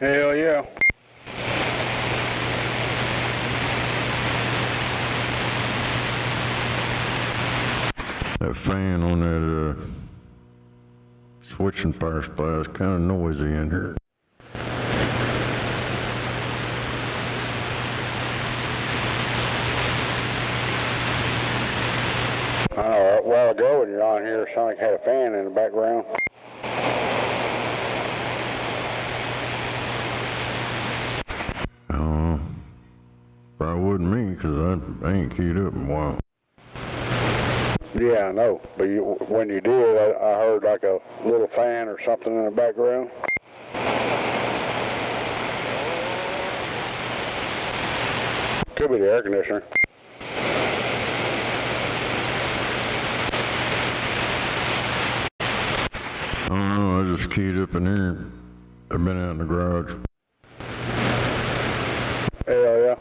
Hell yeah. That fan on that switching fire supply is kind of noisy in here. I know, a while ago when you're on here, it sounded like it had a fan in the background. Probably wouldn't me, because I ain't keyed up in a while. Yeah, I know. But when you did, I heard like a little fan or something in the background. Could be the air conditioner. I don't know, I just keyed up in here. I've been out in the garage. Hell yeah.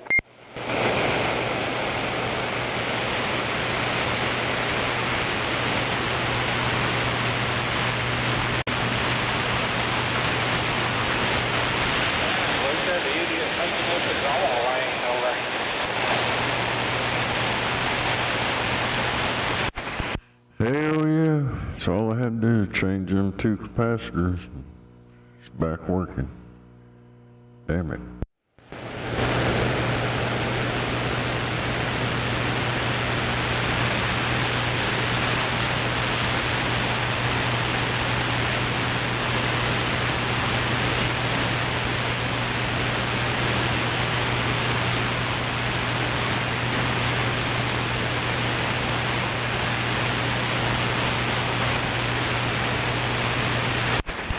Hell yeah. So all I had to do is change them 2 capacitors. It's back working. Damn it.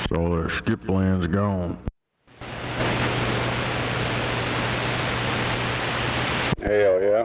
So their skip land's gone. Hell yeah.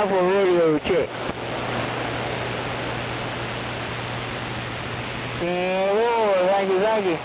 Alpha radio check. Oh, thank you, thank you.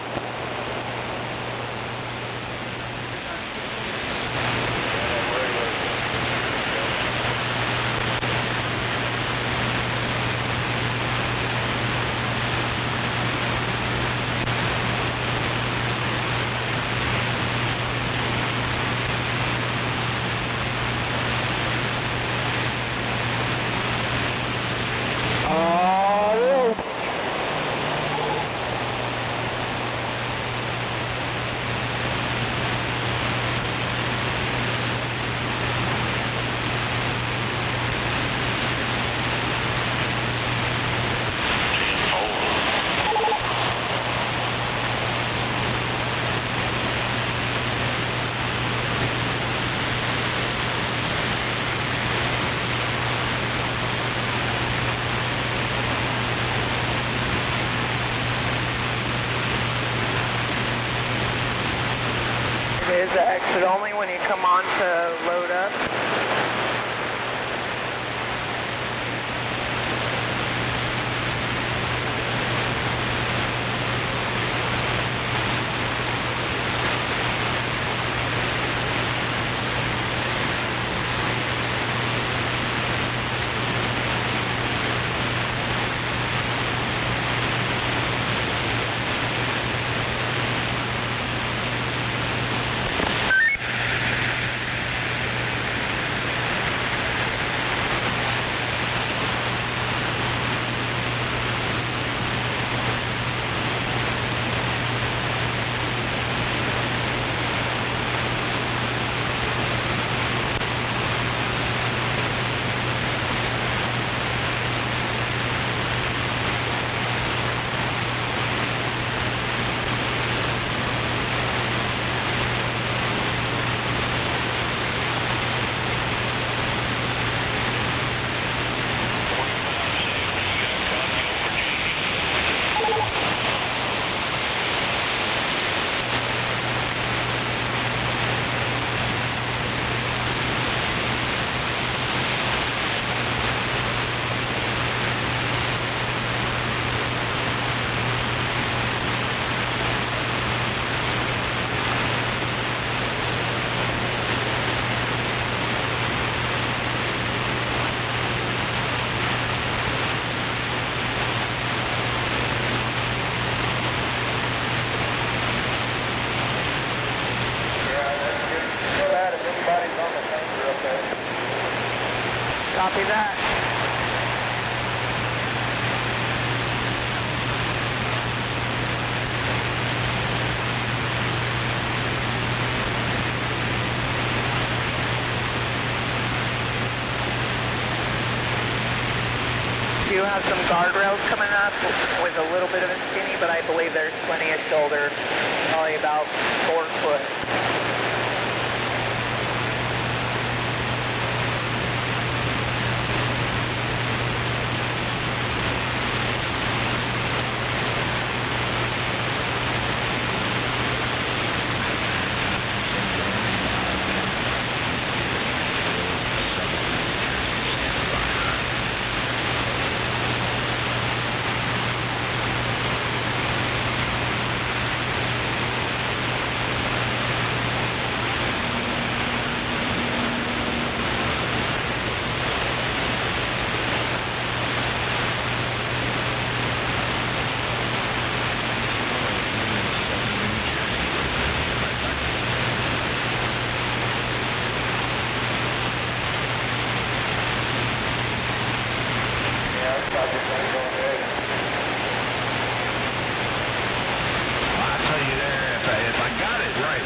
It is exit only when you come on to load up. Copy that. You have some guardrails coming up with a little bit of a skinny, but I believe there's plenty of shoulder, probably about 4 foot.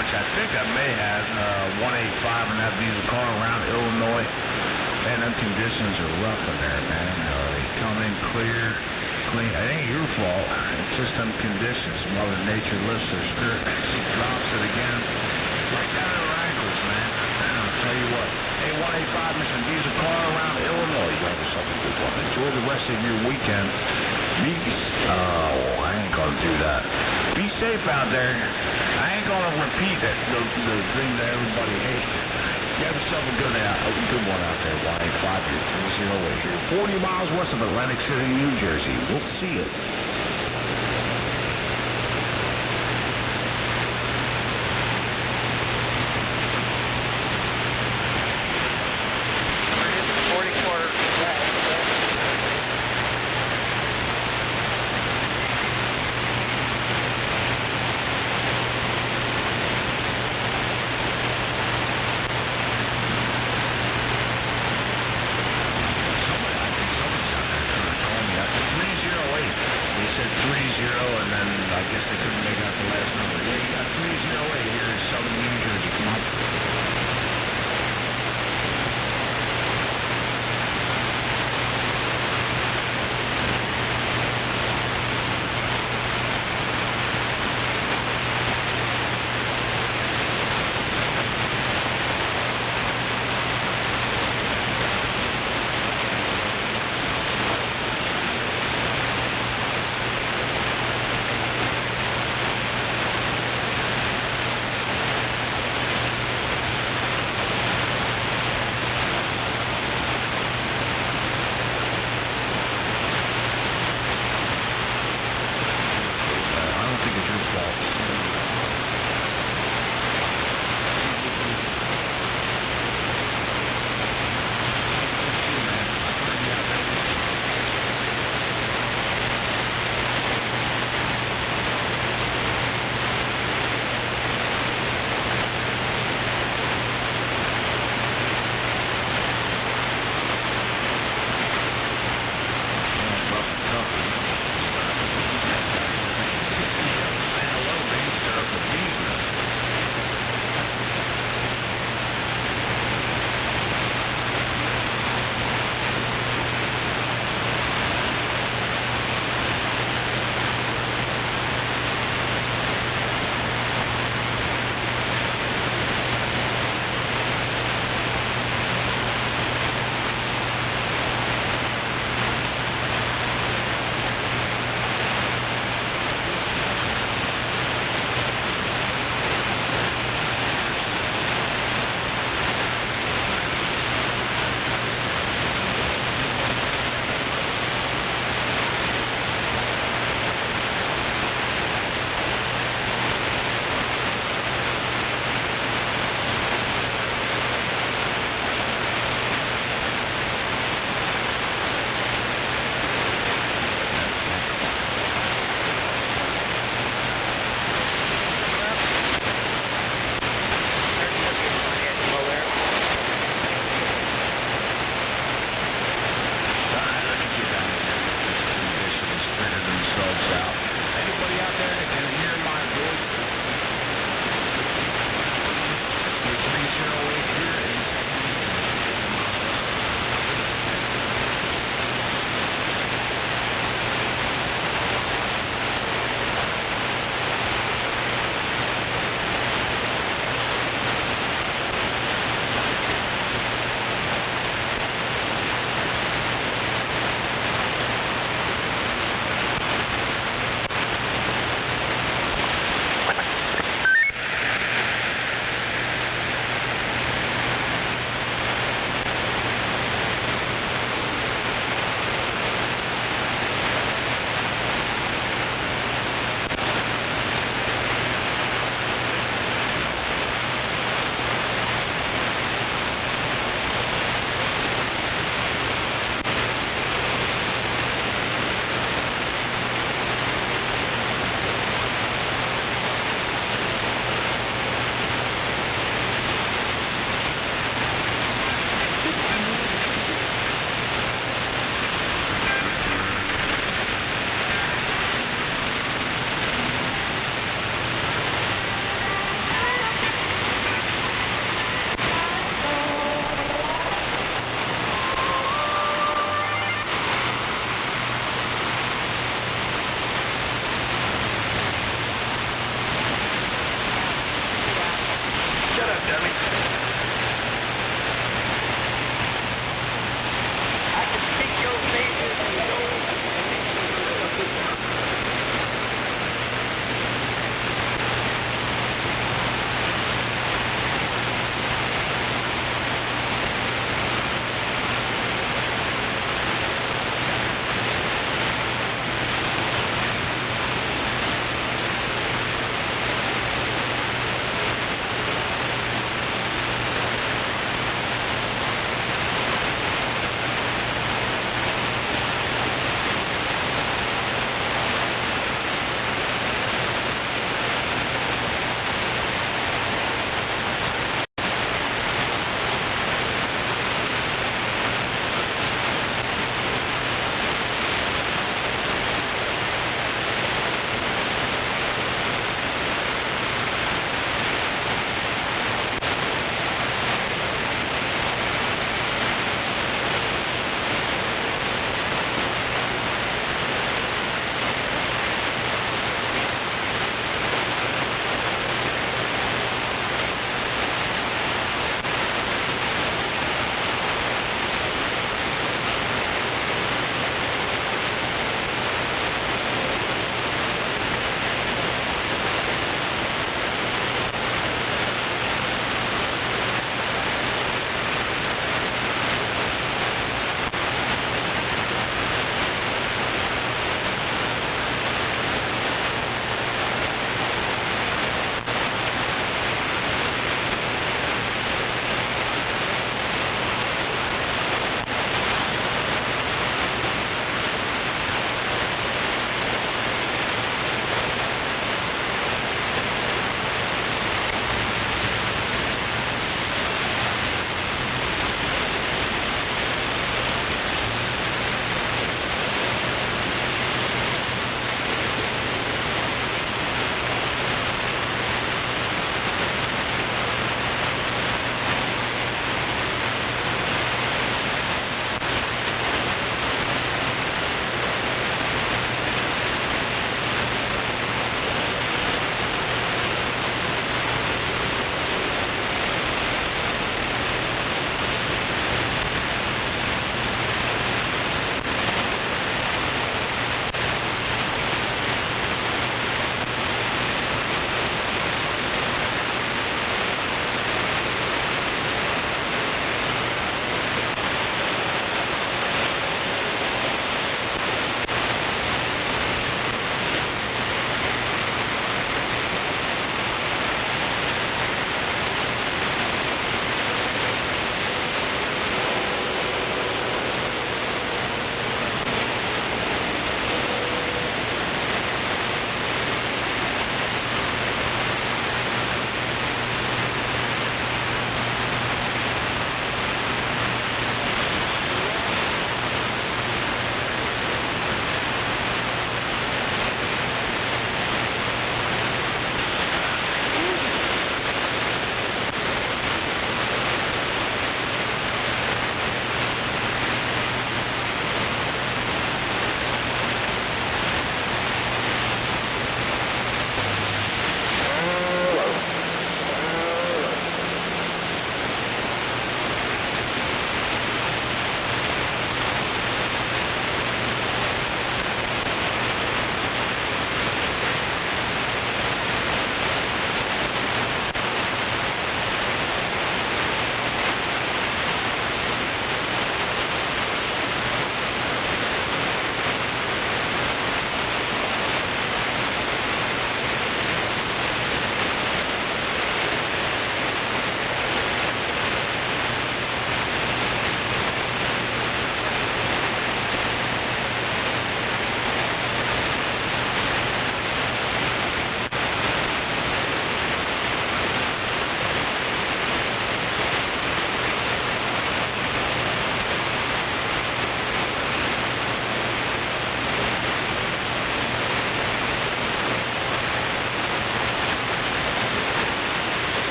which I think I may have, 185 in that diesel car around Illinois. Man, them conditions are rough in there, man. They come in clear, clean. It ain't your fault. It's just some conditions. Mother Nature lifts her skirt, she drops it again. Right down to her ankles, man. And I'll tell you what. Hey, 185 in some diesel car around Illinois. You have yourself a good one. Enjoy the rest of your weekend. Oh, I ain't gonna do that. Be safe out there. I ain't gonna repeat it, the thing that everybody hates. Have yourself a good one out there, Wyatt. 5-308. You're 40 miles west of Atlantic City, New Jersey. We'll see you.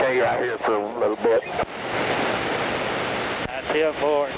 stay right here for a little bit. I see a board.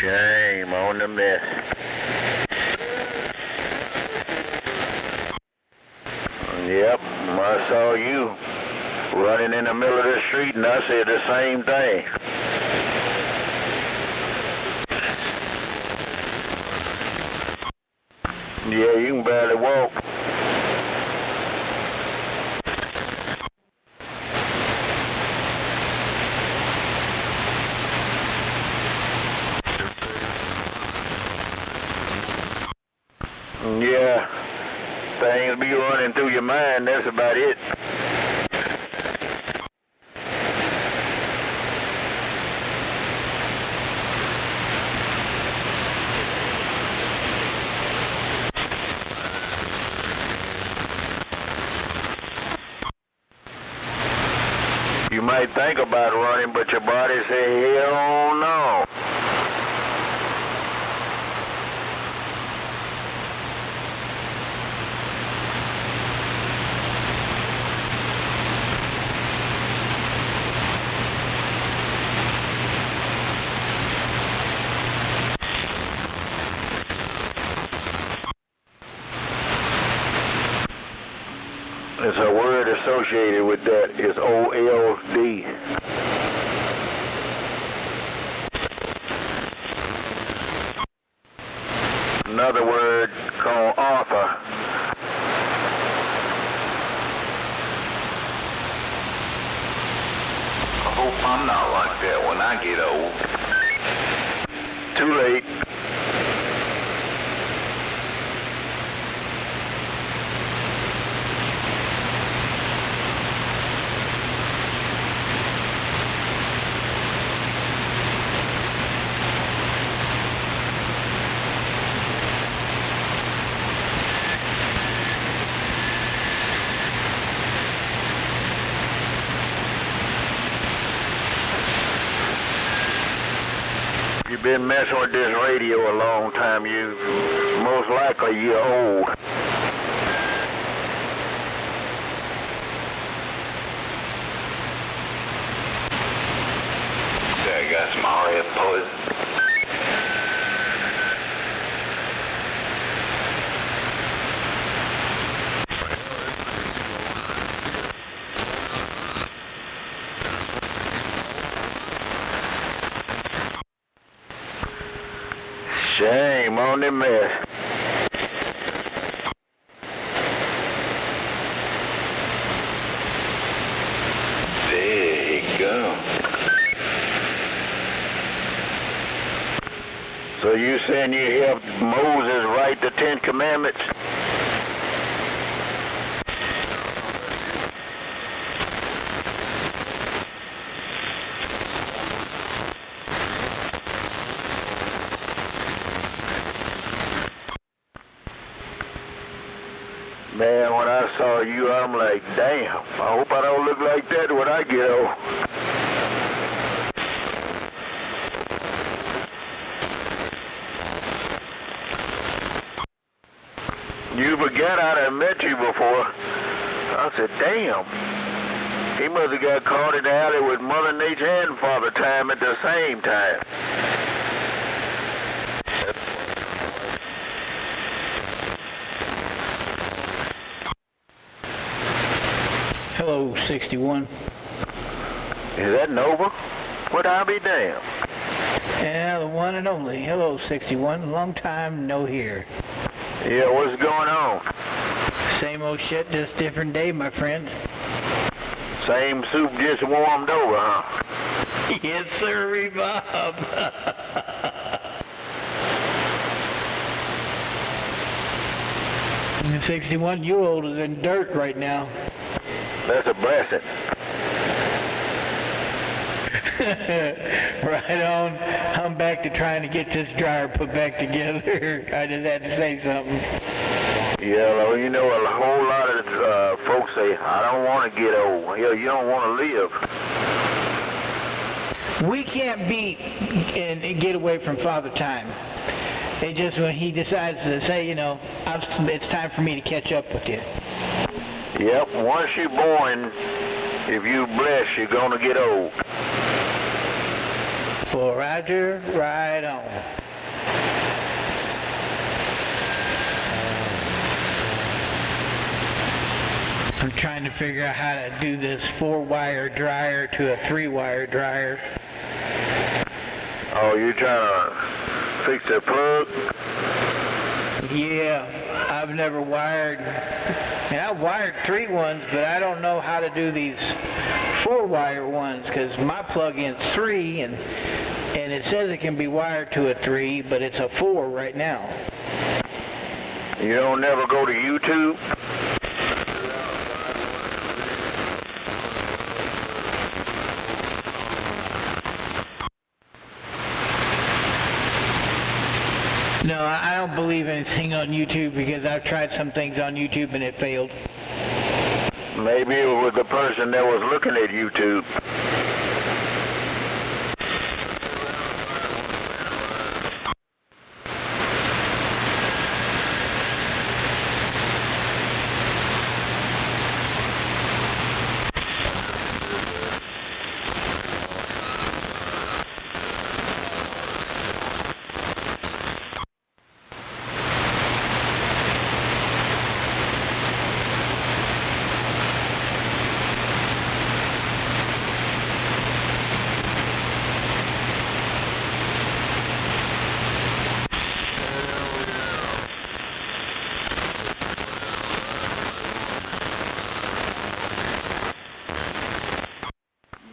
Shame on the mess. Yep, I saw you running in the middle of the street and I said the same thing. Yeah, you can barely walk. Yeah, things be running through your mind, that's about it. You might think about running, but your body say, hell no. There's a word associated with that. It's OLD. Another word called author. I hope I'm not like that when I get old. Too late. been messing with this radio a long time. You most likely you're old. Yeah, I got some RF poison. Shame on the mess. There you go. So you saying you helped Moses write the 10 Commandments? Man, when I saw you, I'm like, damn, I hope I don't look like that when I get old. You forget I done met you before. I said, damn, he must have got caught in the alley with Mother Nature and Father Time at the same time. Hello, 61. Is that Nova? Would I be damned? Yeah, the one and only. Hello, 61. Long time no hear. Yeah, what's going on? Same old shit, just different day, my friend. Same soup just warmed over, huh? Yes, sir, Bob. 61, you older than dirt right now. That's a blessing. Right on. I'm back to trying to get this dryer put back together. I just had to say something. Yeah, well, you know, a whole lot of folks say, I don't want to get old. Hell, you don't want to live. We can't beat and get away from Father Time. It just when he decides to say, you know, it's time for me to catch up with you. Yep, once you're born, if you're blessed, you're going to get old. Well, Roger, right on. I'm trying to figure out how to do this 4-wire dryer to a 3-wire dryer. Oh, you're trying to fix the plug? Yeah, I've never wired, and I've wired 3 ones, but I don't know how to do these 4-wire ones, because my plug-in's 3, and it says it can be wired to a 3, but it's a 4 right now. You don't never go to YouTube? No, I don't believe anything on YouTube because I've tried some things on YouTube and it failed. Maybe it was the person that was looking at YouTube.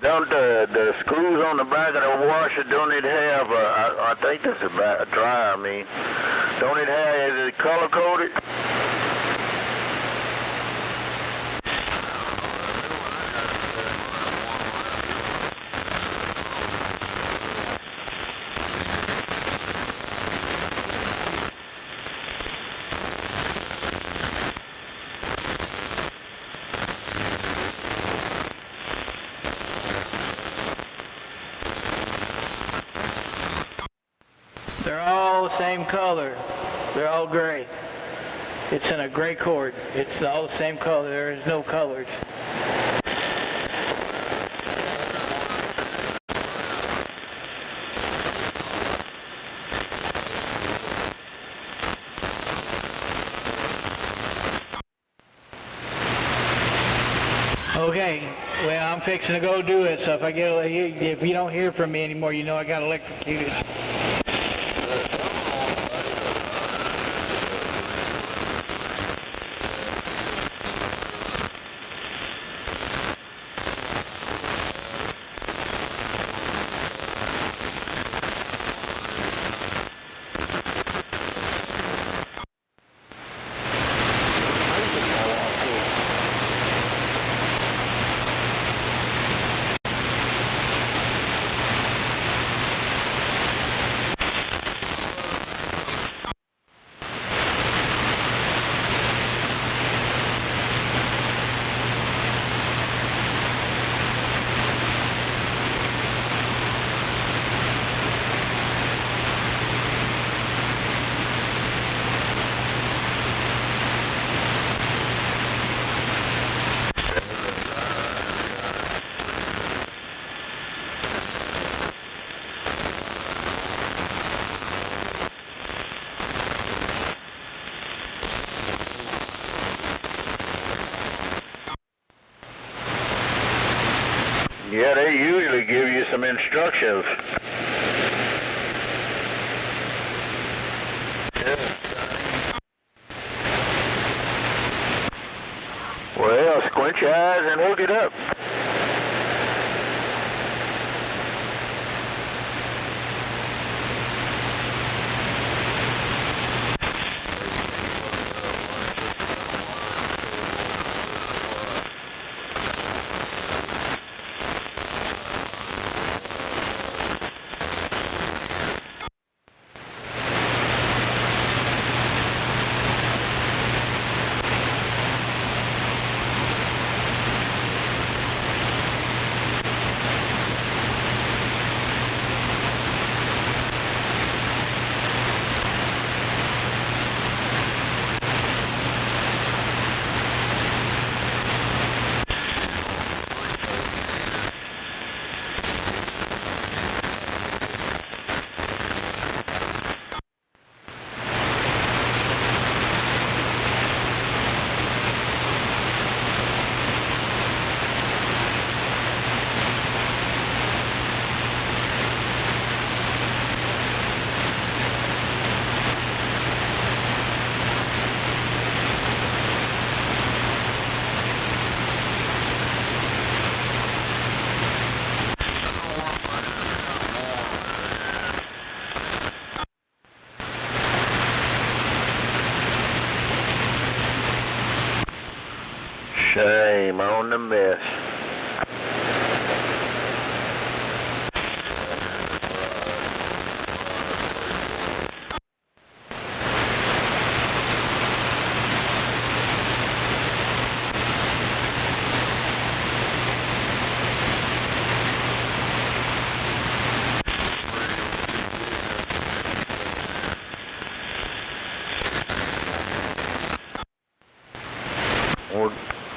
Don't the screws on the back of the washer, don't it have, I think that's a dryer, don't it have, is it color coded? all the same color. They're all gray. It's in a gray cord. It's all the same color. There is no colors. Okay, well, I'm fixing to go do it, so if you don't hear from me anymore, you know I got electrocuted. Yeah, they usually give you some instructions. Well, squint your eyes and hook it up. Shame on the mess.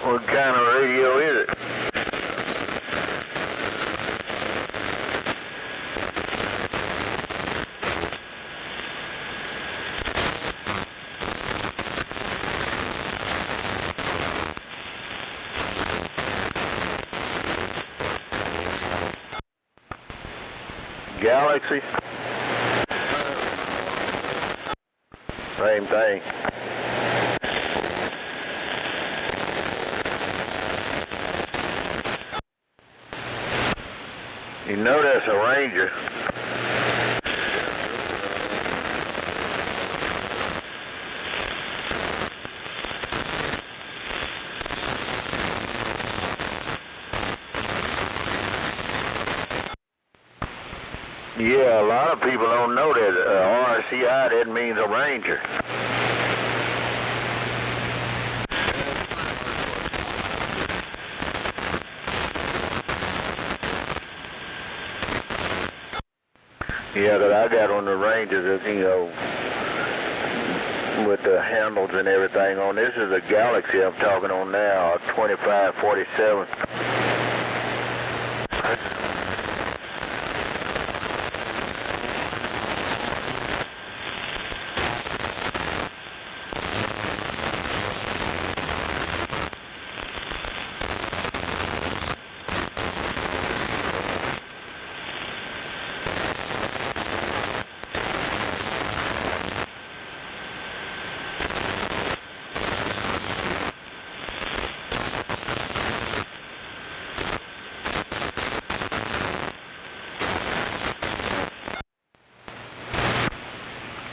What kind of radio is it? Galaxy? Same thing. You know that's a Ranger. Yeah, a lot of people don't know that RCI, that means a Ranger. Yeah, that I got on the Rangers, you know, with the handles and everything on. This is a Galaxy I'm talking on now, 2547.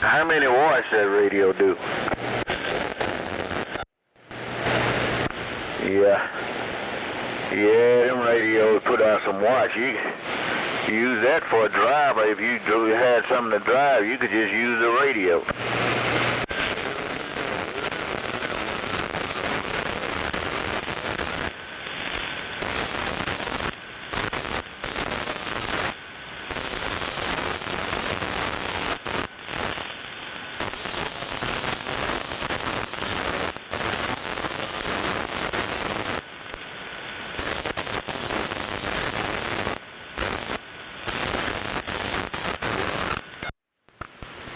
How many watts that radio do? Yeah. Yeah, them radios put out some watts. You use that for a driver. If you had something to drive, you could just use the radio.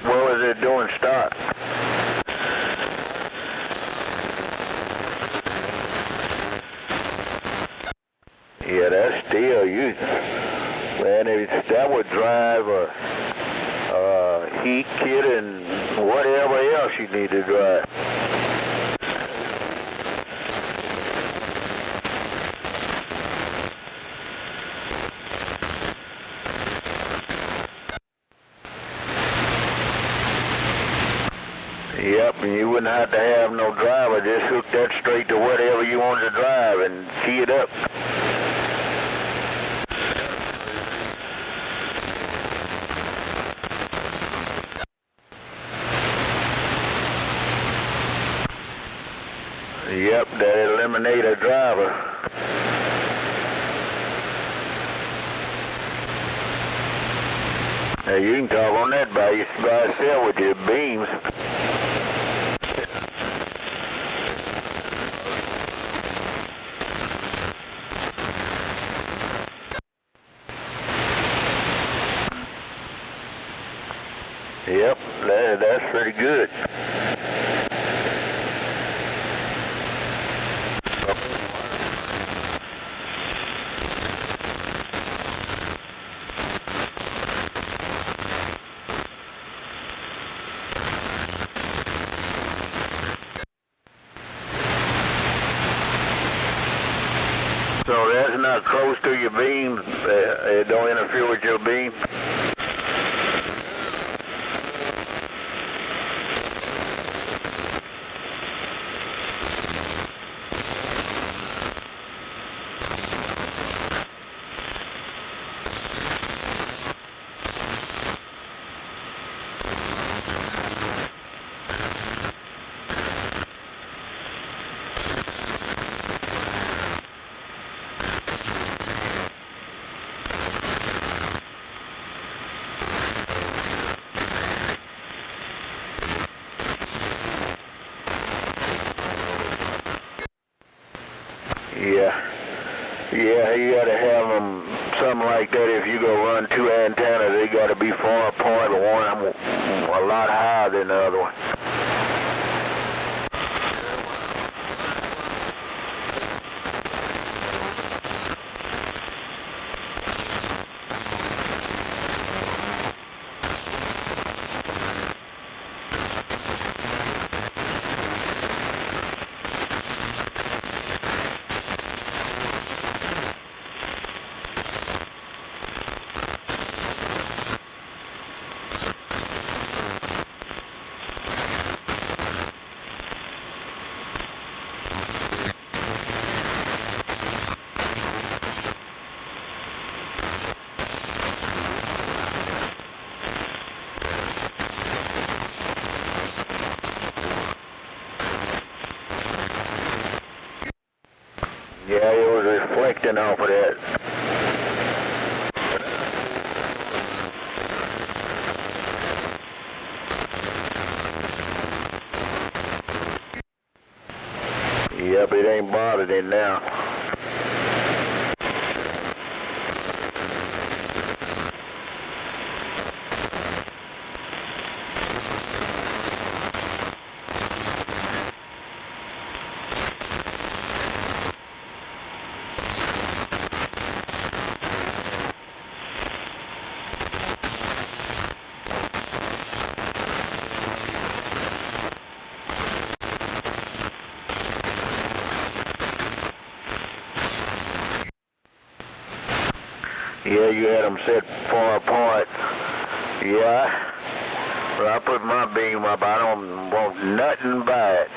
What was it doing start? Yeah, that's still you. Man, that would drive a heat kit and whatever else you need to drive. Yep, and you wouldn't have to have no driver. Just hook that straight to whatever you wanted to drive and key it up. Yep, that eliminate a driver. Now you can talk on that by itself with your beams. Yep, that's pretty good. So that's not close to your beam. It don't interfere with your beam. Yeah, you gotta have them, something like that. If you go run two antennas, they gotta be far apart, one a lot higher than the other one. Yeah, it was reflecting off of that. Yep, it ain't bothered him now. Yeah, you had them set far apart. Yeah. Well, I put my beam up. I don't want nothing by it.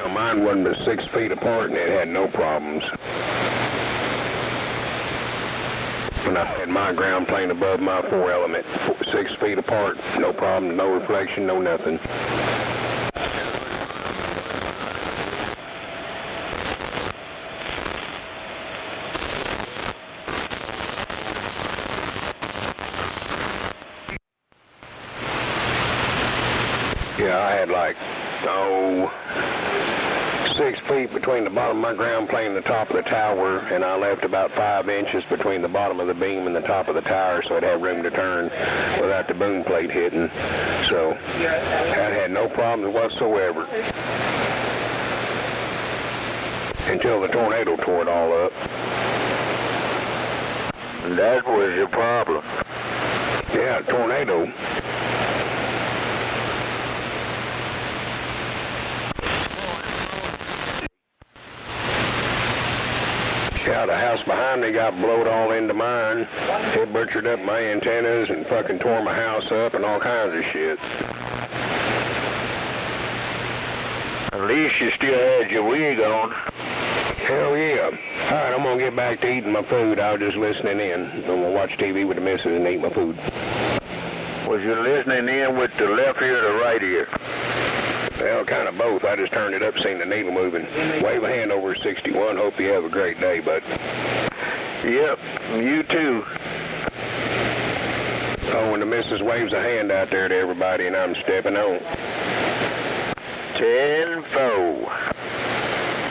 Mine wasn't but 6 feet apart and it had no problems. When I had my ground plane above my 4 element, 6 feet apart, no problem, no reflection, no nothing. Yeah, I had like, 6 feet between the bottom of my ground plane and the top of the tower, and I left about 5 inches between the bottom of the beam and the top of the tower, so it had room to turn without the boom plate hitting. So I had no problems whatsoever until the tornado tore it all up. That was your problem. Yeah, tornado. Yeah, the house behind me got blowed all into mine. It butchered up my antennas and fucking tore my house up and all kinds of shit. At least you still had your wig on. Hell yeah. All right, I'm going to get back to eating my food. I was just listening in. I'm going to watch TV with the missus and eat my food. Was you listening in with the left ear or the right ear? Well, kind of both. I just turned it up, seen the needle moving. Wave a hand over 61. Hope you have a great day, bud. Yep, you too. Oh, and the missus waves a hand out there to everybody, and I'm stepping on. 10-4.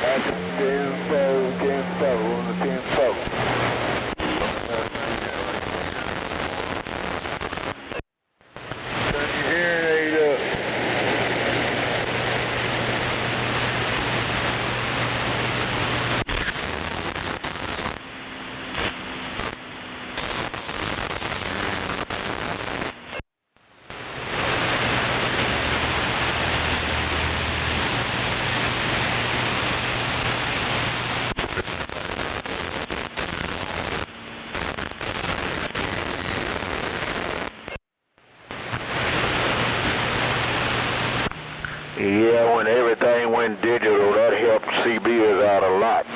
That's 10-4, 10-4, 10-4. Turn your hearing aid up. Yeah, when everything went digital, that helped CBs out a lot.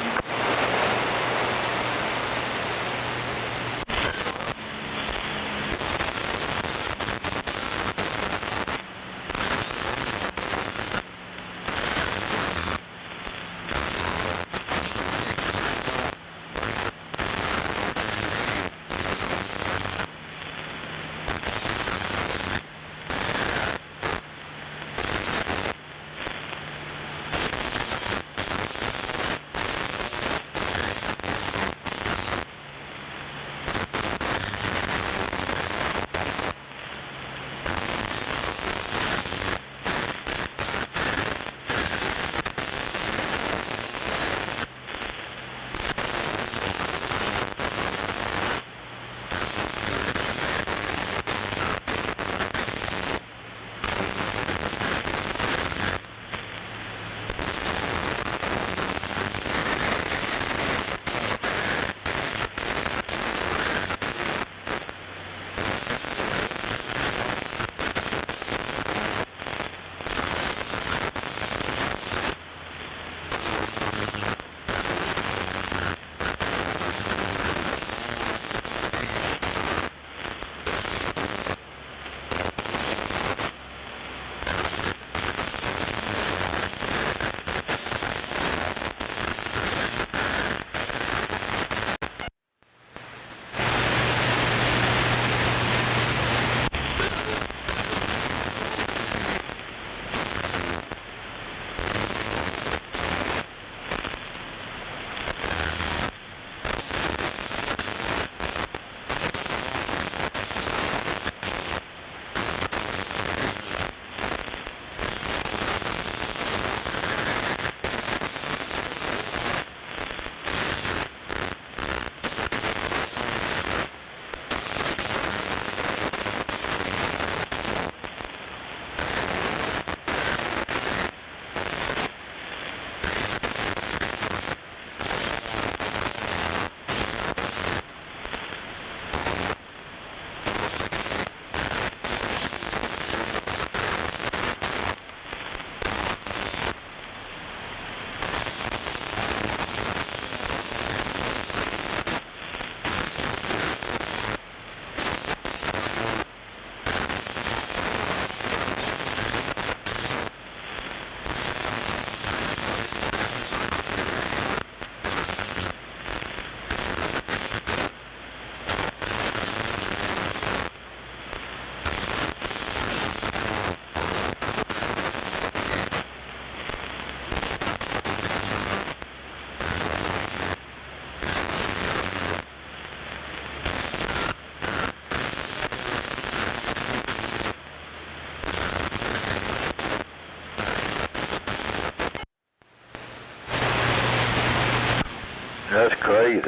That's crazy.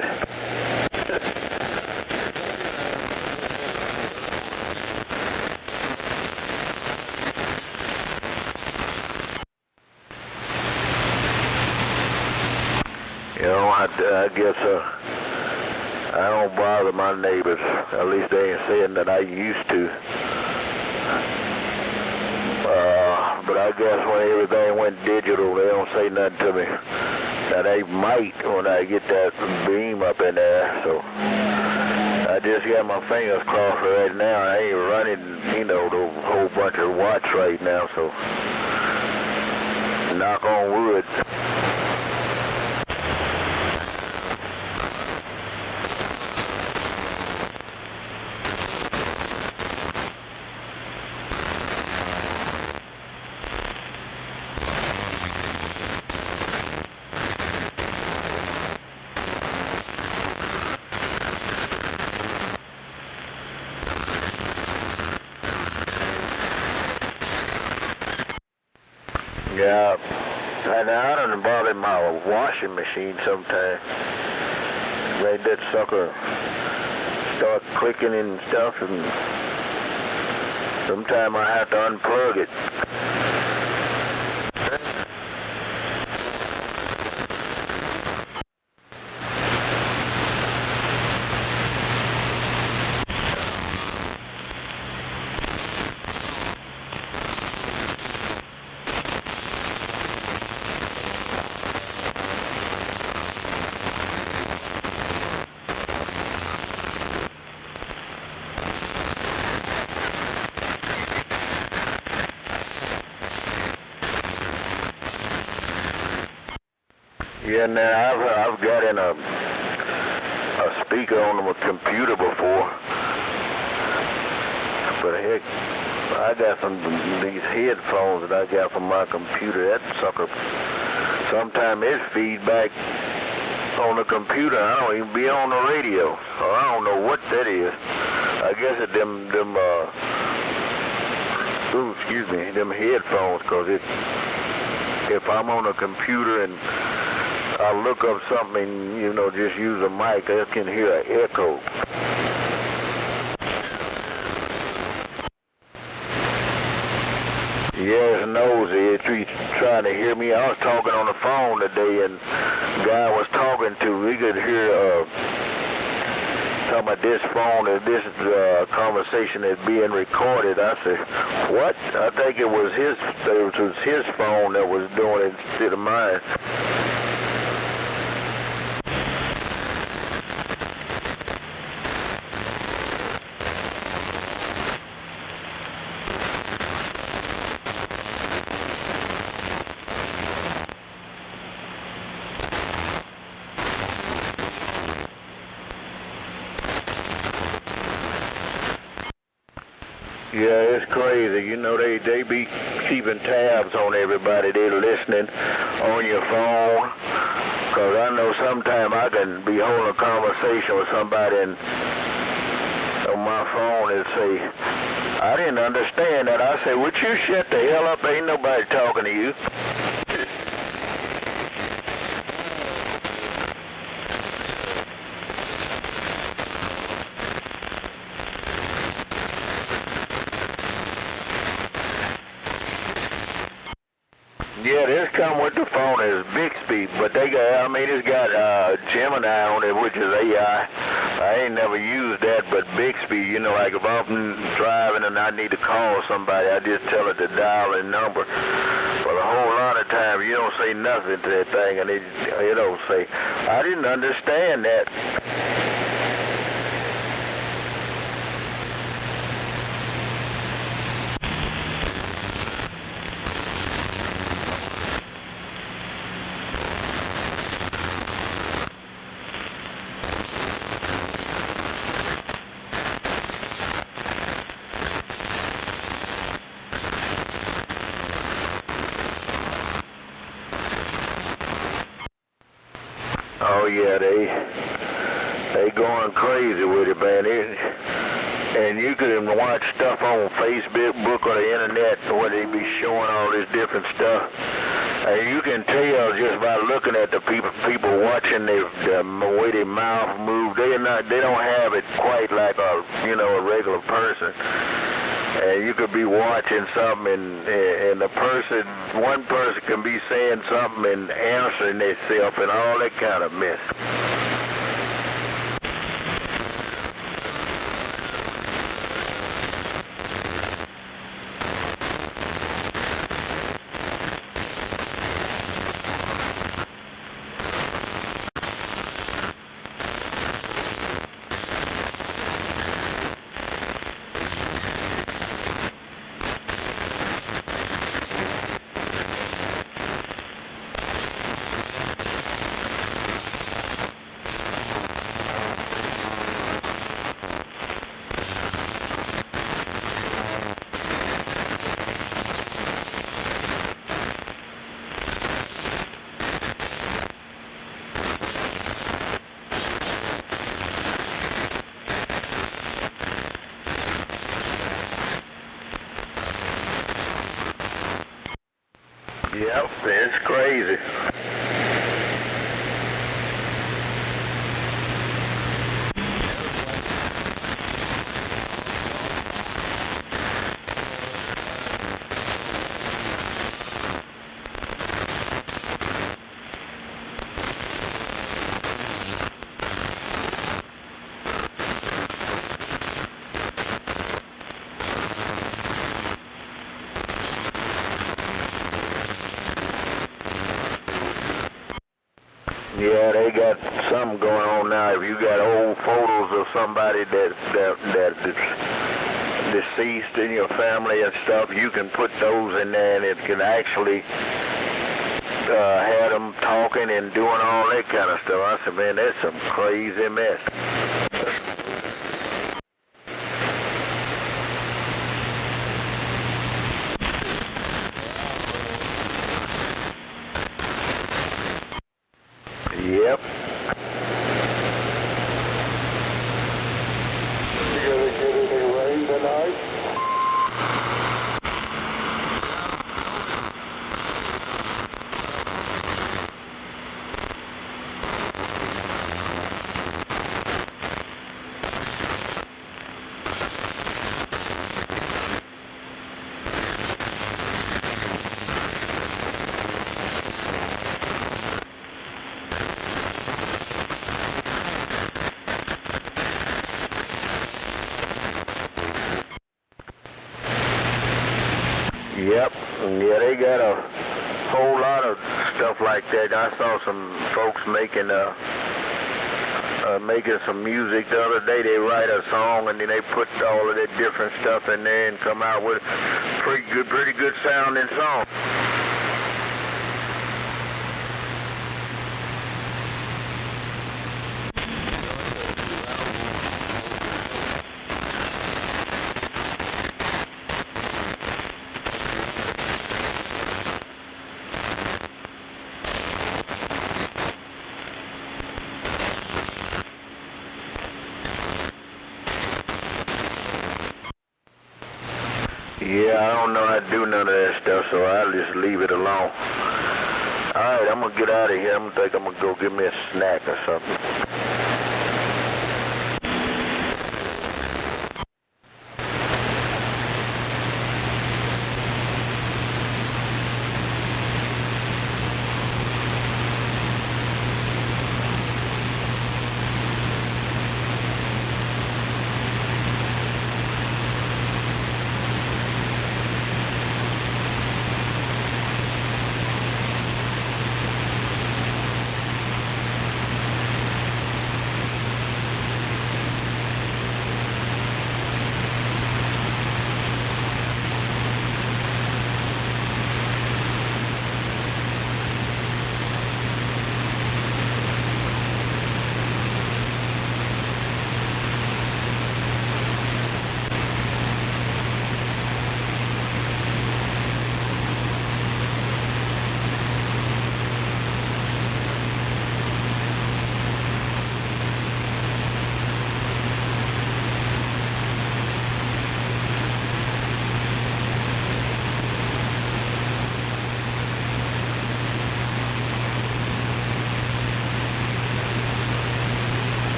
You know, I guess I don't bother my neighbors. At least they ain't saying that I used to. But I guess when everything went digital, they don't say nothing to me. Now they might when I get that beam up in there. So I just got my fingers crossed right now. I ain't running, you know, the whole bunch of watts right now. So knock on wood. Yeah, and I done bother my washing machine sometimes. Made that sucker start clicking and stuff, and sometimes I have to unplug it. Yeah, now I've got in a speaker on my computer before, but heck, I got these headphones that I got from my computer. That sucker, sometimes it feedback on the computer. I don't even be on the radio, or I don't know what that is. I guess it's them headphones, cause if I'm on a computer and I look up something, you know, just use a mic, I can hear an echo. Yeah, it's nosy. He's trying to hear me. I was talking on the phone today, and the guy I was talking to, we could hear talking about this phone, and this conversation is being recorded. I said, what? I think it was his phone that was doing it instead of mine. Yeah, it's crazy. You know, they be keeping tabs on everybody. They're listening on your phone. Because I know sometimes I can be holding a conversation with somebody and on my phone and say, I didn't understand that. I say, would you shut the hell up? Ain't nobody talking to you. Yeah, this come with the phone is Bixby, but they got, I mean, it's got Gemini on it, which is AI. I ain't never used that, but Bixby, you know, like if I'm driving and I need to call somebody, I just tell it to dial a number. But a whole lot of times you don't say nothing to that thing, and it don't say, I didn't understand that. Oh yeah, they going crazy with it, man. And you can watch stuff on Facebook or the internet where they be showing all this different stuff. And you can tell just by looking at the people watching the way their mouth move. They don't have it quite like a regular person. And you could be watching something, and one person can be saying something and answering themselves and all that kind of mess. Yep, it's crazy. Yeah, they got something going on now. If you got old photos of somebody that's deceased in your family and stuff, you can put those in there, and it can actually have them talking and doing all that kind of stuff. I said, man, that's some crazy mess. Yep. You gonna get any rain tonight? Yep. Yeah, they got a whole lot of stuff like that. I saw some folks making some music the other day. They write a song and then they put all of that different stuff in there and come out with a pretty good sounding song. Yeah, I don't know how to do none of that stuff, so I'll just leave it alone. Alright, I'm gonna get out of here. I'm gonna go get me a snack or something.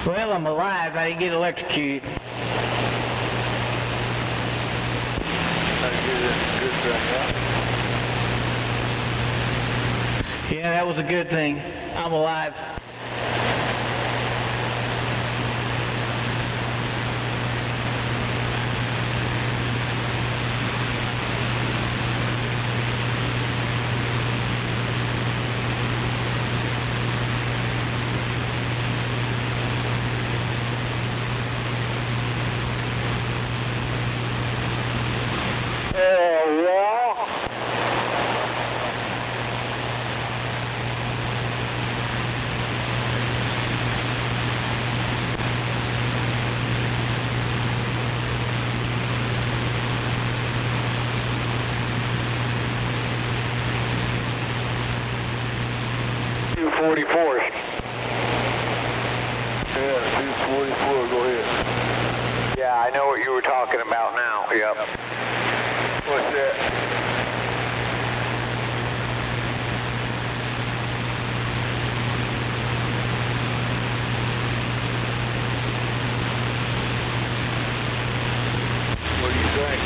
Well, I'm alive. I didn't get electrocuted. Yeah, that was a good thing. I'm alive. Yeah, I know what you were talking about now. Yep. What's that? What do you think?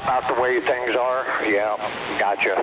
About the way things are? Yeah, gotcha.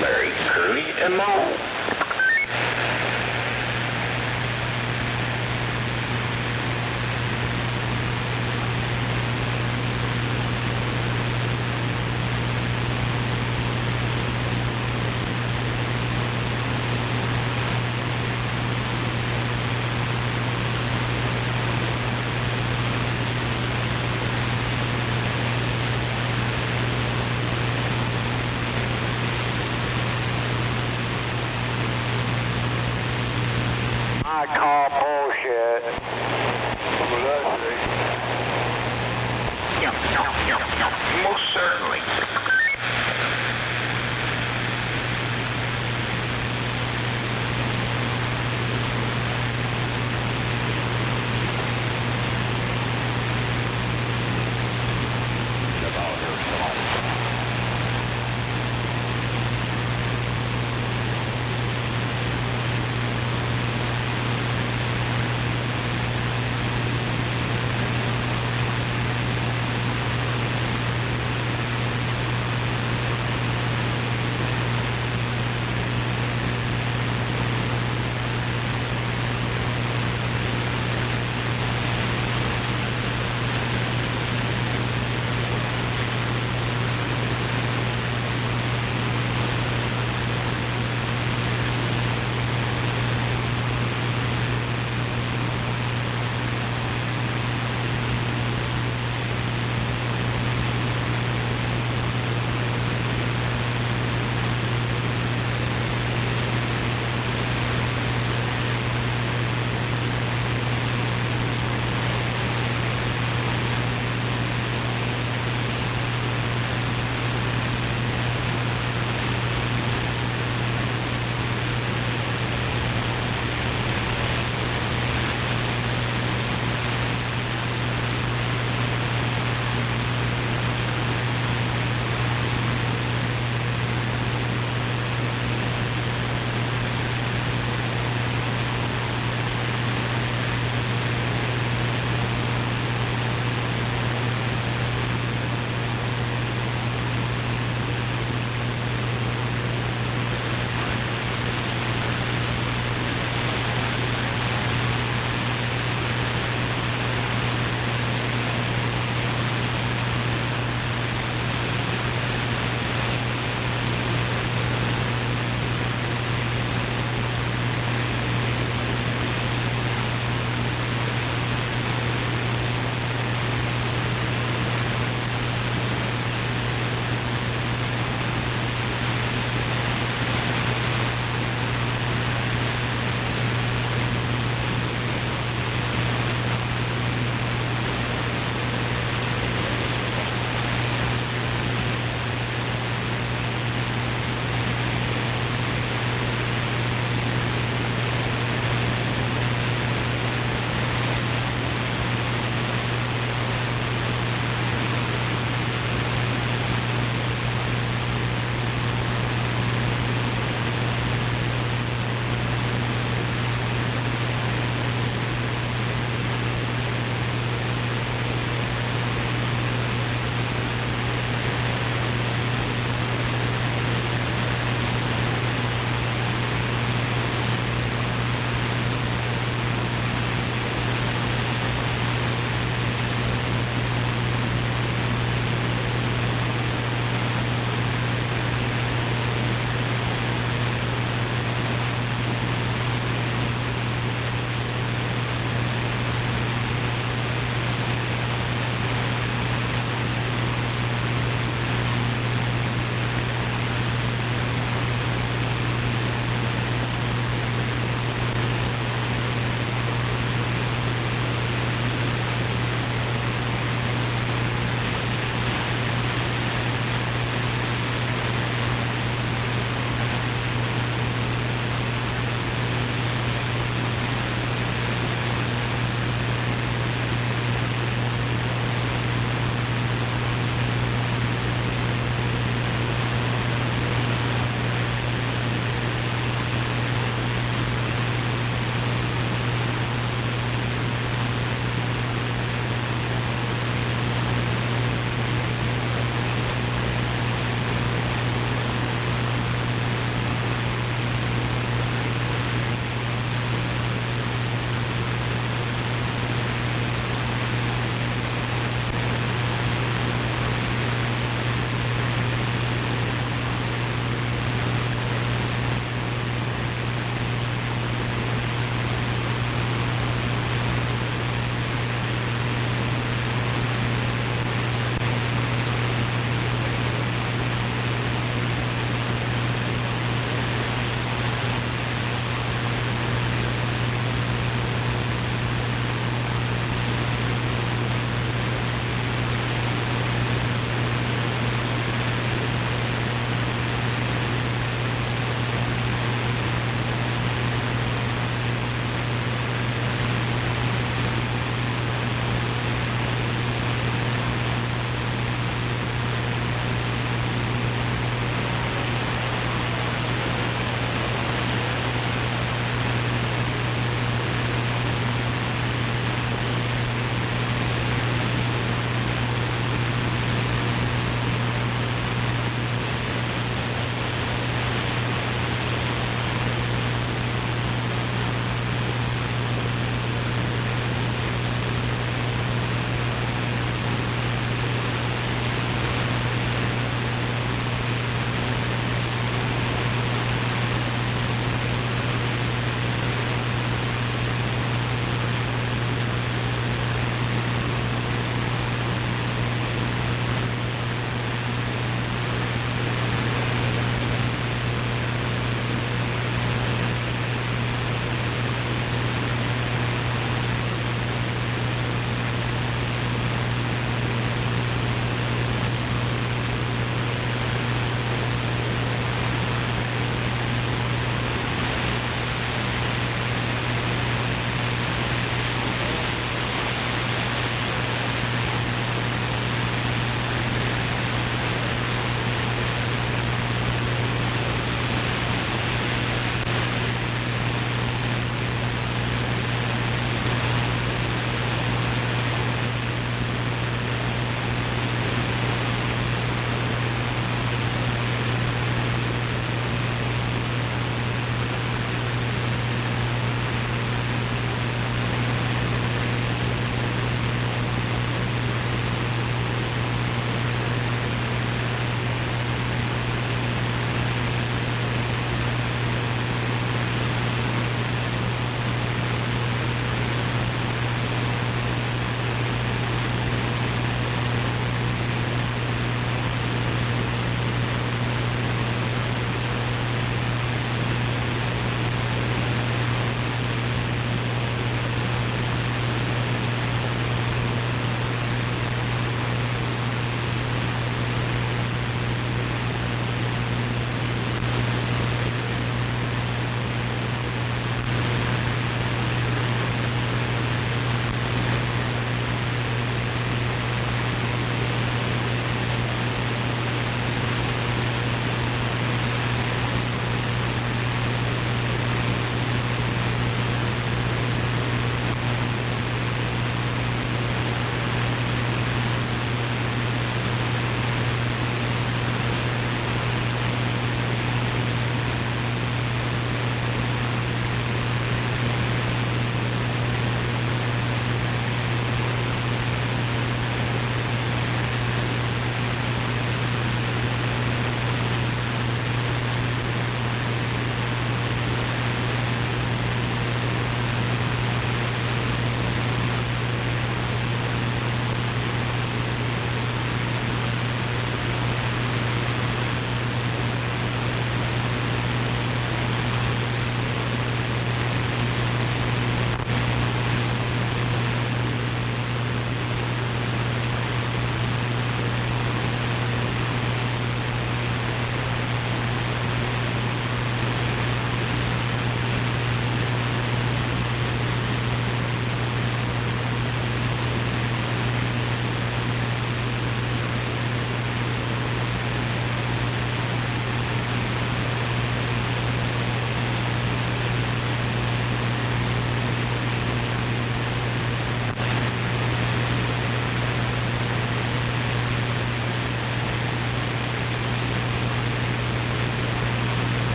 Very curly and long. I call bullshit. What I say? Most certainly.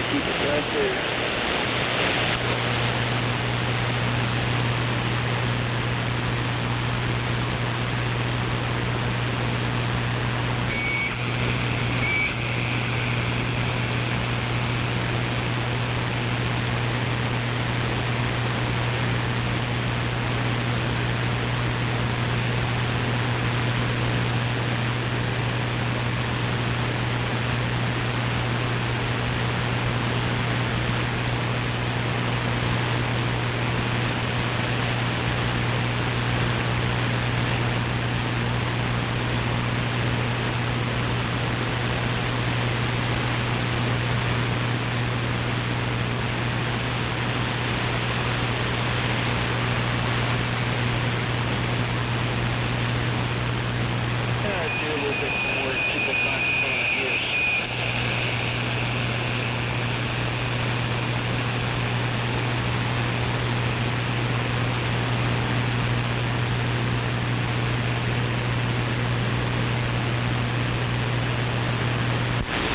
better keep it right there.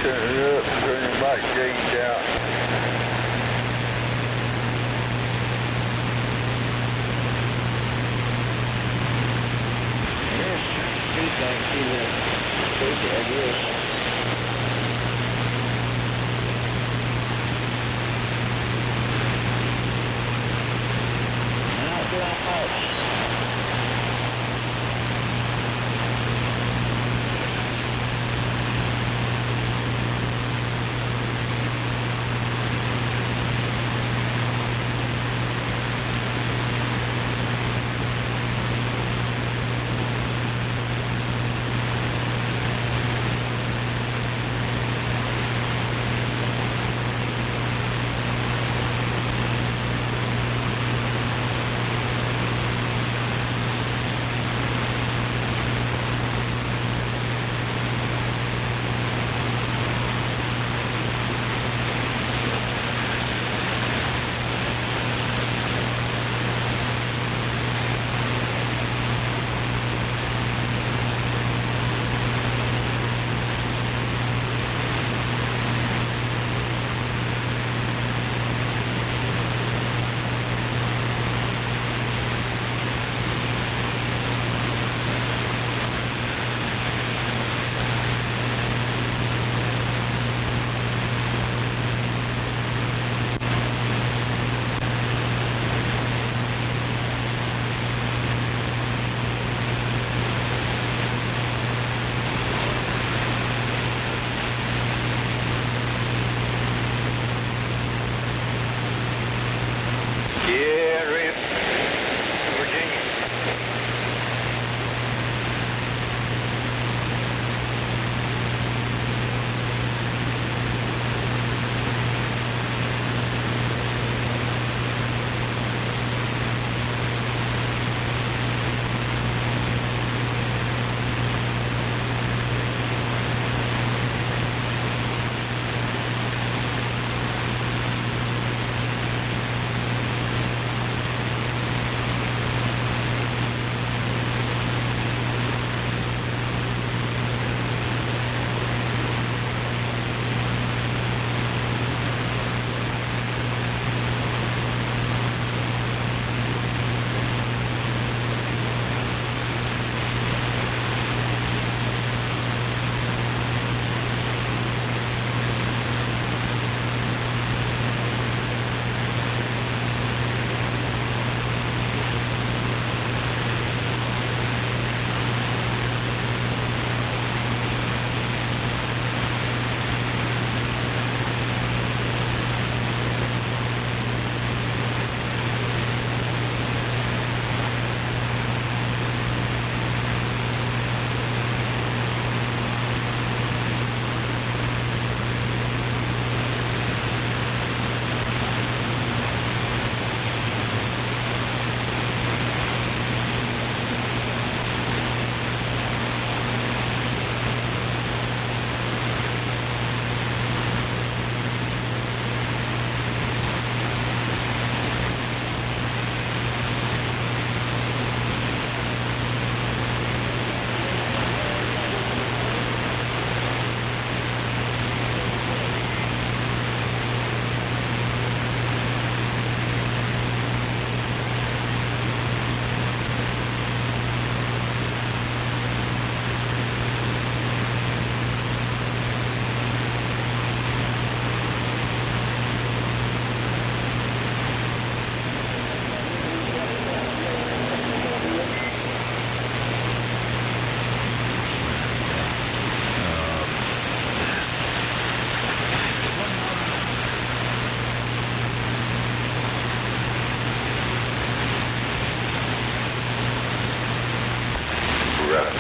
Turn it up, turn your mic gain down. Yes, feedback to the speaker, I guess. Now, get on pause.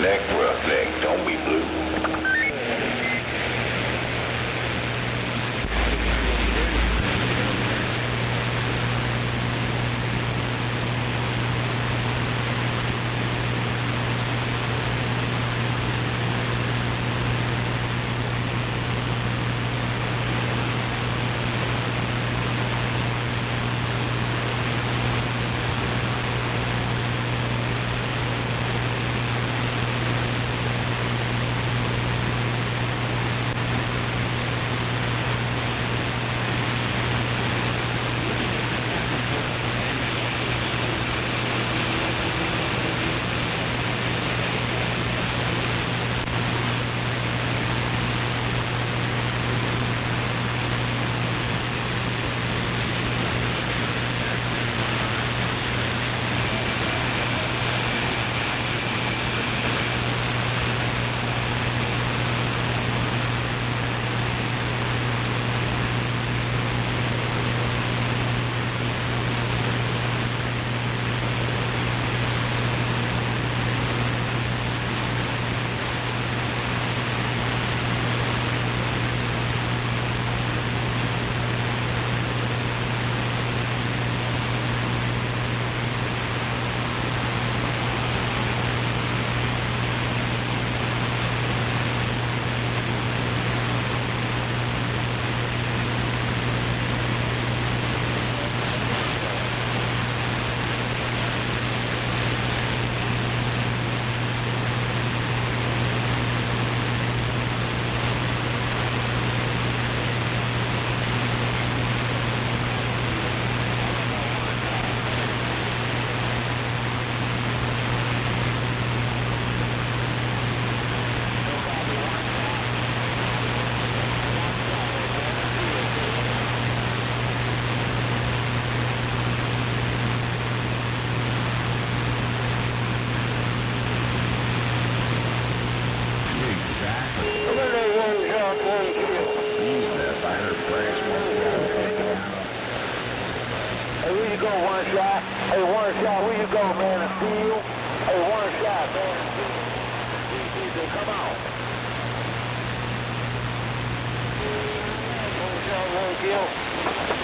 Roughneck, don't be blue.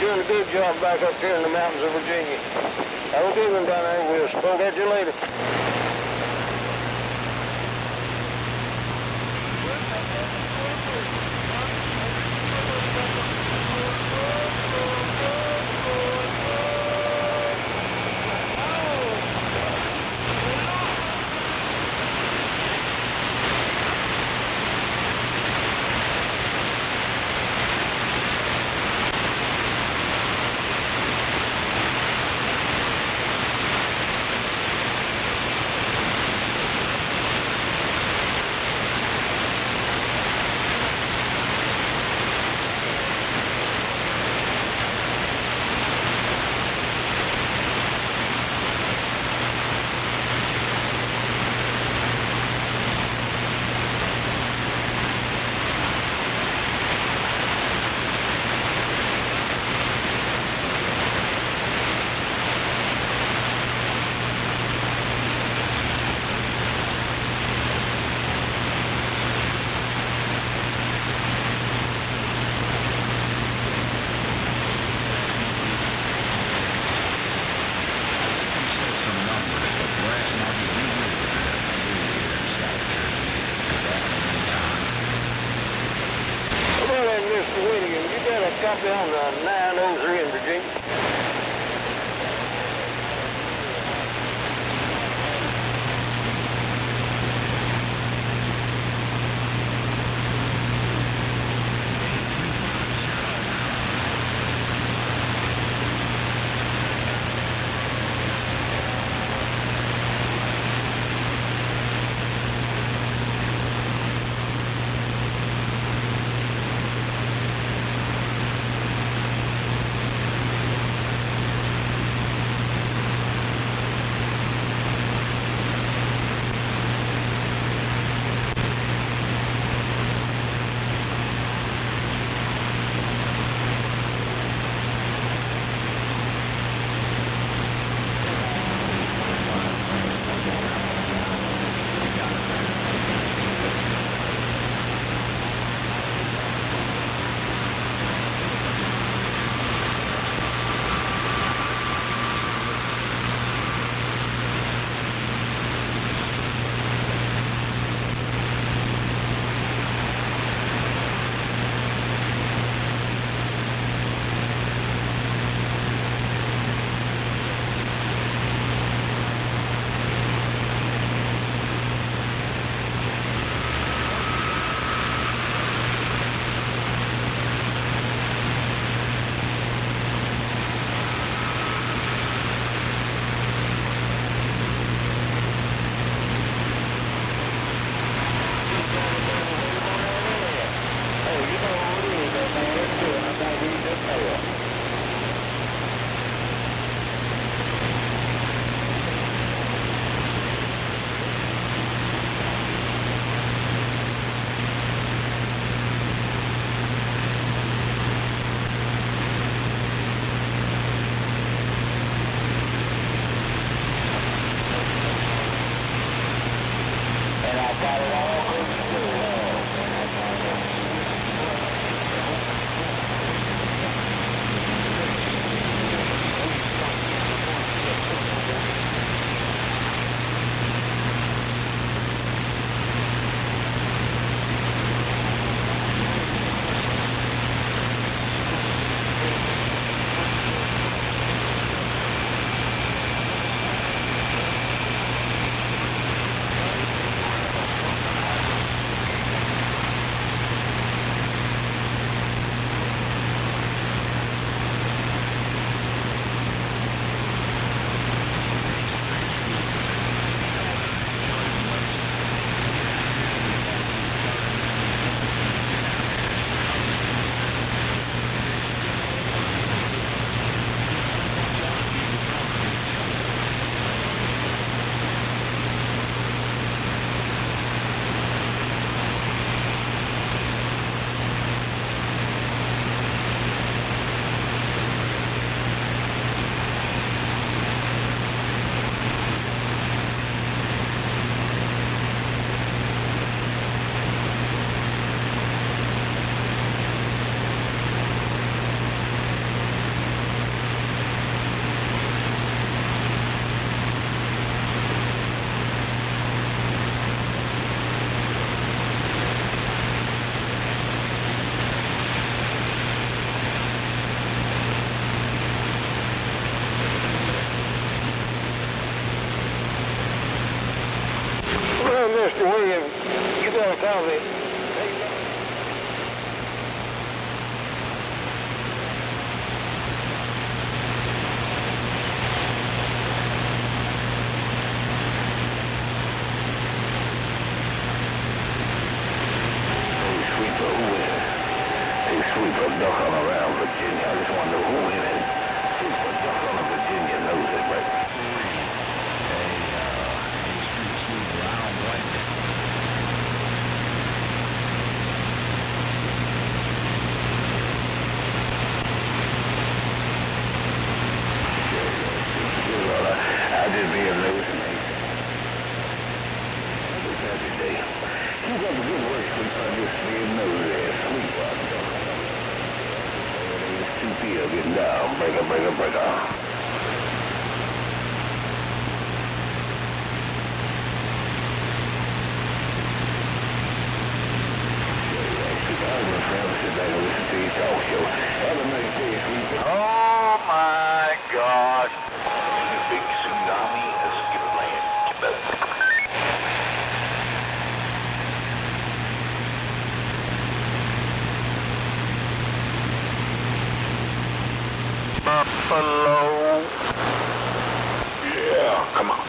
Doing a good job back up here in the mountains of Virginia. Have a good one down there. We'll spoke at you later. Copy on the 903 in Virginia. Mr. Williams, you got a comment? Sweeper ducking around Virginia. I just want to know who in it. Sweeper ducking on Virginia knows it, right? I just be a hallucinating. Every day. Keep up the good work, Sweeper. Just be a nosy Sweeper. 2P getting down. Breaker. Oh my God. Big tsunami has hit land. Buffalo. Yeah, come on.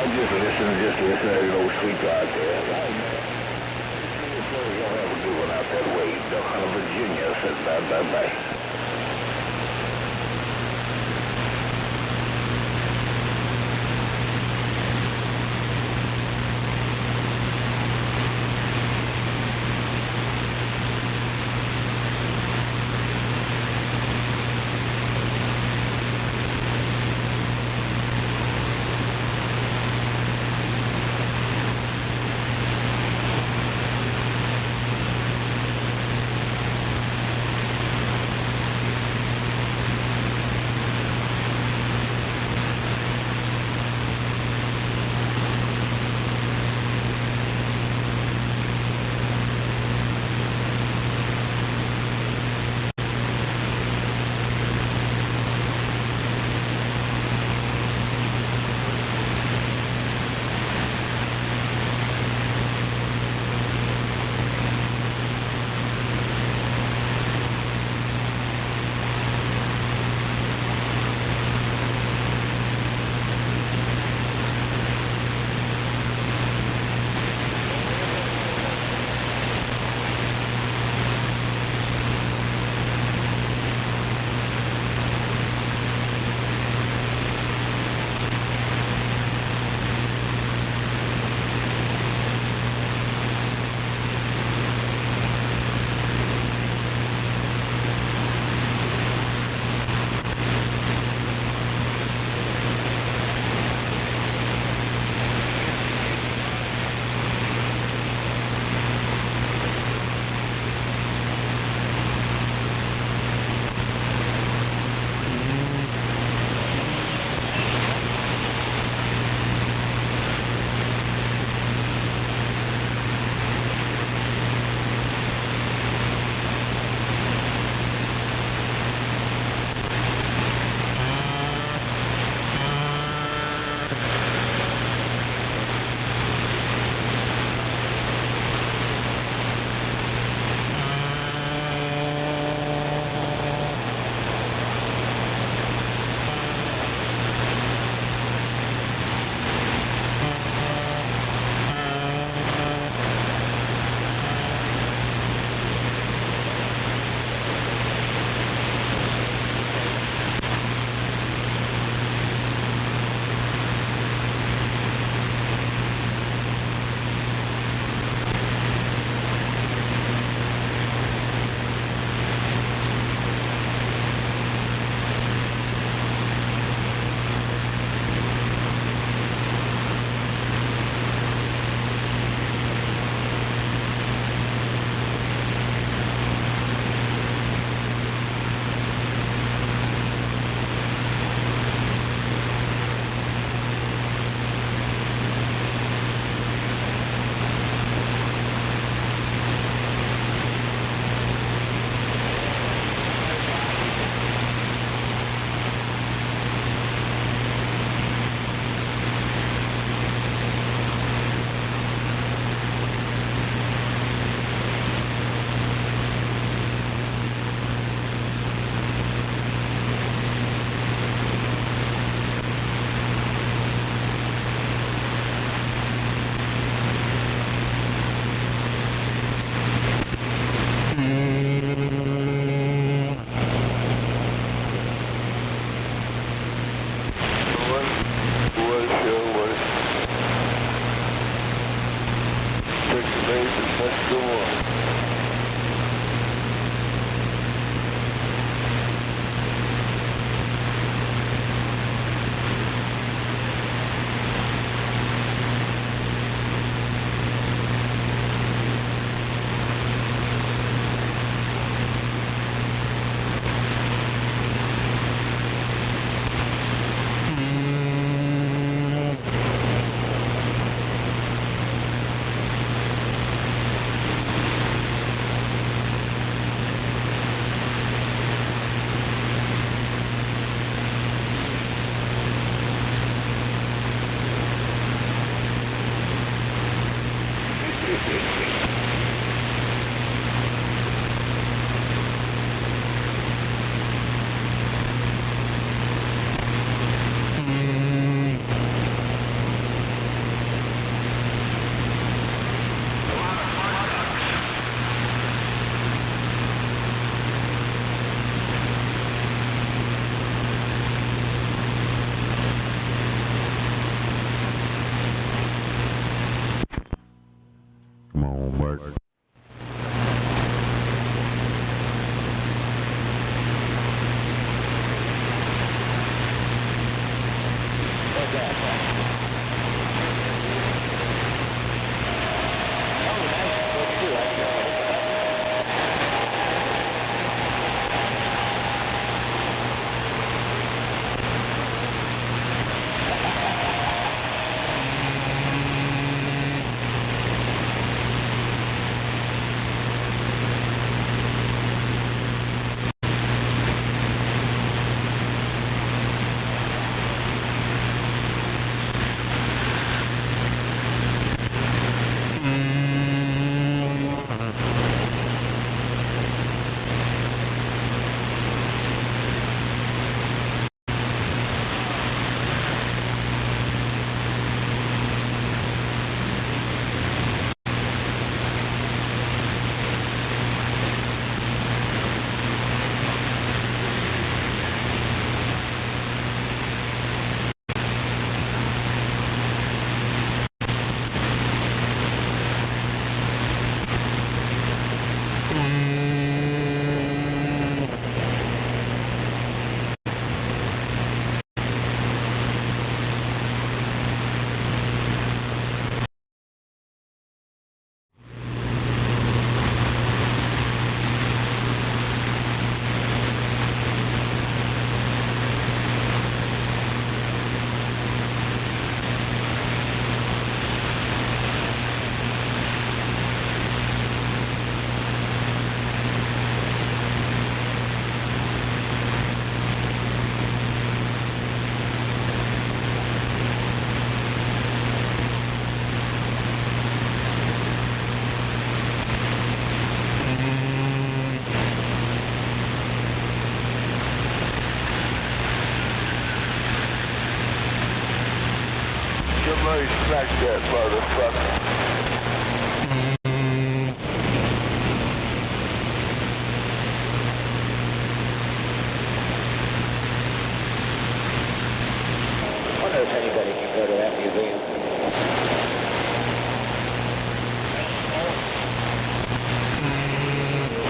Just listen to that old sweeper out there. Y'all have a good one out that way. Duck Hunter, Virginia says bye. Come on back. Somebody smack that motherfucker. I wonder if anybody can go to that museum.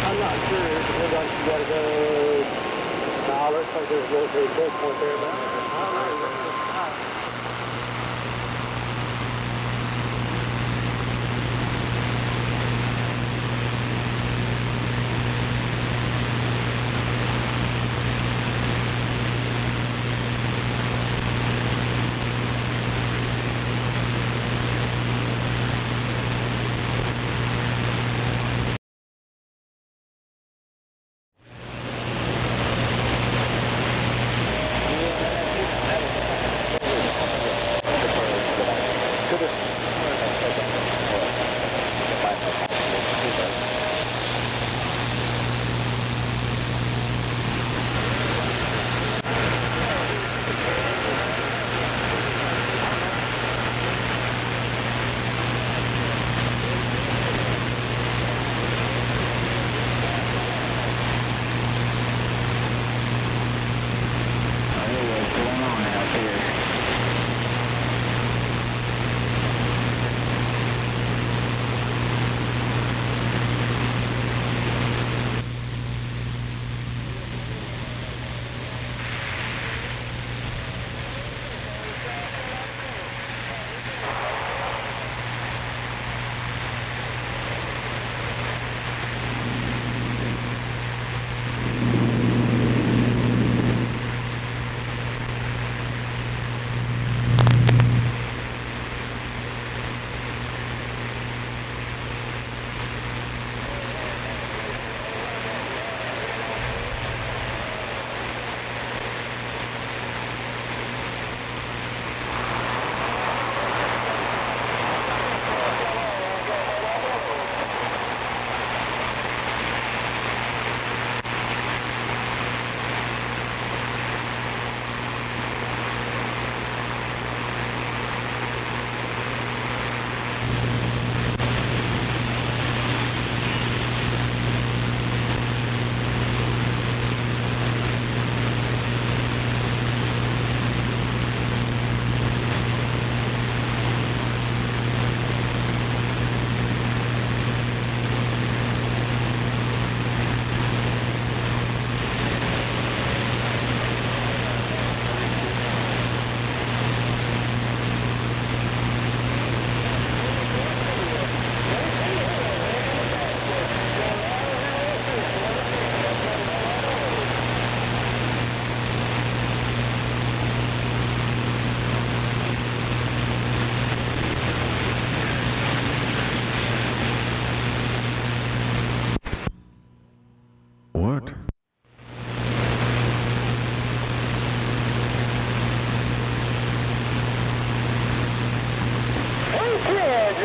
I'm not sure. It depends on if you got to go. No, looks like there's a military checkpoint there, but I don't know.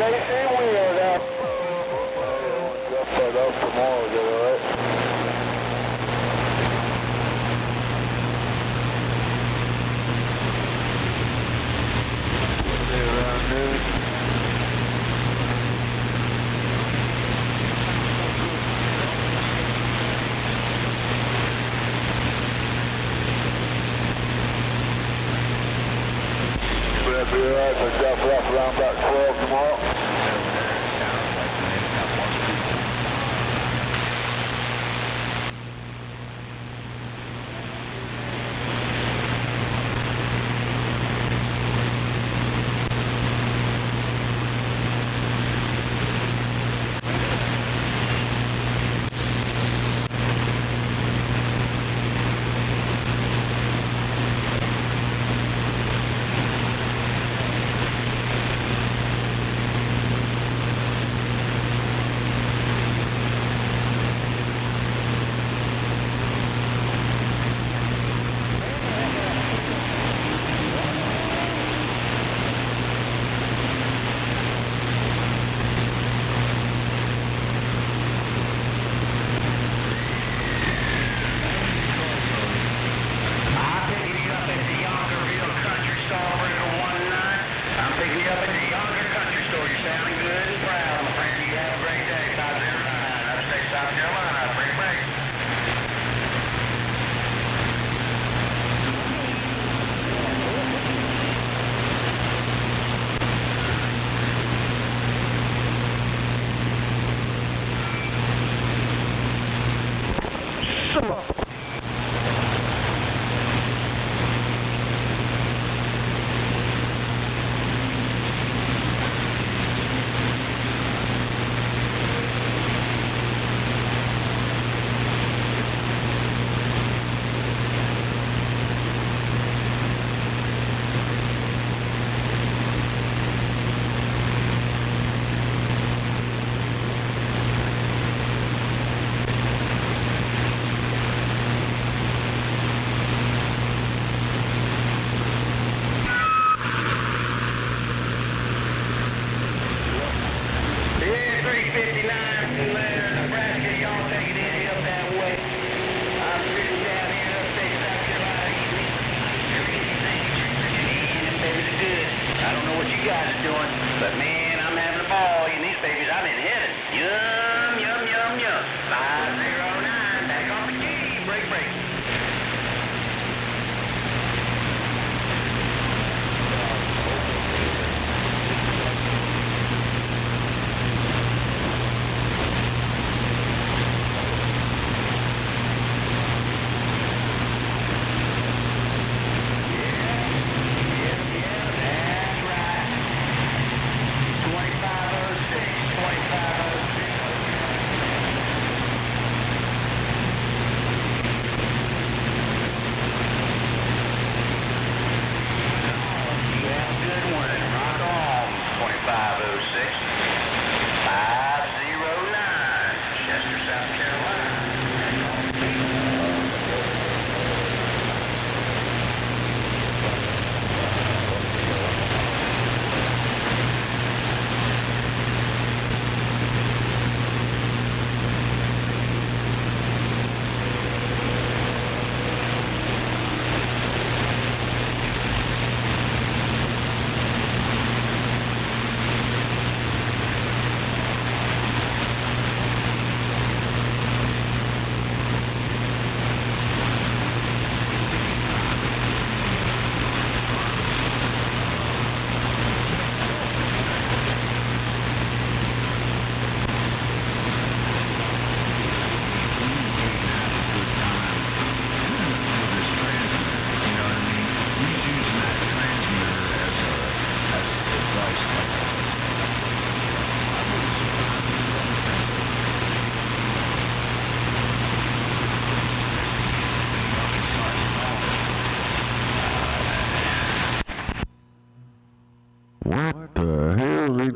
JC Wheels out. Drop that off tomorrow, is that alright? Around noon. That'll be alright, we'll drop it off around about 12 tomorrow.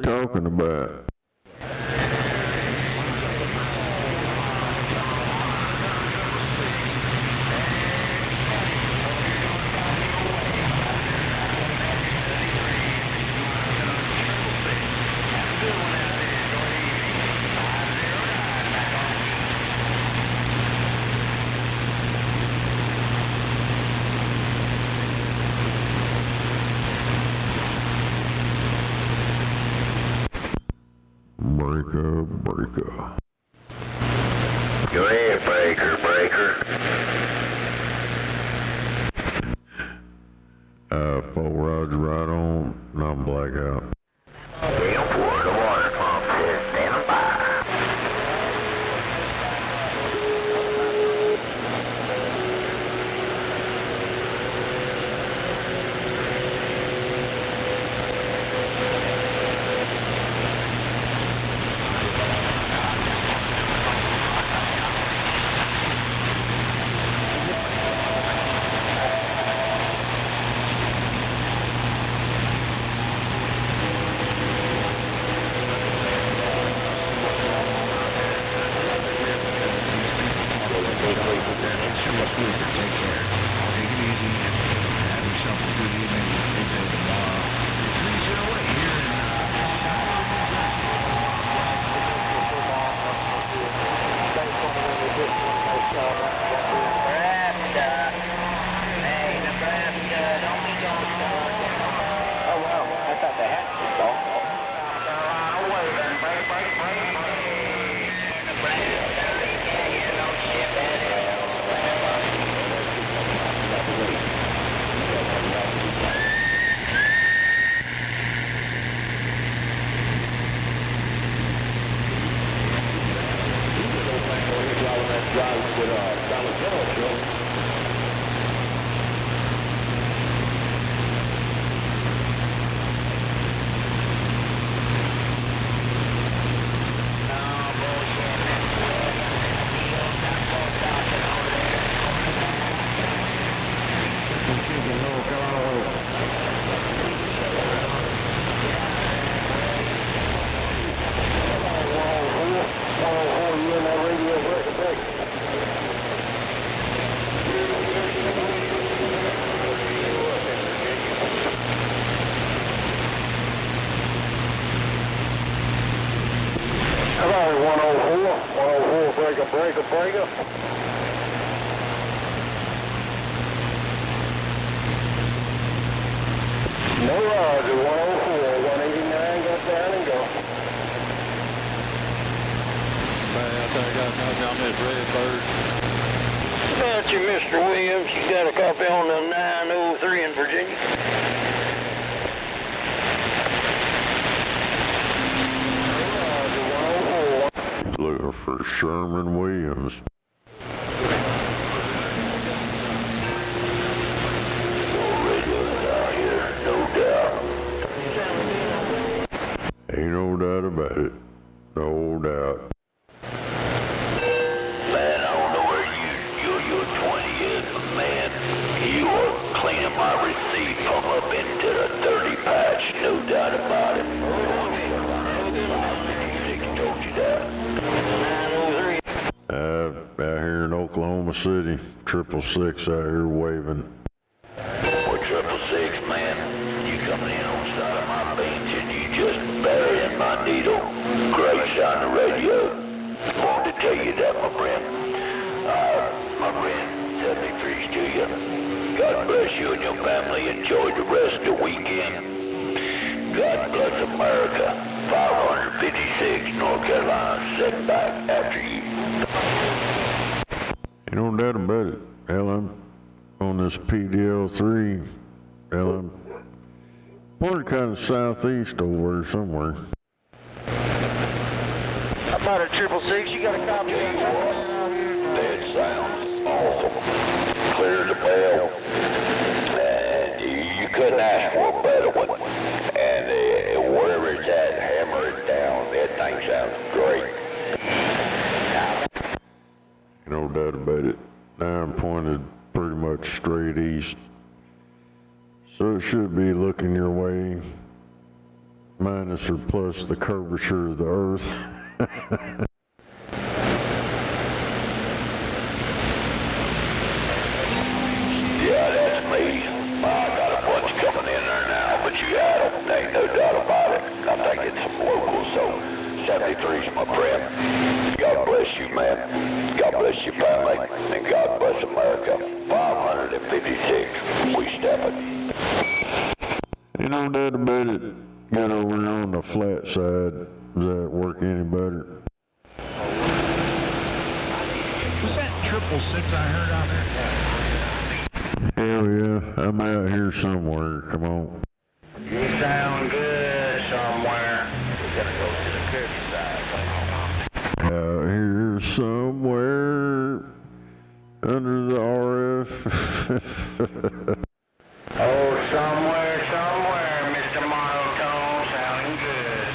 talking about? Good Breaker, breaker. Go ahead, breaker, breaker. 4 Roger, right on, non-blackout. 10-4, the water pump is standing by. Breaker. No Roger, 104, 189, got down and go. I think I got a copy on this Redbird. That's you, Mr. Williams. You got a copy on the 903 in Virginia? Looking for Sherman Williams. Ain't no doubt about it. No doubt. Man, I don't know where your 20 is, but man, you are cleaning my receipt from up into the 30 patch, no doubt about it. I told you that. Out here in Oklahoma City, 666 out here waving. Well, 666, man, you coming in on the side of my bench and you just burying my needle. Great on the radio. Wanted to tell you that, my friend. My friend, 73's to you. God bless you and your family. Enjoy the rest of the weekend. God bless America. 556 North Carolina set back after you. Ain't no doubt about it. Hell, I'm on this PDL3. Hell, I'm pointed kind of southeast over there somewhere. How about a 666? You got a copy of that? That sounds awesome. Clear the bell. You couldn't ask for a better one. And wherever it's at, hammer it down. That thing sounds great. No doubt about it. Now I'm pointed pretty much straight east. So it should be looking your way, minus or plus the curvature of the earth. Yeah, that's me. I got a bunch coming in there now, but you had them. Ain't no doubt about it. I think it's some locals, so 73's my friend. God bless you, man. God bless your family, and God bless America. 556. We stepping. Ain't no doubt about it. Get over on the flat side. Does that work any better? Was that 666 I heard out there? Hell yeah, I'm out here somewhere. Come on. You sound good somewhere. We're gonna go to the countryside. Out here somewhere under the RF. Oh, somewhere, Mr. Monotone, sounding good,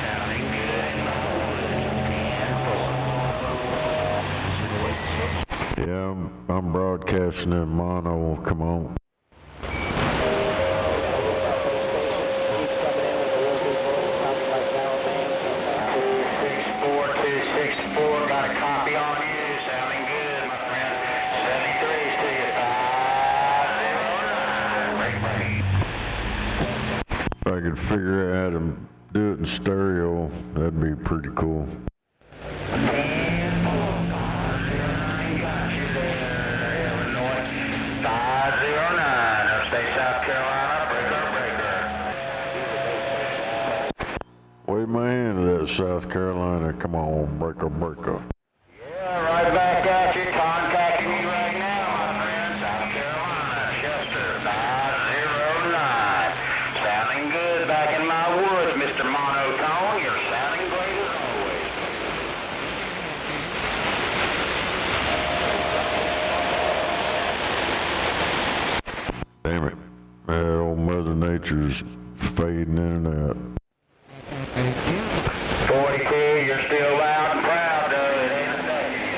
Yeah, I'm broadcasting in mono. Come on. 264, got a copy on you, sounding good, my friend. 73's to you, 509. If I could figure out how to do it in stereo, that'd be pretty cool. 10, 4, 5, 09, got you there, Illinois. 509, upstate South Carolina, breaker. Wave my hand to that South Carolina. Come on, breaker. Yeah, right back at you, contacting you right now, my friend. South Carolina, Chester, 509. Sounding good back in my woods, Mr. Monotone. You're sounding great as always. Damn it. That old Mother Nature's fading in and out. 42, you're still loud and proud, though. It ain't affecting you.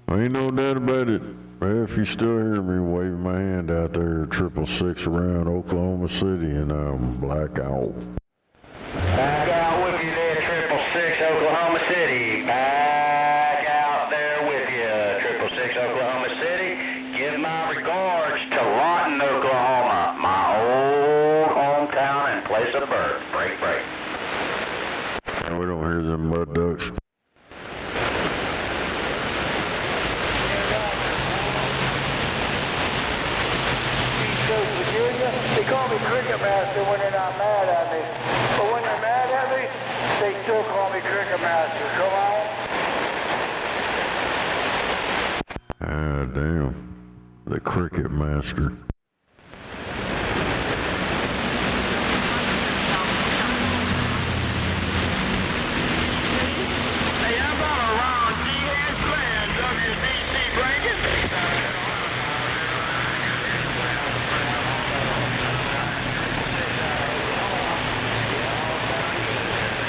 10, 4. Ain't no doubt about it. Well, if you still hear me waving my hand out there, 666 around Oklahoma City, and I'm blackout. Back out with you there, 666 Oklahoma City. Back out there with you, 666 Oklahoma City. Give my regards to Lawton, Oklahoma, my old hometown and place of birth. Break. And we don't hear them mud ducks. They call me Cricket Master when they're not mad at me. But when they're mad at me, they still call me Cricket Master. Come on. Ah, damn. The Cricket Master. Hey, how about around GS Land, WDC blanket?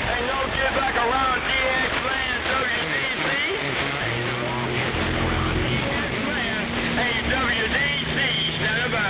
Hey, no get back around GX Land, WDC. Hey, WDC, stand by.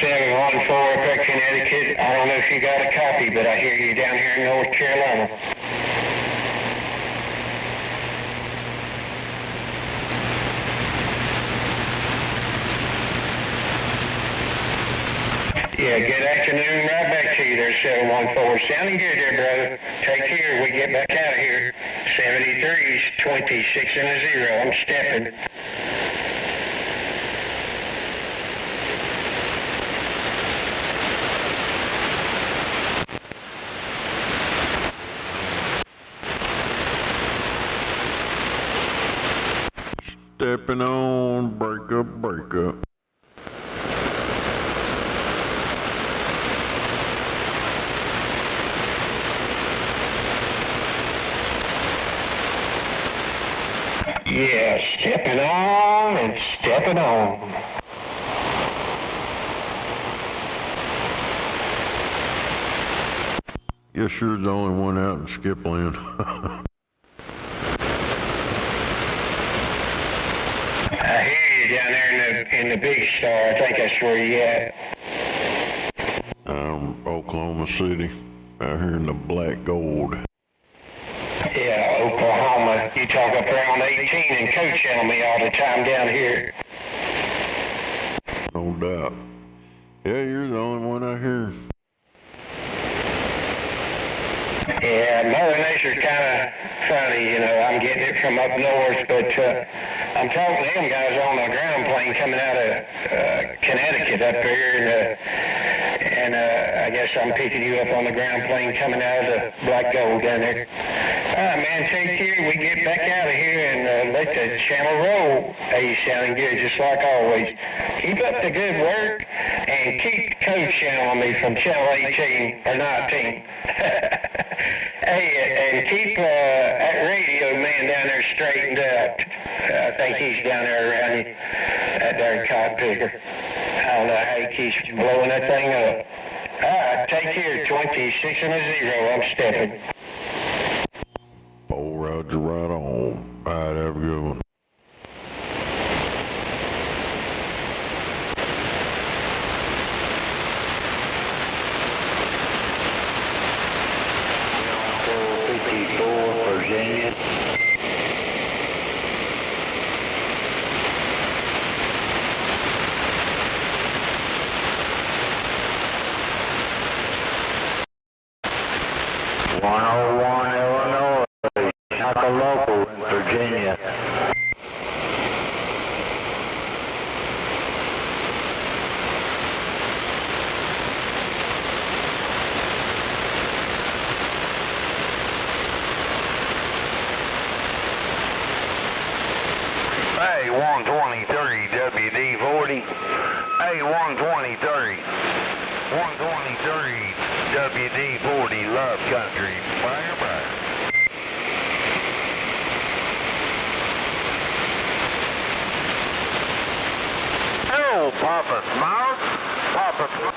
714 up at Connecticut. I don't know if you got a copy, but I hear you down here in North Carolina. Yeah, good afternoon. Right back to you there, 714. Sounding good there, brother. Take care. We get back out of here. 73's 26 and a 0. I'm stepping. Stepping on, break up, break up. Yeah, stepping on and stepping on. Guess you're the only one out in skip land. I hear you down there in the big star. I think that's where you at. Oklahoma City, out here in the black gold. Yeah, Oklahoma. You talk up there on 18 and Coach on me all the time down here. No doubt. Yeah, you're the only one out here. Yeah, Mother Nature's kind of funny, you know. I'm getting it from up north, but I'm talking to them guys on the ground plane coming out of Connecticut up here, and I guess I'm picking you up on the ground plane coming out of the black gold down there. All right, man, take care. We get back out of here and let the channel roll. Hey, you sounding good, just like always. Keep up the good work and keep Coach on me from channel 18 or 19. Hey, and keep that radio man down there straightened up. I think he's down there around that darn cotton picker. I don't know how he keeps blowing that thing up. All right, take care. 26 and a 0. I'm stepping. Oh, Roger, right on. All right, have a good one. Virginia. Illinois, Shaka Local in Virginia. Hey, 123 WD-40. Hey, 123. 123 WD-40 Love Country. Bye bye. Hello, Papa Smart. Papa Smart.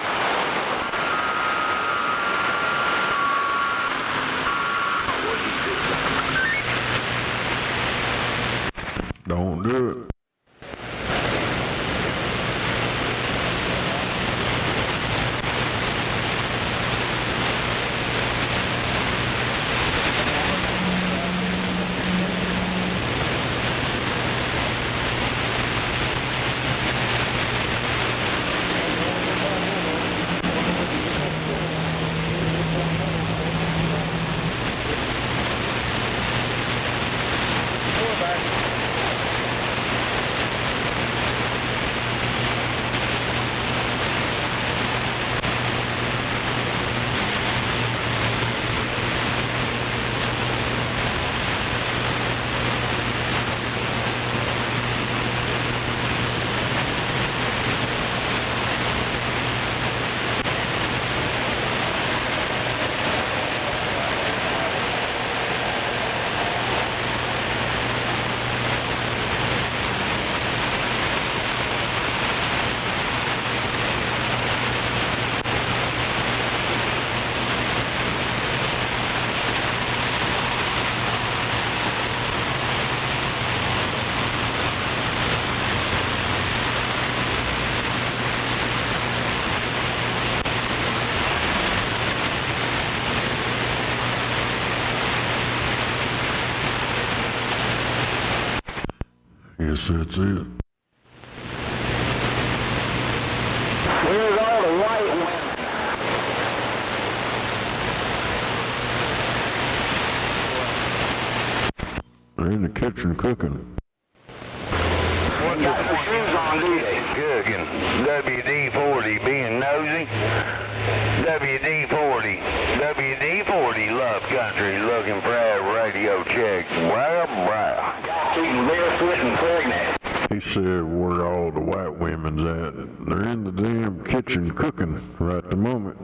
Don't do it. that's it. Where's all the white women? They're in the kitchen cooking. What got their shoes on, do they? Cooking. WD-40 being nosy. WD-40. WD-40 Love Country looking for a radio check. Wow. Keeping barefoot and pregnant. He said where all the white women's at. They're in the damn kitchen cooking right at the moment.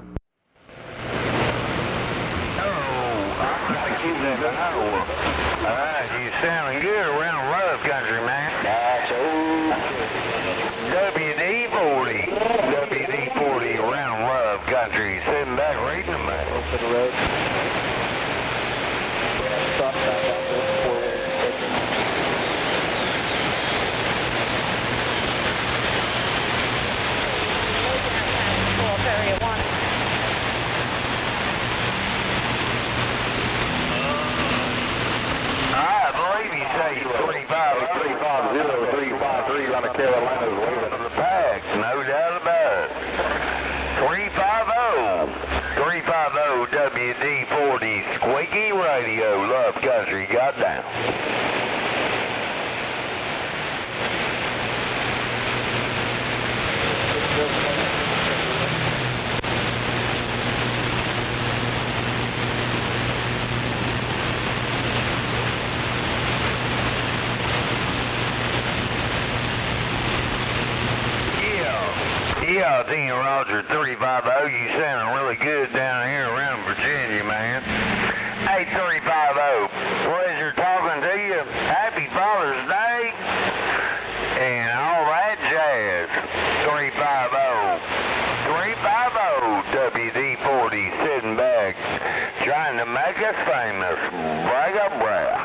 Alright, you sounding good around Love Country, man. That's WD-40. WD-40 around Love Country. Sitting back reading the mail. For the road. Stop back out there. Carolina's waving to the packs, no doubt about it. 350 WD-40 Squeaky Radio, Love Country, got down. Yeah, Dean Roger 350, you sounding really good down here around Virginia, man. Hey, 350, pleasure talking to you. Happy Father's Day and all that jazz. 350 WD-40 sitting back, trying to make us famous. Bragga bragga.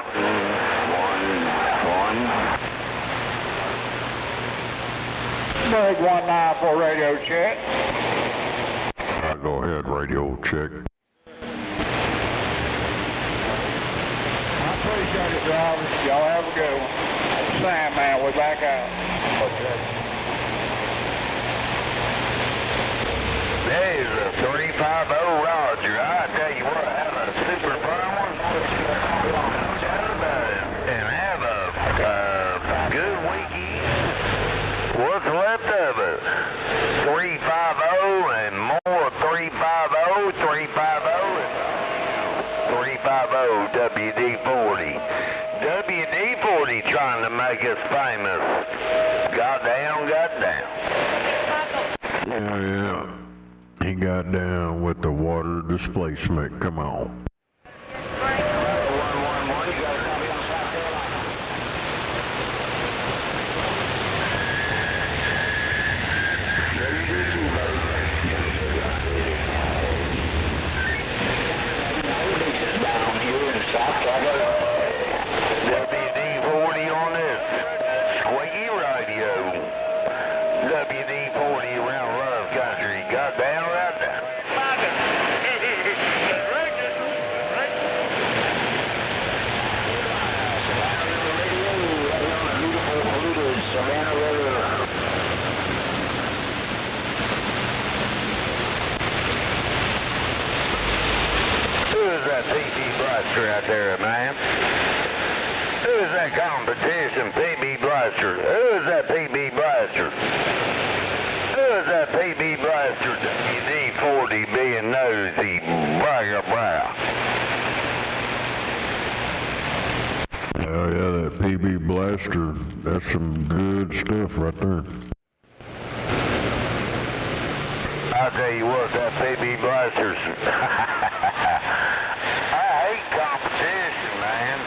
Big 194 radio check. Go ahead, radio check. I appreciate it, drivers. Y'all have a good one. Sam, man, we're back out. Okay. There's a 350 Roger. I tell you what, have a super fun one. And have a good weekend. What's left of it? 350 and more. 350, 350 WD-40. WD-40 trying to make us famous. Goddamn. Yeah. He got down with the water displacement. Come on. WD-40 on this Squeaky Radio. WD-40 around Love Country. Goddamn right there. Who is that PB Blaster out there, man? Who is that competition PB Blaster? Who is that PB Blaster? Who is that PB Blaster? WD-40 being nosy. Bragga bragga. Oh yeah, that PB Blaster, that's some good stuff right there. I'll tell you what, that PB Blaster's... I hate competition, man.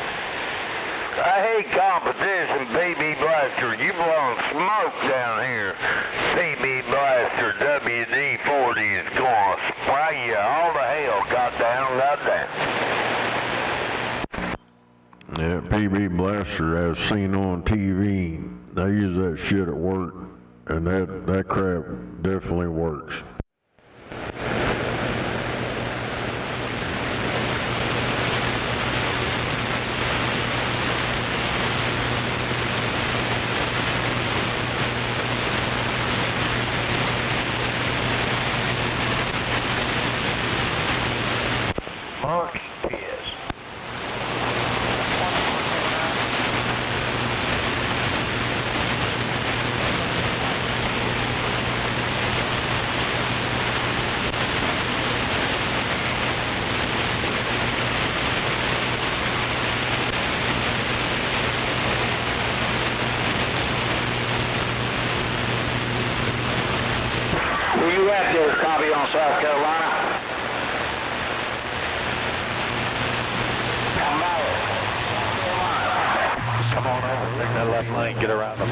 I hate competition, PB Blaster. You blowing smoke down here. PB Blaster WD-40 is going to spray you all to hell. Goddamn. Yeah, PB Blaster, as seen on TV, they use that shit at work, and that crap definitely works. fuck is? Where you at there, copy on South Carolina? Come on over, take that left lane, get around them.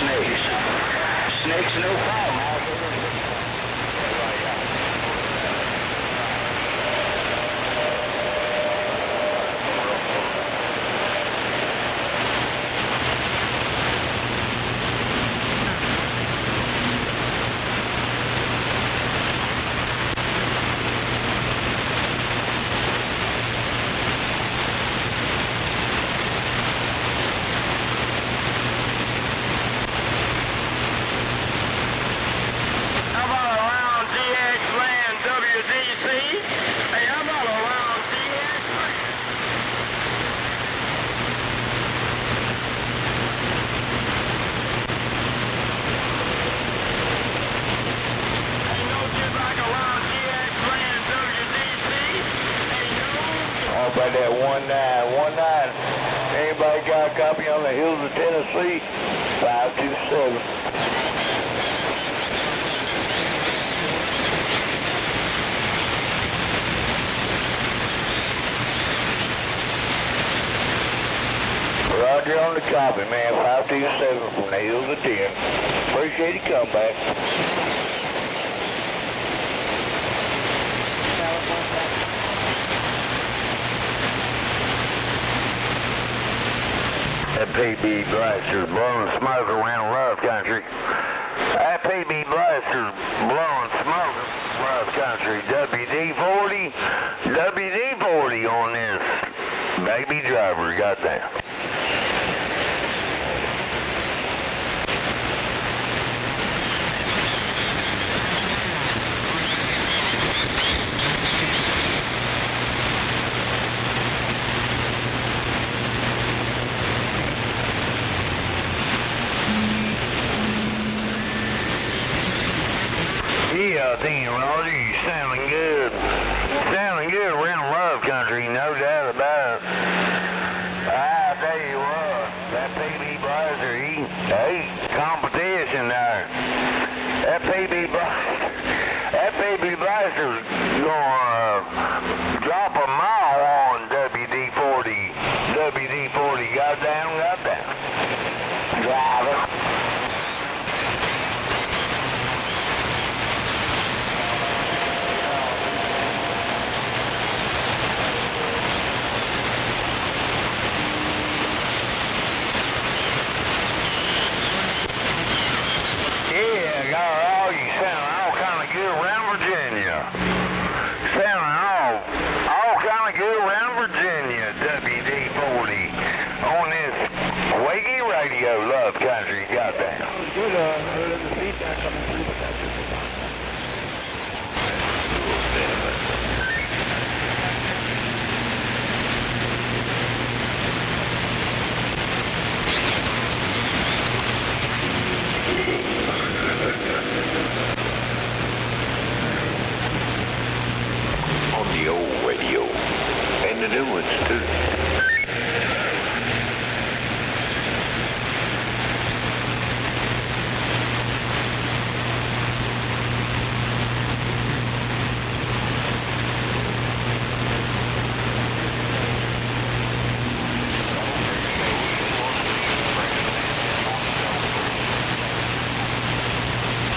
Snakes. Snakes, no problem. By that 1919. Anybody got a copy on the hills of Tennessee? 527. Roger on the copy, man. 527 from the hills of 10. Appreciate your comeback. That PB blaster's blowing smoke around Love Country. That PB blaster's blowing smoke around Love Country. WD-40 on this baby driver. Goddamn. Yeah, Dean Roger, you sounding good. Sounding good around Love Country, no doubt about it. I tell you what, that PB Blaster, he competition there. That PB Blaster's gonna drop a mile on WD-40. Goddamn. Driver. Love Country, goddamn. Good, the feedback coming through, but that's just fine. On the old radio, and the new ones too.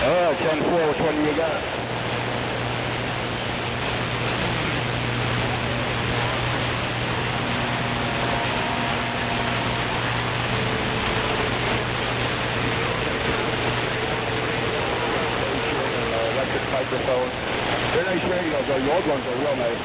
Oh, 10-4, which one do you got? Electric microphone. They're nice radios, though. Your old ones are real nice.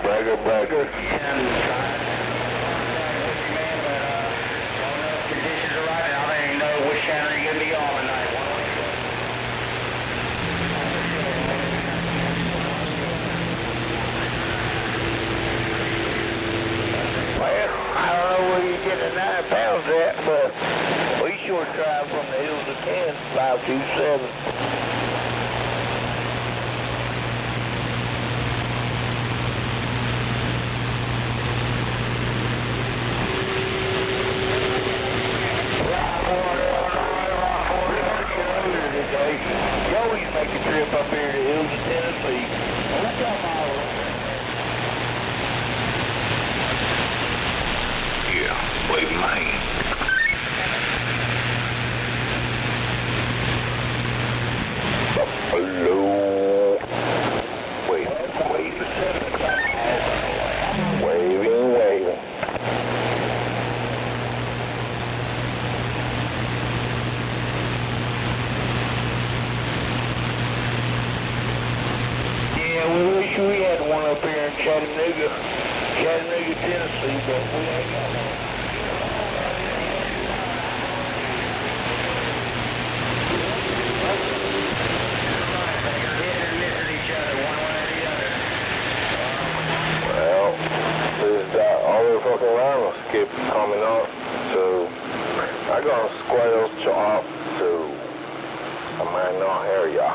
Bragger. Conditions are right, and I don't even know which channel you're going to be on tonight. Well, I don't know where you're getting the 9 pounds at, but we sure drive from the hills of 10, 527. You always make a trip up here to the hills of Tennessee. Yeah, wave my hand. Buffalo. Waving. Yeah, we wish we had one up here in Chattanooga, Tennessee, but we ain't got one. Well, all the fucking line will skip coming up, so I got a square chop, so I might not hear ya.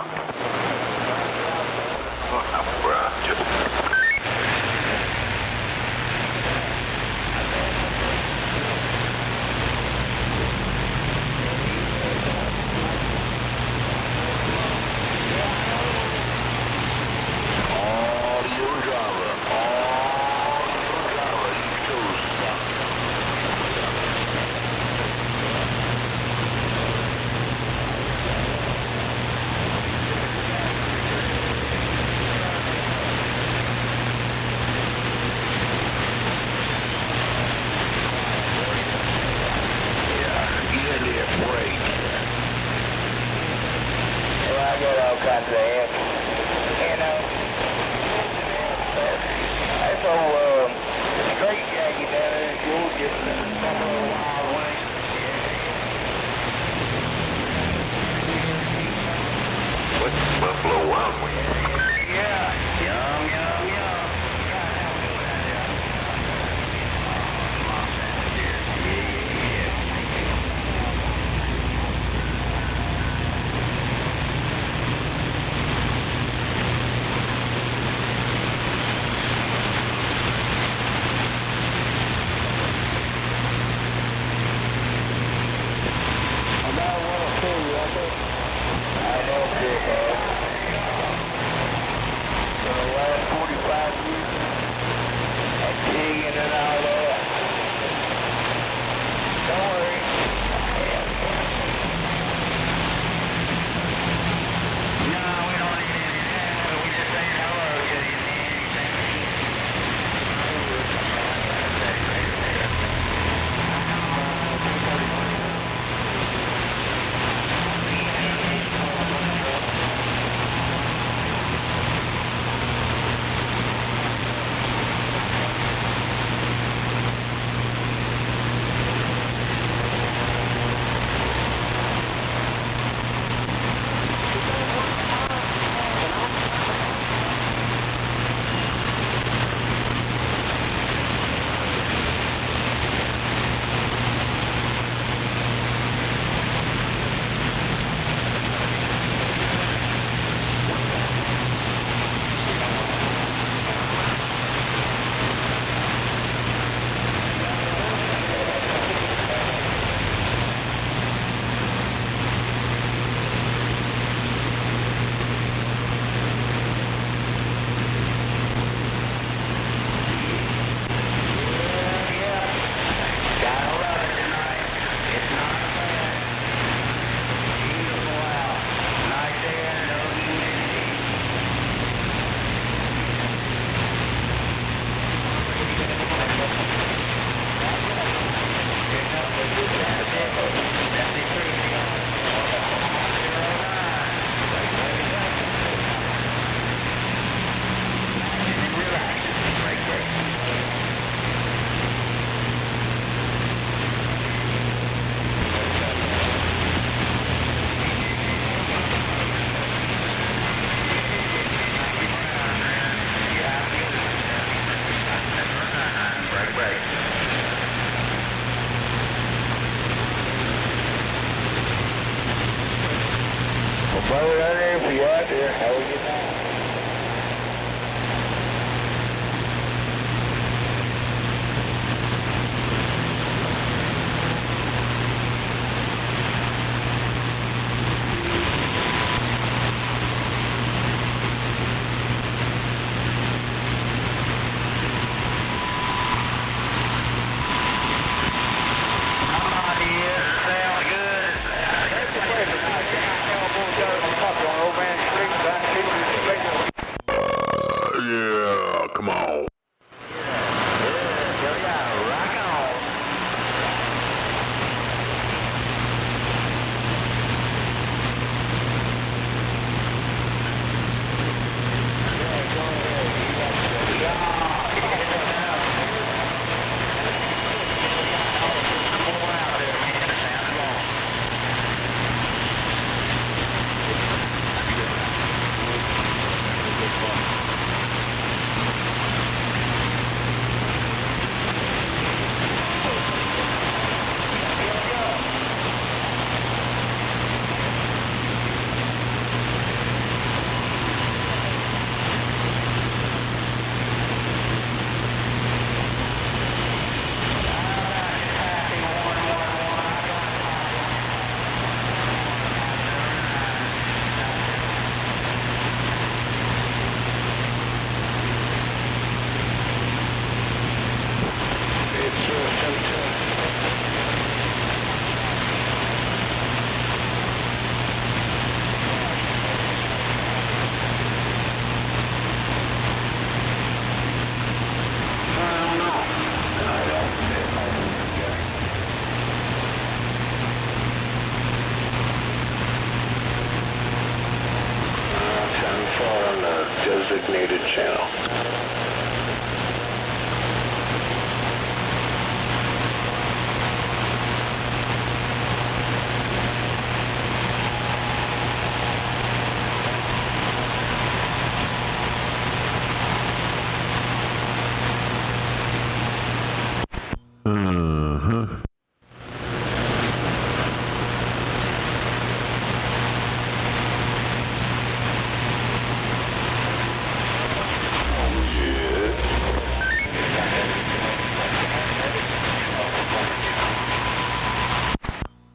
muted channel.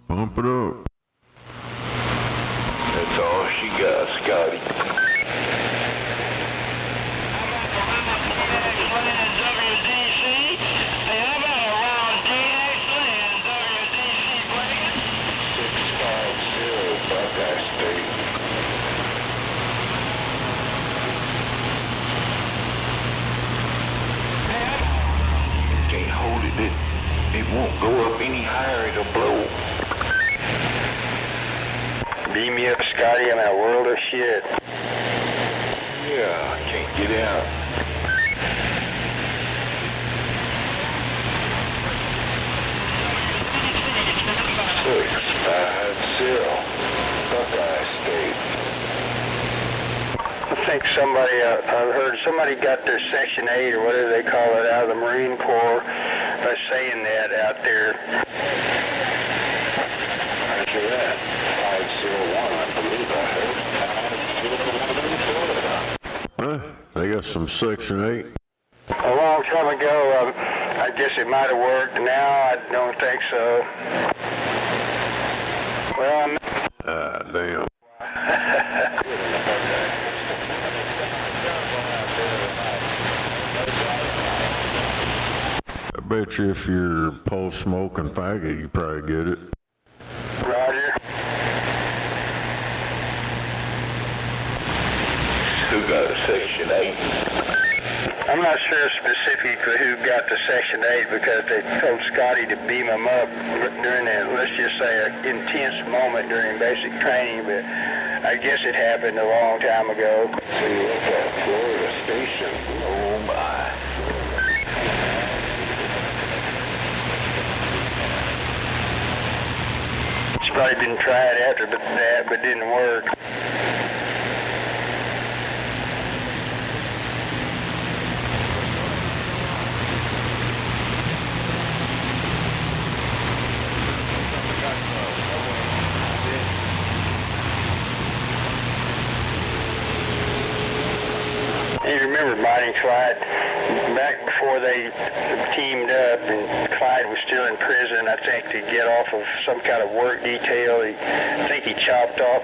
Pump it up. That's all she got, Scotty. Can't hold it. It won't go up any higher. It'll blow. Beam me up, Scotty. I'm in a world of shit. Yeah, I can't get out. Buckeye State. I think somebody, I've heard somebody got their Section 8 or whatever they call it out of the Marine Corps by saying that out there. Roger that. 501, I believe I heard. They got some Section 8. A long time ago, I guess it might have worked. Now I don't think so. Well, I'm... Damn. I bet you if you're pole smoking faggot, you probably get it. Roger. Who got a Section 8? I'm not sure specifically who got the Section 8 because they told Scotty to beam him up during that, let's just say, an intense moment during basic training, but I guess it happened a long time ago. See, look at Florida Station. Oh, my. It's probably been tried after that, but didn't work. You remember Bonnie and Clyde back before they teamed up, and Clyde was still in prison, I think, to get off of some kind of work detail. I think he chopped off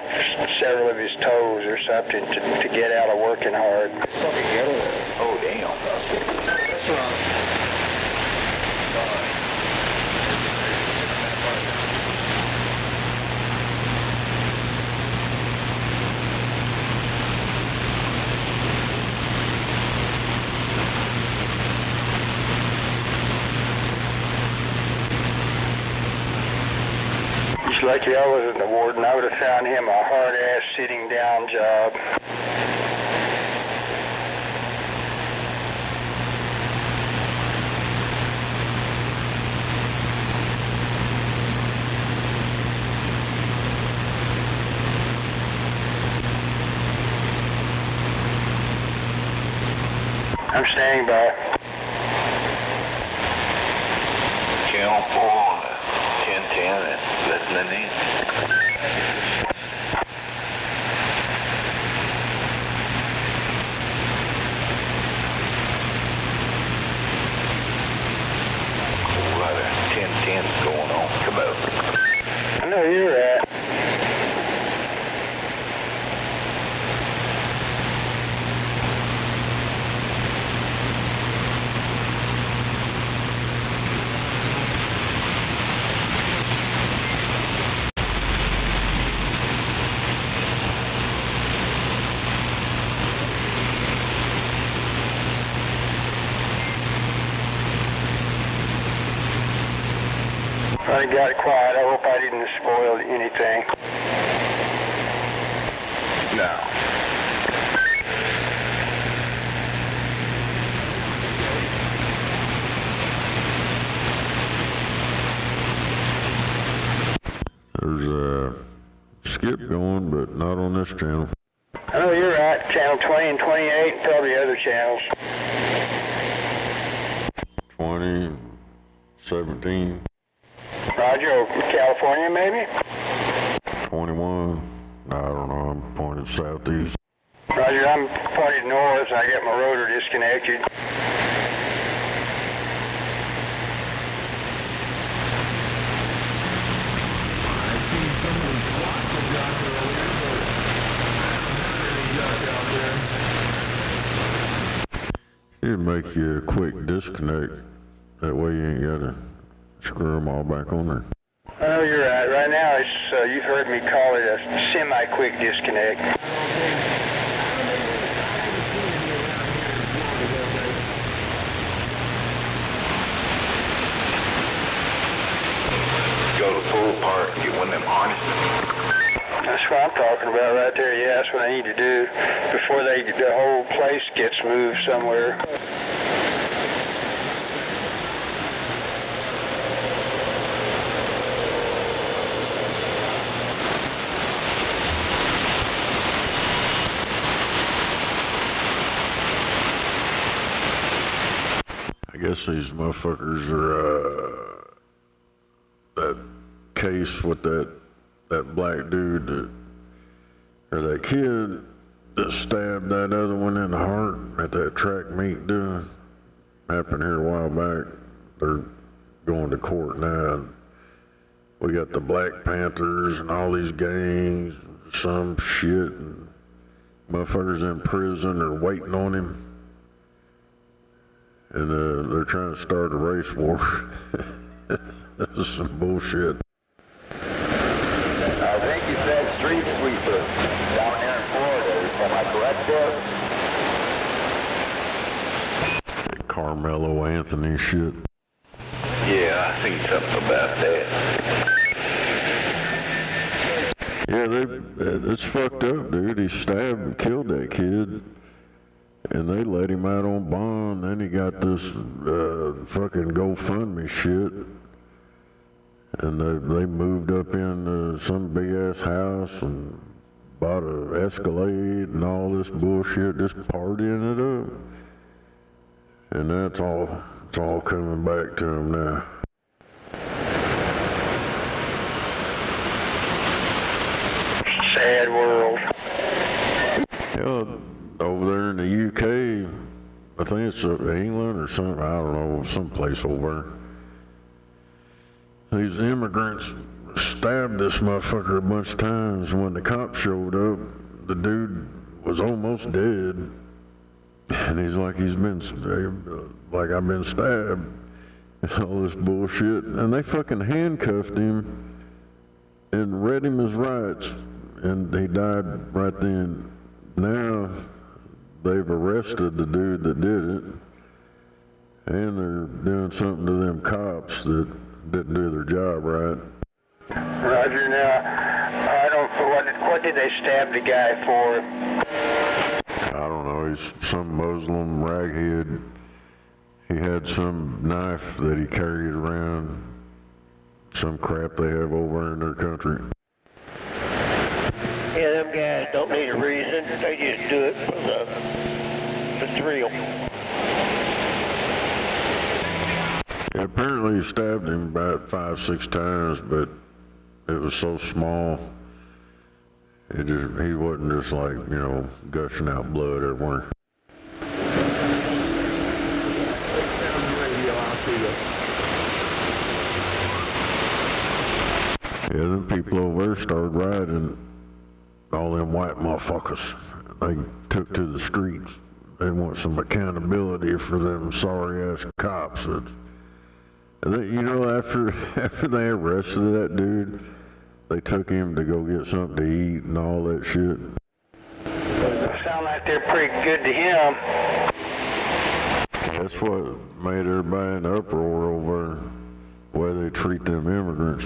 several of his toes or something to get out of working hard. Oh, damn. Lucky I wasn't the warden. I would have found him a hard-ass sitting down job. I'm standing by. Channel 4 on the 1010 and listening in. A lot of 1010s going on. Come on. I know you're at. I got it quiet. I hope I didn't spoil anything. No. 20 and 28, and probably other channels. 20, 17. Roger, or California maybe? 21. I don't know, I'm pointed southeast. Roger, I'm pointed north. I got my rotor disconnected. It'd make you a quick disconnect. That way you ain't gotta screw them all back on there. I know you're right. Right now, it's you've heard me call it a semi-quick disconnect. Go to full park, get one of them harnesses. That's what I'm talking about right there. Yeah, that's what I need to do before the whole place gets moved somewhere. I guess these motherfuckers are, that case with that black dude or that kid that stabbed that other one in the heart at that track meet doing. Happened here a while back. They're going to court now. We got the Black Panthers and all these gangs, some shit, and motherfuckers in prison are waiting on him. And they're trying to start a race war. This is some bullshit. I think you said street sweeper down there in Florida. Am I correct there? Carmelo Anthony shit. Yeah, I seen something about that. Yeah, it's fucked up, dude. He stabbed and killed that kid. And they let him out on bond. Then he got this fucking GoFundMe shit. And they moved up into some big ass house and bought an Escalade and all this bullshit, just partying it up. And it's all coming back to him now. Sad world. Yeah, over there in the UK, I think it's England or something, I don't know, someplace over there. These immigrants stabbed this motherfucker a bunch of times. When the cops showed up, the dude was almost dead. And he's like, I've been stabbed. And all this bullshit. And they fucking handcuffed him and read him his rights. And he died right then. Now, they've arrested the dude that did it, and they're doing something to them cops that didn't do their job right. Roger, now, what did they stab the guy for? I don't know, he's some Muslim raghead. He had some knife that he carried around, some crap they have over in their country. Yeah, them guys don't need a reason. They just do it for the thrill. Yeah, apparently he stabbed him about 5-6 times, but it was so small. He wasn't just like, gushing out blood everywhere. Yeah, them people over there started rioting. All them white motherfuckers, they took to the streets. They want some accountability for them sorry-ass cops. After they arrested that dude, they took him to go get something to eat and all that shit. Sound like they're pretty good to him. That's what made everybody in uproar over the way they treat them immigrants.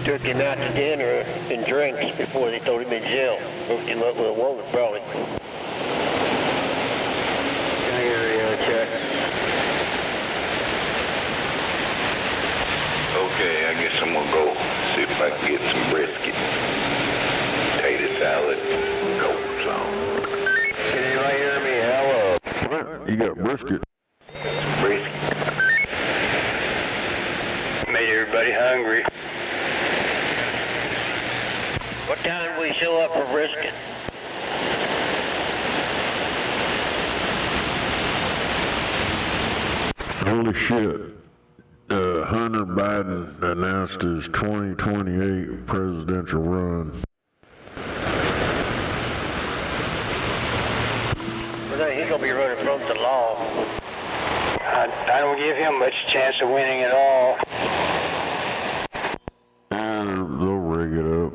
Took him out to dinner and drinks before they threw him in jail. Hooked him up with a woman, probably. Okay, I guess I'm gonna go see if I can get some brisket, potato salad, coleslaw. Can anybody hear me? Hello. You got brisket? Brisket. Made everybody hungry. What time we show up for brisket? Holy shit. Hunter Biden announced his 2028 presidential run. Well, he's going to be running from the law. I don't give him much chance of winning at all. And they'll rig it up.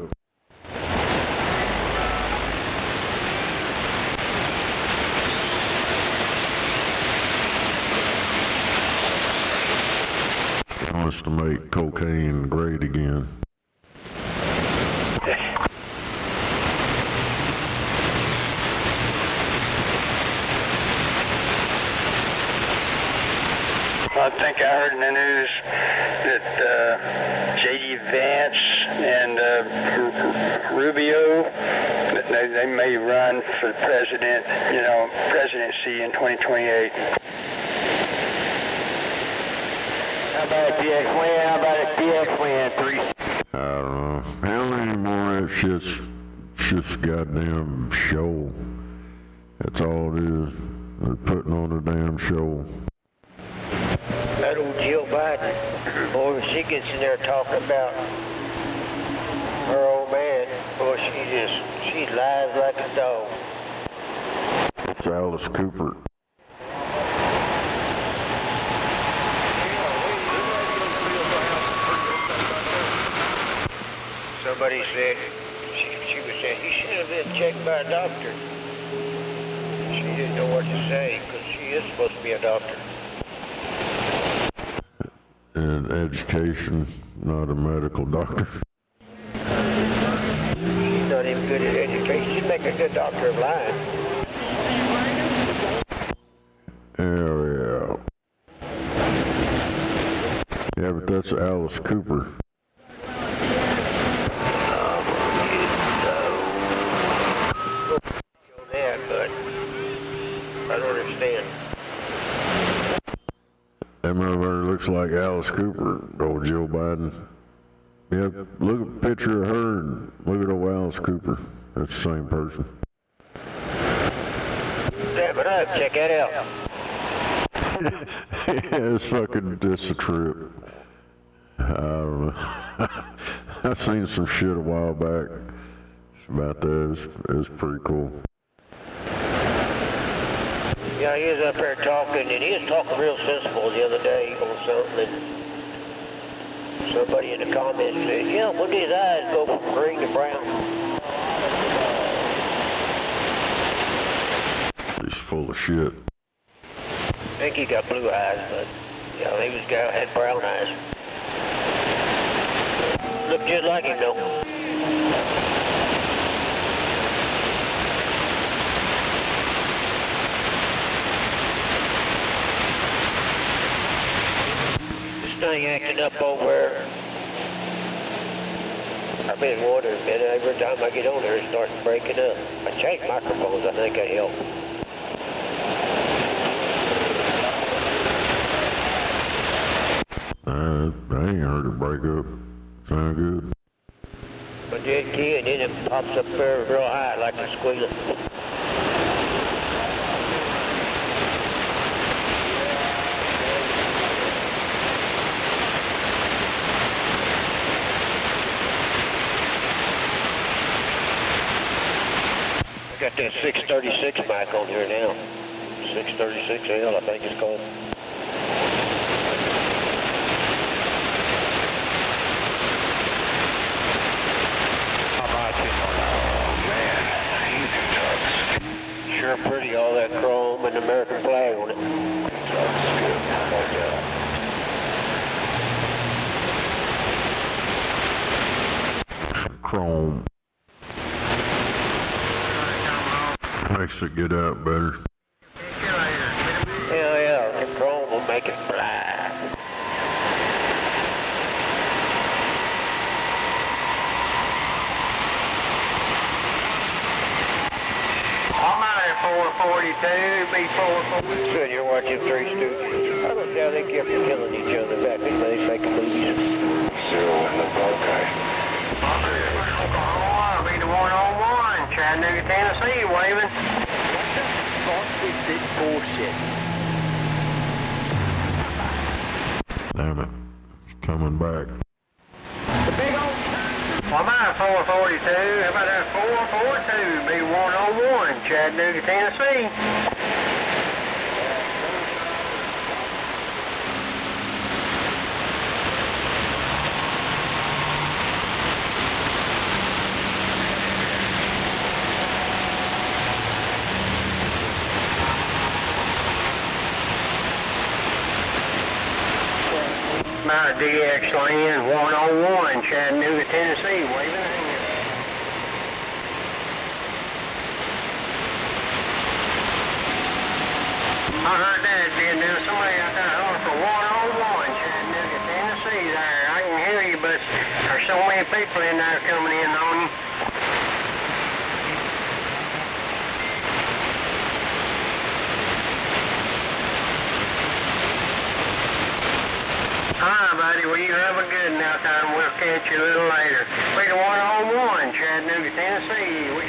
Wants to make cocaine great again. I think I heard in the news that J.D. Vance and Rubio, they may run for the presidency in 2028. How about a DX win? How about a DX win? 3. I don't know. How many more of that shit's goddamn show? That's all it is. They're putting on a damn show. That old Jill Biden, boy, she gets in there talking about her old man. Boy, she lies like a dog. It's Alice Cooper. Somebody said, she was saying, he should have been checked by a doctor. She didn't know what to say, because she is supposed to be a doctor. And education, not a medical doctor. She's not even good at education. She'd make a good doctor of lying. Yeah. Yeah, but that's Alice Cooper. Yeah, but I don't understand. That motherfucker looks like Alice Cooper, old Joe Biden. Yeah, look at a picture of her and look at old Alice Cooper. That's the same person. Damn it up, check that out. Yeah, it's fucking, it's a trip. I don't know. I've seen some shit a while back about that. It's pretty cool. Yeah, he was up there talking, and he was talking real sensible the other day on something, and somebody in the comments said, yeah, when did his eyes go from green to brown? He's full of shit. I think he got blue eyes, but, yeah, he was guy had brown eyes. Looked just like him, though. Thing acting up over there. I've been wondering, man, every time I get on there, it starts breaking up. I changed microphones, I think that helped. I ain't heard it break up. Sound good. I did key, and then it pops up there real high like a squealer. Got that 636 mic on here now. 636L, I think it's called. How about this? Oh, man. Easy trucks. Sure pretty, all that chrome and American flag on it. Trucks good. Chrome. Makes it get out better. Hell yeah, the chrome will make it fly. 442, be 442. Good, you're watching Three Stooges. I don't know how they kept killing each other back in the day making movies. Zero in the broadcast. Oklahoma, be the 101, Chattanooga, Tennessee, waving. What the fuck is this bullshit? Damn it. It's coming back. The big old... What about 442? How about that 442? Be 101, Chattanooga, Tennessee. My DX Land 101, Chattanooga, Tennessee, waving a hand. I heard that, didn't there? Somebody out there hollering for 101, Chattanooga, Tennessee there. I can hear you, but there's so many people in there coming in on you. Hi, buddy. Well, you have a good one out there, and we'll catch you a little later. Be the 101, Chattanooga, Tennessee. We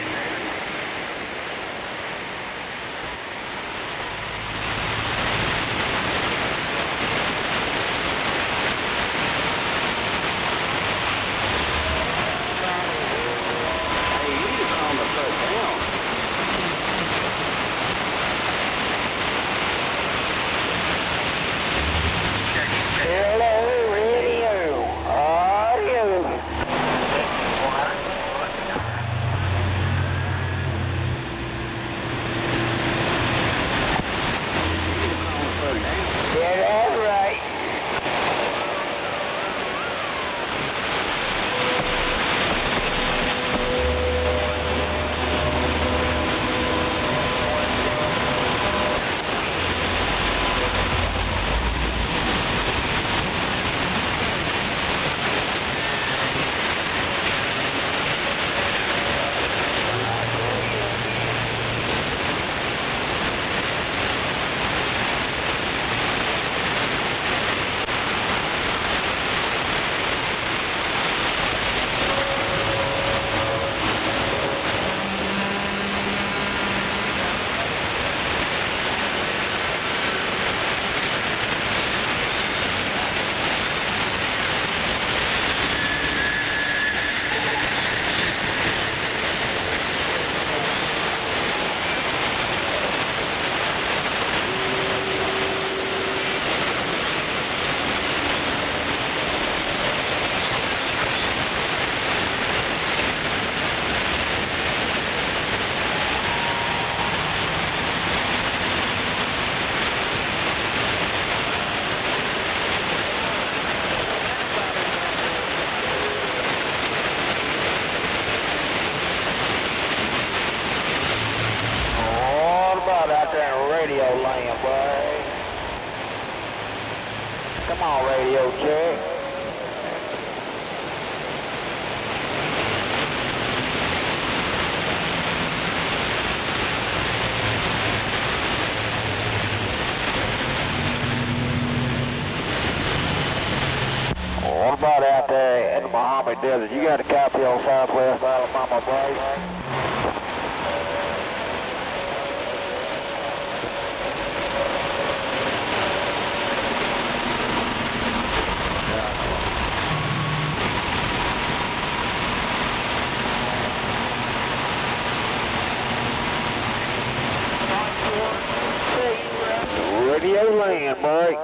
Radio land, boy. Come on, radio check. What about out there in the Mojave Desert? You got a copy on Southwest Alabama, boy? Radio land, boy.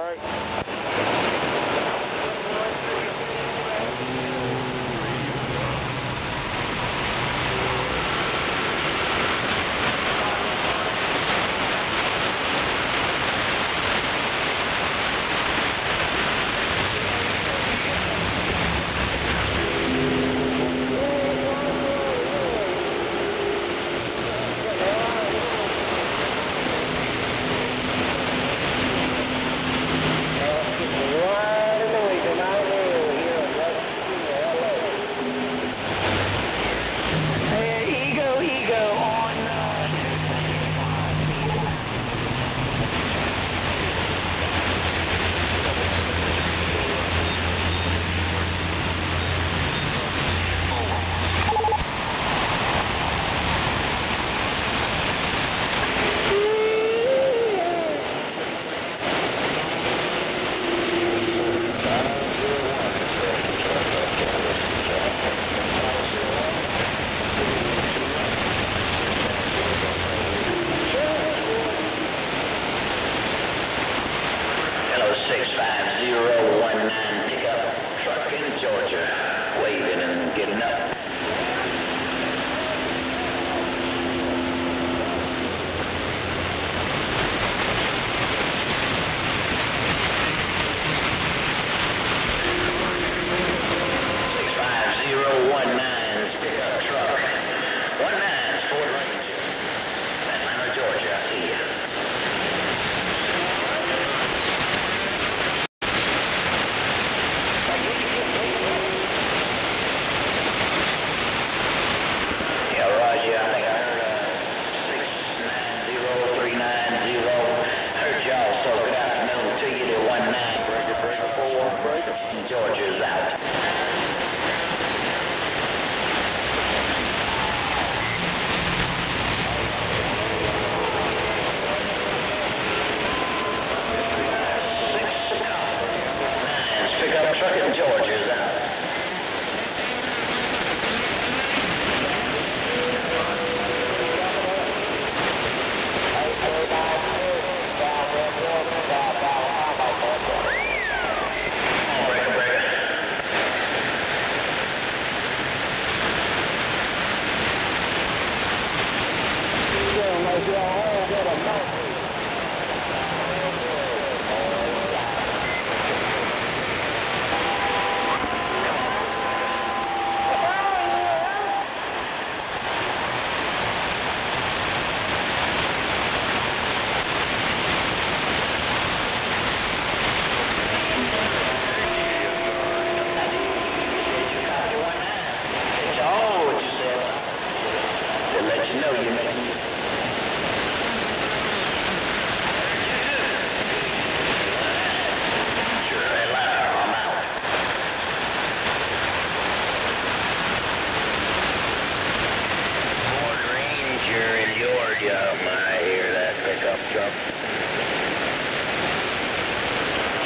Yeah, I hear that pickup truck.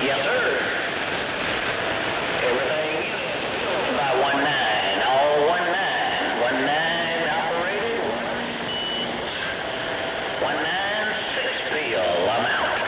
Yes, sir. Everything by 19, all 19, 19 operator, 196 field, I'm out.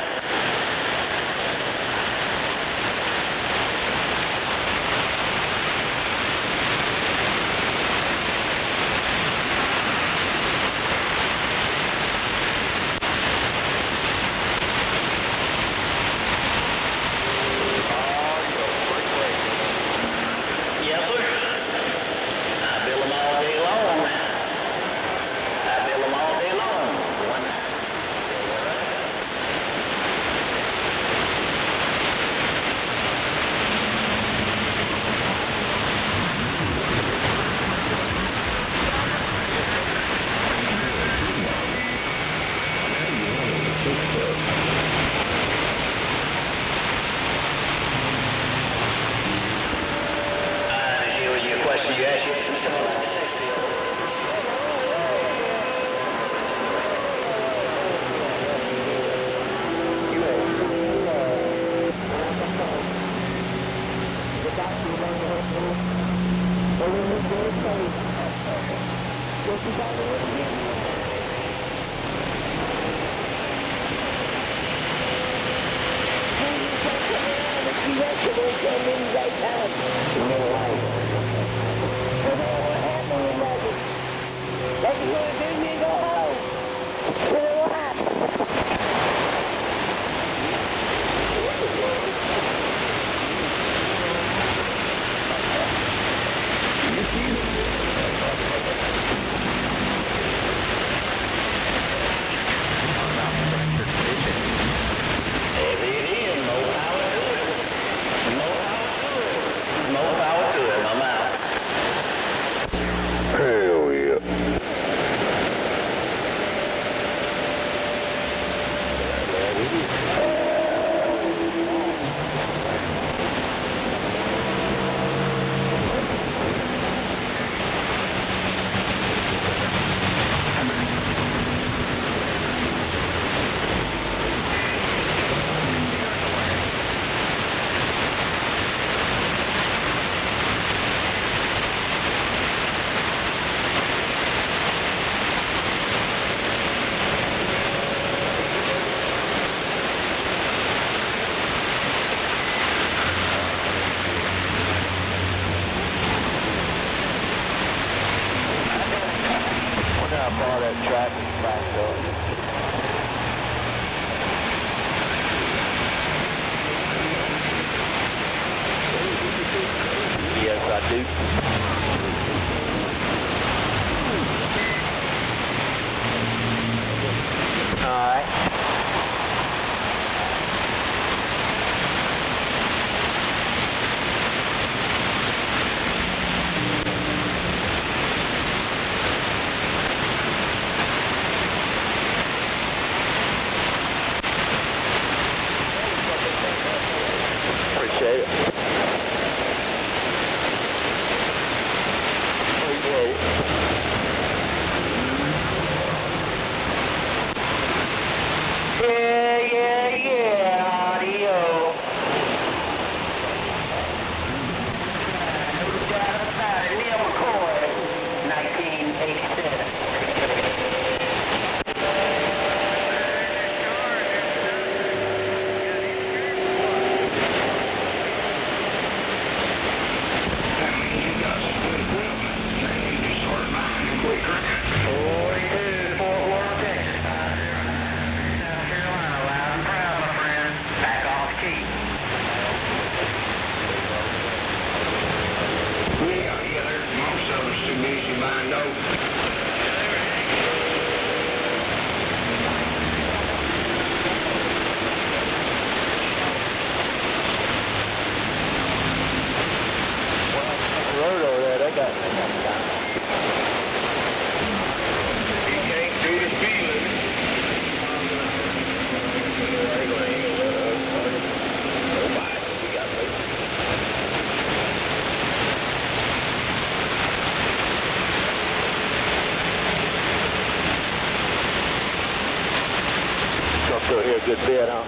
a good bit, huh?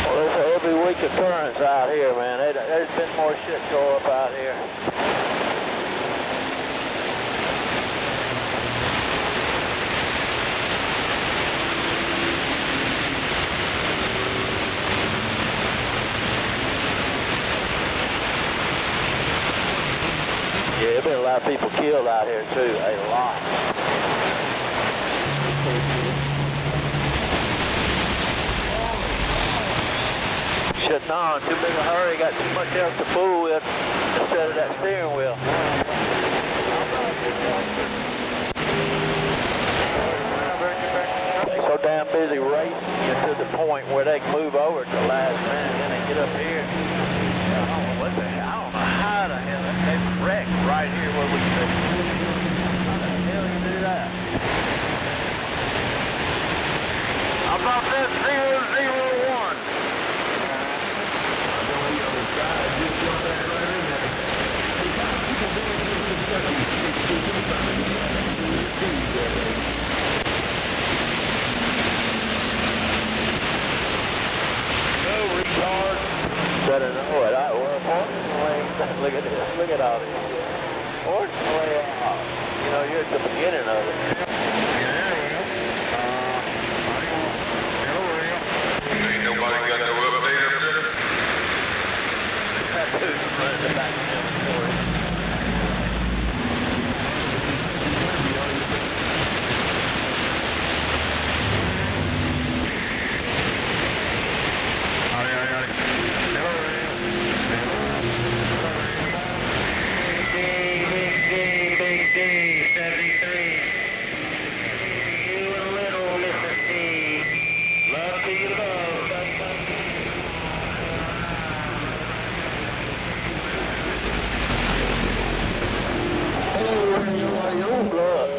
Well, there's an every week occurrence out here, man. There's been more shit go up out here. Yeah, there's been a lot of people killed out here, too. A lot. Shutting on, too big a hurry, got too much else to fool with instead of that steering wheel. So damn busy racing you to the point where they can move over at the last minute, then they get up here. I don't know how the hell they wrecked right here where we sit. How the hell you do that? How about that 001? Better know it. Look at this. Look at all this shit. Fortunately, you know, you're at the beginning of it. Ain't nobody got no update up there? That dude's running the back of the story.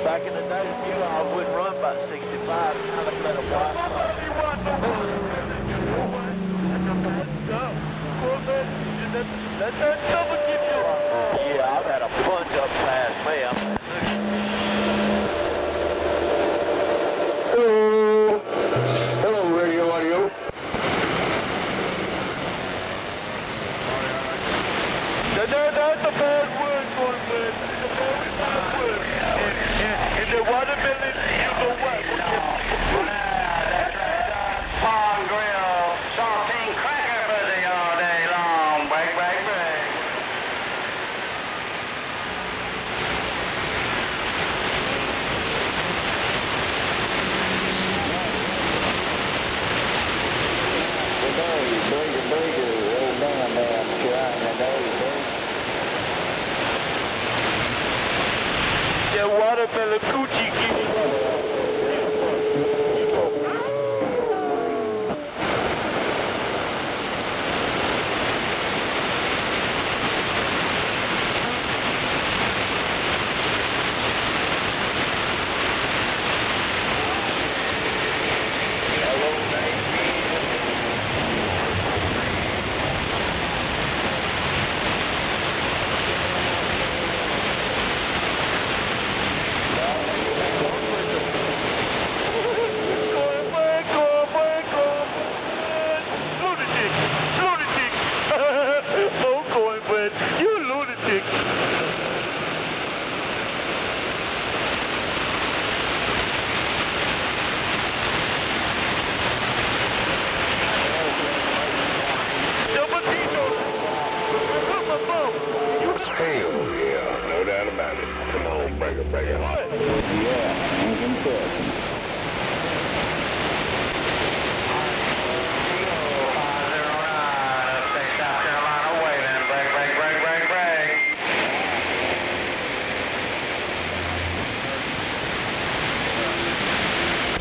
Back in the day, you all wouldn't run about 65. Now they let them watch. Yeah, I've had a bunch up past me. Hello. Hello, radio audio. That's a bad word for it, man. It's a very bad word. And the watermelon, you know what? That's right, Pond Grill, saltine cracker fuzzy all day long. Break, break, break. Yeah, watermelon coochie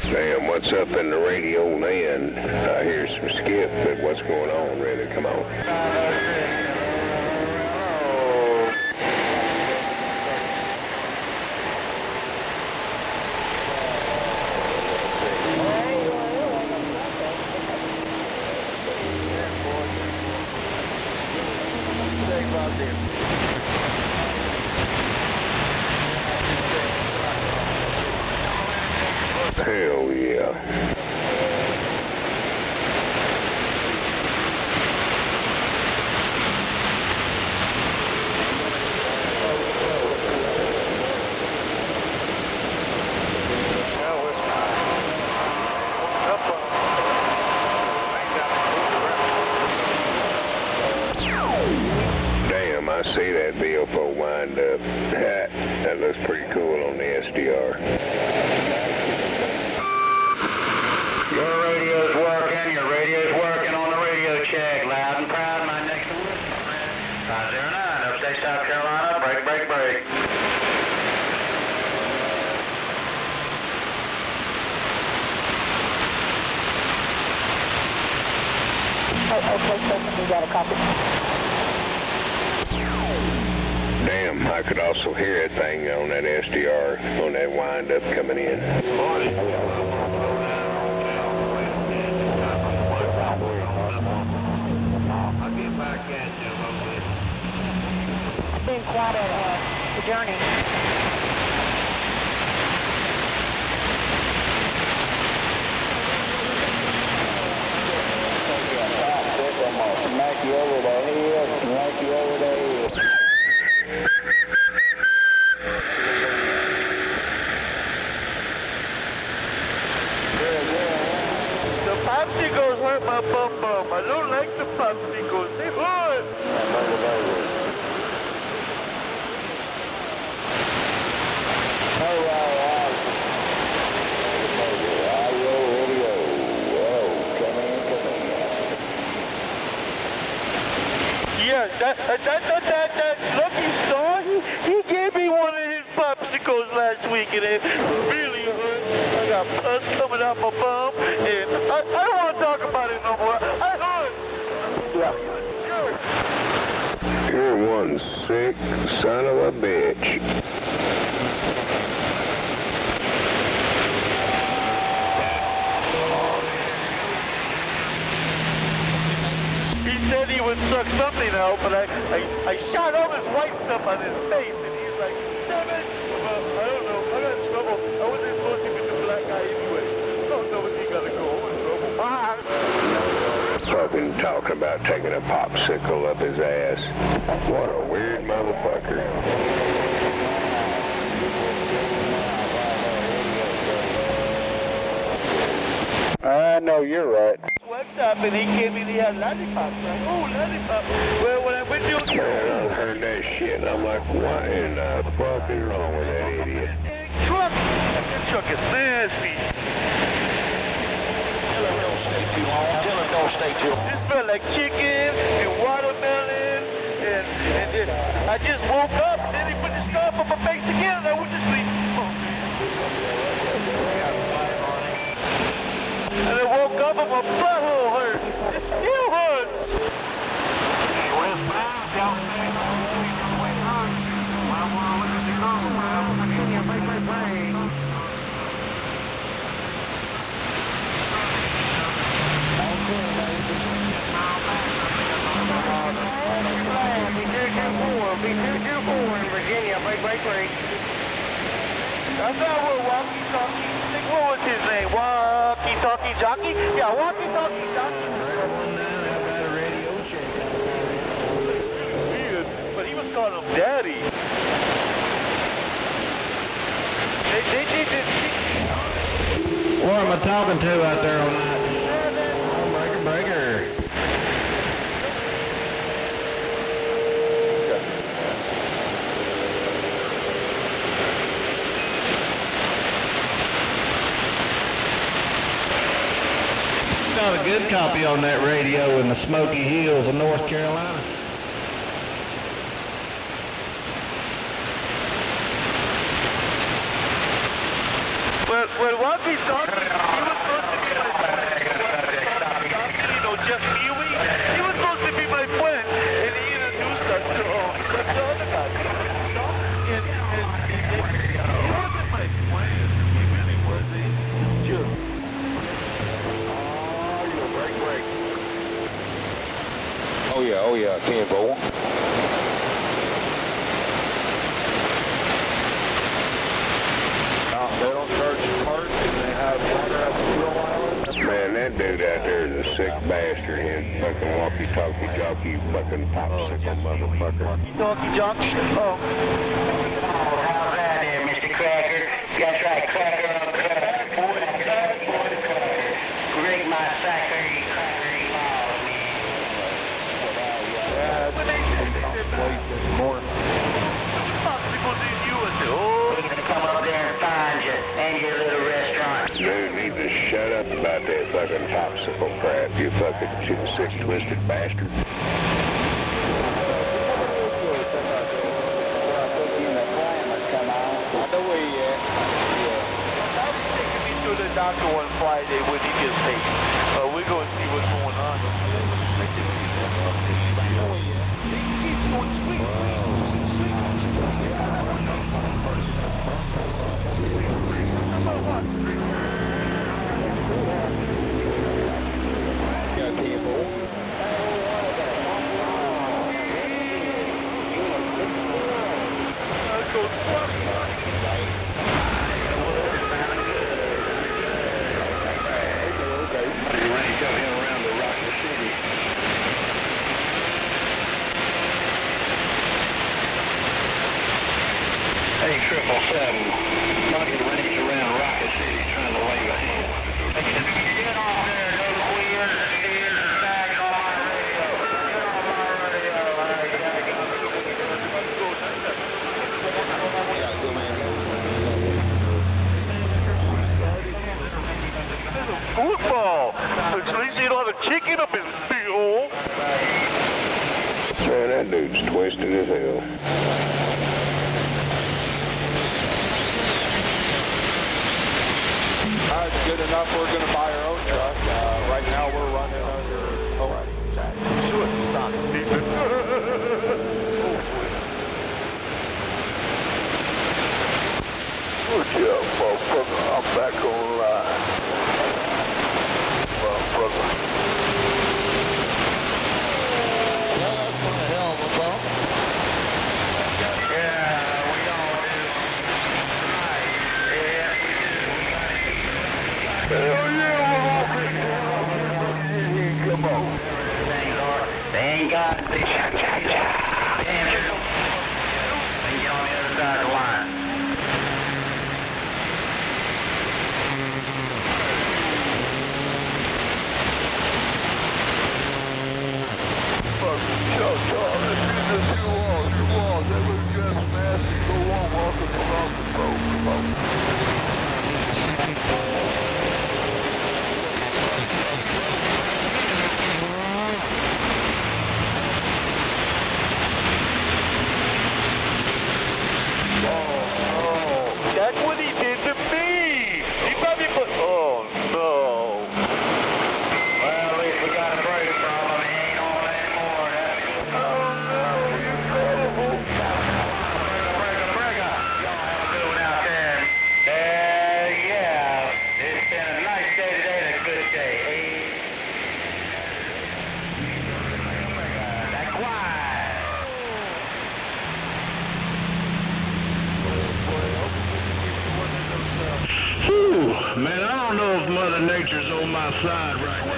Sam, what's up in the radio land? I hear some skip, but what's going on? Ready to come on? Yeah. Damn, I see that VO4 wind up. That looks pretty cool on the SDR. Your radio's working on the radio check. Loud and proud, my next one. 509, upstate South Carolina, break. Okay, you got a copy. Damn, I could also hear that thing on that SDR, on that wind up coming in. I'll get back at you a little bit. I've been quite a journey. Smack you over the head, smack you over the head. The popsicles hurt my bum. I don't like the popsicles. They hurt. Yeah, that lucky star, he gave me one of his popsicles last week, and it really hurt. I got pus coming out my bum, and I don't want to talk about it no more. I hurt. You're one sick son of a bitch. He said he would suck something out, but I shot all this white stuff on his face, and he's like, damn it! Well, I don't know. I got in trouble. I wasn't supposed to be the black guy anyway. Oh, no, he gotta go. I'm in trouble. Fucking talking about taking a popsicle up his ass. What a weird motherfucker. I know you're right. What's up? And he gave me the lollipop. Oh, lollipop. Well, when I went to Man, I heard that shit, and I'm like, what in the fuck is wrong with that idiot? Truck. That truck is nasty. Tell him don't stay too long. It smelled like chicken and watermelon, and I just woke up, and then he put the scarf on my face again, and I went to sleep. And I woke up and my butthole hurt. It still hurts. Westbound, down Be 224 in Virginia, break. That's not what walkie-talkie. What was his name? Walkie-talkie jockey? Yeah, walkie-talkie jockey. Weird, but he was calling him Daddy. What am I talking to out there on that? Breaker. Got a good copy on that radio in the Smoky Hills of North Carolina. Well, walkie-talkie, he was supposed to be my friend. You know, Jeff Mewey, he was supposed to be my friend, and he introduced us to the other guy. And he wasn't my friend. He really wasn't. Just. Break. Oh yeah, 10-4. They don't charge you parts, and they have water at the that dude out there is a sick bastard. His fucking walkie-talkie jockey, fucking popsicle motherfucker. Walkie jockey? Oh. How's that there, Mr. Cracker? That's right, Cracker on Cracker. Greg my sackery, crackery balls, man. More. He's gonna come up there and find you and your little restaurant. Dude, need to shut up about that fucking popsicle crap, you fucking sick, twisted bastard. To the doctor on Friday when he gets paid. We're going to see what's going on. Hey, 777, Monkey Range around Rocket City trying to wave a hand. Get off there, no queers and fears and bags on my radio. Get on my radio. Football! At least he don't have a chicken up his big hole. Man, that dude's twisted as hell. It's good enough. We're going to buy our own truck. Right now we're running under. Oh, should stop beeping. What's up, motherfucker? I'm back online. Motherfucker. Yeah, that's one hell of a bump. Hell yeah, come on. Thank God. Damn, get on the other side of the line. Fucking Chuck, let's get this you walls. That was just nasty. Go on, walking around the boat. Come on. That's what he did to me. He probably put. Oh no. Well, at least we got a brake problem. It ain't all that more. Breaker. Y'all have a good one out there. Yeah. It's been a nice day today and a good day. That's quiet. Whew, man, I don't know if Mother Nature's on my side right now.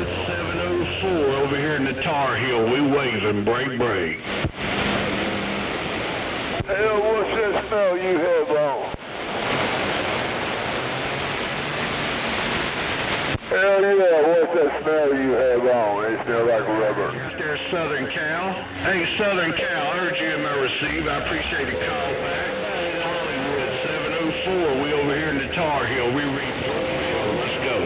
It's 704 over here in the Tar Heel. We waving, break. Hell, what's that smell you have on? Hell yeah, what's that smell you have on? It smells like rubber. There's Southern Cal. Hey, Southern Cal, I heard you in my receive. I appreciate the call back. Hollywood, 704. We over here in the Tar Heel. We read. Let's go.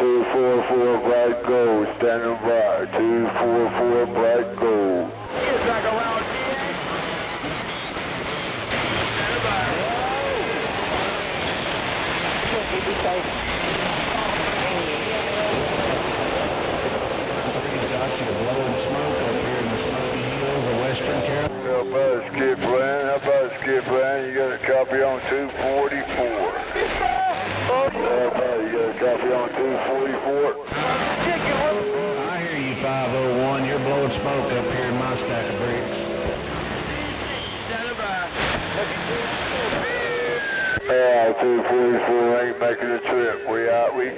244 bright gold, standing by. 244 bright gold. It's like around here. How about Skip Land? You got a copy on 244. How about you got a copy on 244? I hear you, 501. You're blowing smoke up here in my stack of bricks. Yeah, 244 ain't making the trip. We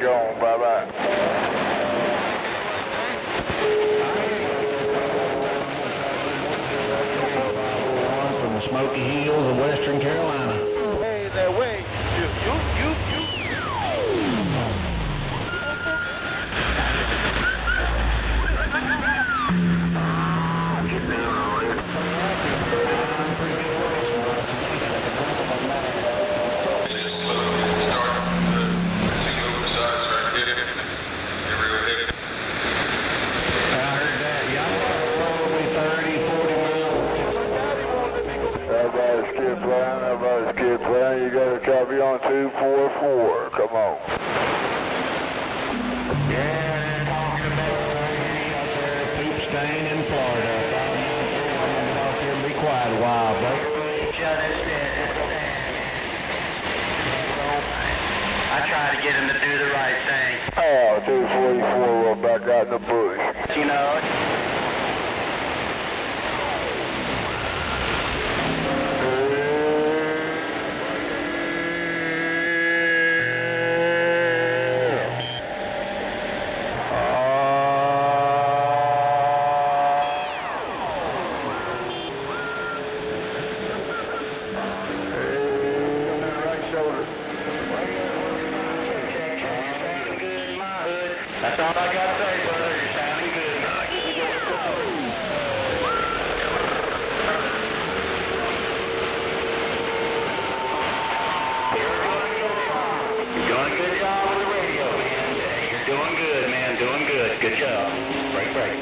gone. Bye-bye. From the Smoky Hills of Western Carolina. Hey, that way. You. Everybody's kid playing. You got a copy on 244. Come on. Yeah, talking about out there at Poop Stain in Florida. I'm going to get off here and be quiet a while, bro. I try to get him to do the right thing. Oh, 244, we're back out in the bush. You know. That's all I got to say, brother. You're sounding good. You're doing a good job with the radio, man. You're doing good, man. Doing good. Good job. Break. Break.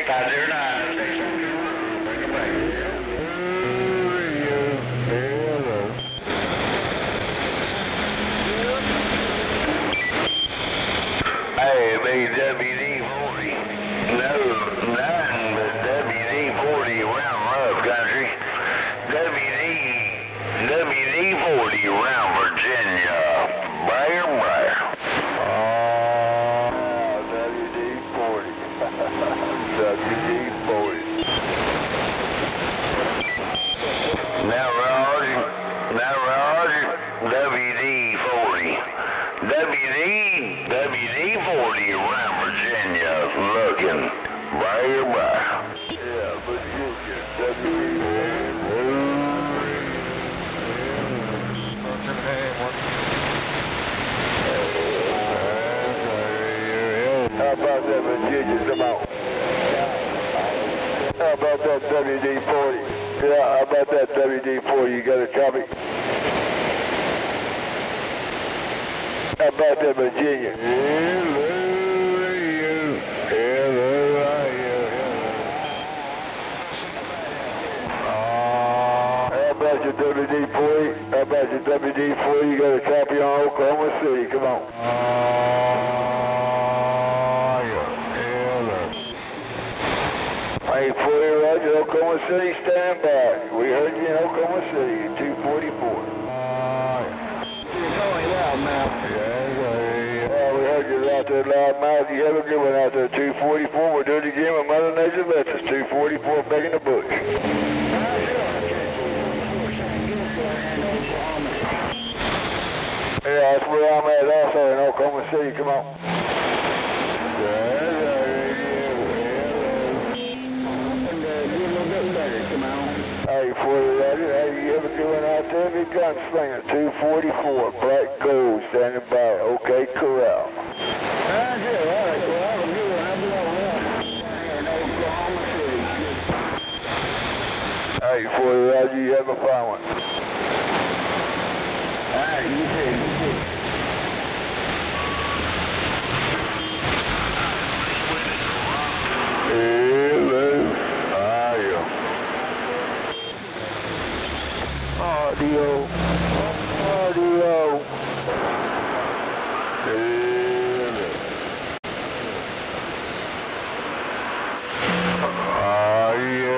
509. Hey, WD-40. No, nothing but WD-40 around rough country. WD-40 around Virginia. Briar. WD-40. WD-40. Now, Roger, WD-40. WD-40 around Virginia looking. Briar. Yeah, Virginia. How about that Virginia? Come on. How about that WD-40? Yeah, how about that WD-40? You got a copy? How about that Virginia? How about your WD-40? How about your WD-40? You got a copy on Oklahoma City? Come on. Hey, 40 Roger, Oklahoma City, stand by. We heard you in Oklahoma City, 244. You're going loud mouth. Yeah, we heard you out there loud mouth. You have a good one out there, 244. We'll do it again when Mother Nature lets us, 244, back in the bush. Yeah, that's where I'm at also in Oklahoma City. Come on. Hey, 40 Roger. Hey, you ever doing out there? Big gunslinger, 244, Black Gold, standing by. Okay, corral. All right, well, have a good one. I'll be on that. In Oklahoma City. Hey, 40 Roger, you have a fine one. All right, you too. Audio.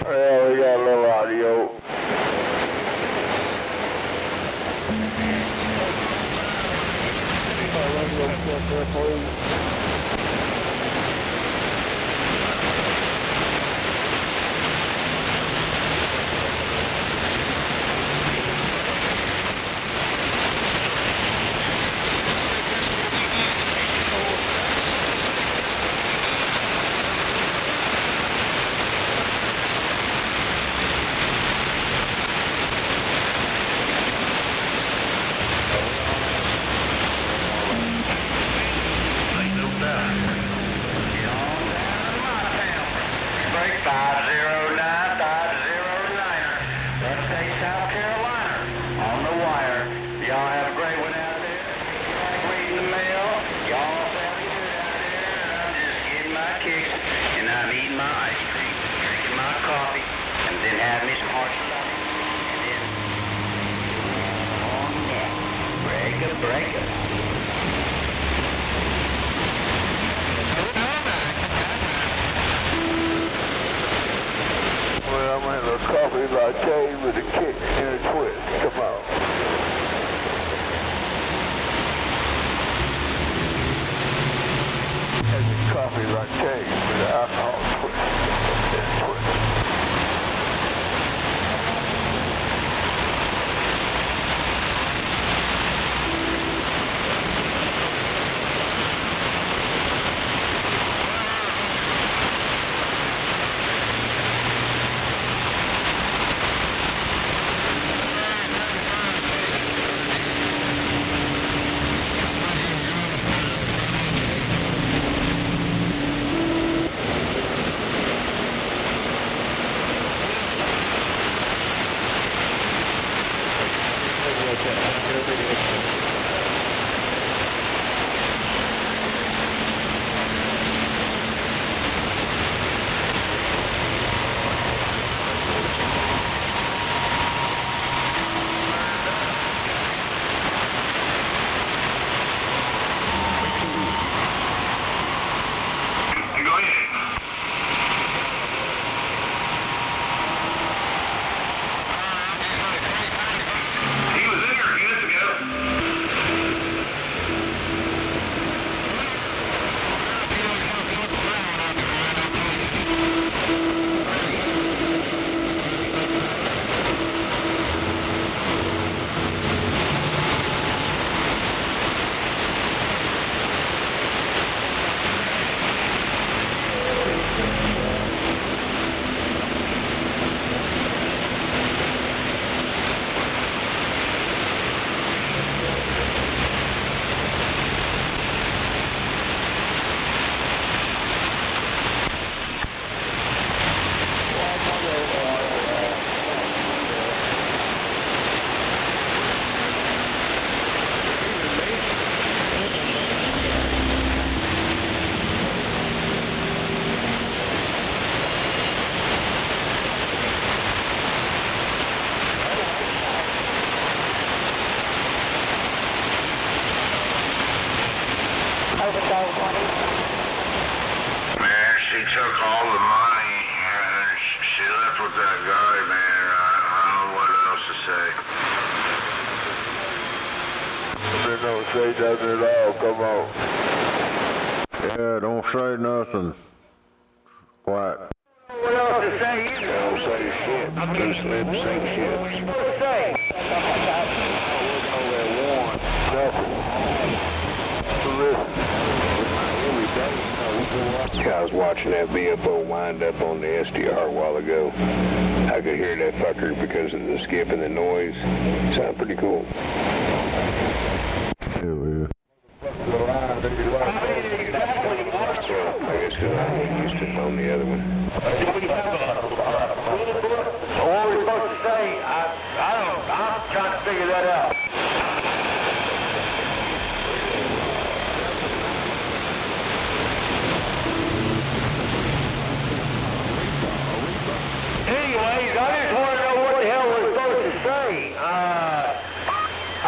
Well, we got a little audio. coffee latte with a kick and a twist. Come on. That's a coffee latte with an alcohol twist and a twist. Man, she took all the money and she left with that guy, man. I don't know what else to say. They don't say nothing at all. Come on. Yeah, don't say nothing. Quiet. What else to say? Don't say shit. Just let them say shit. What to say? I was watching that VFO wind up on the SDR a while ago. I could hear that fucker because of the skip and the noise. Sounded pretty cool. Hell yeah. I guess because I ain't used to it on the other one. What are we supposed to say? I don't know. I'm trying to figure that out. Anyways, I just want to know what the hell we're supposed to say. I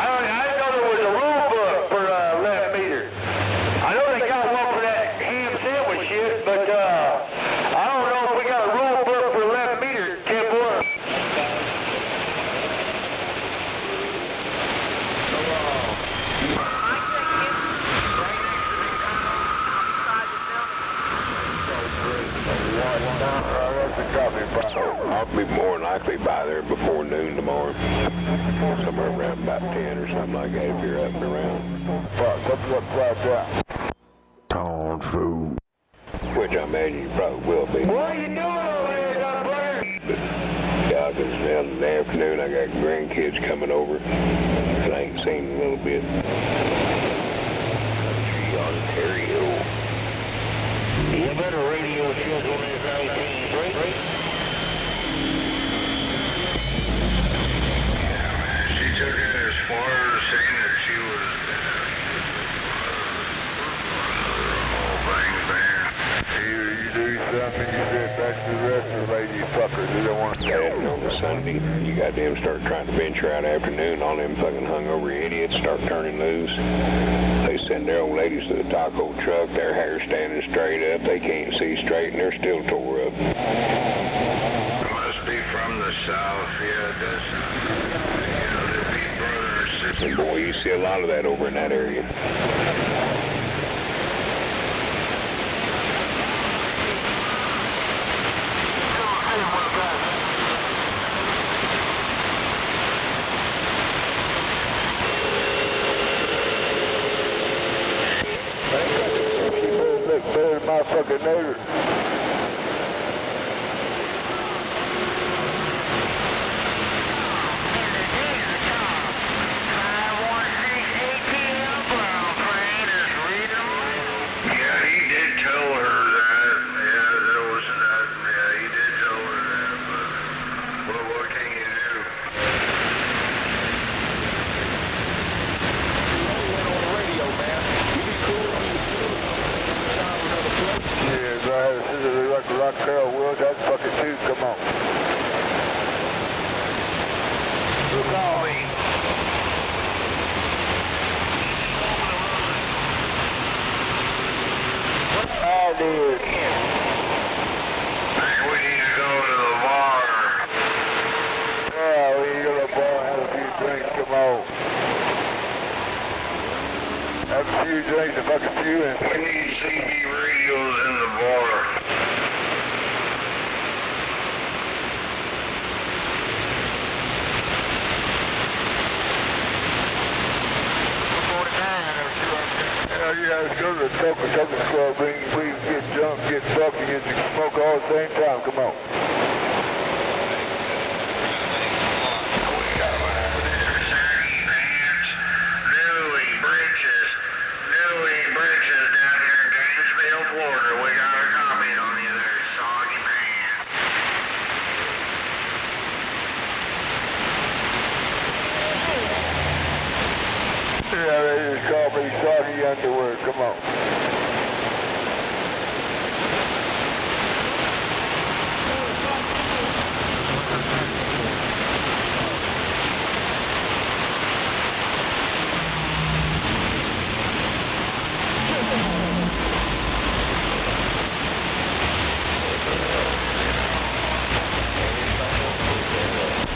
didn't know there was a rule book for left meter. I know they got one for that ham sandwich shit, but I don't know if we got a rule book for left meter, 10-1. I'll be more than likely by there before noon tomorrow. Somewhere around about 10 or something like that if you're up and around. Fuck, that's what flies out. Tone food. Which I imagine you probably will be. What are you doing over there, Doc Blair? Yeah, because in the afternoon I got grandkids coming over that I ain't seen in a little bit. Ontario. You better radio schedule is 19-3. She took it as far as saying that she was whole things, man. Either you do something, you get back to the rest of the lady fuckers. They don't want to And on the Sunday, you goddamn start trying to venture out afternoon, all them fucking hungover idiots start turning loose. They send their old ladies to the taco truck, their hair standing straight up, they can't see straight, and they're still tore up. It must be from the south, yeah, it does. You know, they'll be brother or sister. Boy, you see a lot of that over in that area. Better than my fucking neighbor. Rock Carol Wills, that's fucking two, come on. Who called me? I did. Hey, we need to go to the bar. Yeah, we need to go to the bar and have a few drinks, come on. Have a few drinks and fucking few in. We need CB radios in the bar. Yeah, let's go to the Token Club. We can get drunk, get fucked, and get to smoke all at the same time. Come on. Newey Bridges down here in Gainesville, Florida. We got a copy on you there, Soggy Pants. Yeah, they just call me Soggy Underwear. Come on.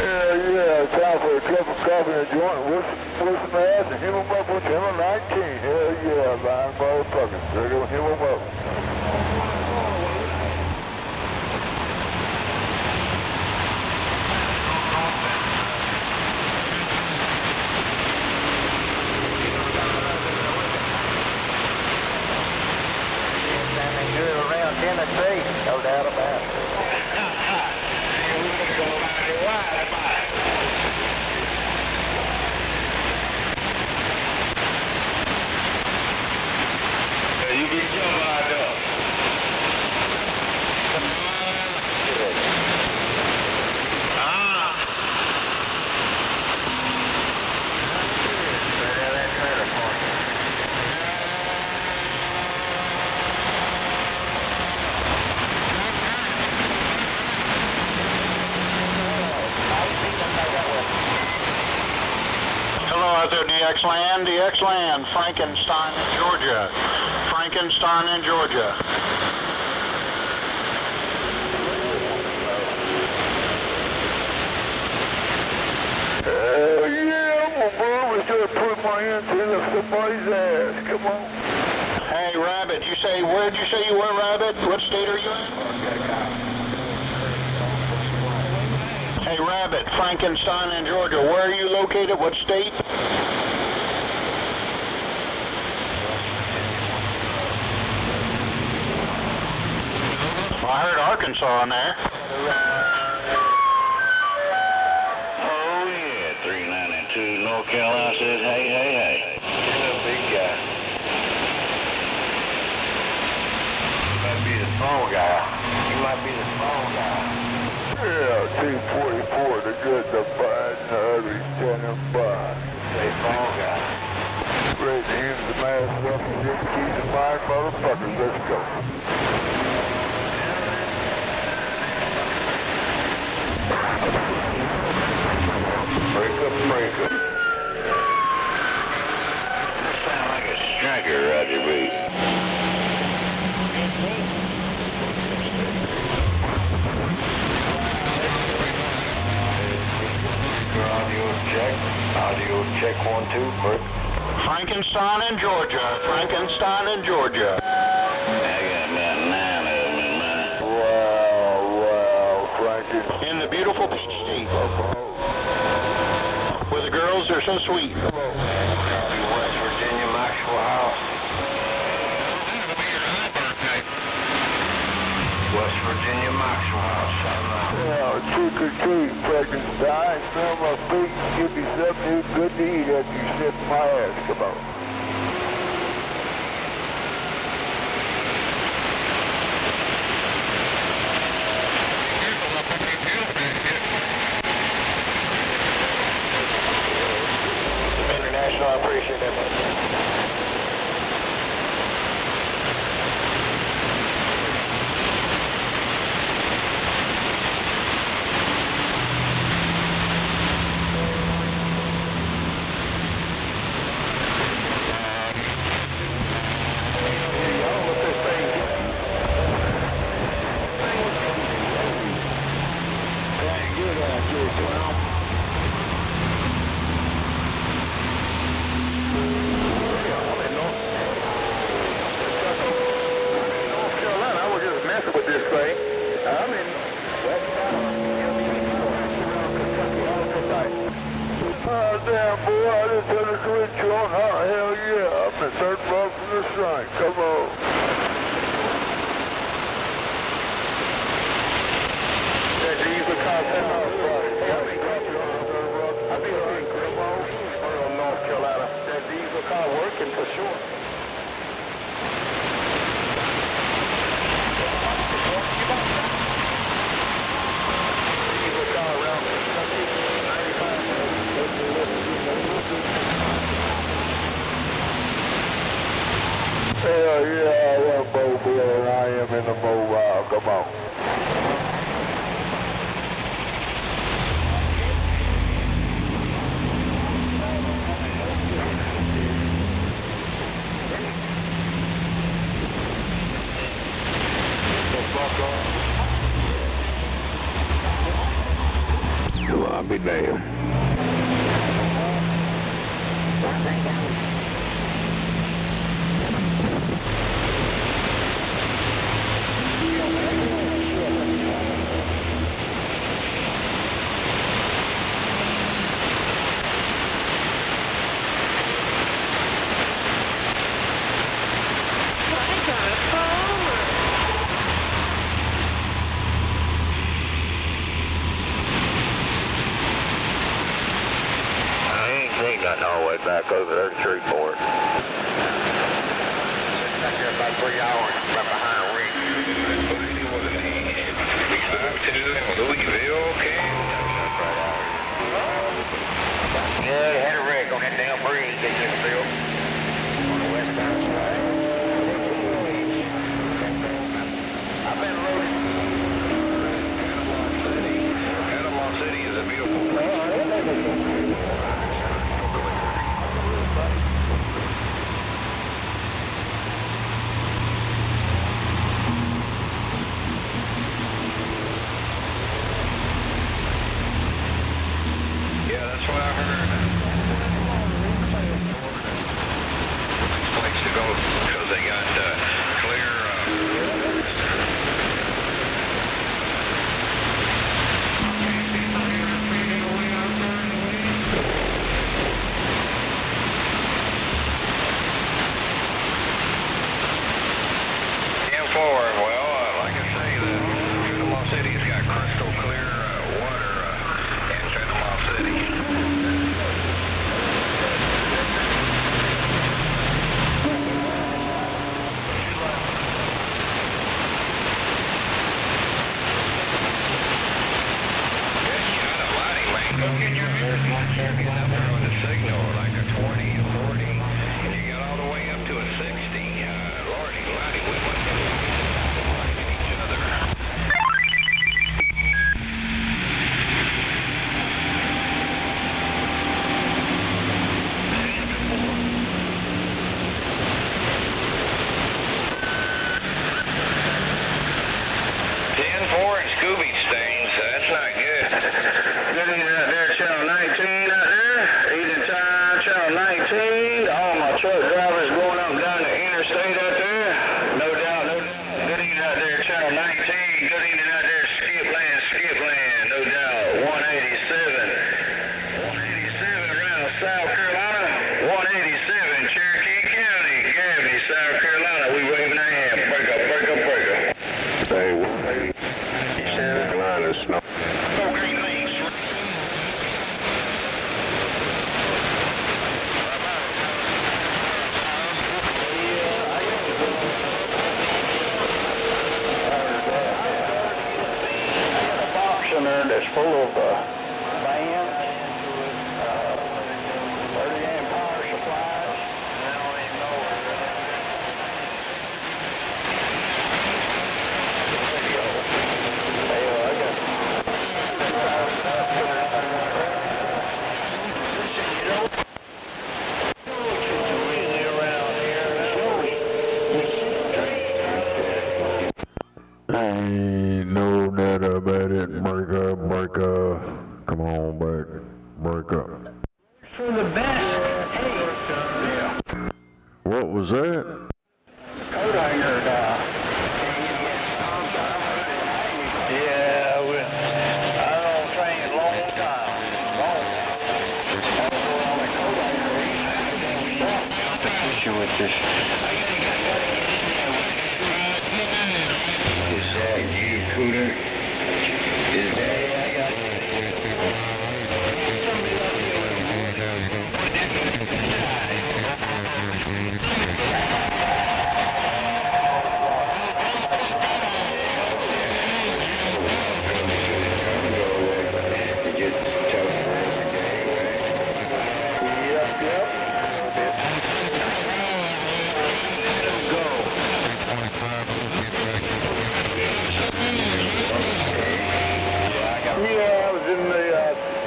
Yeah, time for a cup of coffee and a joint. What's the ass and him up with him on 19? Hell yeah, lying motherfuckers. They're gonna him up. Standing good around Tennessee, no doubt about it. You get your mind up. Hello out there, DX-Land, Frankenstein in Georgia. Frankenstein in Georgia. Hell yeah, I'm gonna always try to put my hands in somebody's ass. Come on. Hey, Rabbit, where'd you say you were, Rabbit? What state are you in? Hey, Rabbit, Frankenstein in Georgia. Where are you located? What state? Well, I heard Arkansas in there. Oh yeah, 392 North Carolina says hey, hey, hey. You're a big guy. You might be the small guy. Yeah, 244, the good, the bad, the ugly, standing by. Hey, small guy. Ready to use the mask up and just keep the mind, motherfuckers. Let's go. Break up. You sound like a striker, Roger B. Audio check 1, 2, Bert. Frankenstein in Georgia. Frankenstein in Georgia. I got about 9 of them in mine. Wow, Frankenstein. In the beautiful Peach State. Where the girls are so sweet. West Virginia, Maxwell House. West Virginia, Maxwell House. Yeah, trick or treat, Frankenstein. Smell my feet and give me something good to eat after you sit in my ass. Come on. International, I appreciate that, man. Damn, boy, I just had a switch on. Hell yeah, I'm the third ball from the sun. Come on. That diesel car sitting on the front. I've been in Greenville, North Carolina. That diesel car working for sure. Diesel car around Kentucky, 95. Hell yeah, I want a mobile and I am in the mobile. Come on. Well, I'll be damned. Nothing all the way back over there to Shreveport. Back there about 3 hours, right behind a ring. Louisville, okay? Yeah, they had a wreck on that damn bridge they just built. On the west side. I've been loaded. Panama City is a beautiful place. Yeah, that's what I heard. in there that's full of fans, 30 amp power supplies. I don't even know where they're at. I got Ain't no doubt about it. Break up. Come on back. Break up. For the best. Hey. yeah. What was that? Coat hanger yeah, I don't train a long time. The issue with this. Is that you, Cooter? Is that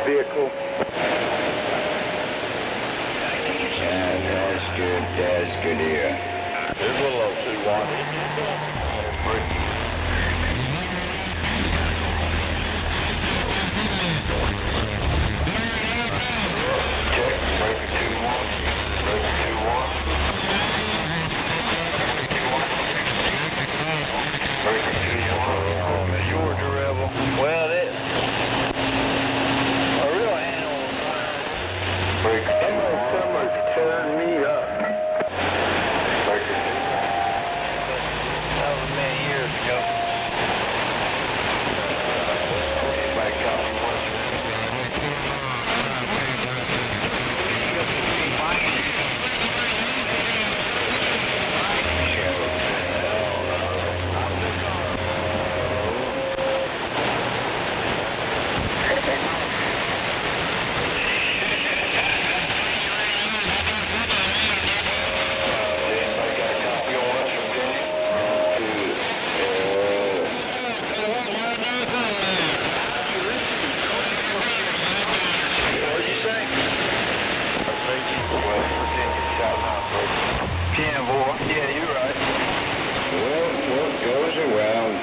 vehicle. That's good here. There's a little 2-1. Check, breaker 2-1. Breaker 2-1. Breaker 2-1. Oh, the Georgia Rebel. Well, somebody's tearing me up. That was many years ago. Anybody copy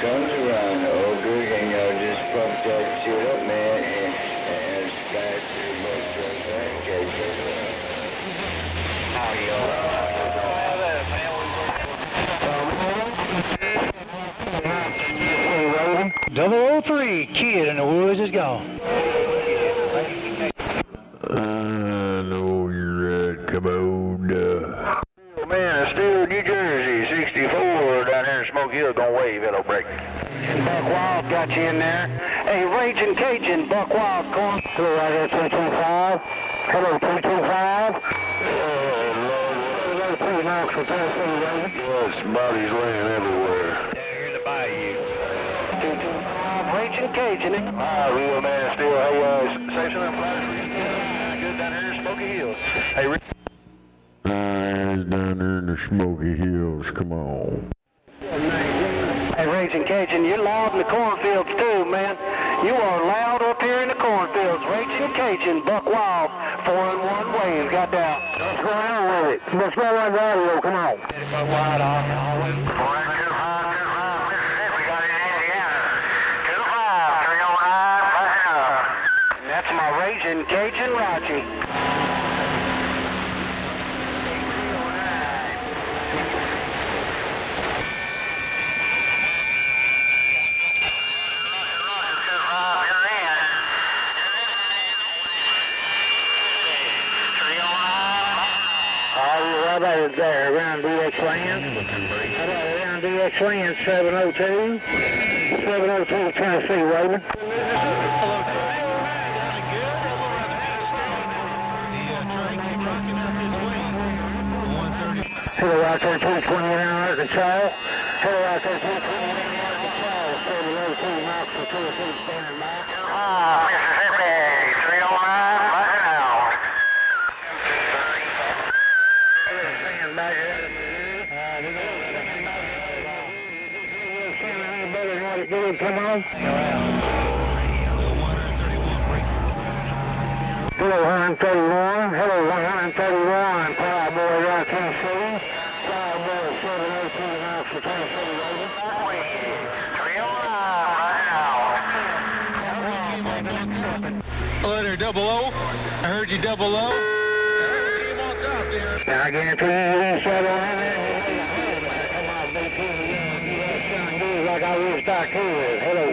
comes around, oh good, and y'all just pump that shit up, man, and splash too much drugs back, how y'all? 003, kid in the woods is gone. I know you're right. Come on. Man, still New Jersey, 64 down here in Smoke Hill, gonna wave, it'll break. Buck Wild got you in there. Hey, Raging Cajun, Buck Wild, calling. Hello, right here, 225. Hello, 225. Hello, 2 knocks for Tennessee, Raven. Yes, bodies laying everywhere. Down here in the bayou. 225, Raging Cajun. Real man, still, hey, section of flash, good down here in Smoky Hill. Hey, Rick. It's down there in the Smoky Hills. Come on. Hey, Raging Cajun, you're loud in the cornfields too, man. You are loud up here in the cornfields. Raging Cajun, Buck Wild, 4-in-1 wave, got down. What's going on with it? What's going on with the audio? Come on. Buck Wild, always. 425, Mississippi, got it in Indiana. 25, 309, passing up. And that's my Raging Cajun Rachi. How about it there, around DX Land? How about around DX Land, 702? 702 Tennessee, Raven. Hello out there, 220 around Arkansas. Hello out there, 220 around Arkansas. 702 knocks for Tennessee, standing by. Mississippi, 309, right now. Come on. Hello, 131. Hello, 131. Plowboy around Tennessee. Plowboy 702 miles for Tennessee, Raven. 309 right now. Hello there, 00. I heard you, 00. I guarantee you, he's settled in there. Come on, BT. Like I wish I could. Hello.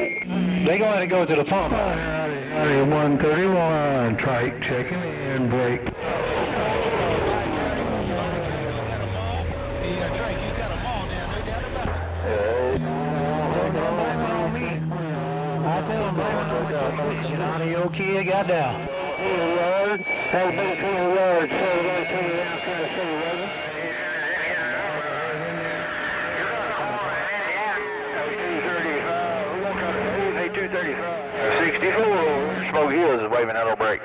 They're going to go to the pump. 131, trike checking in, brake. Johnny O'Key got down. Lord, hey, BT Lord, 702 down Tennessee, Raven. 64, Smoke Hills is waving out on break.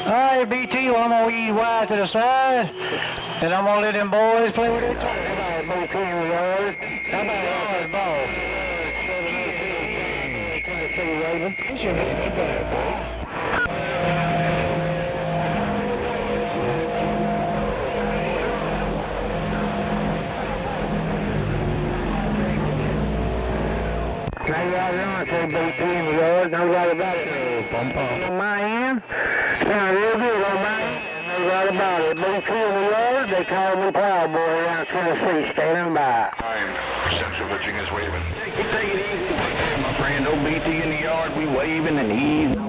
Alright, BT, well, I'm going to ease wide to the side, and I'm going to let them boys play with it. How about BT Lord? How about Lord ball? Tennessee, Raven. This should be a good boy. I say BT in the yard, no doubt about it. On my end, sound real good on my end, no doubt about it. BT in the yard, they call me Plowboy around Tennessee, standing by. Central Virginia's waving. Take it easy, my friend. Old BT in the yard, we waving and easy.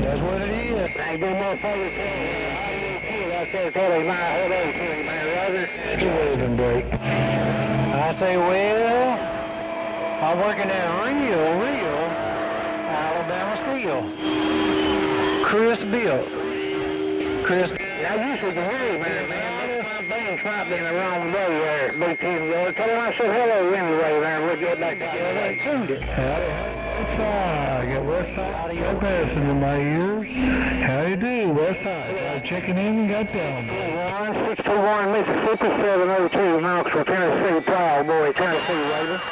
That's what it is. Hey, do me a favor, I said, tell him my hello to him, man, Roger. It's a waving break. I say, well, I'm working that real Alabama steel. Chris built. Chris. I usually can hear you, man. My band's might be in the wrong way there, BT in the yard. Tell him I said hello anyway, man. We'll get back together. I tuned it. Howdy. I got West Side. You're passing in my ears. How you do, West Side? Checking in and got down. 621 Mississippi, 702 Knoxville, Tennessee, Plowboy, Tennessee, Raven.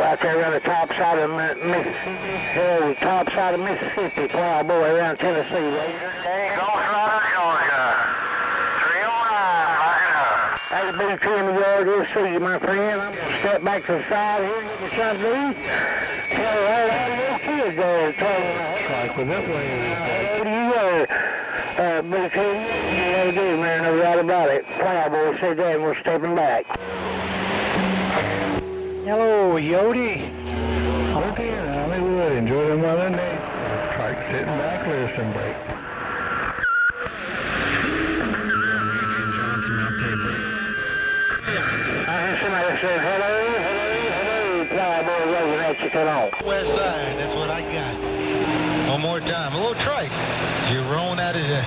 Out there on the top side of Mississippi, Plowboy around Tennessee, right? Hey, Ghost Rider, Georgia. 309, right now. Hey, BT in the yard, we'll see you, my friend. I'm going to step back to the side here and get my shot of these. Tell you how the little kids there. Like with that way. Hello to you there, BT. You do, man, no doubt about it. Plowboy said that, and we're stepping back. Hello, Yodi. Okay, Hollywood. Enjoy the Mother Nature. Trike sitting back, listen, break. I heard somebody say, hello, Plowboy waving at you, come on. West side, that's what I got. One more time. A little trike. Jerome out of the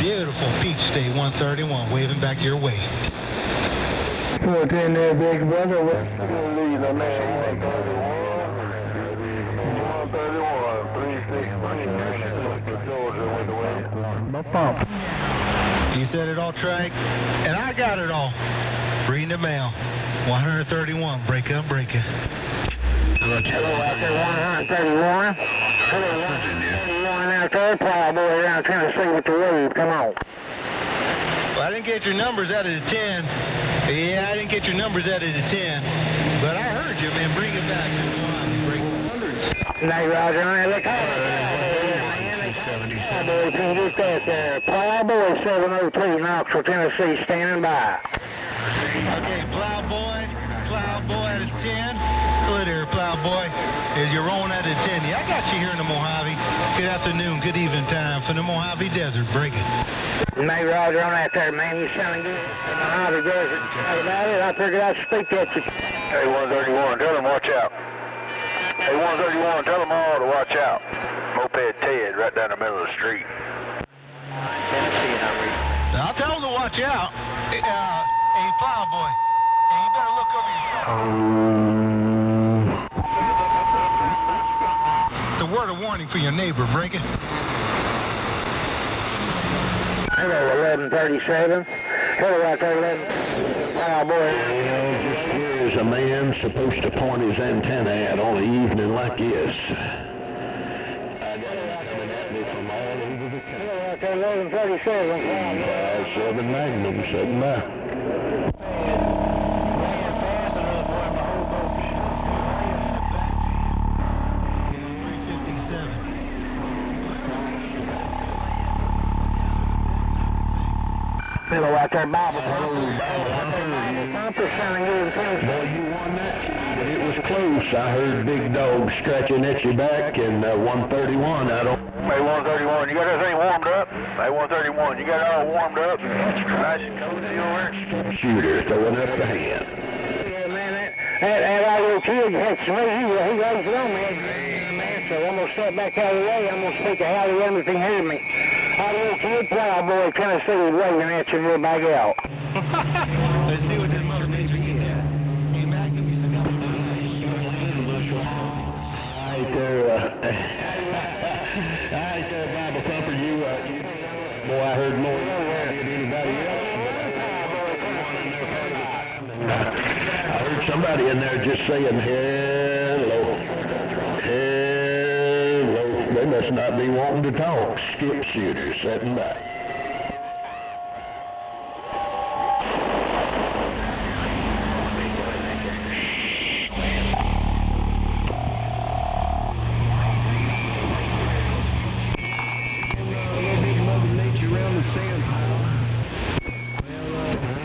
beautiful Peach State 131, waving back your way. 14 there, big brother. What's the lead on that? 131, 363. My pump. You said it all, Trike, and I got it all. Reading the mail. 131, break up. Hello, out there, 131. Hello, 131 out there, Plowboy around Tennessee with the wave. Come on. Well, I didn't get your numbers out of the 10. Yeah, I didn't get your numbers out of the 10. But I heard you, man. Bring it back. Break the hundreds. Nate Roger, man. Look, Plowboy, can you get that there? Plowboy 702, Knoxville, Tennessee, standing by. Okay, Plowboy out of 10. Hello there, Plowboy. Is you're rolling out of 10. Yeah, I got you here in the Mojave. Good afternoon, good evening time from the Mojave Desert. Break it. Nate Roger on that there, man. You sounding good. The Mojave Desert. How about it? I figured I'd speak at you. Hey, 131, tell them watch out. Hey, 131, tell them all to watch out. Fed Ted right down the middle of the street. Tennessee, and I'm reading. I'll tell them to watch out. Hey, Plowboy, hey, you better look over your shoulder. The word of warning for your neighbor, break it. Hello, 1137. Hello, out there, 11. Plowboy. Well, just where is a man supposed to point his antenna at on an evening like this? I got him coming at me from all over the country. Hello, out there, 1137. 7 Magnum sitting by. Hello, out there, Bible. Hello, Bible. Boy, you won that, but it was close. I heard Big Dog scratching at your back, and 131, I don't... Hey, 131, you got everything warmed up? Hey, 131, you got it all warmed up? Nice and cozy over there? Shooter throwing up the hand. Yeah, man, that little kid hits me. He lays it on me. Man, so I'm going to step back out of the way. I'm going to speak to Howdy Young if he can hear me. Howdy, little kid, Plowboy, Tennessee, waving at you and we're back out. Let's see what this mother nature can get. Hey, Magnum, you got Right there, Bible Thumper, boy, I heard more than anybody else. I heard somebody in there just saying, hello. They must not be wanting to talk. Skip shooter sitting by.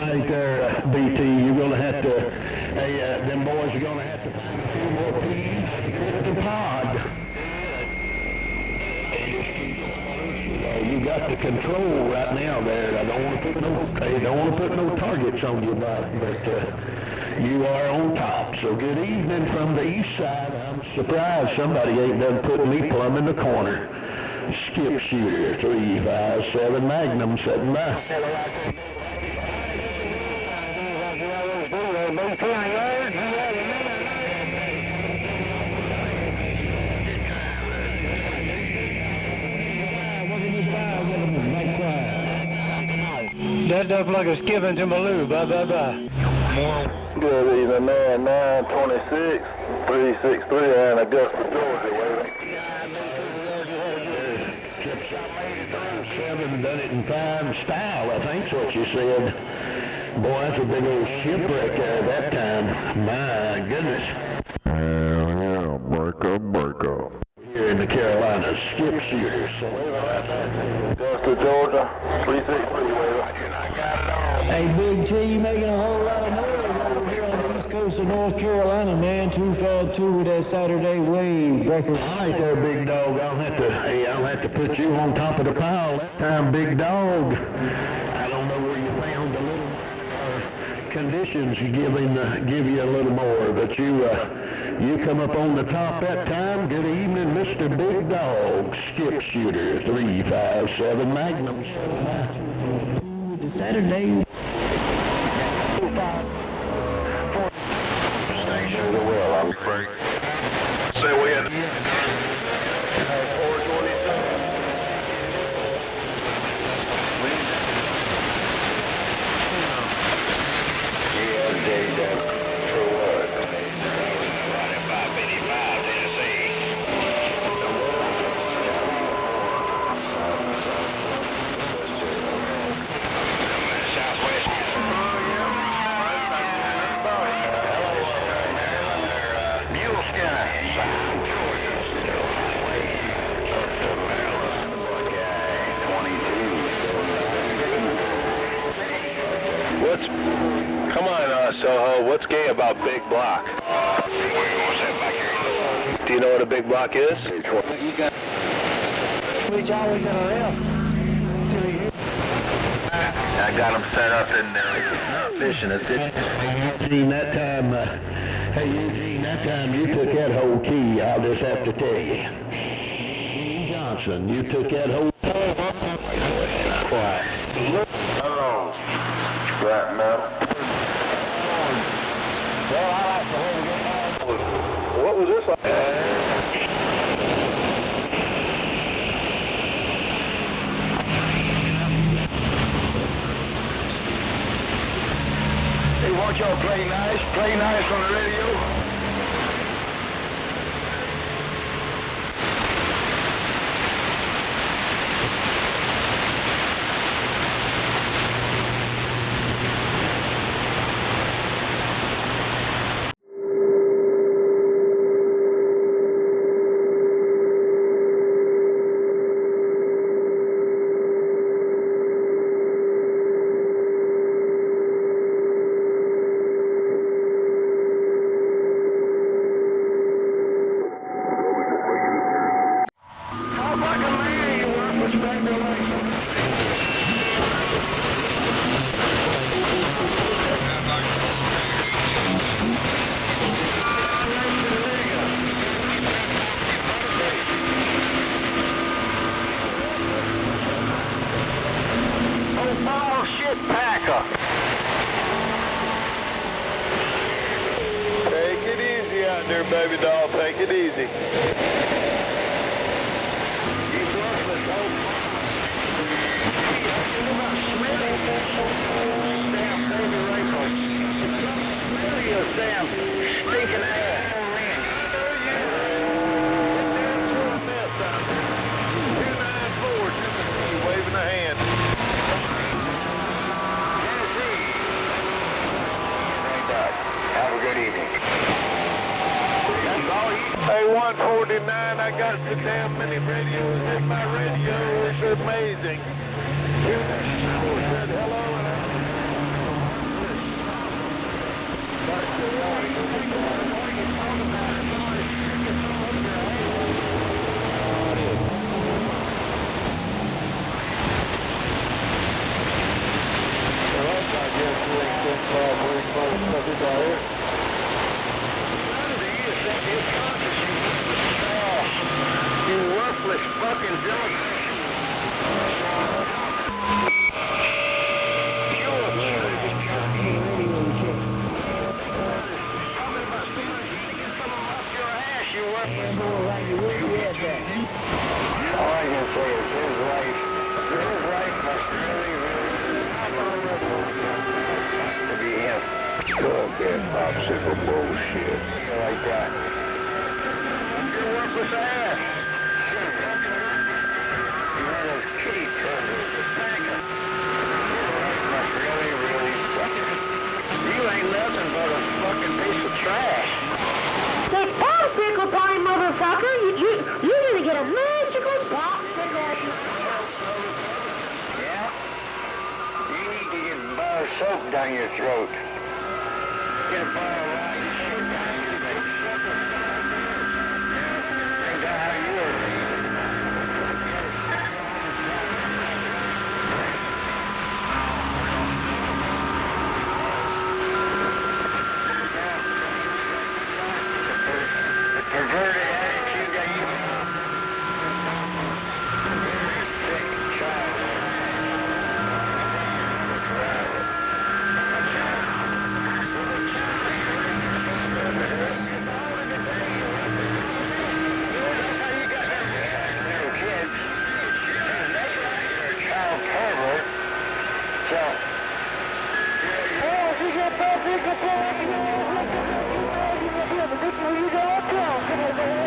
Right there, BT, you're going to have to, them boys are going to have to find a few more peas to fit the pod. You got the control right now there. I don't want to put no targets on you, but you are on top. So good evening from the east side. I'm surprised somebody ain't done putting me plumb in the corner. Skip shooter, 357 Magnum sitting by. That does look like a skipping to Malou. Bye. more. Good evening, man. 926 363 in Augusta, Georgia. Seven, done it in time style, I think's what you said. Boy, that's a big old shipwreck there that time. My goodness. Hell yeah, break up. Here in the Carolinas, skip shooters. Augusta, Georgia, 363. Hey, Big T, you making a whole lot of noise over here on the east coast of North Carolina, man. 252 with that Saturday wave breaker. All right there, Big Dog. I'll have to put you on top of the pile that time, Big Dog. I don't know where you found the little conditions give you a little more, but you come up on the top that time. Good evening, Mr. Big Dog. Skip shooter, 357 Magnum. Saturday. Station the well, I'm afraid. Say we had 422. Come on, Soho, what's gay about Big Block? Do you know what a big block is? Which always in a left. I got them set up in there fishing. Eugene, that time you took that whole key, I'll just have to tell you. Johnson. You took that whole... Quiet. Hello. Scrap metal. Well, I like the way we get on. What was this like? Hey, won't y'all play nice on the radio? Take it easy out there, baby doll. Take it easy. Damn stinking ass. Waving a hand. Have a good evening. Hey, 149, I got the damn many radios in my radio. It's amazing. Said hello and You worthless fucking villain. All I can say is his life must really to be him. Fuck that popsicle bullshit. Like that. You're worthless ass. You had those kitty turtles, the banker. Must really suck. You ain't nothing but a fucking piece of trash. It's popsicle time, motherfucker. You're gonna get a magical popsicle. Yeah? You need to get bar soap down your throat. Get a bar of rotten shit down your throat. Ain't that how you are? Perverted attitude that you sick child. Little kids. You're a child pervert. So, Oh, she's a popsicle. You don't talk.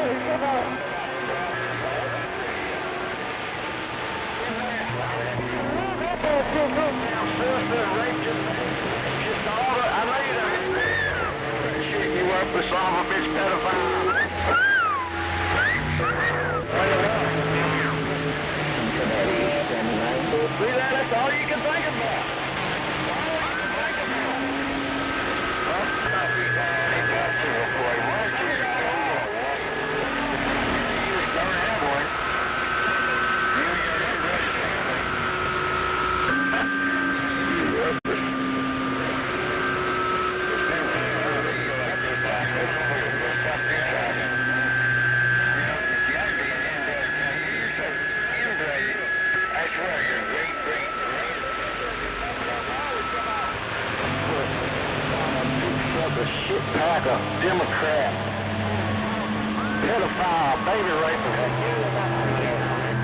my baby racer.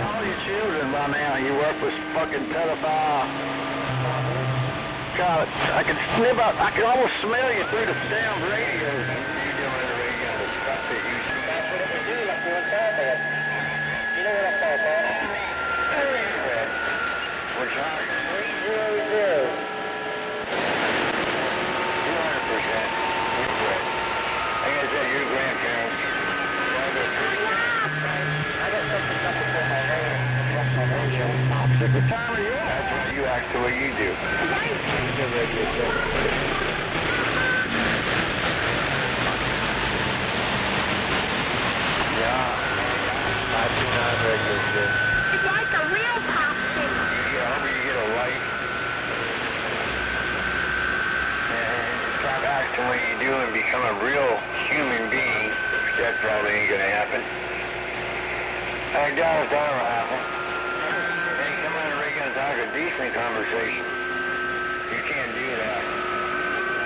All your children by now, you work with fucking pedophile. God, I can sniff out, I can almost smell you through the damn radio. You doing the radio? That's what we do, like we're on Starbucks. You know what I'm talking about? Which are you? 300. 200%. You're correct. Like I said, your grandparents. I got something for my hair. Sick of time of you. That's why you act the way you do. Yeah. I do not regular shit. It's like a real popsicle. Yeah, I hope you get a light. And stop acting the way you do and become a real human being. That probably ain't gonna happen. I doubt if that'll happen. Hey, come on, we're gonna talk a decent conversation. You can't do that.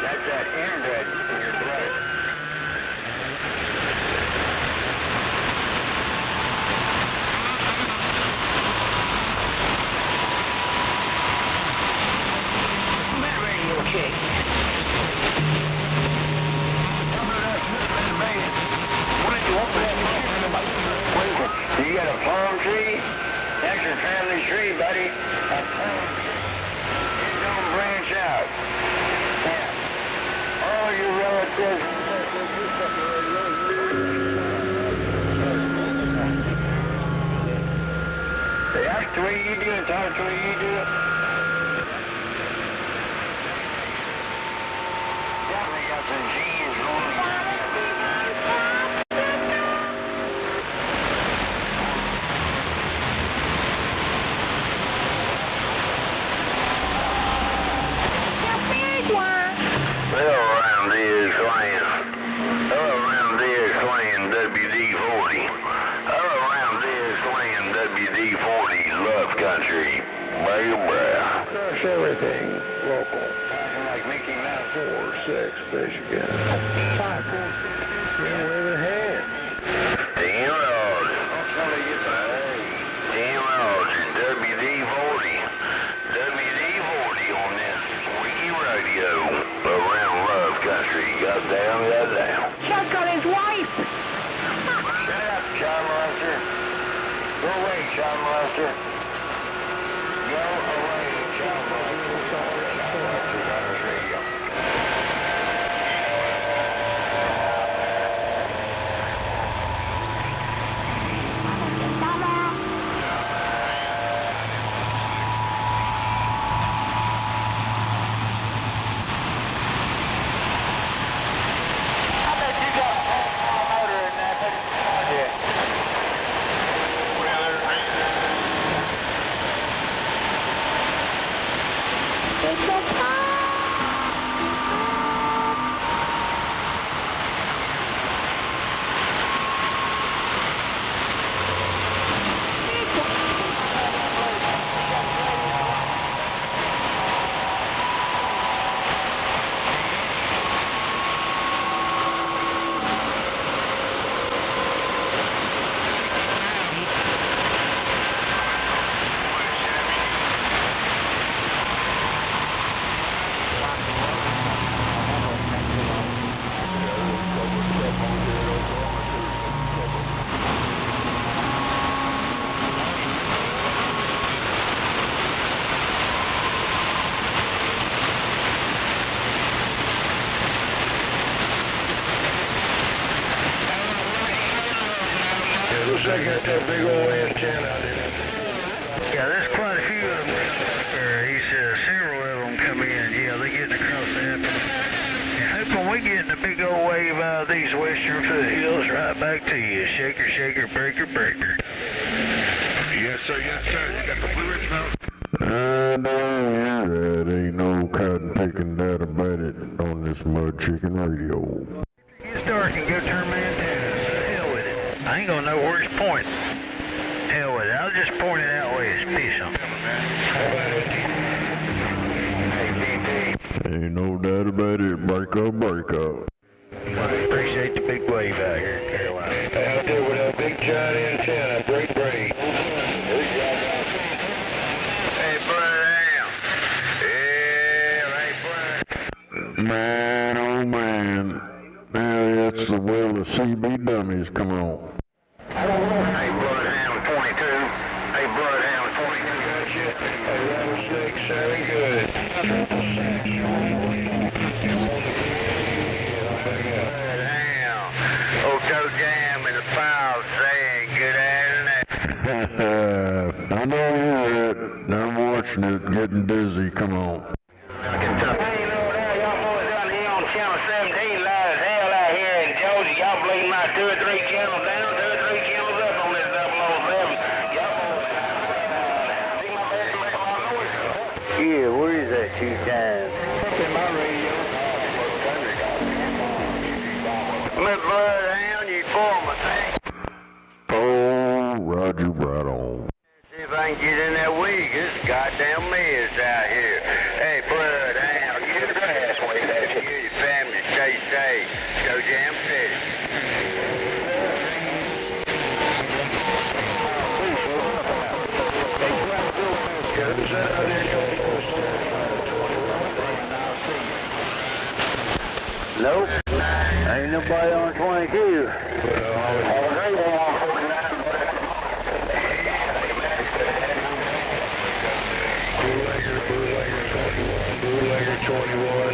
That's that inbred in your blood. That radio chick. You got a palm tree? That's your family tree, buddy. A palm tree. You don't branch out. Yeah. All your relatives. They act the way you do and talk the way you do it. Definitely got some genes going on. Country, crush everything local. Like Mickey Mouse. 4-6, Michigan. 5-4-6. Yeah, wave a hand. Damn Lord. Damn Lord. WD-40. WD-40 on this wiki radio around Love Country. Goddamn. Chuck got his wife. Shut up, child molester. Go away, child molester. Go away, child molester. Child molester on his radio. I bet you got a motor in there, but yeah. Check out that big old antenna out there. Yeah, there's quite a few of them. He said several of them come in. Yeah, they're getting across that. And hope when we get in the big old wave out of these western foothills, right back to you. Shaker, shaker, breaker, breaker. Yes, sir. Yes, sir. You got the Blue Ridge Mountain. That ain't no cotton picking that about it on this Mud Chicken Radio. Get dark and go turn my antennas. Hell with it. I ain't gonna know where it's pointing. Hell with it. I'll just point it out where it's pissing. Ain't no doubt about it. Break up, break up. I appreciate the big wave out here in Carolina. Out there with that big giant antenna, great breed. Hey, Bud Ham. Yeah, hey, Bud. Man, oh man. Now that's the will of CB dummies, come on. Hey, Bud Ham 22. Hey, Bud Ham 22. Gotcha. Hey, rattlesnake sounding good. Bud Ham. Ocho Jam in the file saying good afternoon. I know you're it. I'm watching it, getting dizzy, come on. Hey, no, now y'all boys down here on channel 17 loud as hell out here in Georgia. Y'all bleeding my 2 or 3 channels down, 2 or 3 channels up on this 007. Y'all boys see my back and make a lot of noise. Yeah, where is that 2 times? Up in my radio. Miss Bud Ham, you form a thing. Oh, Roger, right on. See if I can get in that wig. This goddamn mess out here. Hey, Bud Ham, you the grass way that you your family stay safe. Go Jam City. Nope. Ain't nobody on 22. Bootlegger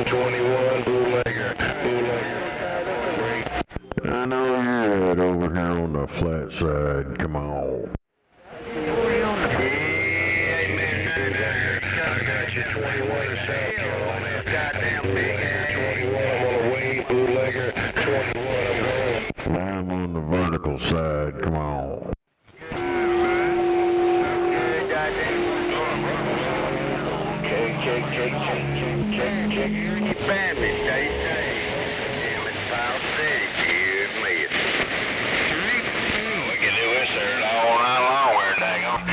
21, bootlegger. I know you're it over here on the flat side, come on. I got you 21 in South Carolina. Goddamn big ass 21, I'm on the way. Bootlegger 21, I'm going. I'm on the vertical side, come on. Check. Your family stay safe. Damn it, South City, here's me. We can do this there all night long, where daggone.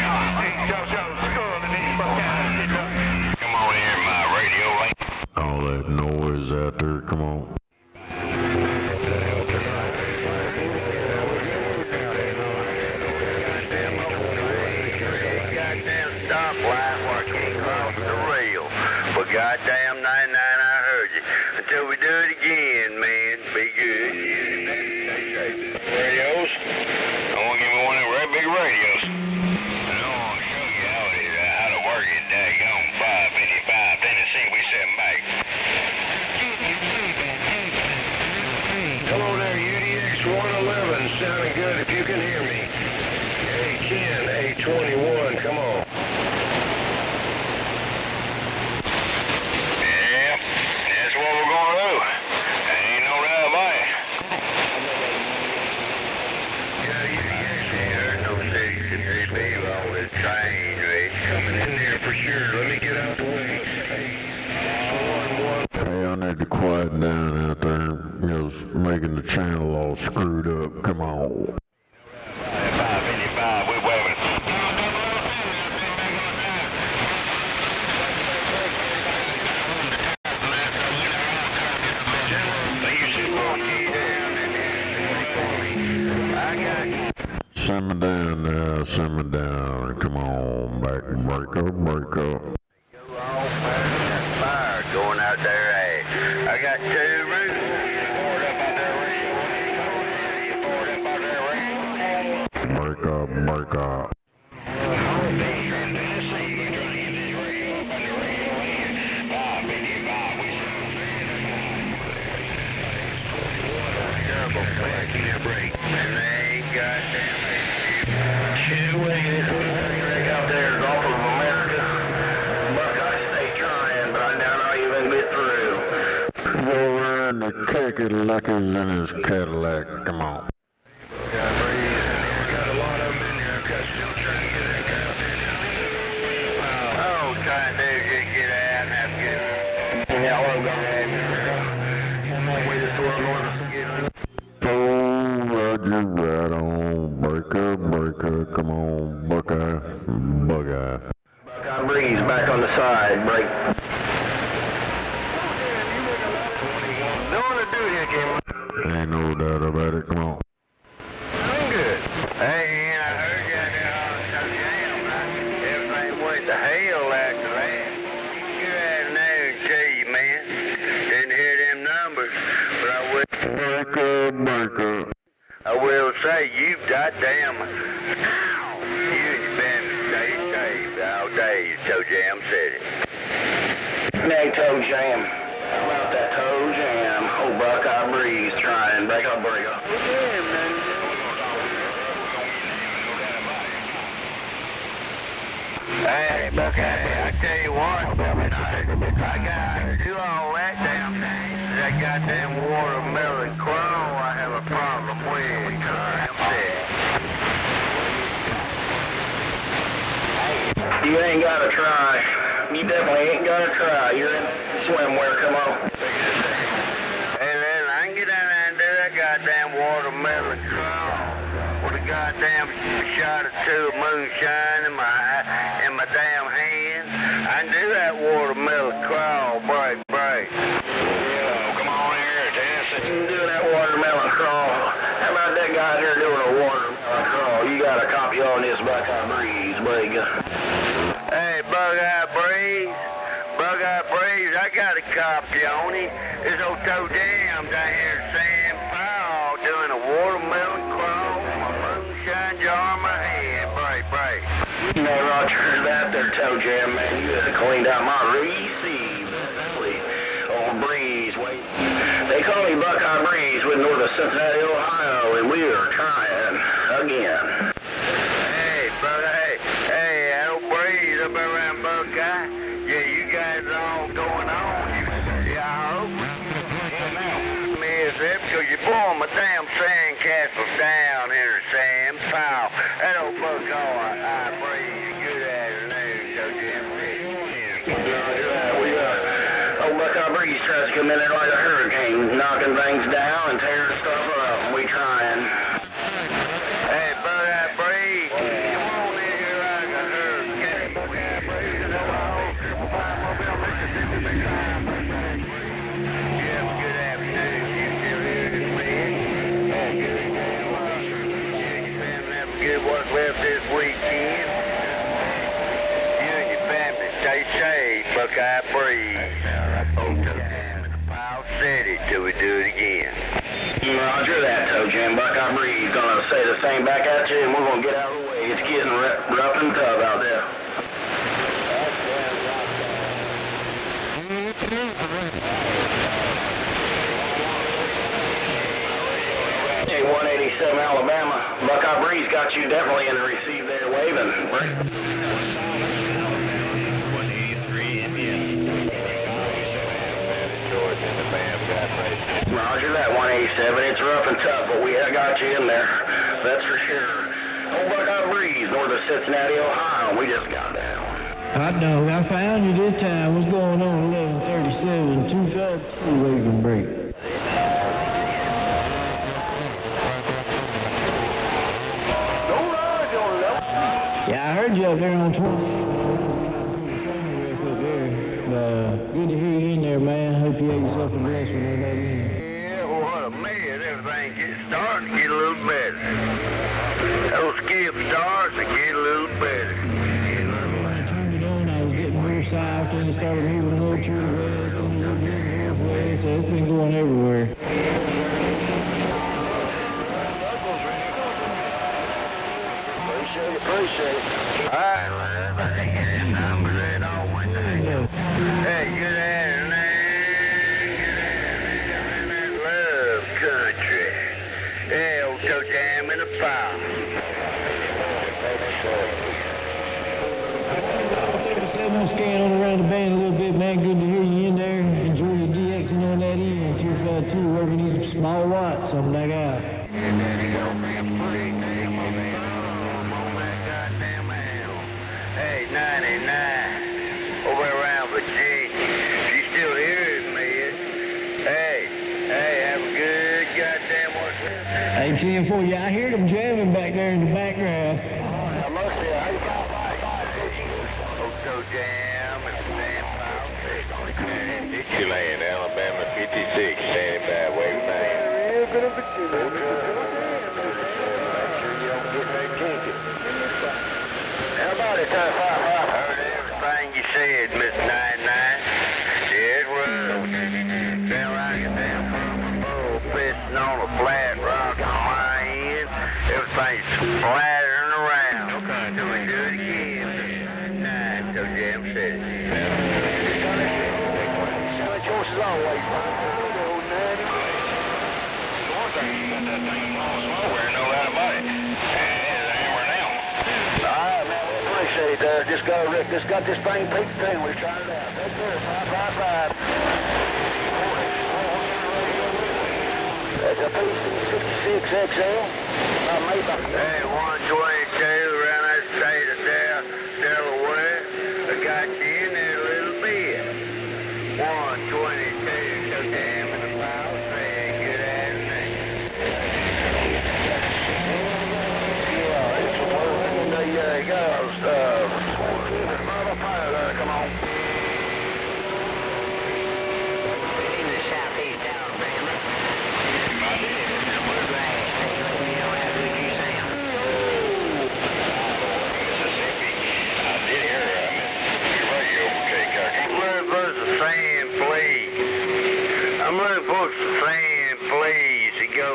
Come on here, my radio link. All that noise out there, come on. Goddamn stoplight where I can't cross the rail. But goddamn 99, I heard you. Until we do it again, man. Be good. Radios? I want to give me one of them great big radios. And I want to show you how to work it. Daggone 555 Tennessee. We sitting back. Hello there, UDX 111, sounding good if you can hear me. A10, A21, come on. Yeah, that's what we're going to do. Ain't no doubt about it. Yeah, UDX, there's no station to be all this train race coming in there for sure. Let me get out the way. Hey, I need to quiet down out there, you know, making the channel all screwed up, come on. 555, we're waving. Simmer down now, simmer down, come on, back, break up. Fire going out there, hey. I got 2 roofs. Break up. Out there is off of America. Buckeye State trying, but I doubt I'll even get through. Go around the Kakalakers in his Cadillac, come on. Got a lot of them in there. I'm still trying to get that guy out there. Oh, trying to just get out and have good. Yeah, I'm going to have one more way to throw it on. Oh, Roger, right on. Break up, come on, Buckeye. Buckeye Breeze back on the side, break. Don't want to do here, Kim. Ain't no doubt about it, come on. I'm good. say, you goddamn, you and your family stay safe all days, Toe Jam said it. Nake Toe Jam. How about that Toe Jam? Oh, Buckeye Breeze trying. Break up, break up. Yeah, man. Hey, Buckeye, I tell you what, I got to do all that damn thing. That goddamn watermelon crow I have a problem with. I'm sick. You ain't got to try. You definitely ain't got to try. You're in swimwear. Come on. Hey, listen, I can get down there and do that goddamn watermelon crow with a goddamn shot or two of moonshine in my damn hand. I can do that watermelon crawl, break. Yeah, come on here, Tennessee. You can do that watermelon crawl. How about that guy there doing a watermelon crawl? You got a copy on this Buckeye Breeze, break. Hey, Buckeye Breeze, I got a copy on him. This old Toe Jam down here in San Paul doing a watermelon crawl with my moonshine jar in my hand, break. You know, Roger, that there Toe Jam, man, you have cleaned out my receive. On Breeze, wait. They call me Buckeye Breeze with north of Cincinnati, Ohio, and we are trying again. Hey, Buckeye, hey, that old Breeze up around Buckeye. Yeah, you guys are all going on. Yeah, I hope. Because you're blowing my damn sandcastles down here in San Paul. That old Buckeye Breeze, good afternoon, Toe Jam. Old Buckeye Breeze tries to come in there like a hurricane, knocking things down and tearing stuff up, and we trying. Hey, Buckeye Breeze, come on in here like a hurricane. Buckeye Breeze, you know, good afternoon. You still here this week? Have a good what's left this weekend. You and your family stay safe, Buckeye Breeze. Pile City till we do it again. Roger that, Toe Jam. Buckeye Breeze gonna say the same back at you, and we're gonna get out of the way. It's getting rough and tough out there. Hey, 187 Alabama. Buckeye Breeze got you definitely in the receive there, waving. 183 Indian. Roger that, 187. It's rough and tough, but we have got you in there. That's for sure. Old Buckeye Breeze, north of Cincinnati, Ohio. We just got down. Hot dog, I found you this time. What's going on? 1137, 252 wave and break. Yeah, I heard you up there on 20. Good to hear you in there, man. Hope you had yourself a blessed one on that end. Yeah, well, what a mess. Everything starting to get a little better. Those skip starts to get a little better. I turned it on, I was getting more south, and it started moving a little to the west, and a little bit northwest, so it's been going everywhere. Appreciate it. All right, man. I think it's numbers that all went down. Hey, good afternoon. Love country. Hey, old Toe Jam in the pile. 37 scan on around the band a little bit, man. Good to hear you in there. Enjoy your DXing on that end. 252, working these small watts, something like that. Hey, 99, over around Virginia. If you still hearing me, hey, have a good goddamn what's that? Hey, 10-4, yeah, I heard them jamming back there in the background. Toe Jam and San Paul. Dixieland, Alabama 56, standing by, wave name. How about it, Top 5? I heard everything you said, Miss 99. Yeah, it was. Felt like a damn bull pissing on a flat rock on my end. it there. Just got this thing peaked thing. We're trying it out. That's there, 555. That's a PC66XL. Hey, 122 around that state of Delaware. I got you in there a little bit. 122, so damn in the power thing. Good afternoon. Yeah, it's a working day. Yeah, you got our stuff. Another fire there, come on. In the southeast Alabama. Bluegrass, hey, let me know how good you sound. Mississippi. I did hear your radio okay, I'm looking for some sand, please. I'm looking for some sand, please, to go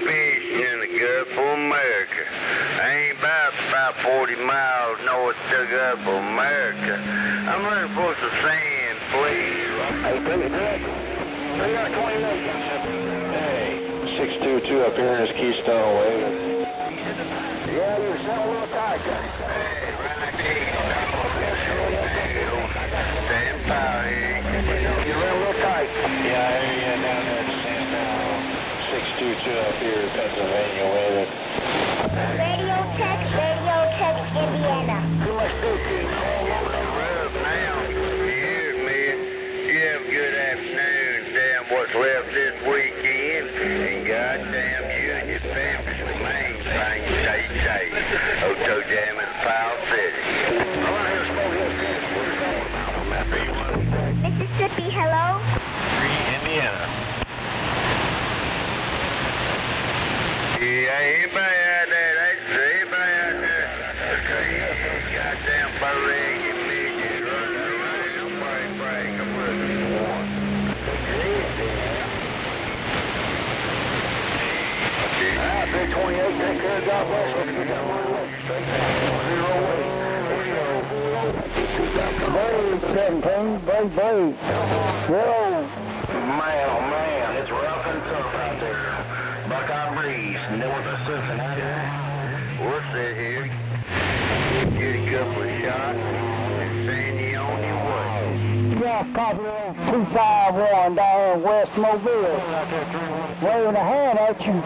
fishing in the Gulf of America. I ain't about 40 miles north of the Gulf of America. I'm looking for some sand, please. Hey, take it back. 328. Hey, 622 up here in this Keystone Way. Yeah, you're selling a little tight. Hey, right there. Stand by here. You're a little tight. Yeah, I hear you down there at San Paulo. 622 up here in Pennsylvania Way. Radio check, Indiana. Too much fishing. Rub now. Here, man. You have a good afternoon. Damn what's left this weekend. And goddamn you and your family's the main thing. Stay safe. Oh, so damn in Powell City. Mississippi, hello? Indiana. Yeah, anybody out there? Anybody out there? Goddamn bow-legged midget running around. Break. I'm looking for one. Big 28, take care of God bless. We got one away. Straight down. 0 away. Brave 17, brave. Man, oh man, it's rough and tough out there. Buckeye breeze, north of Cincinnati. We'll sit here, get a couple of shots, and send you on your way. Yeah, copy of 251 down in West Mobile. Waving a hand at you.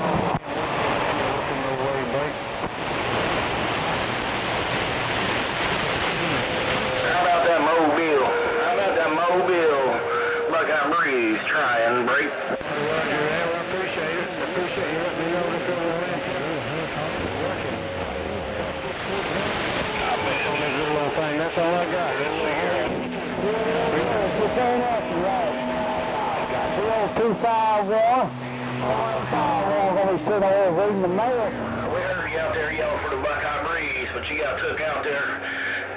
How about that Mobile? Buckeye breeze, try and break. Roger, I appreciate it. Appreciate you letting me know this over there. On this little thing, that's all I got. This little here. It's ain't action, right? 251. 251 gonna be sitting over there reading the mail. We heard you out there yelling for the Buckeye breeze, but you got took out there.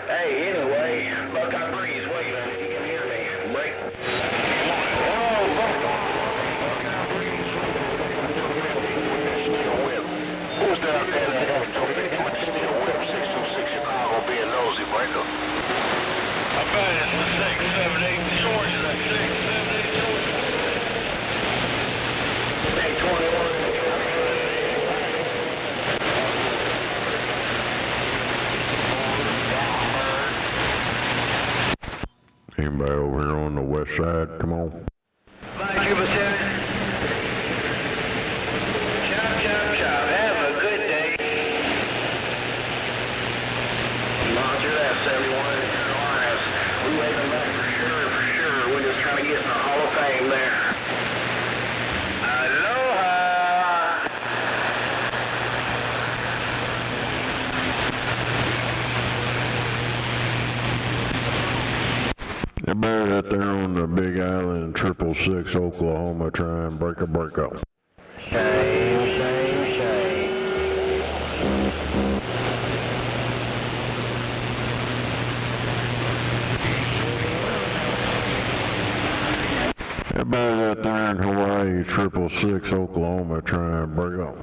Hey, anyway, Buckeye breeze waving, if you can hear me. Break. Who's down there that have to pick with the steel whip? 626 Chicago being nosy, breaker. I bet it's the 678 Georgia. That 678 Georgia. Hey, 21. Anybody over here on the west side? Come on. Thank you, Lieutenant. Chop. Have a good day. Roger that, 71 in Carolinas. We waving back for sure. We're just trying to get in the Hall of Fame there. Aloha. Everybody out there on the Big Island, 666 Oklahoma, try and break up. Shame. Everybody out there in Hawaii, 666 Oklahoma, try and break up.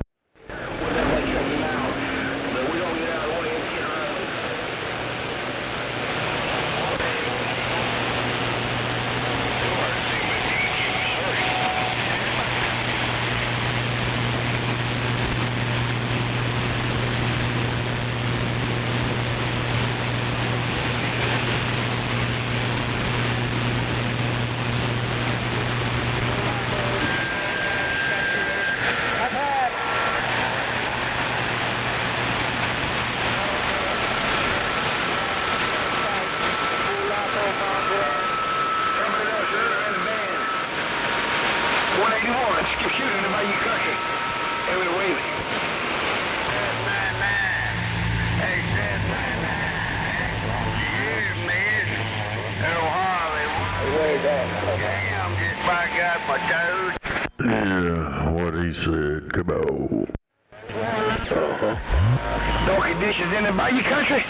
conditions in the Bayou country.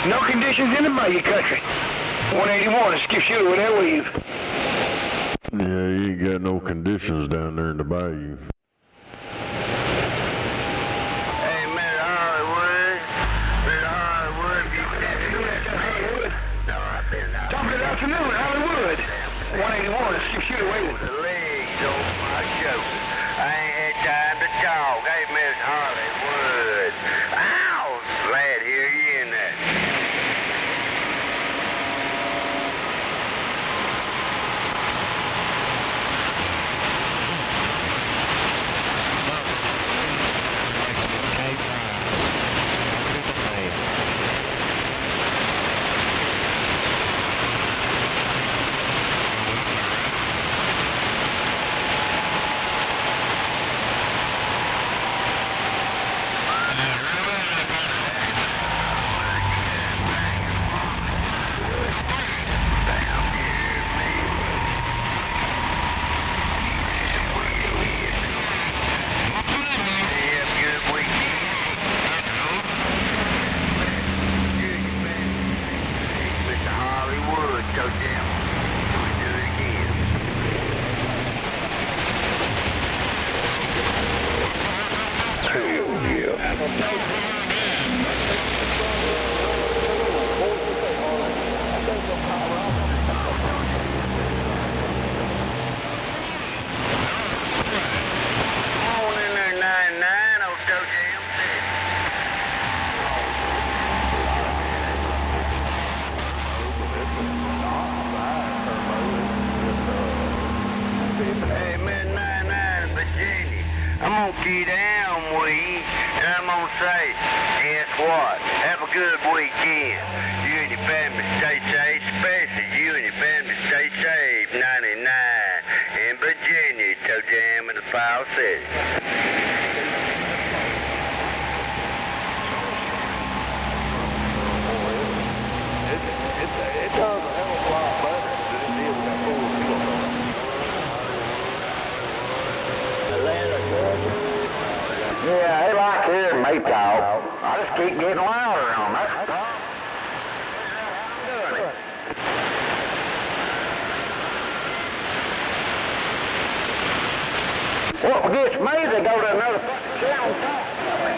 No conditions in the Bayou country. 181, skip shooter with that wave. Yeah, you ain't got no conditions down there in the bayou. Hey, Mr. Hollywood. Mr. Hollywood, you said Hollywood. No, I've been out. Top of the afternoon, Hollywood. 181, skip shooter waiting. The legs on my shoulder. I ain't had time to talk. Hey, Miss Hollywood. Ow! Glad to hear you in there. Get down with you, and I'm gonna say, guess what? Have a good weekend. You and your family stay safe, especially you and your family stay safe. 99 in Virginia, Toe Jam in the Foul City. It does a hell of a lot better than it did with that 4-wheel. Atlanta, Georgia. Yeah, they like hearing me talk. I just keep getting louder on that. I'm doing it. What gets me, they go to another fucking channel and talk to me.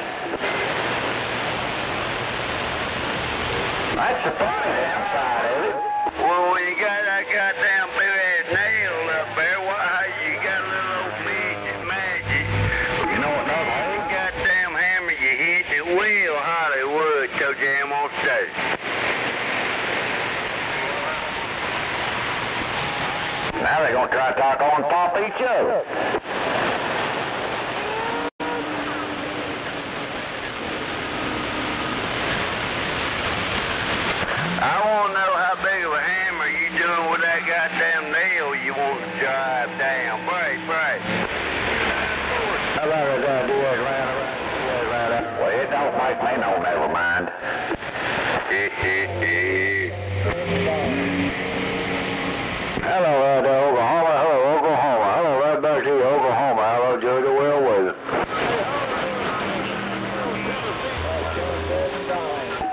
That's the funny damn side of it. Well, when you got that goddamn big-ass nail up there, why, you got a little old midget magic. You know what, that goddamn hammer you hit, it will Hollywood, Toe Jam on stage. Now they're going to try to talk on top of each other. I want to know how big of a hammer you doing with that goddamn nail you want to drive down. Break. How about it, right up? Well, it don't make me no, never mind. Hello, Oklahoma. Hello, Oklahoma. Hello, right back to you, Oklahoma. Hello, Georgia. Well, with it.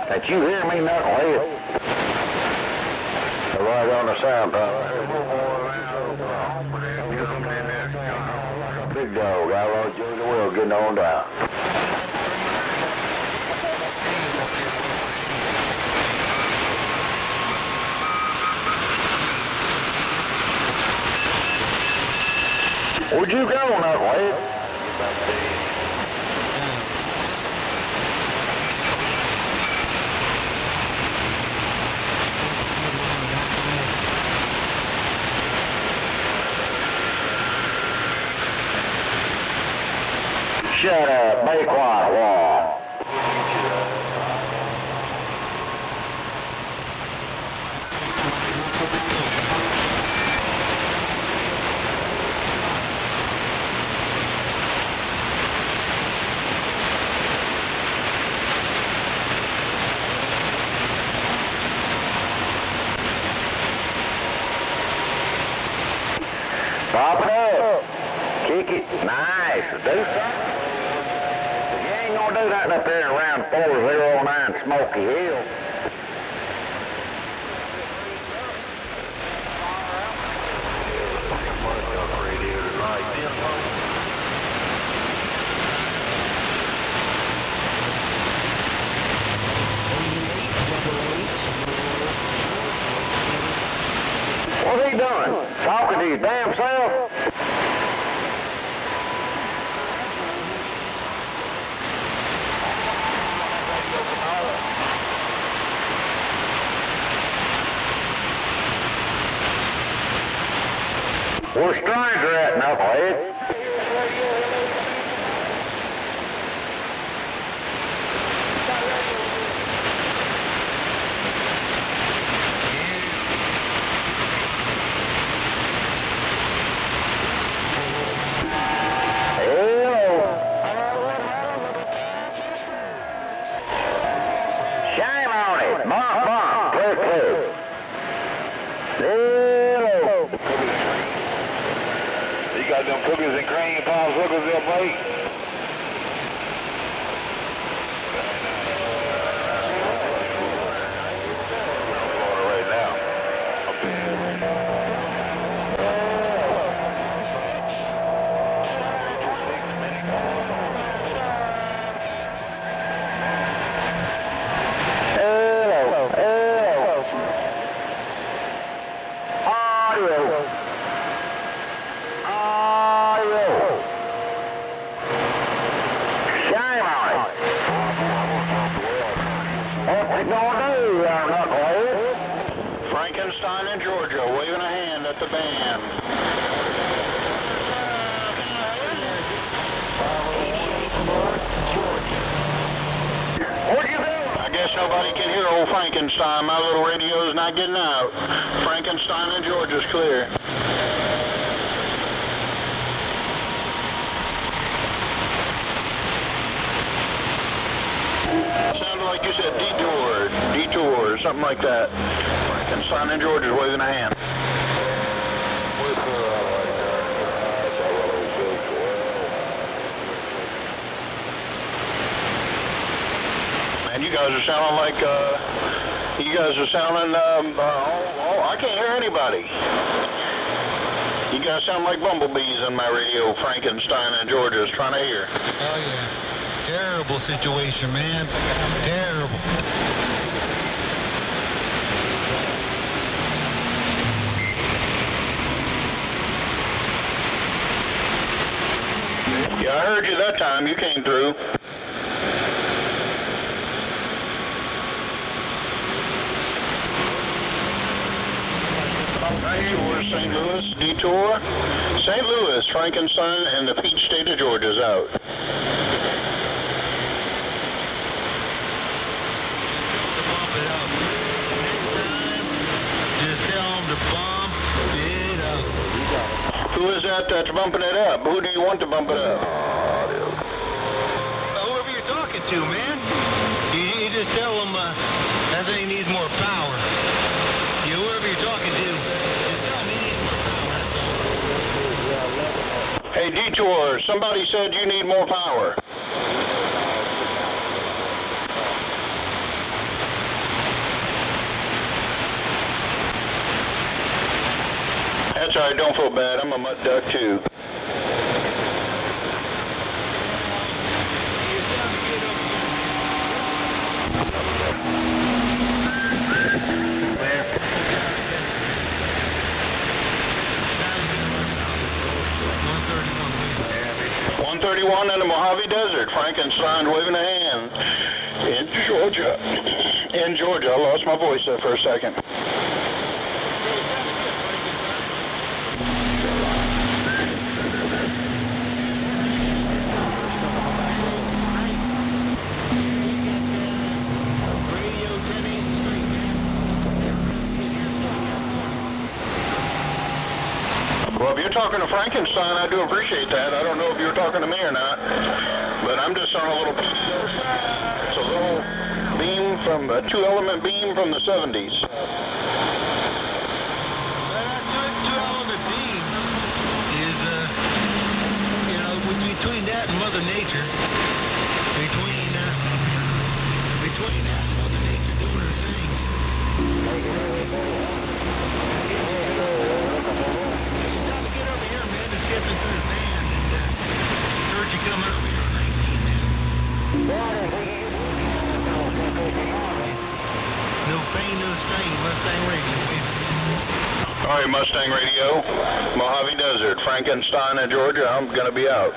Can't you hear me nothing, will you? Right on the sound tower. Big dog, Hello, Georgia. Well, getting on down. Where'd you go that way? Shut up, be quiet, Wall. Pop it up. Kick it. Nice. Do something. You ain't gonna do that up there around 409 Smoky Hill. What's he doing? Talking to his damn self? Where's Stranger at, knucklehead? Got them cookies and cream popsicles there, mate. Right now. Frankenstein in Georgia, waving a hand at the band. What you doing? I guess nobody can hear old Frankenstein. My little radio's not getting out. Frankenstein in Georgia's clear. Sounded like you said detour, something like that. Frankenstein in Georgia's waving a hand. Man, you guys are sounding like, I can't hear anybody. You guys sound like bumblebees on my radio. Frankenstein in Georgia's trying to hear. Oh, yeah. Terrible situation, man. Terrible. Yeah, I heard you that time. You came through. Detour, St. Louis, detour. St. Louis, Frankenstein, and the Peach State of Georgia's out. Who is that that's bumping it up? Who do you want to bump it up? Whoever you're talking to, man. You just tell him that he needs more power. Yeah, whoever you're talking to, just tell him he needs more power. Hey, Detour, somebody said you need more power. That's all right, don't feel bad. I'm a mud duck, too. In the Mojave Desert, Frankenstein waving a hand. In Georgia. I lost my voice there for a second. Well, if you're talking to Frankenstein, I do appreciate that. I don't know if you're talking to me or not, but I'm just on a little PDO. It's a little beam from a 2-element beam from the 70s. That 2-element beam is, between that and Mother Nature, between Mustang Radio. All right, Mustang Radio, Mojave Desert, Frankenstein in Georgia. I'm going to be out.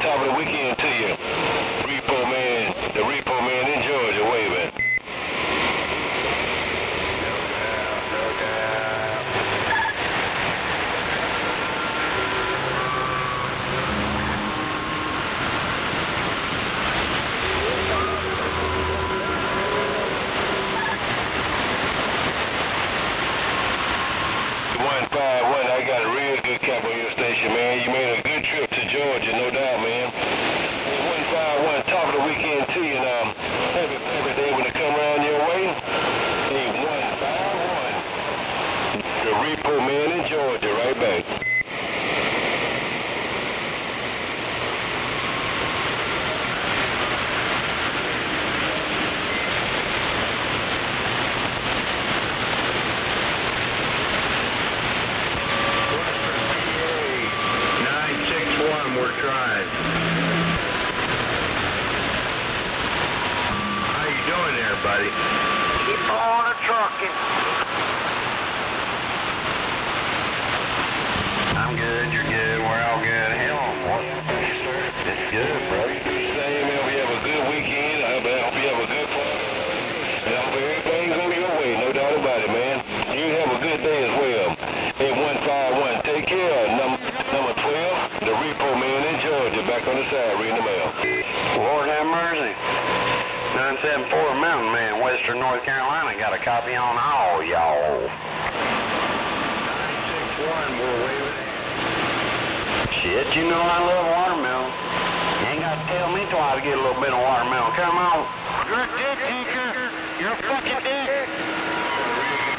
top of the weekend to you. Repo Man, the Repo Man in Georgia, waving. I got a real good cap on your station, man. You made a good trip to Georgia, no doubt, man. 151, top of the weekend to you now. Every day when it come around your way. Hey, 151. The Repo Man in Georgia, right back. We're trying. How you doing there, buddy? Keep on trucking. I'm good, you're good, we're all good. Hell, what? Yes, sir. It's good, brother. Number 12, the repo man in Georgia, back on the side, reading the mail. Lord have mercy. 974 Mountain Man, Western North Carolina, got a copy on all y'all. 961, we're waving in. Shit, you know I love watermelon. You ain't got to tell me twice to get a little bit of watermelon. Come on. You're a dick, Tinker. You're a fucking dick.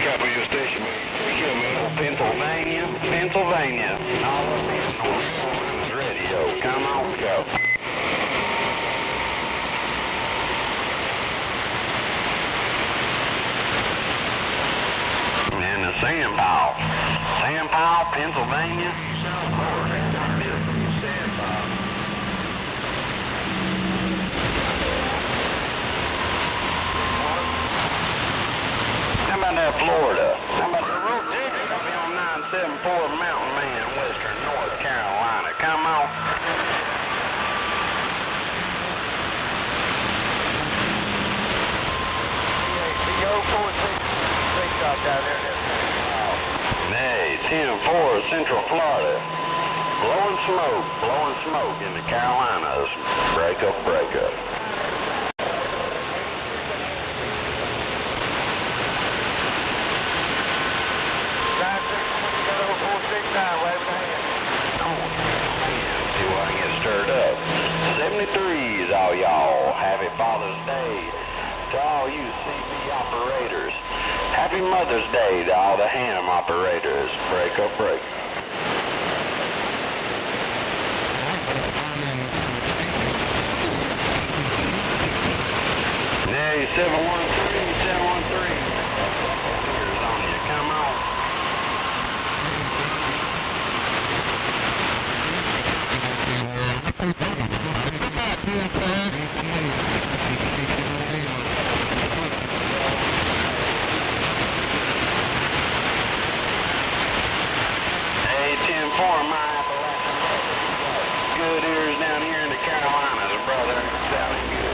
Copy your station, man. Take care, man. Pennsylvania. All of this on radio. Come on, go. And the Sam Powell, Pennsylvania. How about that Florida? How about the road on 974 Mountain Man, Western North Carolina? Come on. Hey, 10-4 Central Florida. Blowing smoke in the Carolinas. Break up. See what I can get stirred up. 73s, all y'all. Happy Father's Day to all you CB operators. Happy Mother's Day to all the ham operators. Break up. Hey, 713. Here's on you. Come on. Hey, 10-4, my Appalachian brother. Good ears down here in the Carolinas, brother. Sounding good.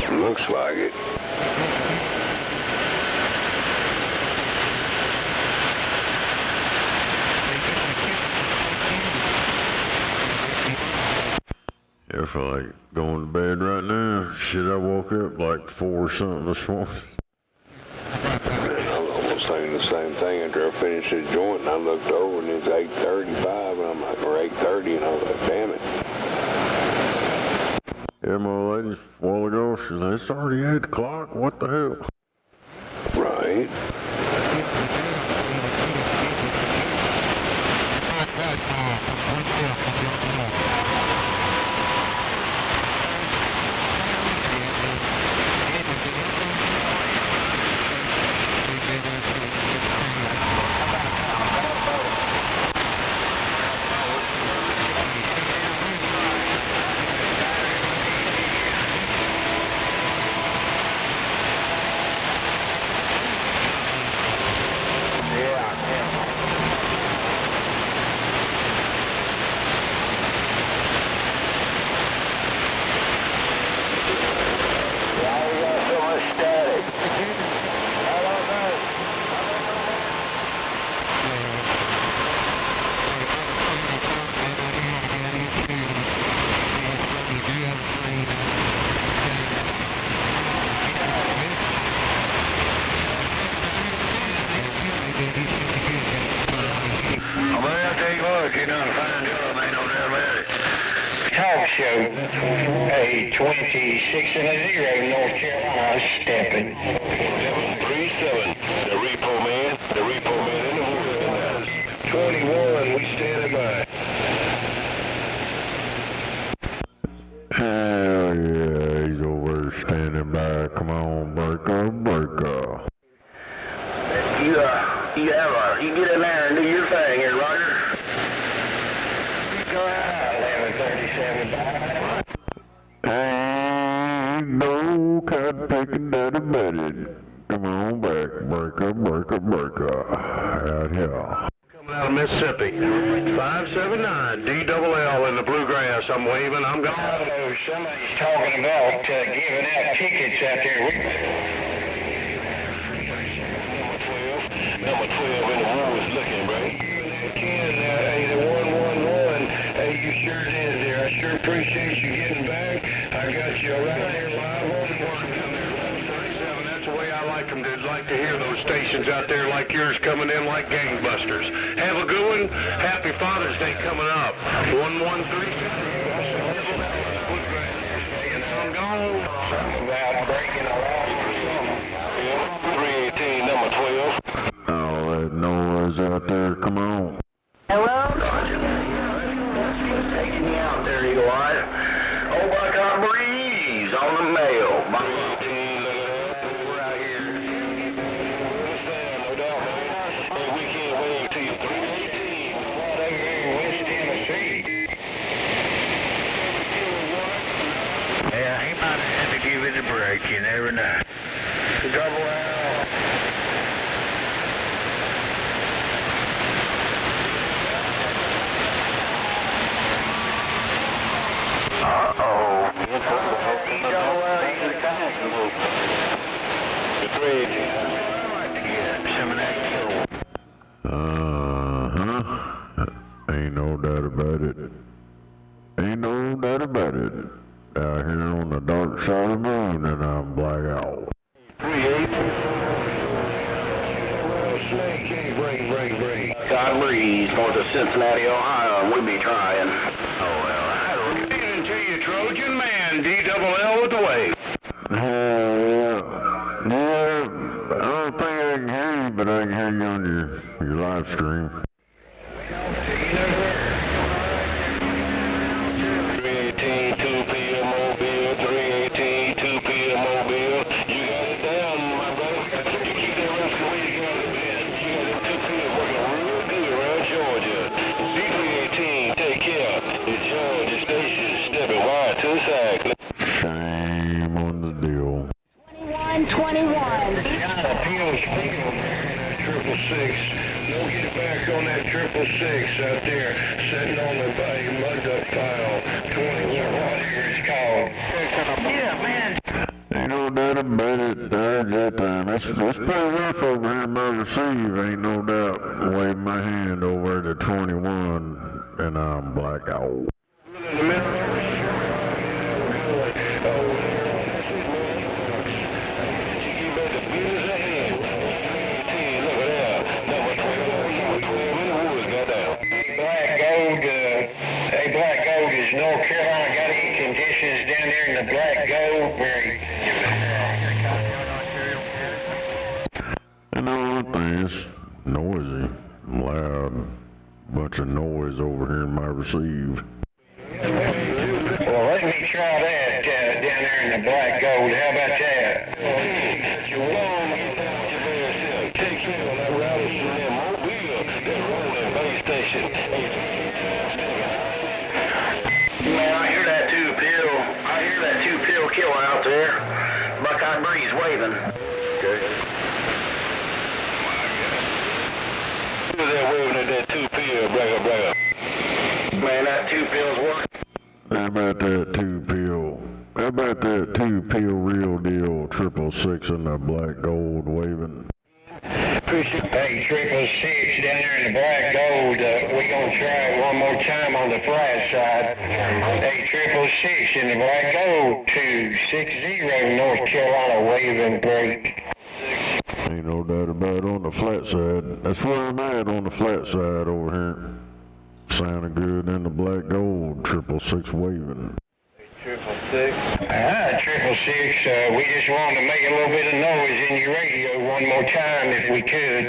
Looks like it. Yeah, I feel like going to bed right now. Shit, I woke up like 4 something this morning. I was almost saying the same thing after I finished the joint, and I looked over and it's 8:35, and I'm like, or 8:30, and I was like, damn it. Yeah, my lady, a while ago, she said, it's already 8 o'clock, what the hell? Right. Talk show, a 26 and a 0, North Carolina, stepping. 737, the repo man in the morning. 21, we standing by. Hell yeah, he's over there standing by, come on. breaker. You get in there and do your thing here, Roger. Go ahead, 1137. Ain't no cat picking that embedded. Come on back, breaker. Out here. Coming out of Mississippi. 579 DLL in the bluegrass. I'm waving. I'm gone. Oh, somebody's talking about giving out tickets out there. Number 12 in the woods looking, bro. Ken, hey, the 111. Hey, you sure did there. I sure appreciate you getting back. I got you right here live on the work down there. 37, that's the way I like them. They'd like to hear those stations out there like yours coming in like gangbusters. Have a good one. Happy Father's Day coming up. 1137. I'm gone. About breaking a law or something. 318, number 12. All that noise out there, come on. Hello? That's taking me out there, Eli. Oh, I got breeze on the mail. We're out here. No doubt, man. Hey, we can't wait till you're 318. Right over here in West Tennessee. Yeah, he might have to give it a break, you never know. Double L. Uh-oh. The 318. Ain't no doubt about it. Ain't no doubt about it. Out here on the dark side of the moon, and I'm black out. 318. Snake, break. Got breeze north of Cincinnati, Ohio, and we be trying. Oh, well, I don't To you, Trojan man, DLL with the wave. Yeah, I don't think I can hear you, but I can hear you on your live stream. 318, 2 p.m. Mobile, 318, 2 p.m. Mobile. You got it down, my brother. You keep that rest the way you got it, man. You got that 2 p.m. working real good around Georgia. C318, take care. The Georgia station stepping wide to the side. Shame on the deal. 21. Appeals field there in that 666. Don't get back on that 666 out there, sitting on the mud duck pile. 21, whatever it's called. Yeah, man. Ain't no doubt about it. That time. It's pretty rough over here in my receive. Ain't no doubt. Wave my hand over to 21, and I'm black out. In the middle of the Black Gold, is North Carolina got any conditions down there in the Black Gold? And the other thing is noisy, loud, bunch of noise over here in my receive. Well, let me try that down there in the Black Gold. How about that? Take care on that router from that Mobile, that rolling base station. Man, I hear that two-pill killer out there. Buckeye breeze waving. Okay. Who's that waving at that 2-pill, bragger? Man, that two-pill's working. How about that 2-pill? How about that 2-pill real deal, 666 in the Black Gold waving? Hey, 666 down there in the Black Gold, we're going to try it one more time on the flat side. Hey, 666 in the Black Gold, 260 North Carolina waving break. Ain't no doubt about it on the flat side. That's where I'm at on the flat side over here. Sounding good in the Black Gold, 666 waving. 666, we just wanted to make a little bit of noise in your radio one more time if we could.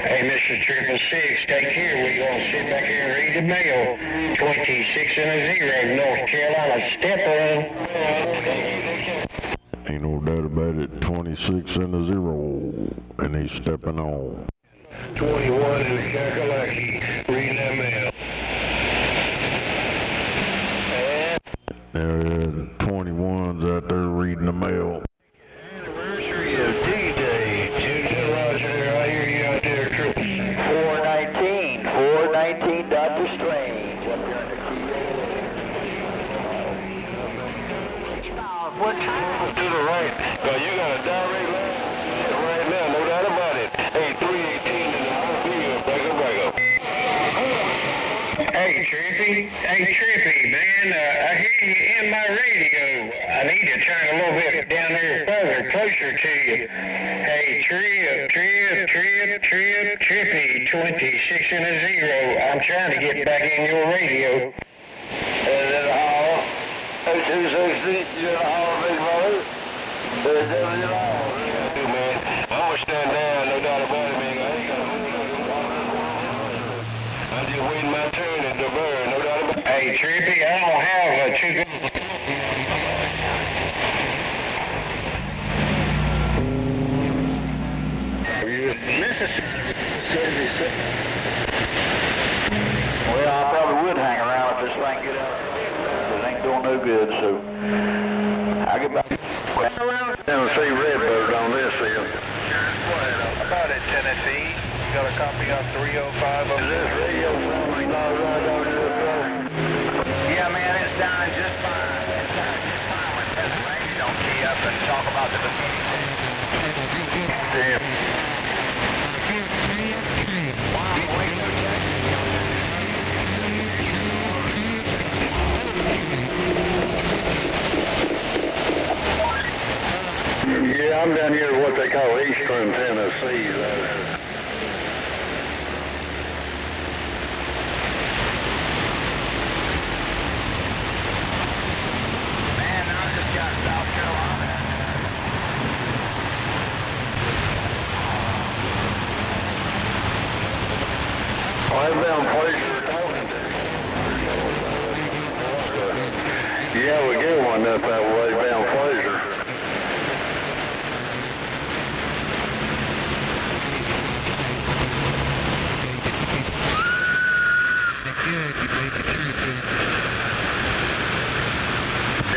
Hey, Mr. 666, take care. We're going to sit back here and read the mail. 26 North Carolina, step in. Ain't no doubt about it, 20 26 and a 0, and he's stepping on. 21 in the Kakalaki, reading that mail. And 21's out there reading the mail. Anniversary of D-Day, Junior Roger, I hear you out there, 419, Dr. Strange, up there in the key. What time? To the right. You got a direct line right now, no doubt about it. Hey, 318 in the Brego. Hey, Trippy, man, I hear you in my radio. I need to turn a little bit down there further, closer to you. Hey, Trippy, 26 and a 0. I'm trying to get back in your radio. Is it a holler? 260, you're a holler, big brother? Is it a holler? Man, I'm gonna stand down, no doubt about it, man. I'm just waiting my turn at the bird, no doubt about it. Hey, Trippy, I don't have a too good... Mississippi. Well, I probably would hang around if this thing get out. It ain't doing no good, so I'll get back. Tennessee Redbird on this here. About it, Tennessee. You got a copy on 305? Is this radio phone not right on here, brother? Yeah, man, it's down just fine. It's down just fine when Pennsylvania don't key up and talk about the beginning. Damn. Yeah, I'm down here what they call Eastern Tennessee. Man, I just got South Carolina. I've been pleasure talking to you. Yeah, we get one up that way, bound pleasure.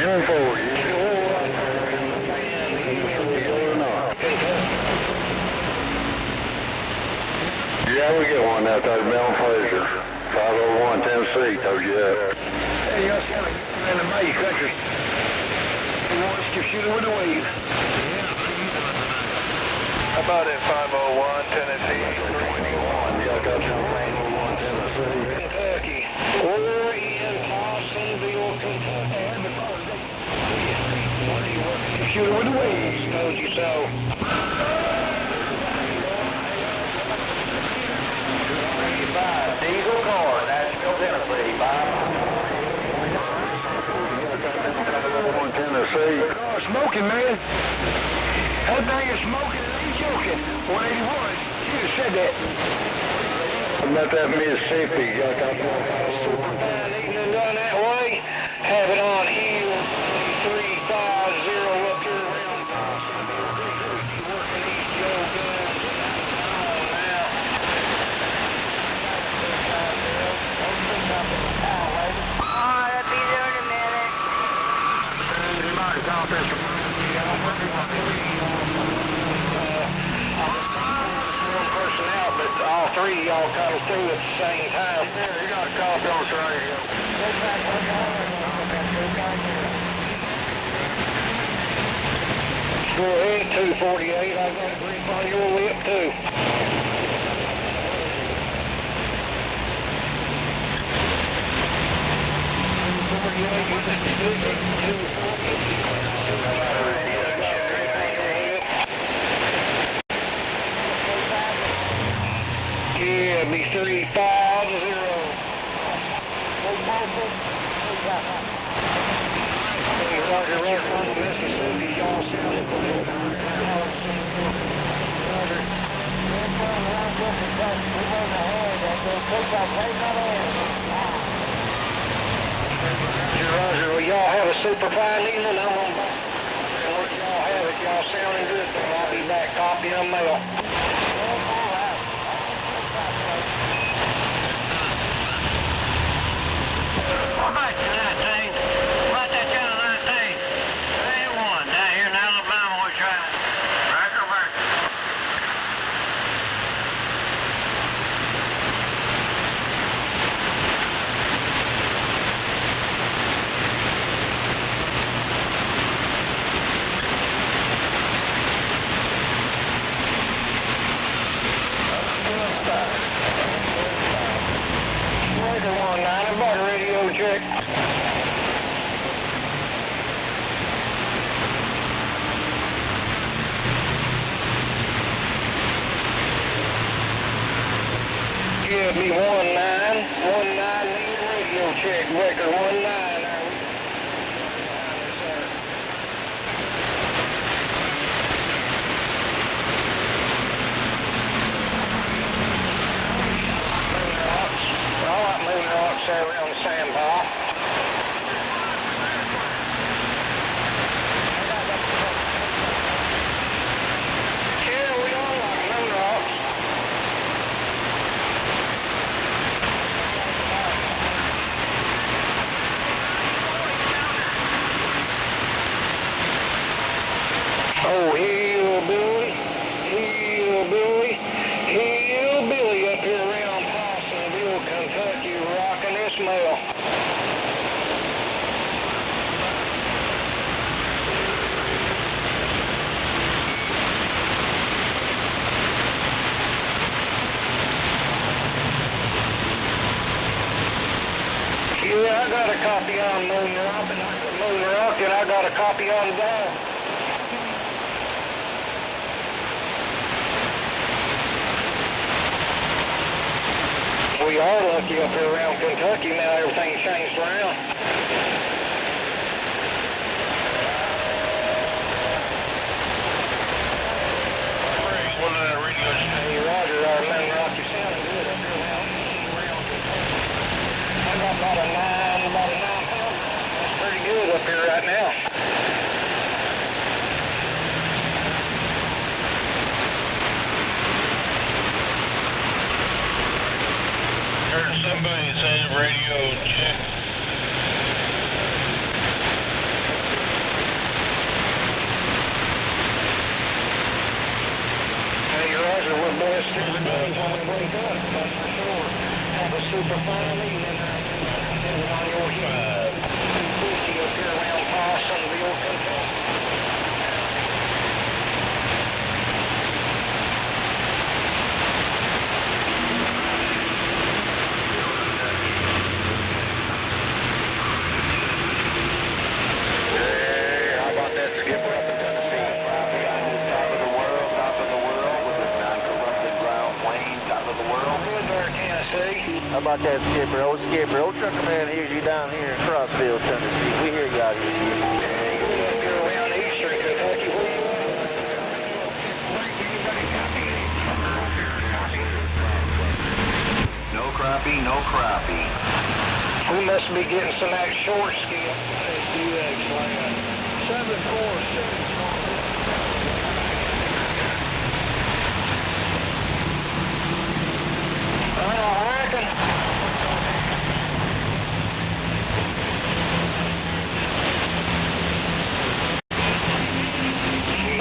Down for you. Yeah, we get one out there, Mount Fraser. 501 Tennessee, told you that. Hey, y'all sound like in the May country. Who wants to shoot it with a wave? About it, 501 Tennessee. 21, y'all got some 501 Tennessee. Kentucky. We're in Dawsonville, Kentucky. Shoot it with a wave, told you so. Diesel car, Nashville, Tennessee. Tennessee. Oh, smoking, man. That thing is smoking, and ain't joking. 181. You just said that. How about that Mississippi? Y'all got Super fine eating and done that way. Have it on here, 350 up here around Dawsonville. Working these Joe guns. Come on now. I'll be there in a minute. One person out, but all three of y'all got us through at the same time. You got a copy on us right here. Go ahead, 248. I got a grip on your lip, too. Yeah, be 350. Roger, Roger, Mississippi, y'all sounded good. Roger, well, y'all have a super fine evening. I'm on. Y'all have it. Y'all sounding good. copy on mail. What about that thing? What about that kind of that thing? There ain't one. Down here in Alabama, we're trying to rack or work. Breaker 19, about a radio check. Yeah, be 19, need a radio check, Breaker 19. All right, moving rocks there around the sand pile. Yeah, we all like moon rocks. Oh, hillbilly up here around Possumville, Kentucky, rocking this mail. Yeah, I got a copy on Moon Rock, and I got a copy on the dog. We are lucky up here around Kentucky now. Everything's changed around. Hey, Roger, Moon Rock, you're sounding good up here now. Around Kentucky. I got about a 9 pound. That's pretty good up here right now. Heard somebody say radio check. Hey, Roger, we're blessed every day when we wake up, that's for sure. Have a super fine evening. On your hip. 250 up here around Possumville, Kentucky. How about that, Skipper? Old trucker man hears you down here in Crossville, Tennessee. We hear you out here, Skipper. You're around Eastern Kentucky. No crappie, no crappie. We must be getting some of that short skip. SDX land. 747.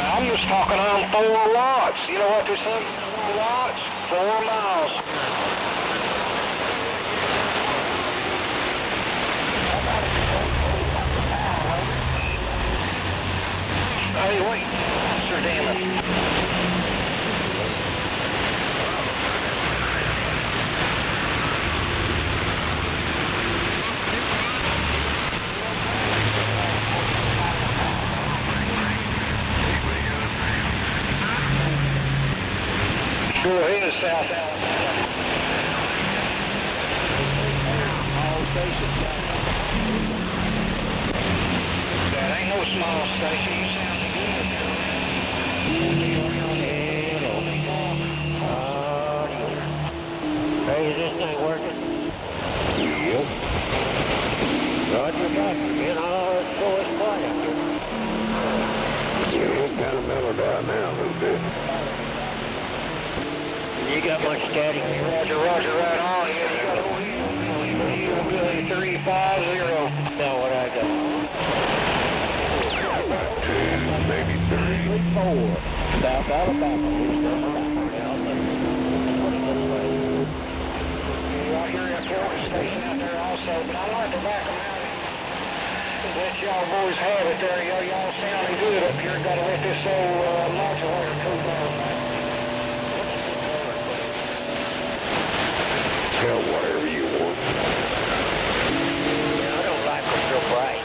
I'm just talking on 4 watts. You know what they say? 4 watts, 4 miles. Hey, wait. Sir, damn it. Go ahead, South Alabama. All stations. That ain't no small station. You sound good. Hey, is this thing working? Yep. Roger, Get all this voice quiet. Yeah, it's kind of mellowed down now a little bit. You got much static? Roger, roger, right on. Yeah, you got over here. 350. That's what I got. About 2, maybe 3. 4. South Alabama. Right here at Florida Station out there also, but I like to back them out and let y'all boys have it there. Y'all sounding good up here. Got to let this old modulator cool down. Hell, whatever you want. Yeah, I don't like them real bright.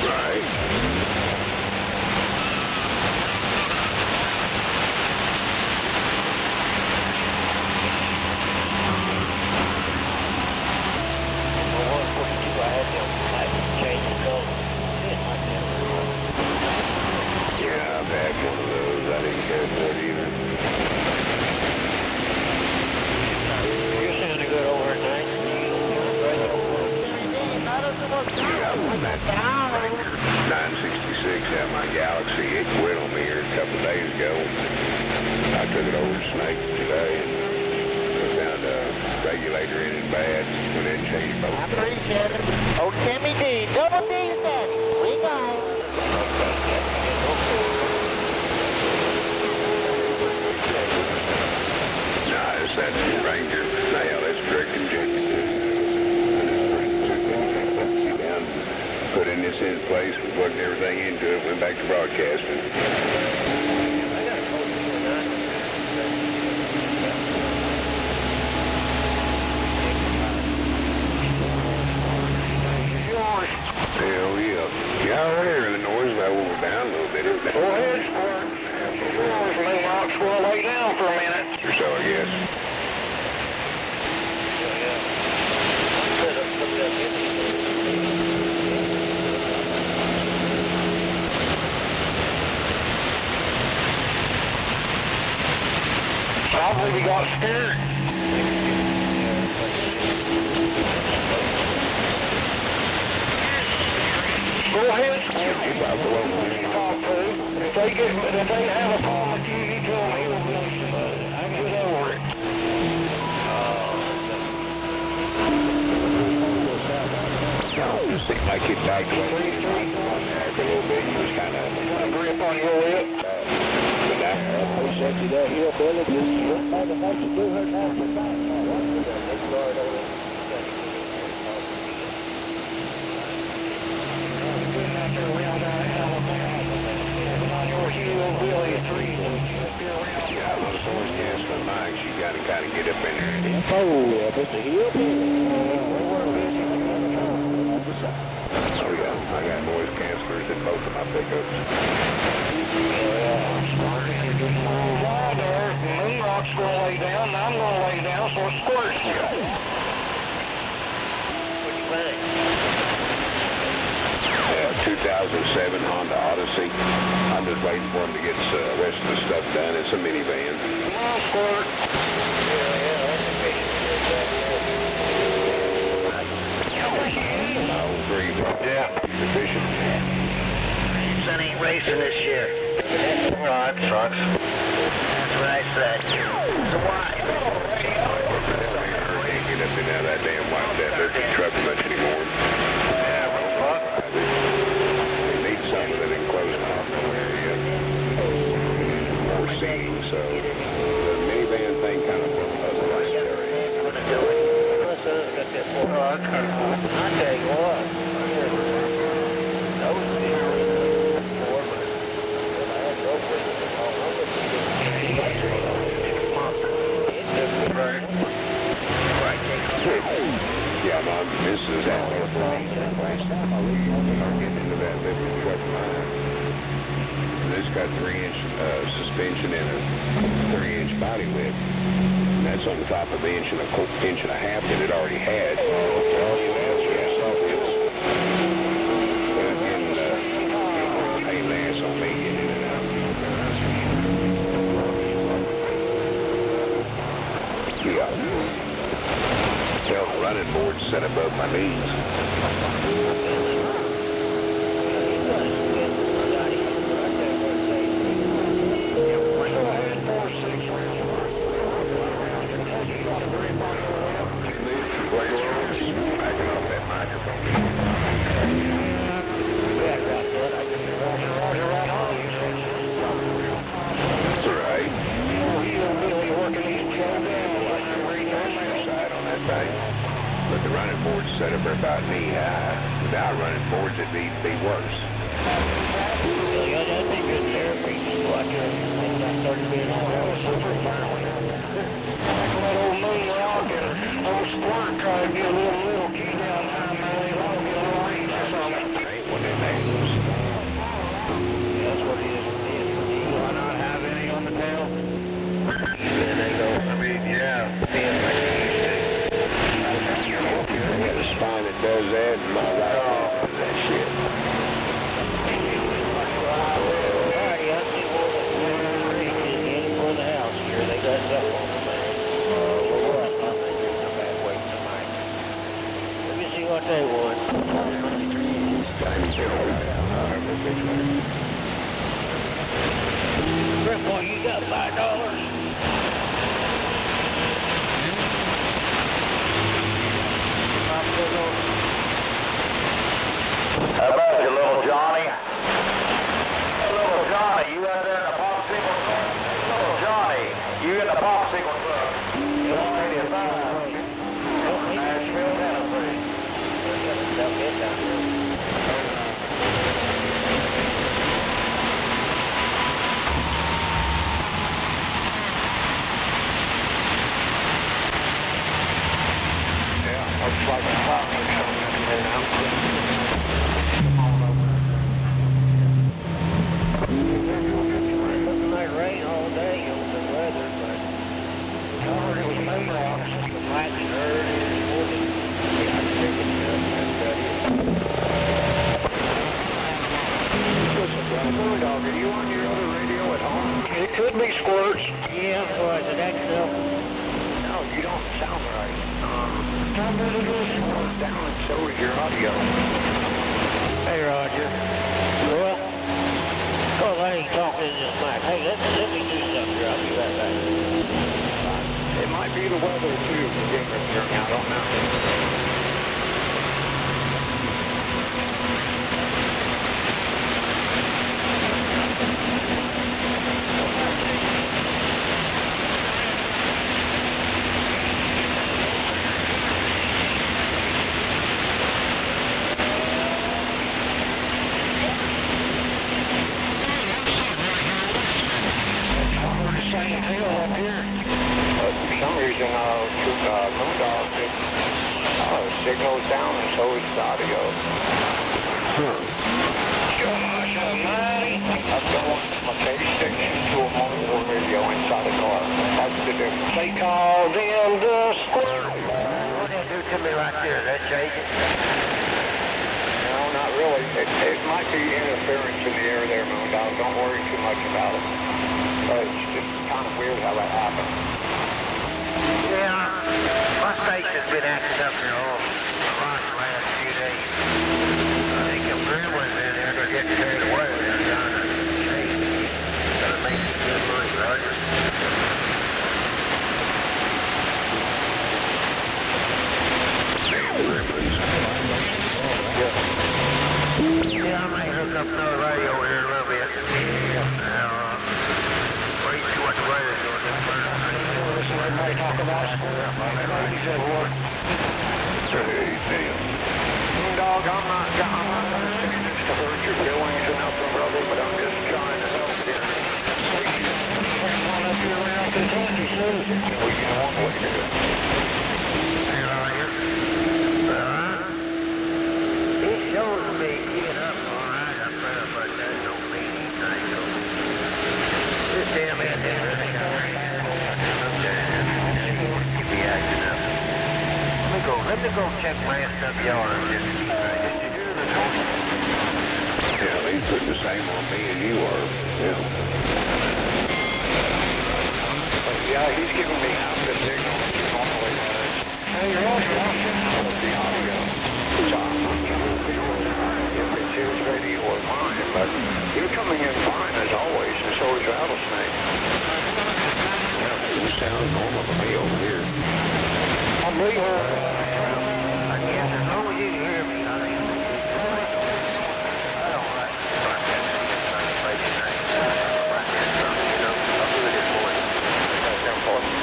Right. Yeah, I've had one of those. I didn't care for it either. You're sounding good over at night. Yeah, I'm on that Ranger 966 out my Galaxy. It quit on me here a couple of days ago. I took it over to Snake today and found a regulator in it bad. Went in and changed both. I appreciate it. Oh, Timmy D. Double D's daddy. We go. Nah, it's that Ranger. Now, that's direct injected. Put in this in place, we plugged everything into it, went back to broadcasting. Hell yeah. Yeah, I already hear the noise, and I will go down a little bit. Go ahead, Squirt. Lay out, Squirt, lay down for a minute. Or so, I guess. I believe he got scared. Go ahead, Squirt. If they have a problem with you, you tell me. I can get over it. It seemed like it backed away after a little bit. He was kind of grip on your lip. But I appreciate you that hillbilly. Just like it makes you do her natural thing. Yeah, I was always gas my mic. She got to kind of get up in there. Oh, if it's a hillbilly. Oh, yeah. I got noise cancelers in both of my pickups. Moonrock's going to lay down, and I'm going to lay down, so it squirts. What do you think? 2007 Honda Odyssey. I'm just waiting for him to get the rest of the stuff done. It's a minivan. Come on, Squirt. Yeah. Efficient. Son ain't racing this year. Right, trucks. That's what I said. So why? Can't get up and out of that damn white that truck much anymore. Yeah, well, they need something that enclosed off area. More seating, so the minivan thing kind of puzzles us. I tell you what. Yeah, Mom, this is out there for me. Last time I really started getting into that living truck of mine. This got 3-inch suspension and a 3-inch body width. And that's on top of the inch and a half that it already had. All you answer is it's getting pain in the ass on me getting in and out. Yeah. Tell the running board set above my knees. about knee high. Without running boards, it'd be worse. Really, that'd be good therapy. Just watch that 30 minutes. Oh, super fun. Like a little moon rock and a little squirt try to get a little key down time, man. They want to get a little range or something. Ain't one of them angles. That's what it is. Why not have any on the tail? Yeah, they go. I mean, yeah. I got a spine that does that, and my right hand does that shit. They got stuff on them, man. What? I think they're come back waiting tonight. Let me see what they want. Grandpa, you got $5? How about you, little Johnny? Hey, little Johnny, you out there in the popsicle truck? Little Johnny, you in the popsicle truck? Maybe a $5. Nashville, Tennessee. Yeah, looks like a cloud or something in there now. Looking like rain all day over the weather, but I heard it was moon rocks. The lightning heard it this morning. Yeah, I think it's Bulldog, are you on your other radio at home? It could be squirts. Yeah, boy, did that stuff? No, you don't sound right. Tell me to do a squirt down and so is your audio. Hey, Roger. Well, oh, I ain't talking in this mic. Hey, let me do something here. I'll be right back. It might be the weather, too, for Gamer here. I don't know. Signals down and so is the audio. Gosh almighty. I've got my case station to a mobile radio inside the car. That's the difference. They called in the squirt. What did that do to me right there? That change it? No, not really. It might be interference in the air there, Moondog. Don't worry too much about it. But it's just kind of weird how that happened. Yeah, my station's been acting up here all the last few days. I think the grandma's in there, they're getting carried away. They're trying to change it. Gotta make some good money, Roger. Yeah, I may hook up another radio here in a little bit. Wait and see what the weather's doing this morning. Listen to everybody talk about square. Maybe said what? Dog, I'm not going to say this to hurt your feelings or nothing, brother, but I'm just trying to help you. One up here around Kentucky, Susan. Well, you know one way to do it. Hey, Roger. It shows me get up all right up there, but that don't mean anything. So this damn antenna thing out there, keep me acting up. Let me go check my SWR and just keep right. Did you hear the noise? Yeah, he's putting the same on me as you are. Yeah. Yeah, he's giving me half the signal that you normally has. Hey, Roger. The audio. So I'm not sure if it's his radio or mine, but you're coming in fine as always, and so is Rattlesnake. Yeah, you sound normal to me over here. I believe I guess as long as you can hear me, I think I don't like broadcasting thing. Broadcast something, you know. I'll do it this morning. That's important.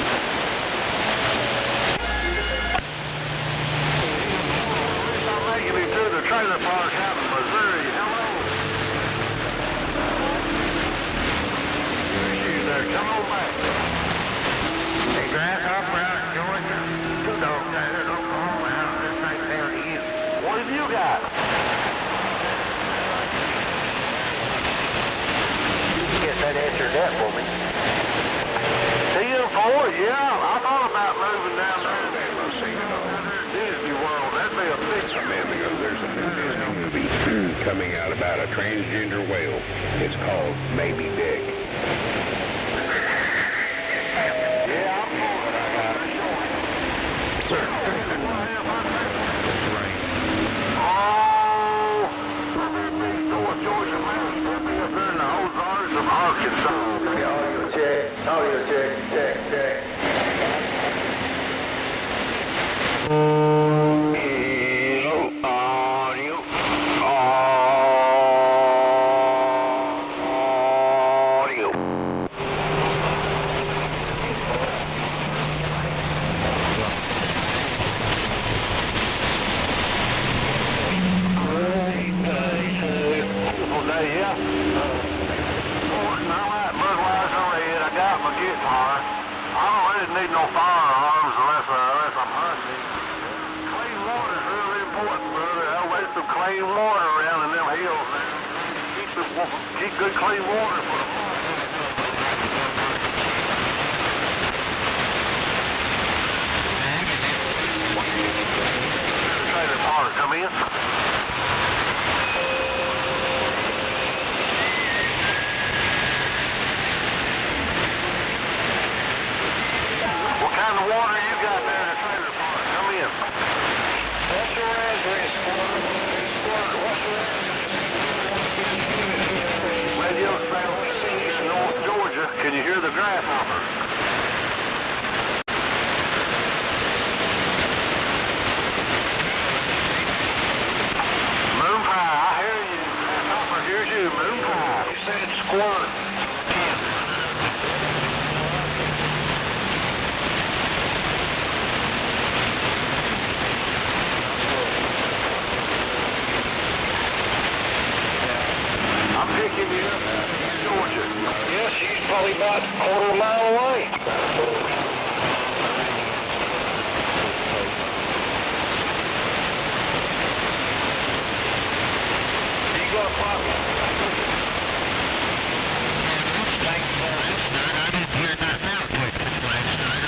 answered that for me. TM4, yeah, I thought about moving down there. I've seen it on Disney World, that'd be a big a man ago. There's a new Disney movie coming out about a transgender whale. It's called Baby Dick. Yeah, I'm for it. I got it. Sir. That's right. North Georgia, man. Put me up there in the Ozarks of Arkansas. Audio check. Audio check. Check. Check. Need no firearms unless I'm hunting. Clean water is really important, brother. Always some clean water around in them hills, man. Keep good clean water for the trailer park. Come in. What kind of water you got there in the trailer park? Come in. What's your address? What's your address? Radio station in North Georgia. Can you hear the grasshopper? Moon pie, I hear you. Grasshopper hears you. Moon pie. You said squirt. Picking you up in Georgia. Yes, she's probably about a quarter of a mile away. You got a problem? Thanks for listening. I didn't hear that now last night.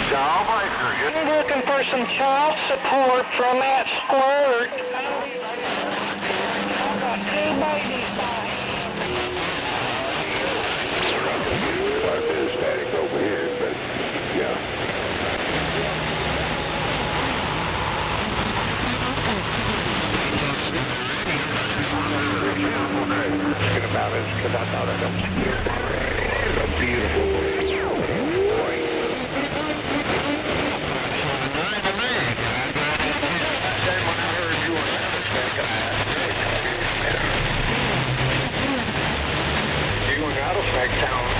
Child Baker. I'm looking for some child support from that squirt. I've got 2 babies by Quite a bit of static over here, but yeah. Thinking about it because I thought it was a beautiful boy. Rattlesnake sound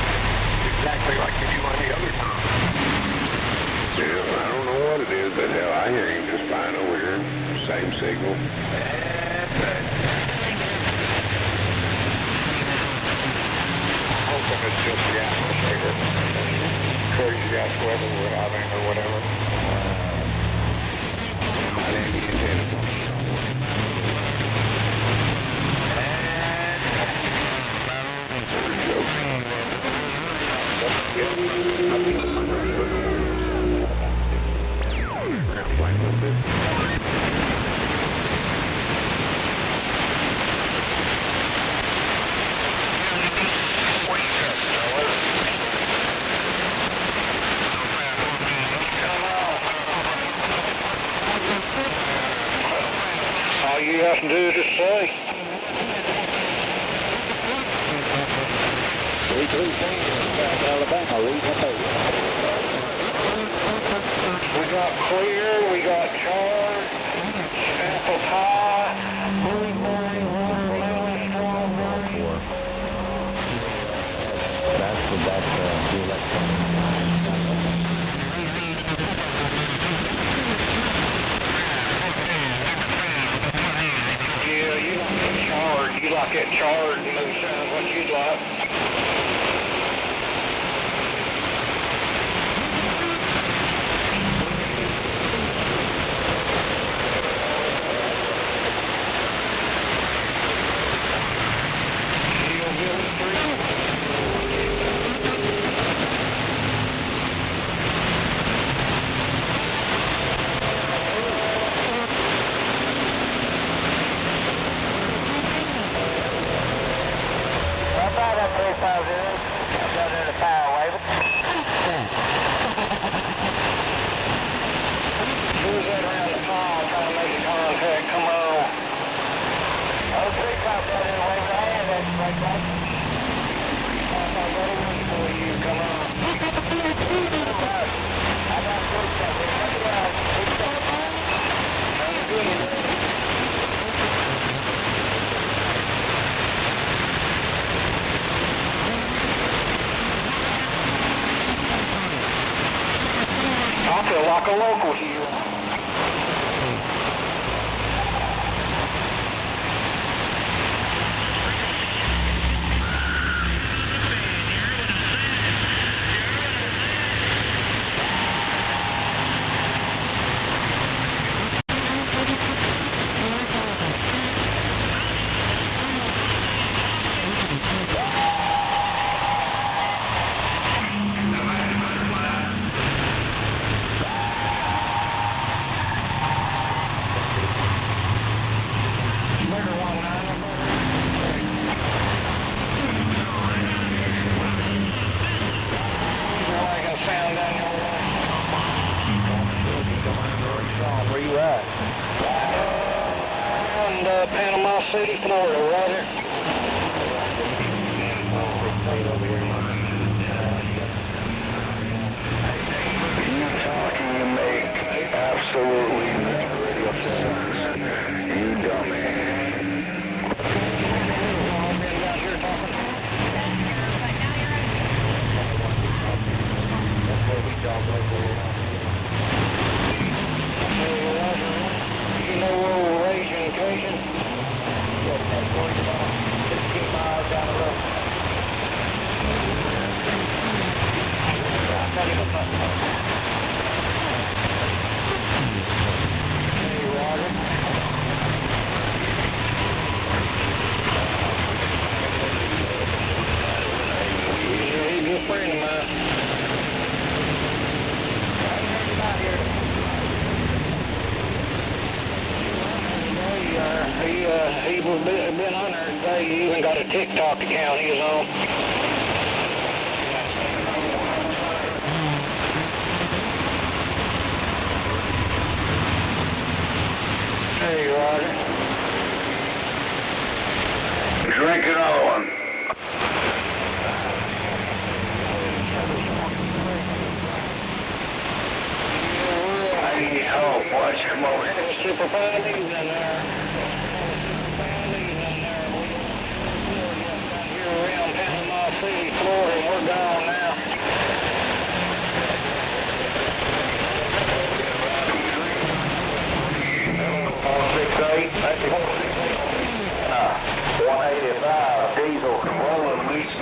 exactly like you do any other time. Yeah, I don't know what it is, but hell, I hear him just fine over here. Same signal. I'm hoping it's just the atmosphere. Crazy ass weather we're having or whatever. I didn't get it. All you have to do is just say. Alabama, We got clear, we got charred, apple pie, blueberry, watermelon, strawberry. That's the electronic. Yeah, you like it charred. You like it charred moonshine, what you'd like. I feel like a local to you. Where you at? In Panama City, Florida, Roger. You talking to make absolutely no radio sense. You dummy. You know where we're raging occasion? 15 miles down the road. Hey, Roger. Yeah, he's a good friend of mine. He was been on there today. He even got a TikTok account he was on. Hey, Roger. Drink another one. I need help. Watch your motor. Super Fridays in there. Here around Panama City, Florida, and we're gone now. That's 185 diesel rolling loose.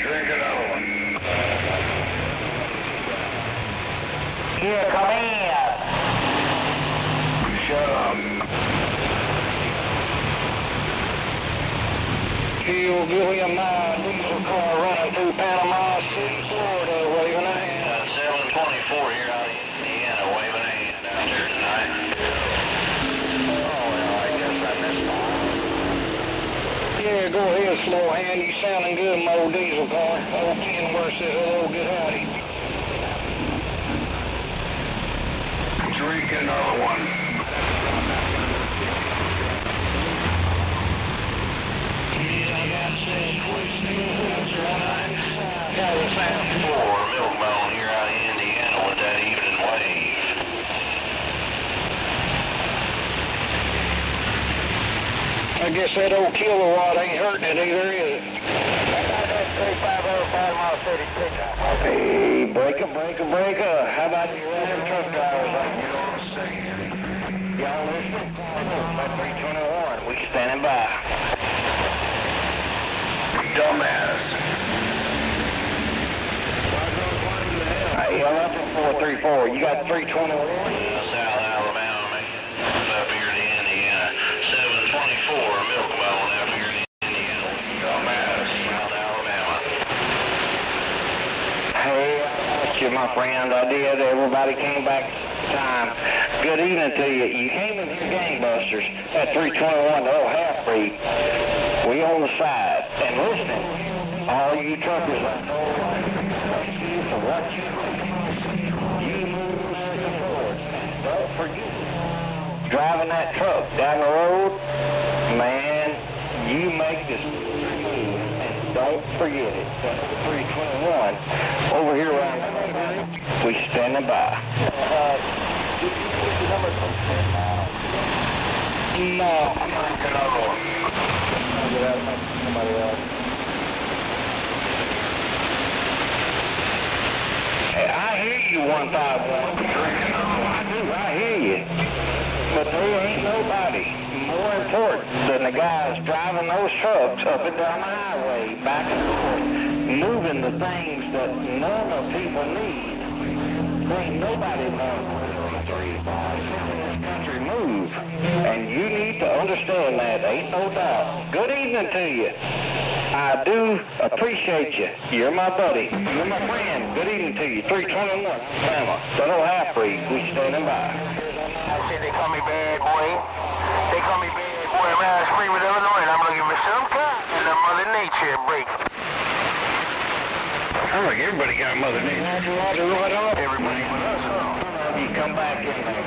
Drink another one. Here, come in. Shut up. He'll give me a diesel car running through Panama City, Florida, waving a hand. 724 here out of Indiana, waving a hand out there tonight. Oh, well, I guess I missed one. Yeah, go ahead, slow hand. You sounding good, my old diesel car. Old Kenworth says hello, good howdy. Drink another one. Got a sound for Milkbone here out of Indiana with that evening wave. I guess that old kilowatt ain't hurting it either, is it? Hey, breaker. How about you random truck drivers like you know what I'm saying? Y'all listening? About 321. We standing by. Dumbass. Hey, I'm up at 434. You got 321? South Alabama, man. Up here to Indiana. 724 Milkbone up here to Indiana. Dumbass. South Alabama. Hey, I lost you, my friend. I did. Everybody came back time. Good evening to you. You came in here gangbusters at 321, the old half-breed. We on the side. And listening, all you truckers, I know you for what you move forward. Don't forget, driving that truck down the road, man, you make this move, and don't forget it. 321 over here around we standing by. Did you put the number from 10 miles? No, I'm not going to somebody else. Hey, I hear you, 151. I do, I hear you. But there ain't nobody more important than the guys driving those trucks up and down the highway, back and forth, moving the things that normal people need. There ain't nobody more important than this country move. And you need to understand that, ain't no doubt. Good evening to you. I do appreciate you. You're my buddy. You're my friend. Good evening to you. 321, Alabama. That old half-breed, we standing by. I said they call me bad boy. They call me bad boy around Springfield, Illinois, and I'm looking for some kind of Mother Nature break. Sounds like everybody got Mother Nature. Everybody but us, huh? You come back in there.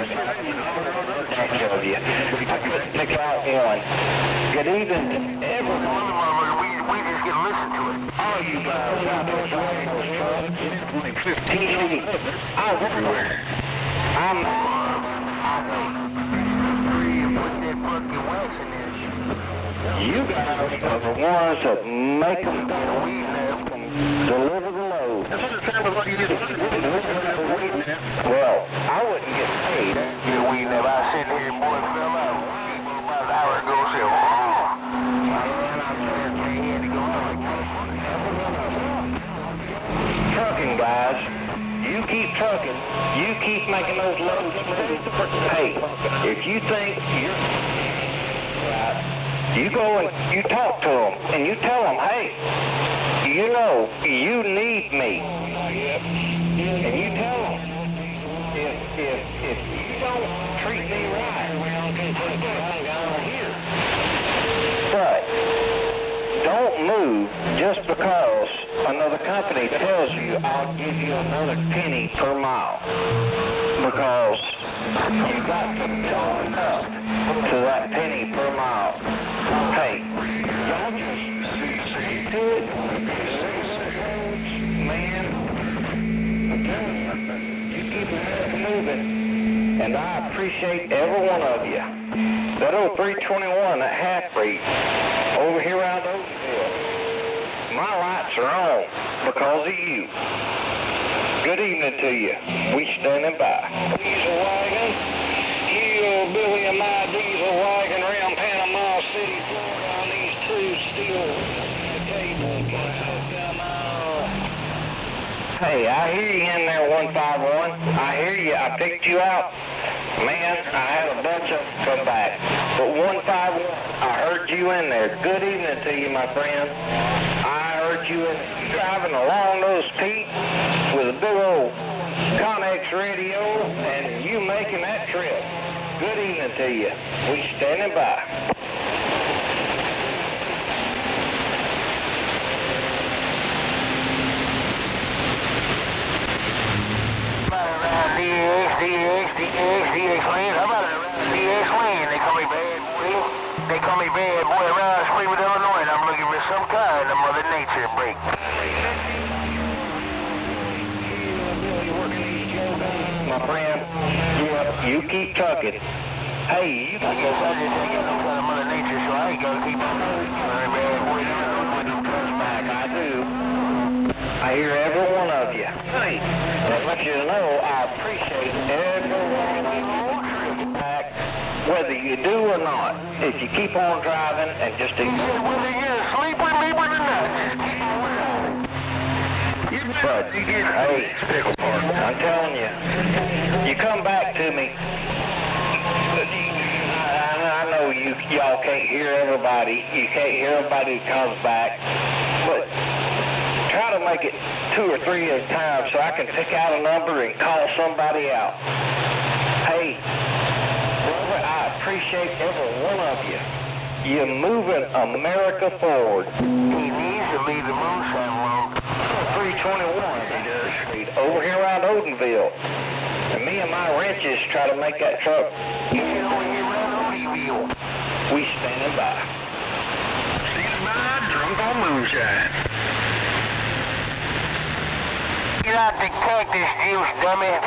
Bunch of you. I couldn't pick out one. Good evening to everyone. We just get to listen to it. All you guys out there driving those trucks, 15 feet, I'm everywhere. I'm you guys are the ones that make them deliver the load. Well, I wouldn't get paid. We never. I sit here, boy, fell out. About an hour ago, said, trucking, guys. You keep trucking. You keep making those loads. Hey, if you think you're right, you go and you talk to them and you tell them, hey, you know, you need me. And you tell them, if you don't treat me right, I'm here. But don't move just because another company tells you I'll give you another penny per mile. Because you got to turn up to that penny per mile. Hey, y'all just see to it. Man, I'm telling you, you keep moving. And I appreciate every one of you. That old 321, that half-breed, over here around Oakville, my lights are on because of you. Good evening to you. We standing by. Diesel wagon, you Billy and my diesel wagon around Panama City, Florida on these two steel cables. Hey, I hear you in there, 151. I hear you. I picked you out. Man, I had a bunch of them come back. But 151, I heard you in there. Good evening to you, my friend. I heard you in there. You driving along those Pete with a big old Connex radio and you making that trip. Good evening to you. We standing by. DX Lane. How about DX Lane? They call me bad boy. They call me bad boy around Springfield, Illinois, and I'm looking for some kind of Mother Nature break. My friend, you keep trucking. Hey, you I guess I just ain't got no kind of Mother Nature, so I ain't gonna keep on bad boy. Back, I do. I hear every one of you. Hey, I want you to know I appreciate every one of you back, whether you do or not. If you keep on driving and just whether you're asleep with me or not. But, hey, I'm telling you, you come back to me. I know y'all can't hear everybody. You can't hear everybody who comes back. But try to make it 2 or 3 at a time so I can pick out a number and call somebody out. Hey, brother, I appreciate every one of you. You're moving America forward. He needs to leave the moonshine alone. 321, he does. Over here around Odenville. And me and my wrenches try to make that truck. You know, wheel. We standing by. Standing by, drunk on moonshine. Get out the cactus juice, dummy.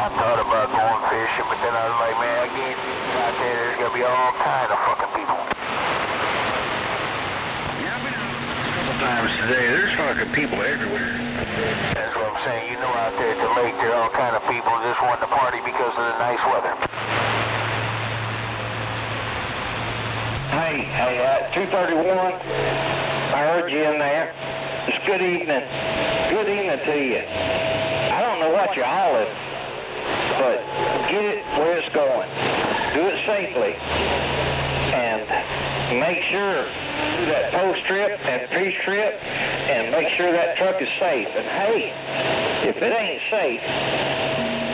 I thought about going fishing, but then I was like, man, again, out there's gonna be all kind of fucking people. Yeah, I've been out a couple times today. There's fucking people everywhere. That's what I'm saying. You know, out there at the lake, there are all kind of people just wanting to party because of the nice weather. Hey, 231, I heard you in there. It's good evening. Good evening to you. I don't know what you're hauling, but get it where it's going. Do it safely. And make sure do that post-trip and pre-trip and make sure that truck is safe. And hey, if it ain't safe,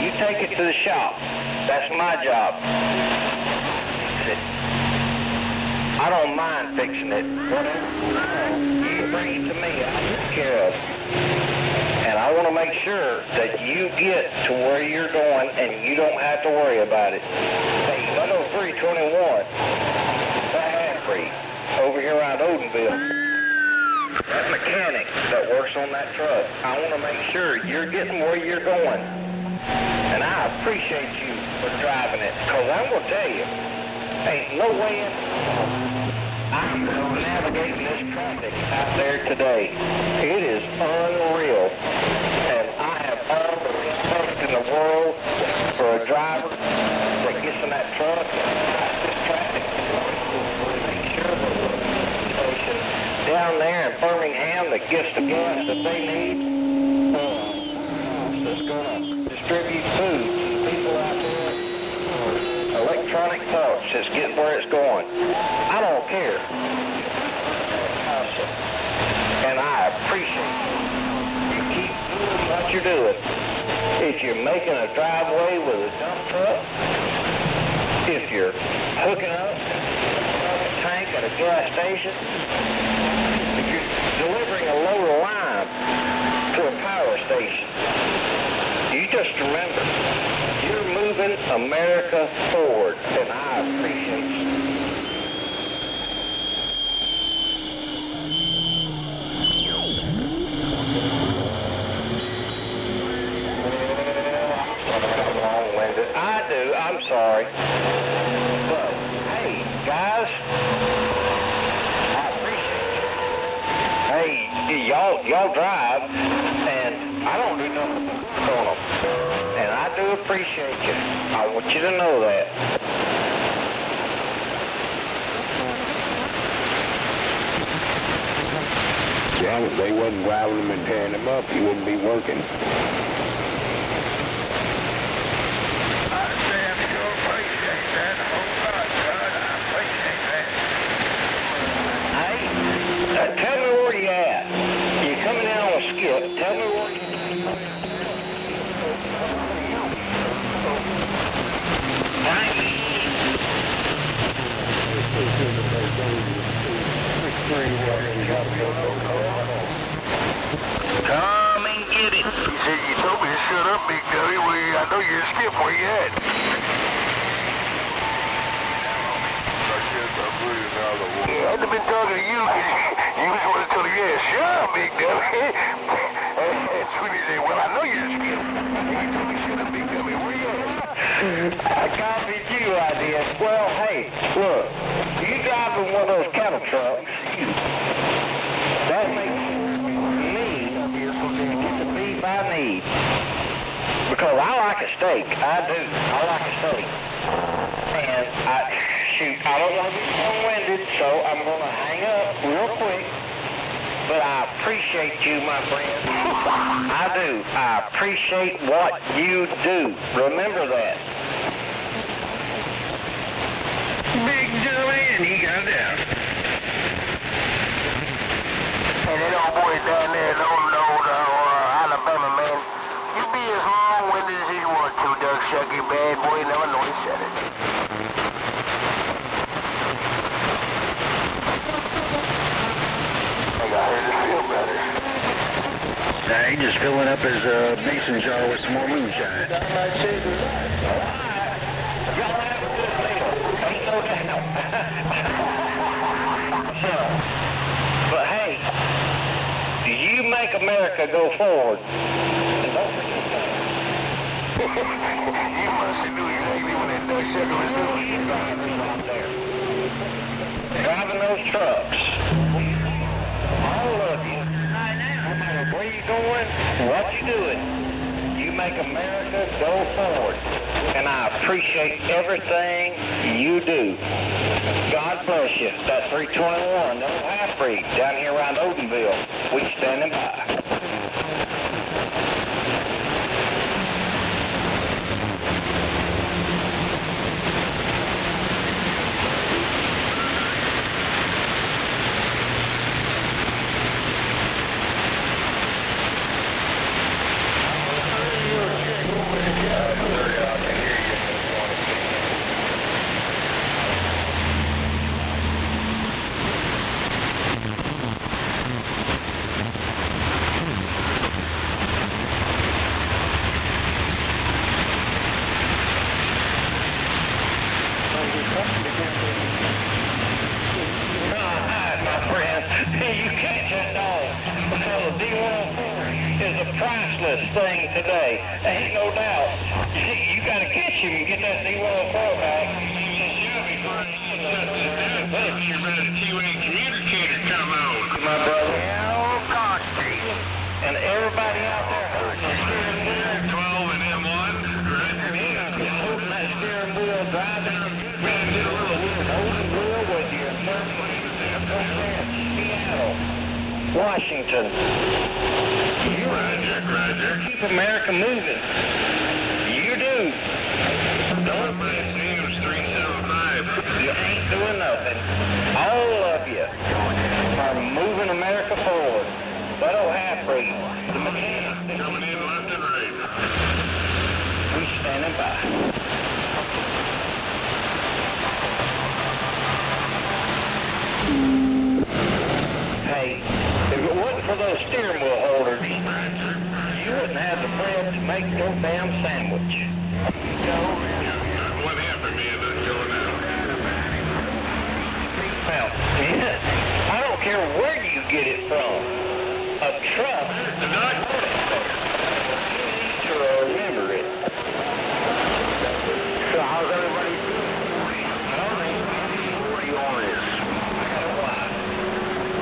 you take it to the shop. That's my job. I don't mind fixing it. Whatever. You bring it to me, I'll take care of it. And I want to make sure that you get to where you're going and you don't have to worry about it. Hey, 10321, free over here around Odenville. That mechanic that works on that truck, I want to make sure you're getting where you're going. And I appreciate you for driving it, because I'm going to tell you, ain't no way I'm navigating this traffic out there today. It is unreal. And I have all the respect in the world for a driver that gets in that truck and fights this traffic. Make sure the station down there in Birmingham that gets the gas that they need, that's going to distribute food to the people out there. Electronic parts, just get where it's going. I don't care. Awesome. And I appreciate you. You keep doing what you're doing. If you're making a driveway with a dump truck, if you're hooking up a tank at a gas station, if you're delivering a load of lime to a power station, you just remember, you're moving America forward, and I appreciate you. I'm long-winded. I do. I'm sorry. But, hey, guys, I appreciate you. Hey, y'all drive, and I don't do nothing on them. And I do appreciate you. I want you to know that. Yeah, if they wasn't driving them and tearing them up, you wouldn't be working. Tell me where you at. You're coming in on a skip. Tell me where you Come and get it. He said, you told me to shut up, big dummy. I know you're a skip. Where you at? Yeah, I'd have been talking to you because you just want to tell me, yeah, shut up, big dummy. And Sweetie said, well, I know you're a skip. You told me shut up, big dummy. Where you at? I copied you, I did. Well, hey, look, you driving one of those cattle trucks, that makes me get the beef I need. Because I like a steak. I do. I like a steak. And I don't want to be long-winded, so I'm going to hang up real quick. But I appreciate you, my friend. I do. I appreciate what you do. Remember that. Big dummy, and he got down. And that old boy down there in Alabama, man, you be as long-winded as you want to, Doug Shucky, bad boy, never know he said it. I got her to feel better. Nah, he just filling up his mason jar with some more moonshine. Y'all have a good meal. Ain't no doubt. But hey, you make America go forward. And don't forget that. You must have knew exactly what that duck sucker was doing. Drivers out there. Driving those trucks. All of you. No matter where you going, what you doing, you make America go forward. And I appreciate everything you do. God bless you. That 321, the old half-breed down here around Odenville, we standing by. Thing today. Ain't no doubt. You got to catch him and get that D104 back. Communicator come out. My brother. Oh, gosh, and everybody out there holding the steering wheel. 12 and M1. Right. Holding that steering wheel, driving. Holding the wheel with you. Seattle. Washington. Roger. Keep America moving. You do. Don't my name's 375. You ain't doing nothing. All of you are moving America forward. That old half-breed, the mechanics. Coming in left and right. We standing by. Hey, if it wasn't for those steering wheel holders, you wouldn't have the bread to make your damn sandwich. What happened, man? That's going out. Well, I don't care where you get it from. A truck. You need to remember it. So how's everybody doing? What are you on this? I got a wife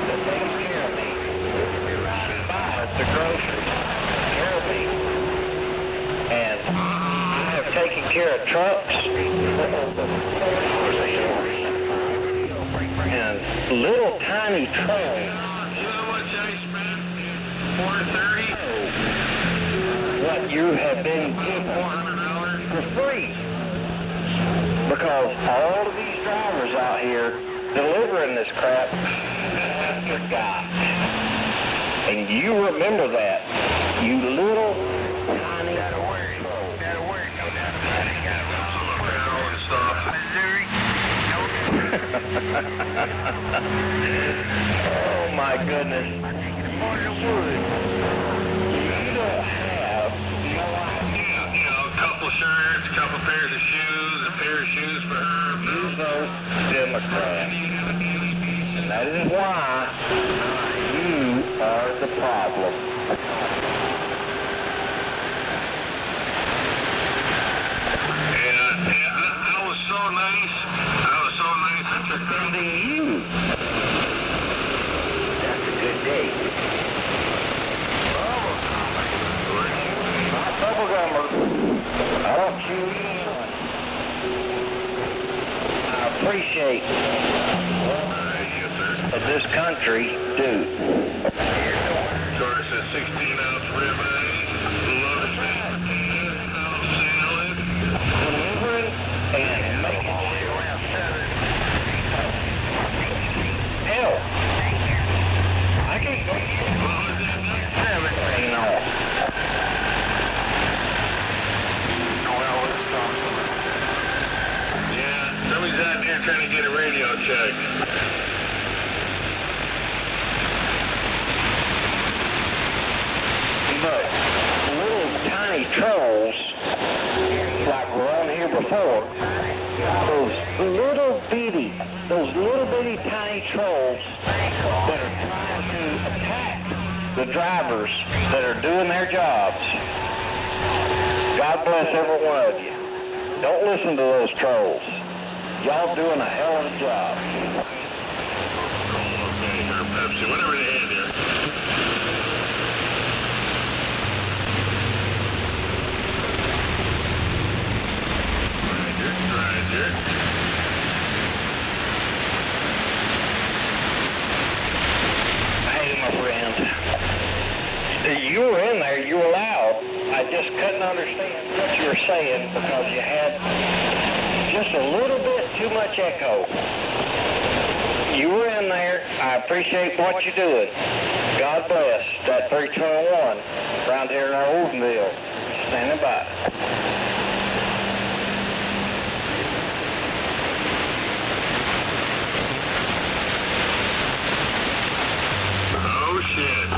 that takes care of me. She buys the groceries, takes care of me. And I have taken care of trucks and little tiny trains. You know what I spent? $430. What you have been given for free. Because all of these drivers out here delivering this crap forgot. And you remember that. You little tiny Oh my goodness. You don't have no idea. You know, a couple shirts, a couple pairs of shoes, a pair of shoes for her. You vote Democrat. And that is why you are the problem. I was so nice. I took Defending you. That's a good day. My bubblegummer. I don't chew anyone. I appreciate what this country do. George says 16-ounce ribeye, loaded baked potatoes, salad. Delivering and making sure. Hell, I can't go 17 off. Yeah, somebody's out there trying to get a radio checked. before, those little bitty tiny trolls that are trying to attack the drivers that are doing their jobs. God bless every one of you. Don't listen to those trolls. Y'all doing a hell of a job. Pepsi, whatever they had there. Roger. Hey, my friend. You were in there. You were loud. I just couldn't understand what you were saying because you had just a little bit too much echo. You were in there. I appreciate what you're doing. God bless that 321 around here in our Oldenville. Standing by. Oh, shit.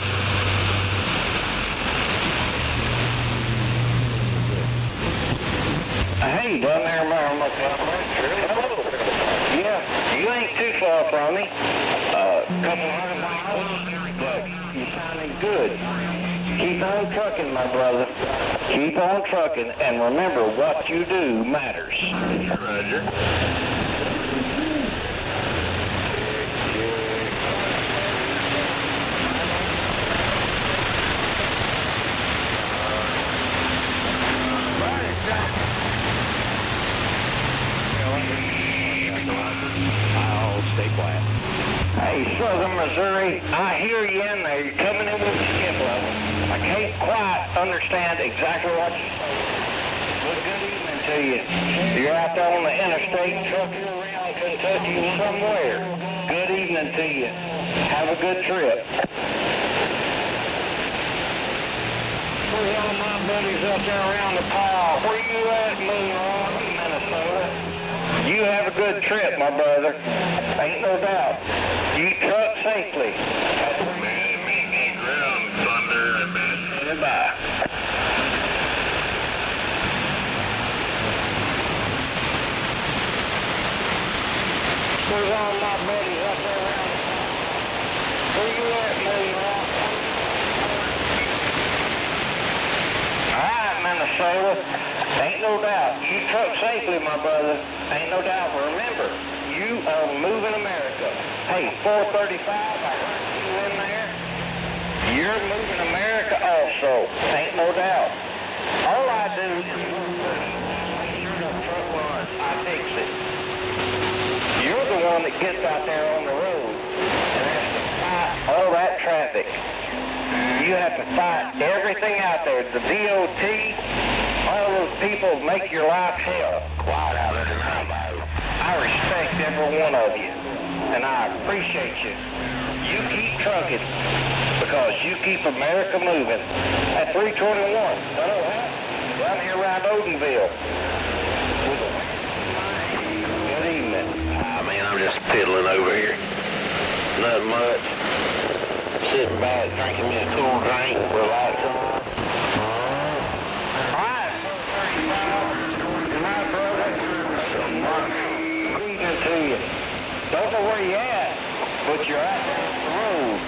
Hey, down there, Hello. Yeah, you ain't too far from me. Couple hundred miles, but you're sounding good. Keep on trucking, my brother. Keep on trucking, and remember, what you do matters. Roger. Stay quiet. Hey, Southern Missouri, I hear you in there. You're coming in with the skip level. I can't quite understand exactly what you're saying. But good evening to you. You're out there on the interstate trucking around Kentucky somewhere. Good evening to you. Have a good trip. Where's all my buddies out there around the pile? Where you at, Moon Rock, Minnesota? You have a good trip, my brother. Ain't no doubt. You truck safely. Ground thunder, I bet. Goodbye. Where's all my buddies up there around the pile? Where you at, Moon Rock? All right, Minnesota. Ain't no doubt. You truck safely, my brother. Ain't no doubt. Remember, you are moving America. Hey, 435, I heard you in there. You're moving America also. Ain't no doubt. All I do is make sure the truck runs. I fix it. You're the one that gets out there on the road and has to fight all that traffic. You have to fight everything out there. The DOT, all those people make your life hell. Quiet out there tonight, I respect every one of you, and I appreciate you. You keep trucking because you keep America moving. At 321, hello, down here around Odenville. Good evening. Man, I'm just fiddling over here. Nothing much. Sitting back, drinking me a cool drink, relaxing. All right, 435. Good night, brother. Good evening to you. Don't know where you're at, but you're out there on the road.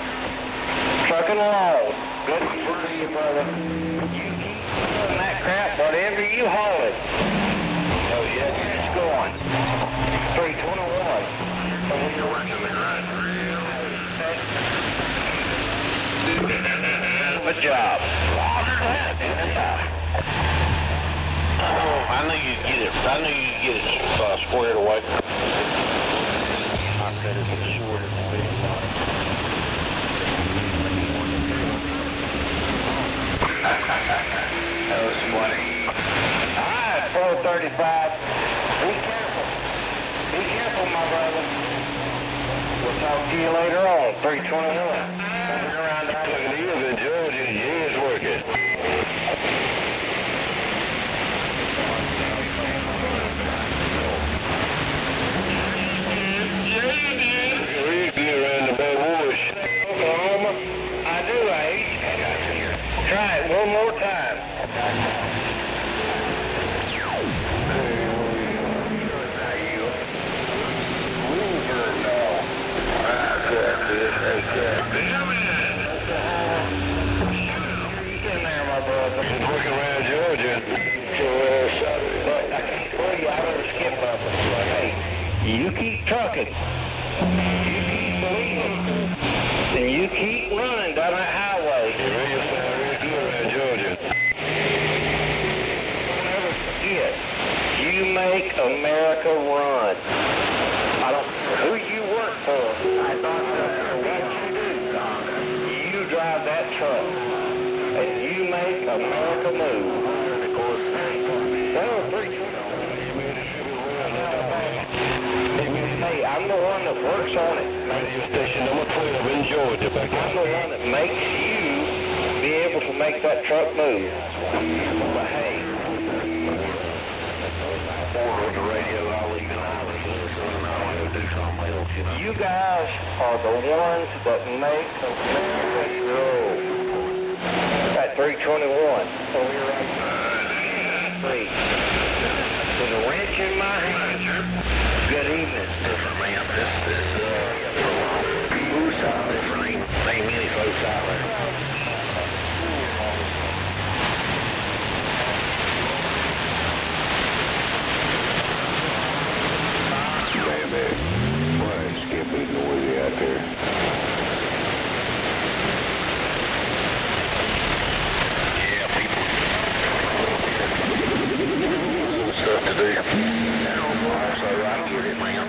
Trucking along. Good to see you, brother. You keep doing that crap, whatever you haul it. Oh, yeah, you're just going. 321. You're working the garage real Good job. Roger that. I knew you'd get it. I knew you'd get it squared away. I cut it short as big. That was funny. All right, 435. Be careful. Be careful, my brother. We'll talk to you later on, 321. Around the He is in Georgia. He is working. We get around the Bay Woods. Oklahoma. I do, Try it one more time. America run. I don't care who you work for. I don't care what you do. You drive that truck, and you make America move. And of course, hey, I'm the one that works on it. Radio station number 12 in Georgia. I'm the one that makes you be able to make that truck move. But hey, you guys are the ones that make America grow. At 321. So we're right there. With a wrench in my hand. Good evening. Ma'am, this is Moose Island. Ain't many folks out there. Why is Skippy noisy out there? Yeah, people. Stuff to do. So I get it, ma'am.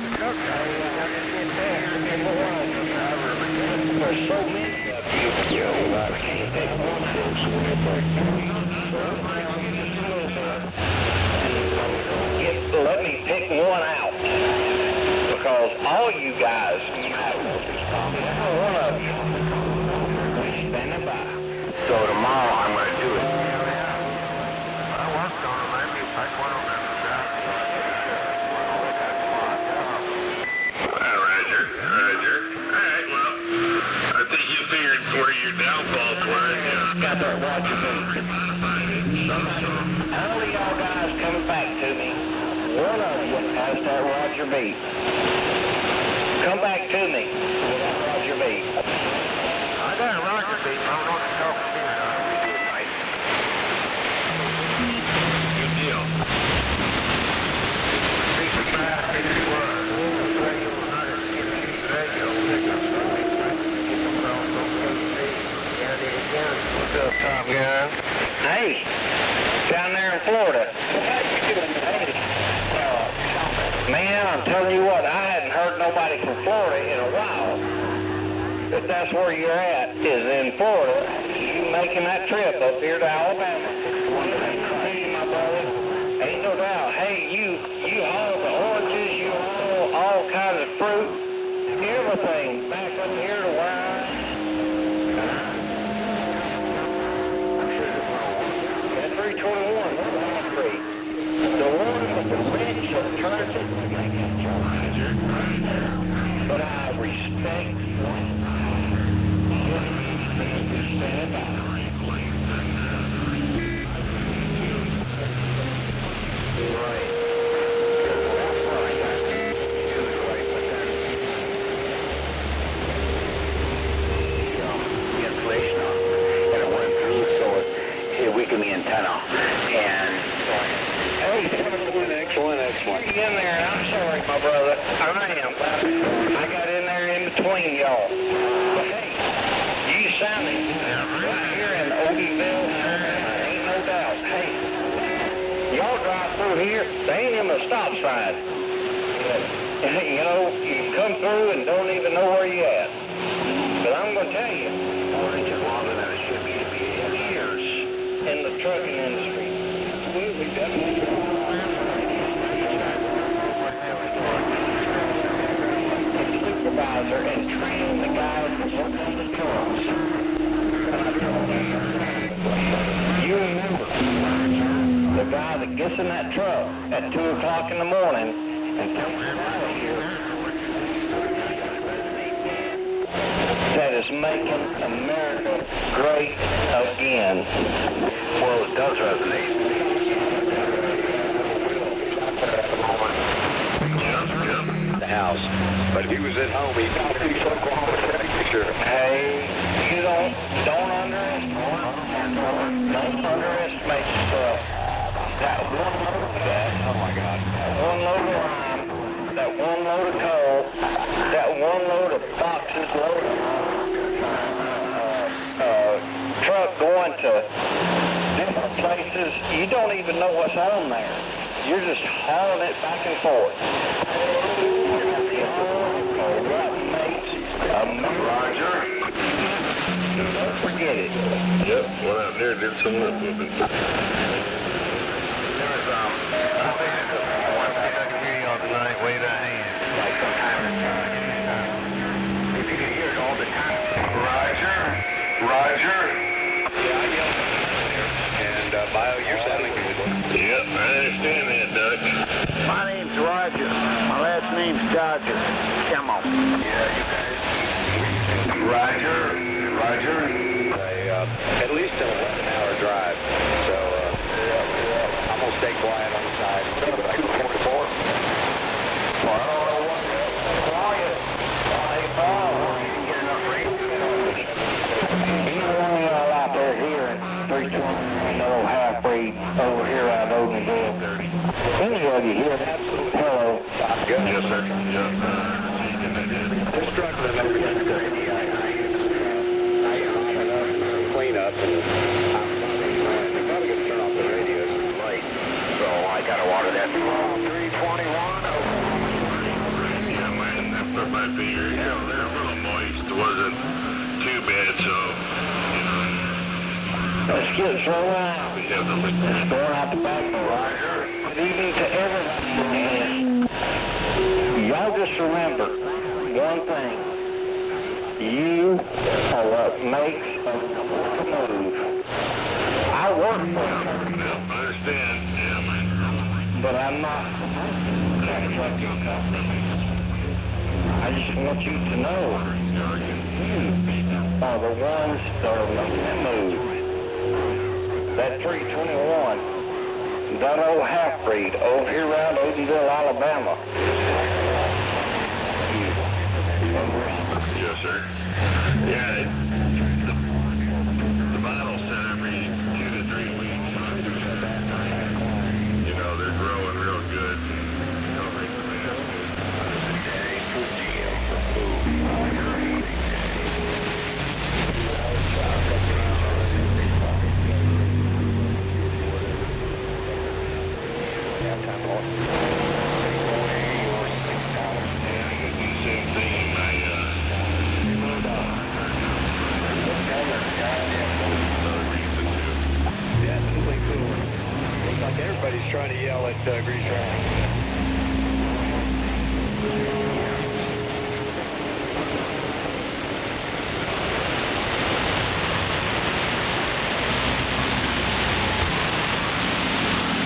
There's so many of you. I can't pick one out. Let me pick one out. Because all you guys matter. One of you. We're standing by. So tomorrow I'm going to do it. I worked on it, maybe take one of them. Roger. All right, well, I think you figured where your downfalls were. Got that Roger beat. All of y'all guys coming back to me. One of you has that Roger beat. Come back to me with that Roger beat. I got a Roger beat, but I don't know what you're talking here. Good deal. What's up, Top Gun? Hey, down there in Florida. Man, I'm telling you what, I hadn't heard nobody from Florida in a while. If that's where you're at, is in Florida, you making that trip up here to Alabama. Hey, my brother, ain't no doubt. Hey, you haul the oranges, you haul all kinds of fruit, everything back up here to where I am. At 321, Wall Street. The one with the wrench that turns it to make it charge. But I respect you. Stand by. Weaken the antenna. And hey, X1. You in there? I'm sorry, my brother. I am. I got in there in between y'all. But hey, you sounding right here in Ogieville, ain't no doubt. Hey, y'all drive through here, there ain't even a stop sign. You know, you come through and don't even know where you at. But I'm going to tell you, longer than it should be to be years in the trucking industry. We definitely supervisor and train the guys that work on the trucks. You remember the guy that gets in that truck at 2 o'clock in the morning and comes out of here that is making America great again. well, it does resonate. The house. But if he was at home, he'd not be so quiet. Sure. Hey, you don't underestimate yourself. That one load of gas, oh my God, that one load of lime, that one load of coal, that one load of boxes, load of truck going to different places. You don't even know what's on there. You're just hauling it back and forth. Roger. Don't forget it. Yep, went out there, did some work with it. I think it's one thing I can hear you on tonight, wave that hand. Like sometimes, if you can hear it all the time. Roger. Roger. Yeah, I yelled there. And, Bio, you're sounding good. Yep, I understand that, Doug. My name's Roger. My last name's Dodger. Come on. Yeah, you guys. Roger. Roger. At least an 11-hour drive. So, I'm going to stay quiet on the side. 244. Well, I don't know what. Quiet. Anyone of y'all out there hearing 320 old half-breed over here out of Odenville? Any of you hear that? Hello. Yes, sir. Yep. They're struggling over here. Clean up, and I'm probably going to turn off the radio. It's late, so I got to water that. 321. Yeah, man, that might be your, they're a little moist. It wasn't too bad, so, you know. Let's get thrown out. We have the lick. Going out the back door. Roger. Good evening to everybody. Y'all just remember one thing. You are what makes a move. I work for you. Yep, I understand. Yeah, man. But I'm not trying to truck your company. I just want you to know you are the ones that are making that move. That 321, that old half-breed over here around Odenville, Alabama. Yes, sir. Yeah, the bottle's set every 2 to 3 weeks. You know, they're growing real good. Don't make the man Everybody's trying to yell at Grease Rally.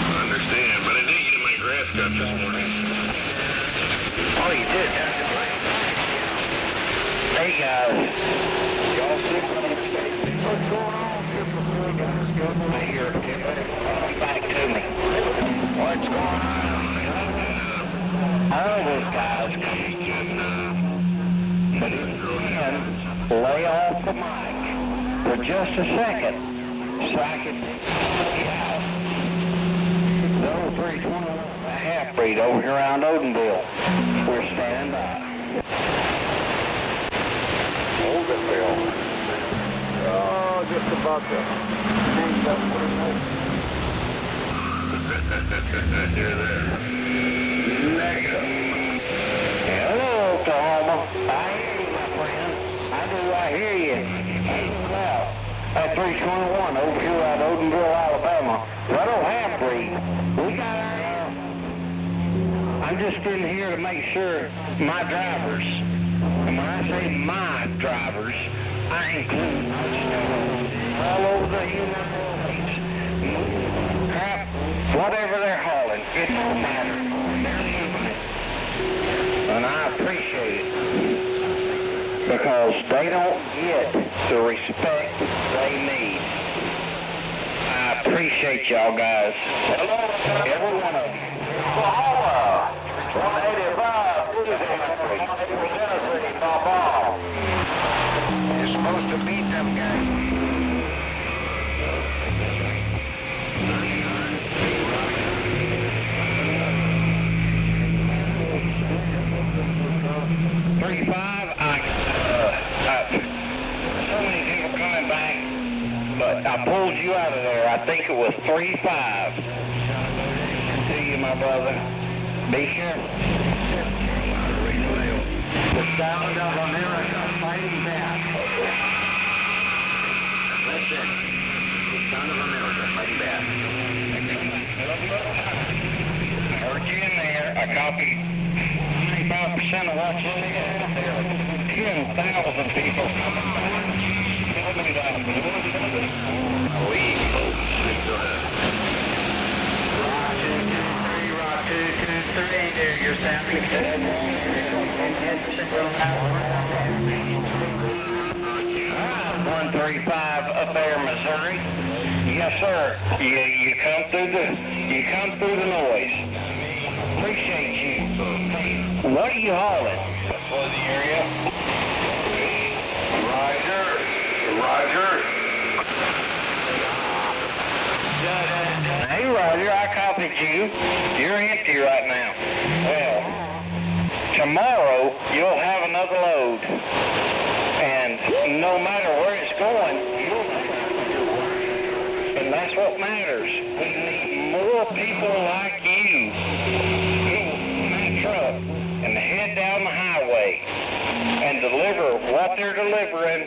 I understand, but I did get my grass cut this morning. Oh, you did? That's great. Hey, guys. Y'all see What's going on? Here, back to me. What's going on? All those guys but if you can, lay off the mic for just a second so I can look you out. The old 321 half-breed over here around Odenville. We're standing by. Odenville. Oh, just about to hang up for the night. You're there. Negative. Hello, Oklahoma. I hear you, my friend. I do. I hear you. Well, that 321 over here at Odenville, Alabama. That old half-breed. We got our... I'm just in here to make sure my drivers, and when I say my drivers, I include all over the United States. Crap, whatever they're hauling, it don't matter. They're moving it. And I appreciate it. Because they don't get the respect they need. I appreciate y'all guys. Hello, every one of you. Oklahoma. 185. Tennessee. Ball. You're supposed to beat them guys. So many people coming back, but I pulled you out of there. I think it was 3-5. To you, my brother. Be careful. The sound of America fighting back. Listen. The sound of America fighting back. I heard you in there. I copied 95% of what you said. There are 10,000 people coming back. Tell me that. Rock 223, there, you're sounding good. 135 up there, Missouri. Yes, sir. You come through the noise. Appreciate you. What are you hauling? For the area. Roger. Hey, Roger, I copied you. You're empty right now. Well, tomorrow you'll have another load. And no matter where it's going, you'll have your work. And that's what matters. We need more people like you. Get in that truck and head down the highway and deliver what they're delivering.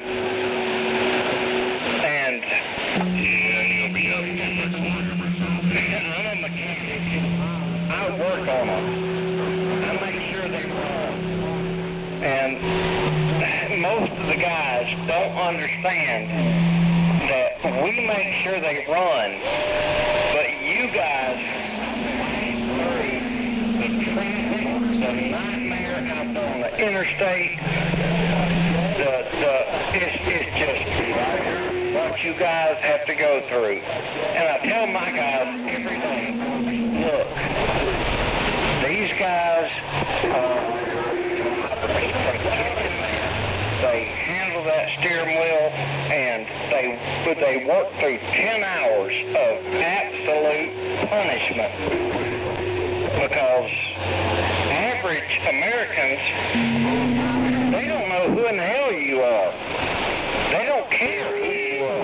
And you'll be up. I'm a mechanic. I work on them. I make sure they run. And most of the guys don't understand that we make sure they run, but you guys through the traffic, the nightmare out on the interstate, it's just what you guys have to go through. And I tell my guys every day, look, these guys they handle that steering wheel, and they work through 10 hours of absolute punishment because average Americans, they don't know who in the hell you are. They don't care who you are.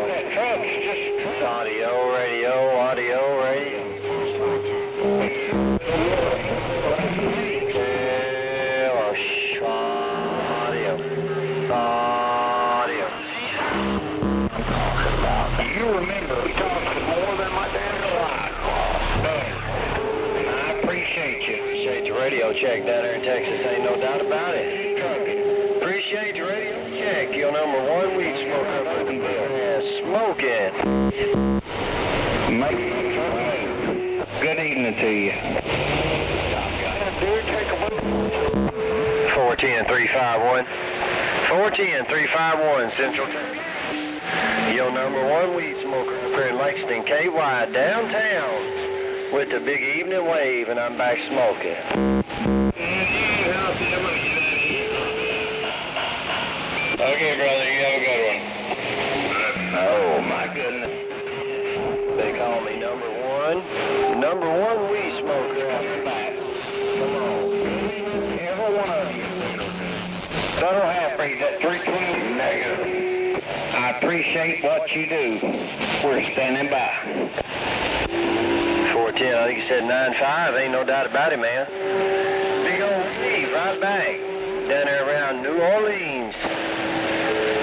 That truck's just audio, radio. You remember talking more than my damn life. And I appreciate you. Appreciate your radio check down there in Texas, ain't no doubt about it. Appreciate your radio check. You're #1 weed smoker up in the bill. Yeah, smoking. Make it good evening to you. 410-351. 410-351 Central Texas. Your #1 weed smoker up here in Lexington, KY, downtown, with the big evening wave, and I'm back smoking. Okay, brother, you have a good one. Oh, my goodness. They call me #1 weed smoker out the back. Come on. Every one of you. Federal half-breed, that 320 negative. I appreciate what you do. We're standing by. 410, I think you said 95. Ain't no doubt about it, man. Big old Steve, right back. Down there around New Orleans.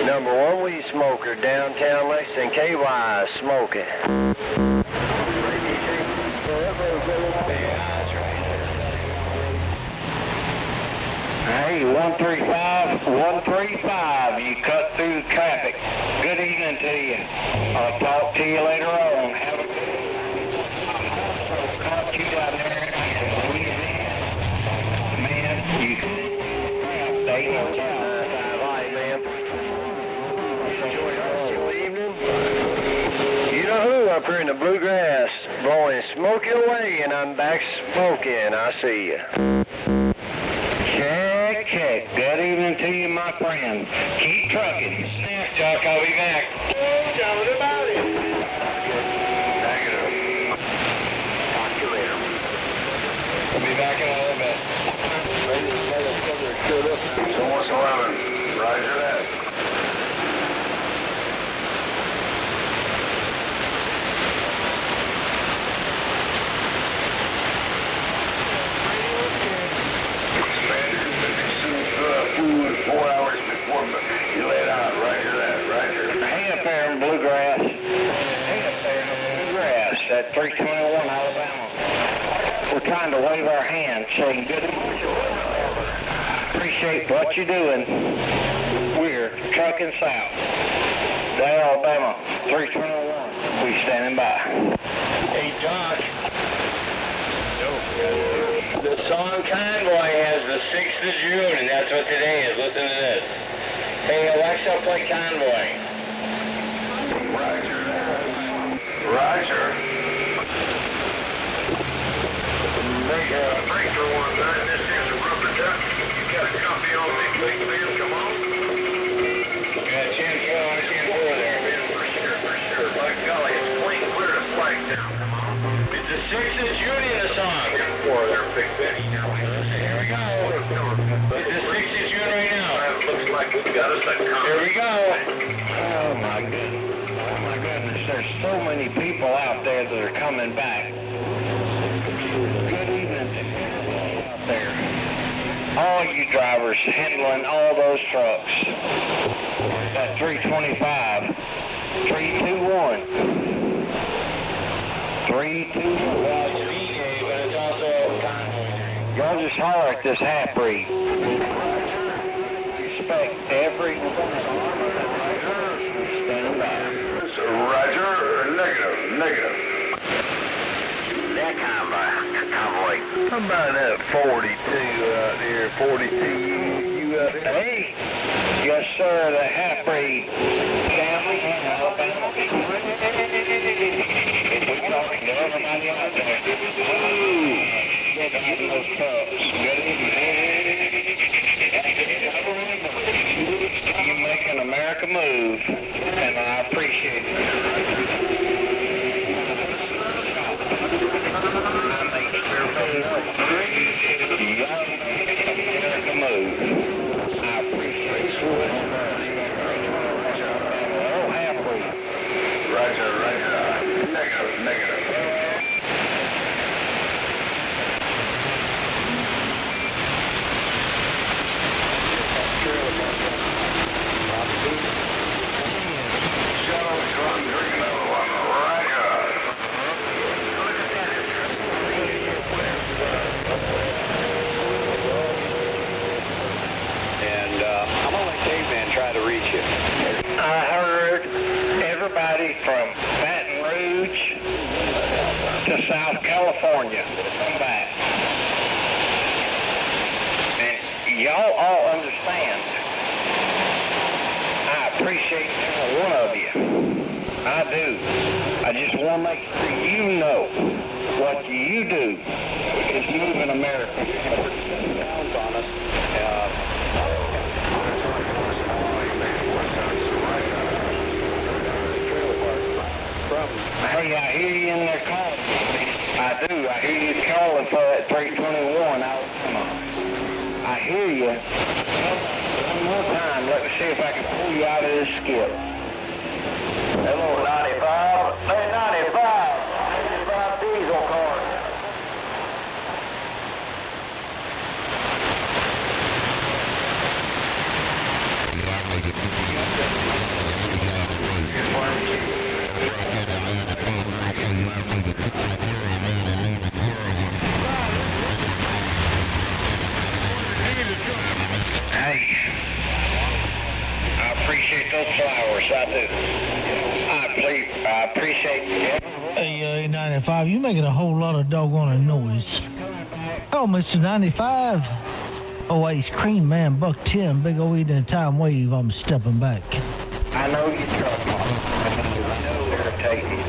#1 weed smoker, downtown Lexington, KY, smoking. Hey, 135, you cut through the traffic. Good evening to you. I'll talk to you later on. Have a good one. I'll caught you down there in Louisiana. Man, you they know now. Bye, man. Enjoy the rest of your evening. You know who up here in the bluegrass, blowing smoky away, and I'm back smoking. I see you. Check. Good evening to you, my friend. Keep trucking. Snap, Chuck. I'll be back. Tell me about it. Negative. Talk to you later. I'll be back in a little bit. So what's 11? Roger that. bluegrass. Hey, up there in the bluegrass at 321 Alabama. We're trying to wave our hands, saying good evening. I appreciate what you're doing. We're trucking south. Alabama, 321. We standing by. Hey, Josh. The song Convoy has the 6th of June, and that's what today is. Listen to this. Hey, Alexa, play Convoy. Roger. Roger. Make 321, this is a rubber duck. You got a copy on Nake Vi Ion, come on. Got 10-4 on 10-4 there. For sure. By golly, it's clean, clear the flag down, come on. It's the 6th of June in the song. 10-4 there, Big Benny. Now, Here we go. It's the 6th of June right now. It looks like we've got us a comment. Here we go. Oh my goodness. Oh my goodness. There's so many people out there that are coming back. Good evening to everybody out there. All you drivers handling all those trucks. That 325, 321. 321. Well, it's VA, but it's also Convoy. Y'all just holler at this half-breed. Respect every stand by. Roger, negative. That convoy. How about that 42 out there? 42, you out there? Hey, yes sir, the half-breed. Family in Alabama. We're talking to everybody out there. Get out of those trucks. Good evening. You making America move, and I appreciate it. America move. I appreciate it. Oh, half-breed. Roger. Negative. Try to reach you. I heard everybody from Baton Rouge to South California come back. And y'all all understand. I appreciate every one of you. I do. I just want to make sure you know what you do is moving America. Sounds on us. Hey, I hear you in there calling. I do. I hear you calling for that 321 Alabama. I hear you. One more time. Let me see if I can pull you out of this skip. Hello, 95. Hey, 95 diesel car. Hey, I appreciate those flowers. I do. I appreciate it. Hey, 95, you making a whole lot of doggone noise. Oh, Mr. 95. Oh, Ace Cream Man, Buck 10, Big O eating a time wave. I'm stepping back. I know you truck. I know it's irritating.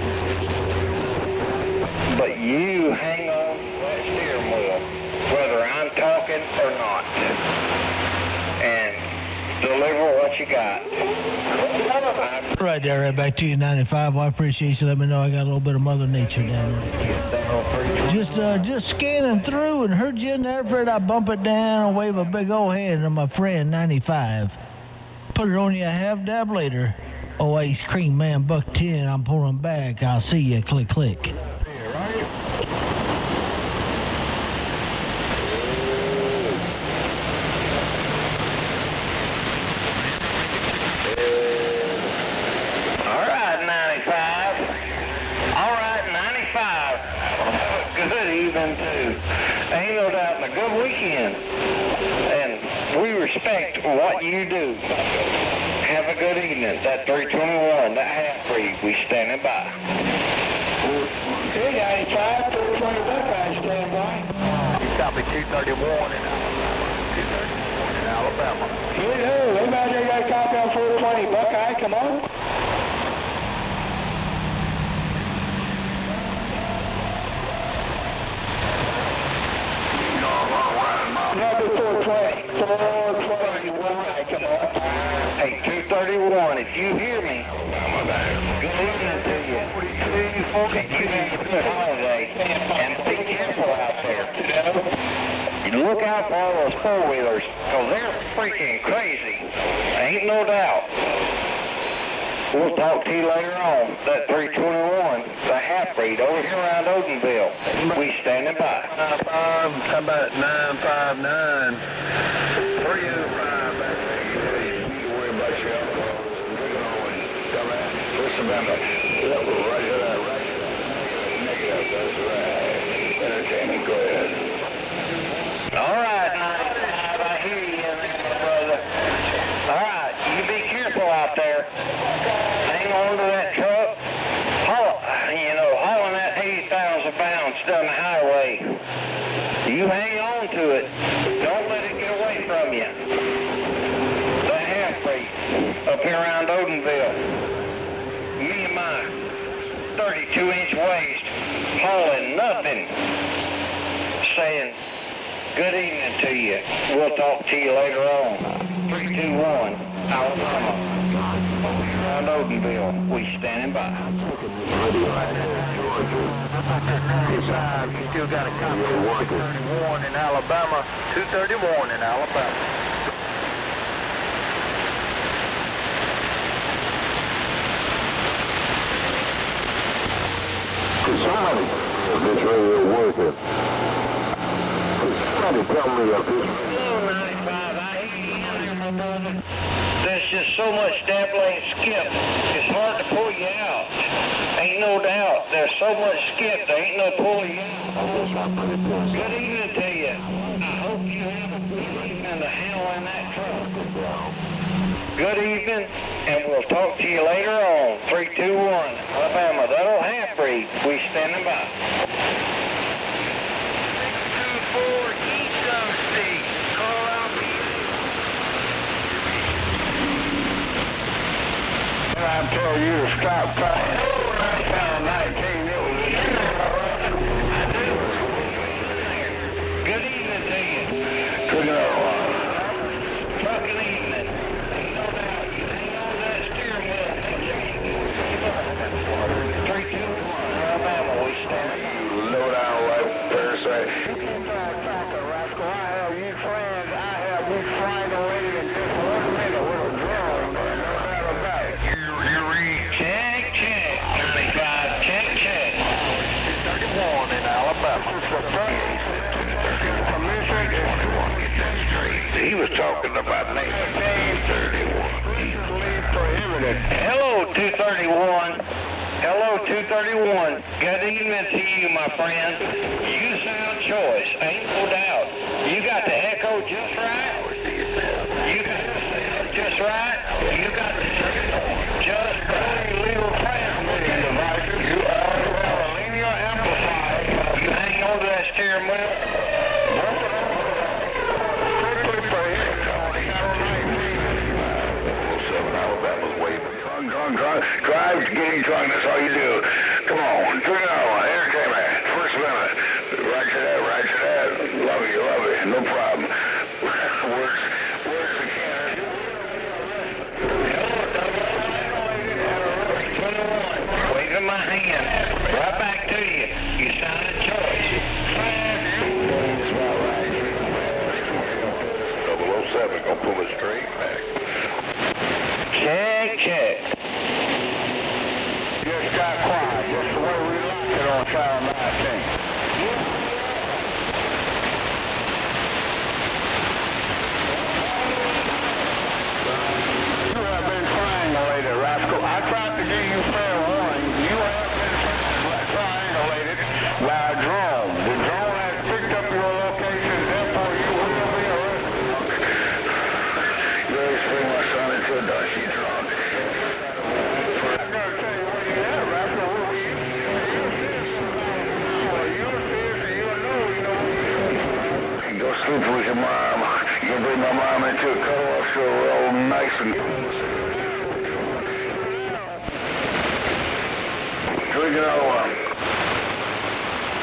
But you hang on to that steering wheel, whether I'm talking or not. And deliver what you got. Right there, right back to you, 95. Well, I appreciate you. Let me know I got a little bit of Mother Nature down there. Just scanning through and heard you in there. Afraid I bump it down and wave a big old hand to my friend, 95. Put it on you a half dab later. Oh, Ace Cream Man, Buck 10. I'm pulling back. I'll see you. Click, click. All right, even too. Ain't no doubt, and a good weekend. And we respect what you do. Have a good evening. That 321, that half-breed, we standing by. Hey, 95, 420 Buckeye, stand by. You copy 231 in Alabama. Hey, everybody there got a copy on 420 Buckeye, come on. Number 420. 420 Buckeye, come on. Hey, 231, if you hear me, good evening to you. And you have a good holiday. And be careful out there. You look out for all those four-wheelers, because they're freaking crazy. Ain't no doubt. We'll talk to you later on. That 321, the half-breed over here around Odenville. We standing by. How about 959? 305 back there. You need to worry about your alcohol. Listen, Bamba. Right to that, right to that. Negative, that's right. Entertainment, go ahead. All right, 95, I hear you in there, brother. All right, you be careful out there. Hang on to that truck. Hauling that 80,000 pounds down the highway. You hang on to it. Don't let it get away from you. The half-breed up here around Odenville. Me and my 32-inch waist hauling nothing. Saying, good evening to you. We'll talk to you later on. 321, Alabama. Around Odenville, we standing by. You still got a copy of 231 in Alabama. 231 in Alabama. Somebody, if this radio working. Somebody tell me if this. Hello, 95. I hear you in there, my brother. There's just so much SDRPLAY and skip. It's hard to pull you out. Ain't no doubt. There's so much skip. There ain't no pulling you out. Good evening to you. I hope you have a good evening to handle in that truck. Good evening, and we'll talk to you later on. 321, Alabama. That old half-breed. We standing by. 624 Keystone State. Call out And I tell you to stop trying. I found 19, it was I do. Good evening to you. Good evening. Fucking evening. Ain't no doubt. You hang on to that steering wheel. 321, Alabama, we stand. Low down like parasite. You can't drive a tractor, Rascal. I have you triangulated in just 1 minute with a drone. No matter about it. You read. Check, 95, check. 231 in Alabama. He was talking about Nake Hello, 231. Hello, 231. Good evening to you, my friend. You sound choice, ain't no doubt. You got the echo just right. You got the sound just right. You got the just right. Little transmitting devices. You are a linear amplifier. You hang on to that steering wheel. Drive, getting drunk, that's all you do. Come on, turn it on, entertainment, first minute. Roger that, love you, no problem. Works again. Waving my hand, right back to you. You sounded choice. 007, gonna pull it straight back. Check. Just got quiet, just the way we like it on Channel 19. You have been triangulated, Rascal. I tried to give you fair warning. You have been triangulated by a drone. The drone your mom. You can bring my mom into a cuddle show real nice and... Drink another one.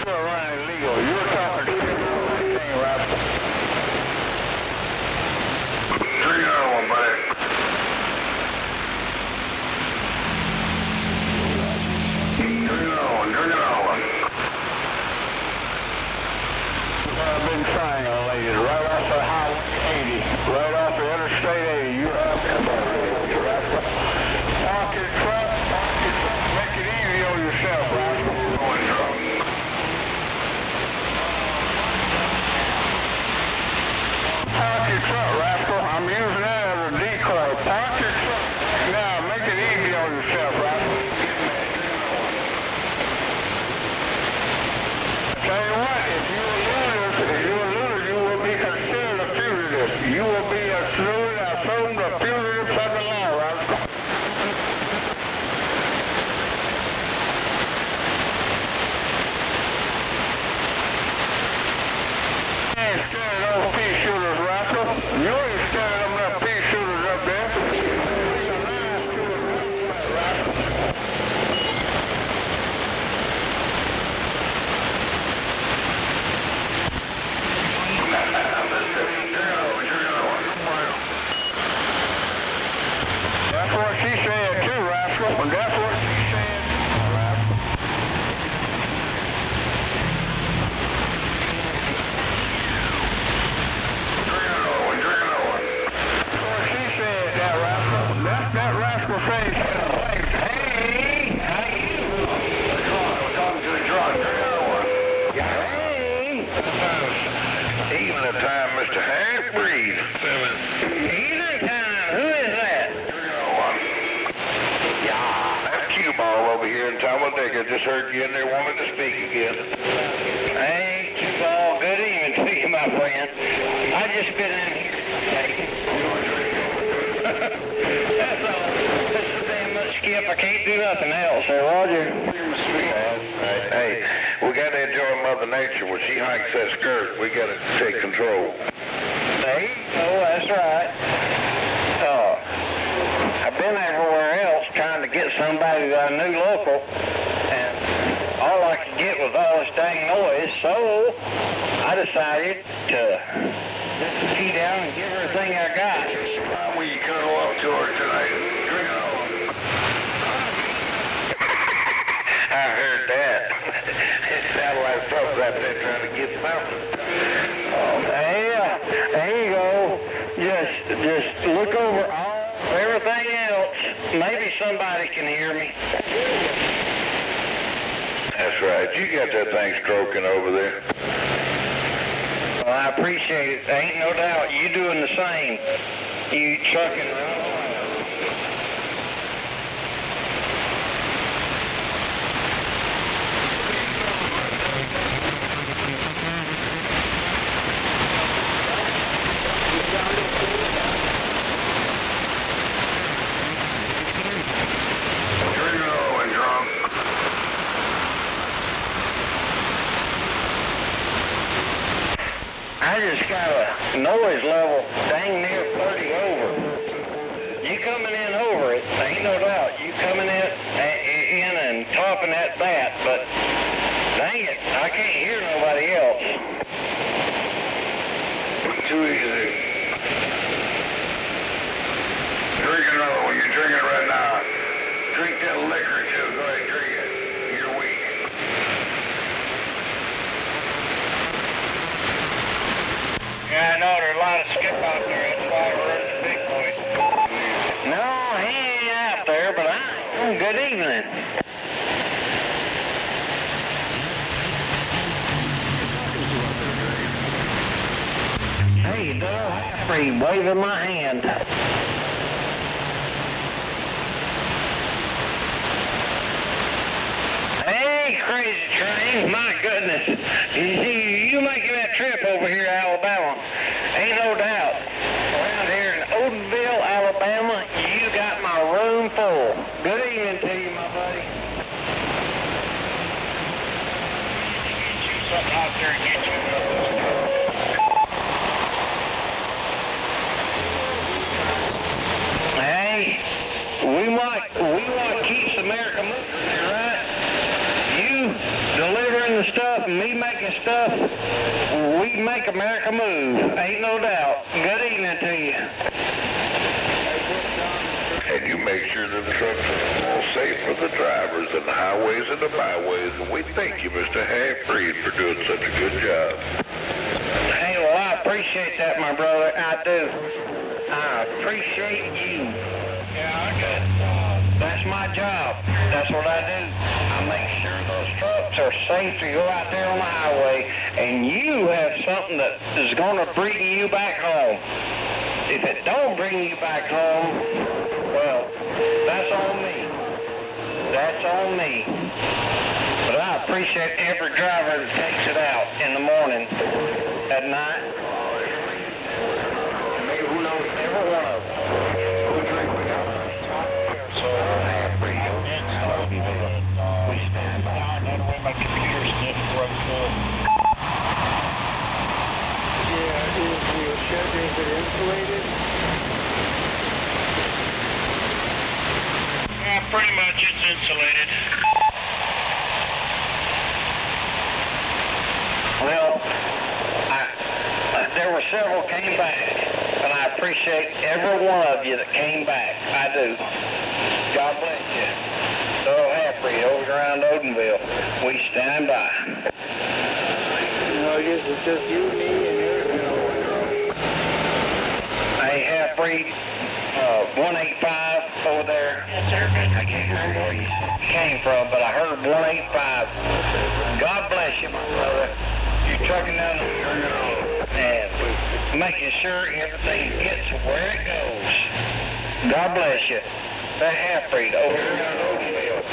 You're running illegal. You're talking to me. Right? Drink another one, buddy. Drink another one. Drink another one. Big triangle, ladies, right off the Highway 80, right off the Interstate 80. You're out there, you rascal. Park your truck, make it easy on yourself, rascal. Going drunk. Park your truck, rascal. I'm using that as a decoy. Park your truck. Now, make it easy on yourself, rascal. Tell you what, if you will be considered a fugitive. You will be assumed a fugitive by the law, rascal. You ain't scared of those pea shooters, rascal. You ain't scared of them pea shooters up there. That's what she said too, rascal. And that's what she said, rascal. Drink another one. That's what she said, that rascal. That rascal said, hey, how you? We're talking to a drunk. Drink another one. Hey. Evening time, Mr. Half-Breed. Evening time. Who is that? Q-Ball over here in Talladega. Just heard you in there wanting to speak again. Hey, Q-Ball. Good evening to you, my friend. I just been in here. That's all. This is damn much skip. I can't do nothing else. Hey, Roger. Hey, we got to enjoy Mother Nature. When she hikes that skirt, we got to take control. Hey, oh, that's right. I've been everywhere else trying to get somebody that I knew local, and all I could get was all this dang noise, so I decided to just key down and give her the thing I got. Why will you cuddle up to her tonight? Drink on. I heard that. It sounded like folks out there trying to get something. Hey, there you go. Just look over everything else. Maybe somebody can hear me. That's right. You got that thing stroking over there. Well, I appreciate it. There ain't no doubt. You doing the same. You trucking right along. I just got a noise level dang near 30 over. You coming in over it, ain't no doubt. You coming in and topping at that, but dang it, I can't hear nobody else. Too easy. Drink another one. You're drinking right now. Drink that liquor too. Go ahead, drink it. You're weak. Yeah, I know there's a lot of skip out there. That's why we're in the big boys. No, he ain't out there, but good evening. Hey, Dale Halfree, waving my hand. Hey, crazy train, my goodness. You making that trip over here to Alabama, ain't no doubt. Around here in Odenville, Alabama, you got my room full. Good evening to you, my buddy. Get you something out there and get you. stuff and me making stuff, we make America move. Ain't no doubt. Good evening to you. And you make sure the trucks are all safe for the drivers and the highways and the byways. And we thank you, Mr. Half-Breed, for doing such a good job. Hey, well, I appreciate that, my brother. I do. I appreciate you. Yeah, okay. That's my job. That's what I do. I make sure those trucks are safe to go out there on the highway, and you have something that is going to bring you back home. If it don't bring you back home, well, that's on me. That's on me. But I appreciate every driver that takes it out in the morning, at night. Maybe who knows, every one of them. So half-breed, we stand by. That way my computers didn't work good. Yeah, is the shed, is it insulated? Yeah, pretty much it's insulated. Well, there were several came back, and I appreciate every one of you that came back. I do. God bless you. Thorough Half-Breed over around Odenville. We stand by. I guess it's just you, me, and everything. Hey, Half-Breed, 185 over there. Yes, sir. I can't remember where you came from, but I heard 185. God bless you, my brother. You're trucking down the and making sure everything gets where it goes. God bless you. That Half-Breed over here in Odenville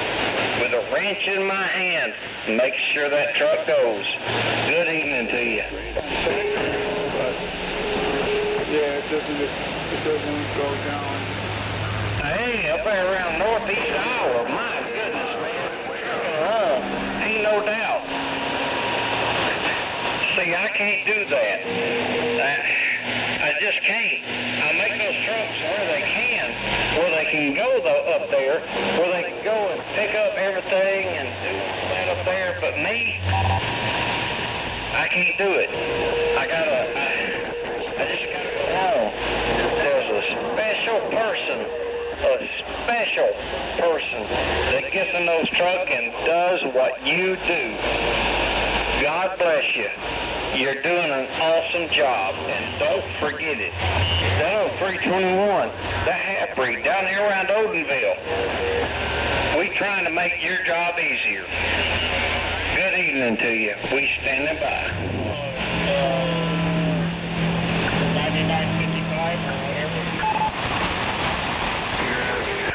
with a wrench in my hand, making sure that truck goes. Good evening to you. Yeah, it doesn't go down. Hey, up there around northeast Iowa, my goodness, man. Ain't no doubt. See, I can't do that. I just can't. I make those trucks where they can go up there, where they can go and pick up everything and do all that up there. But me, I can't do it. I just gotta go home. There's a special person that gets in those trucks and does what you do. God bless you. You're doing an awesome job, and don't forget it. Down on 321, that Half-Breed down here around Odenville. We trying to make your job easier. Good evening to you. We standing by. 9955 or whatever.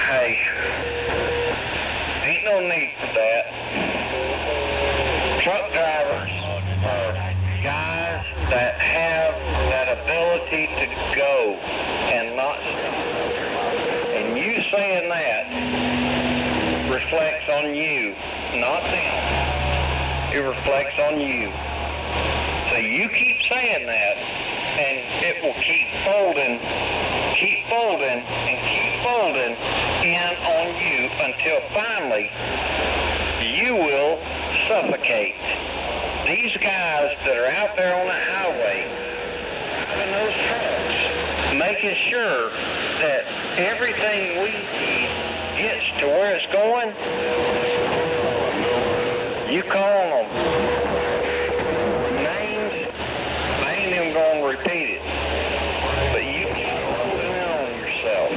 Hey, ain't no need for that. Truck drivers are guys that have that ability to go and not stop. And you saying that reflects on you, not them. It reflects on you. So you keep saying that, and it will keep folding in on you until finally you will suffocate. These guys that are out there on the highway, driving those trucks, making sure that everything we need gets to where it's going, you call them names, I ain't even going to repeat it, but you keep holding in on yourself.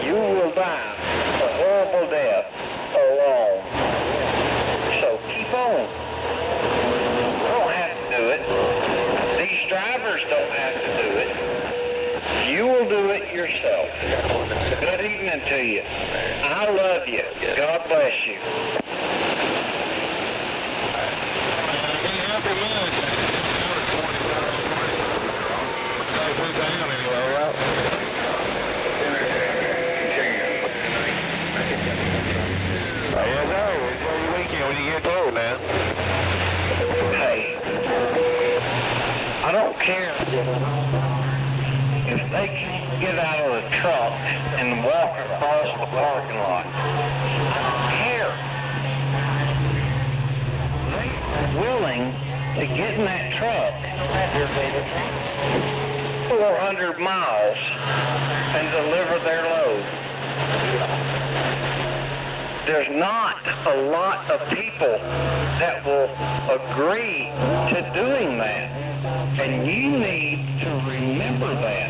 You will die a horrible death alone. So keep on. You don't have to do it. These drivers don't have to do it. You will do it yourself. Good evening to you. I love you. God bless you. Hey, I don't care if they can't get out of the truck and walk across the parking lot. I don't care. They to get in that truck 400 miles and deliver their load. There's not a lot of people that will agree to doing that. And you need to remember that.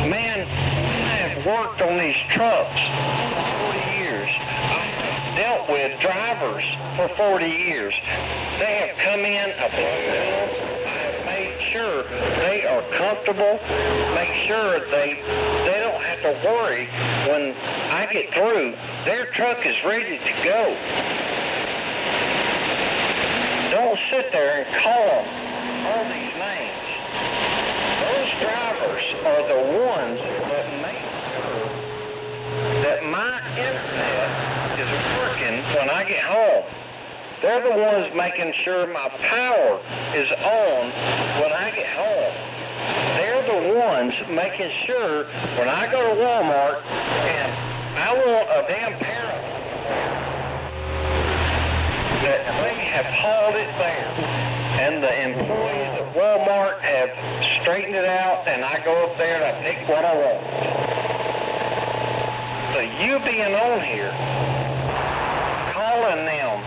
Man, I have worked on these trucks for 40 years. I have dealt with drivers for 40 years. They have come in, I've made sure they are comfortable, make sure they don't have to worry when I get through. Their truck is ready to go. Don't sit there and call them all these names. Those drivers are the ones that make sure that my internet is working when I get home. They're the ones making sure my power is on when I get home. They're the ones making sure when I go to Walmart and I want a damn pair of that they have hauled it there. And the employees of Walmart have straightened it out, and I go up there and I pick what I want. So you being on here, calling them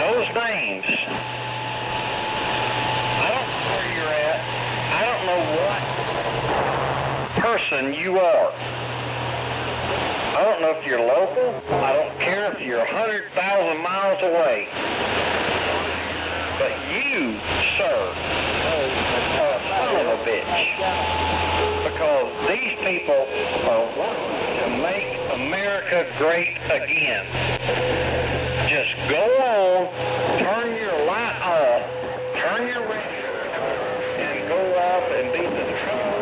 those names, I don't know where you're at. I don't know what person you are. I don't know if you're local. I don't care if you're 100,000 miles away. But you, sir, are a son of a bitch. Because these people are wanting to make America great again. Just go on, turn your light off, turn your radio, and go off and be the true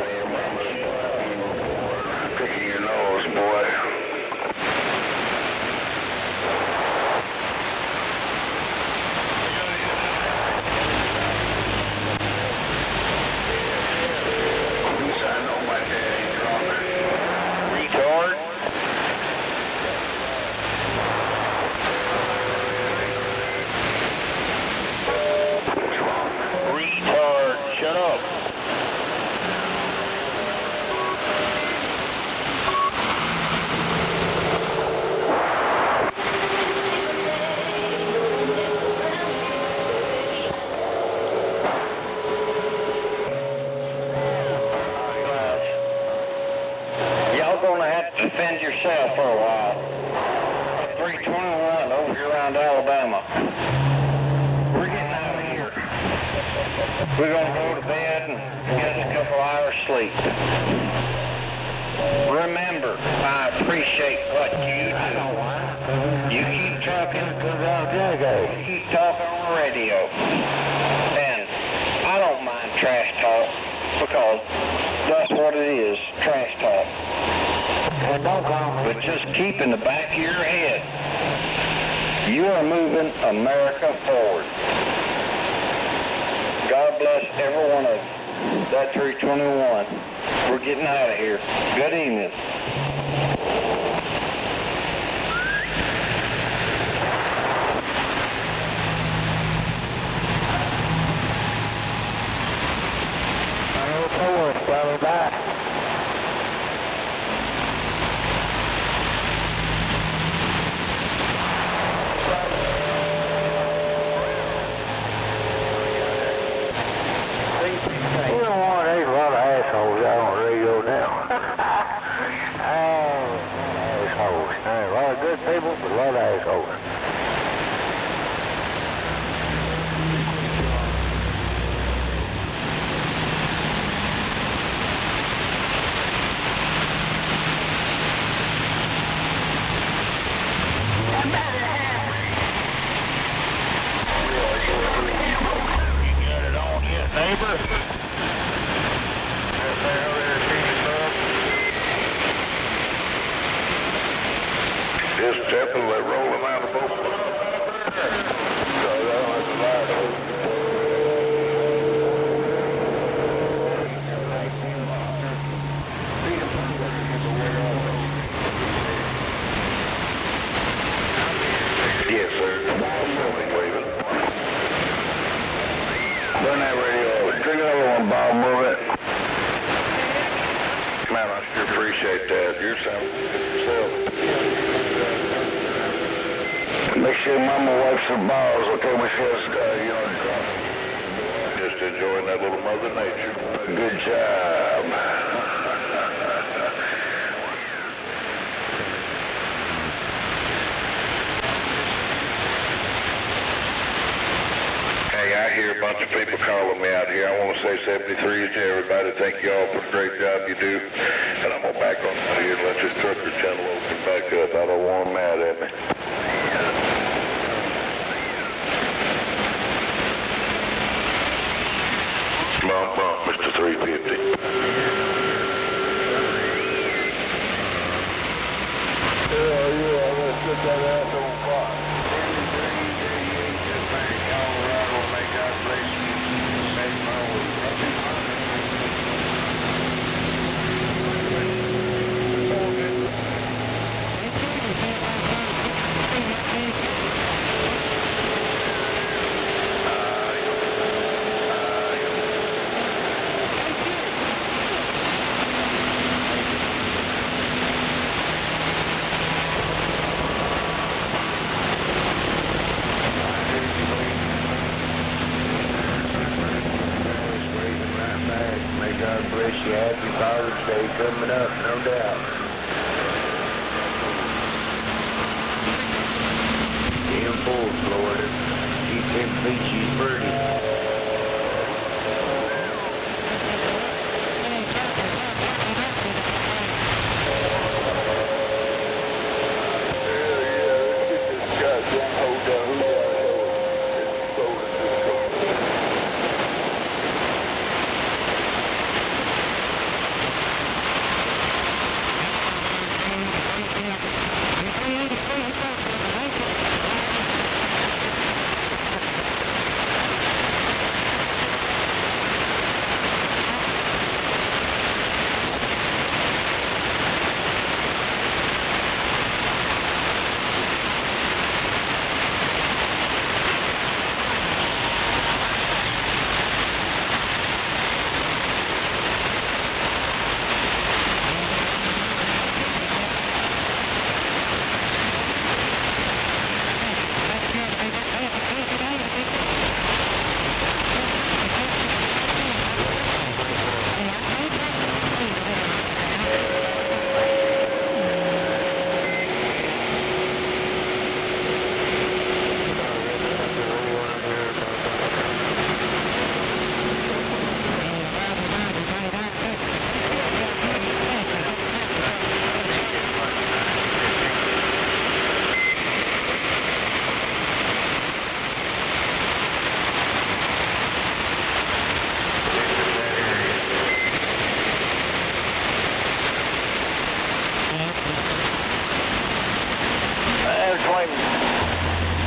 Pick your nose, boy. defend yourself for a while. 321 over here around Alabama. We're getting out of here. We're going to go to bed and get us a couple hours sleep. Remember, I appreciate what you do. You keep trucking, you keep talking on the radio. And I don't mind trash talk because that's what it is, trash talk. But just keep in the back of your head, you are moving America forward. God bless every one of you. That 321. We're getting out of here. Good evening. Bye. People, but a lot of assholes. Just definitely roll them out of both. Yes, sir. Turn that radio over. Turn it over, Bob. Move it. Man, I sure appreciate that. You're sounding good yourself. Make sure Mama wipes her balls, okay, when she has, drop. Just enjoying that little Mother Nature. Good job. Hey, I hear a bunch of people calling me out here. I want to say 73 to everybody. Thank you all for the great job you do. And I'm going to back on out here and let this trucker channel open back up. I don't want them mad at me. Bump, Mr. 350. Yeah, let's get that ass on fire. God bless you. Happy Father's Day coming up, no doubt. In full, Florida. Keep them peaches pretty.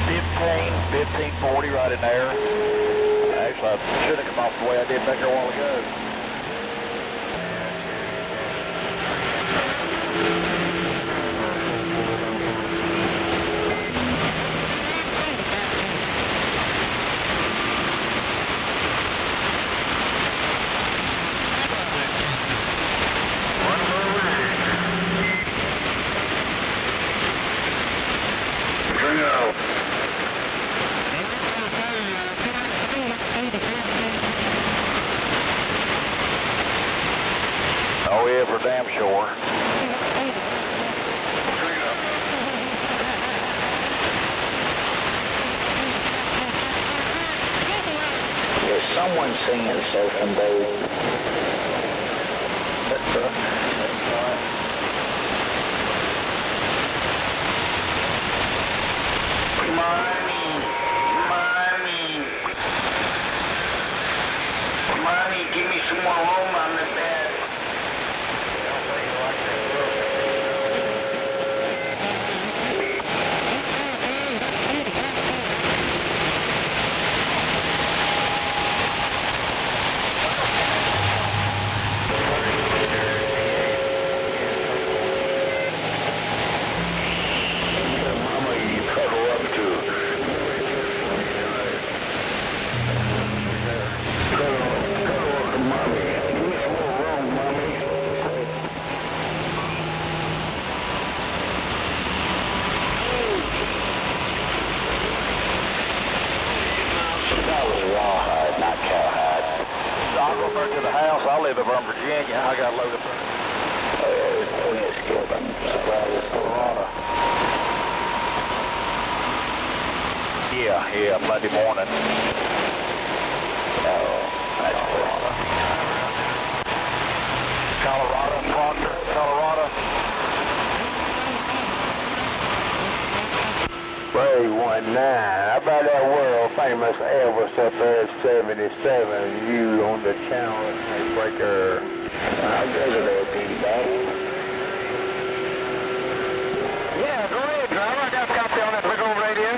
Between 1540 right in there. Actually, I should have come off the way I did back there a while ago. Oh yeah, for damn sure. Is someone singing something, Dave? Mommy, give me some more room on the bed. I'll go back to the house. I live over in Virginia. I got a load of food. Oh, yeah, there's plenty of skip. I'm surprised it's Colorado. Yeah, Monday morning. Oh, that's Colorado. Colorado, Proctor, Colorado. Ray 19. How about that world famous Elvis up there at 77? You on the channel breaker. How good are they, Petey Bob? Yeah, go ahead, driver. I got a copy on that big old radio.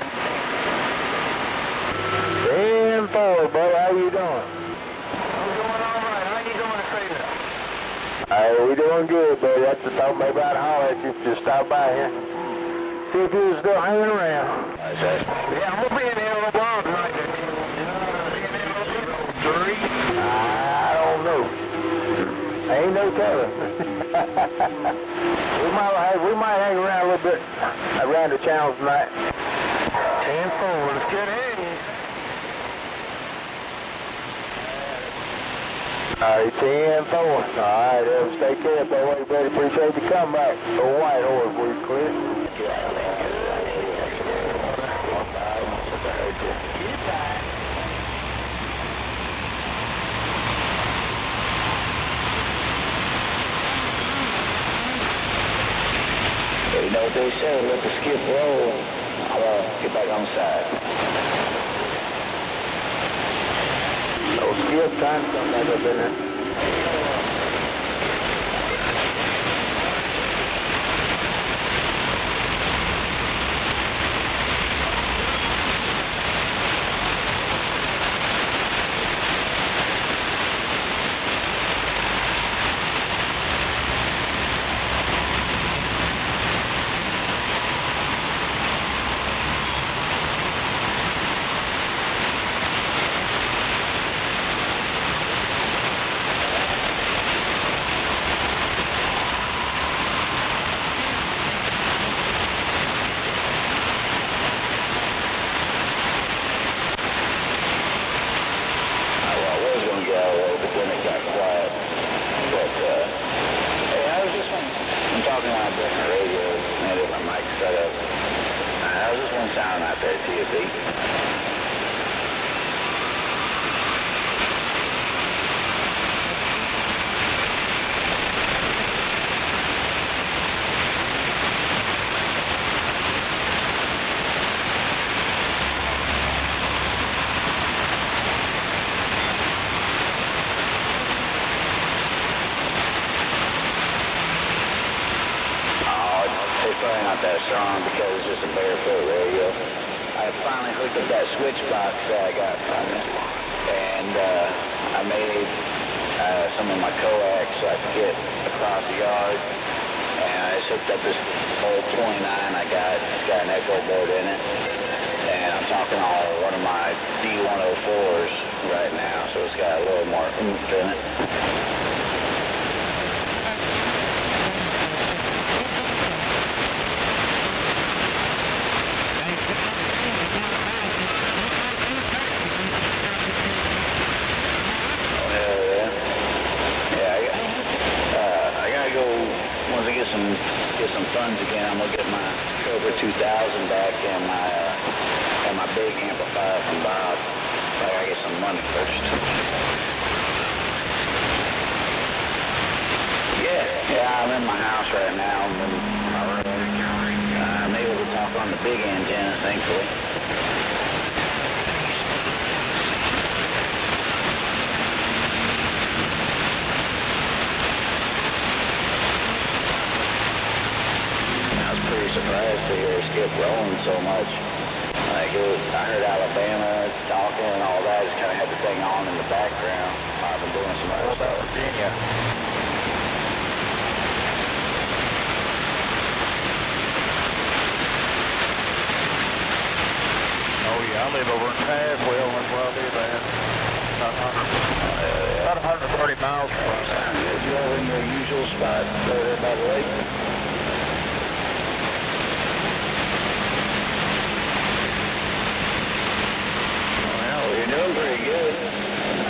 10-4, buddy. How you doing? I'm doing all right. How you doing this evening? Hey, we doing good, buddy. I just thought maybe I'd holler at you if you stop by here. See if you was still hanging around. Yeah, I'm gonna be in here a little while tonight. I don't know. Ain't no telling. we might hang around a little bit around the channel tonight. 10-4. Let's get in. All right, 10-4. All right, stay careful. All right, buddy. Appreciate you coming back. A white horse, will you quit? You know what they say, let the skip roll. I'll get back on the side. Oh, skip time to come back up in there.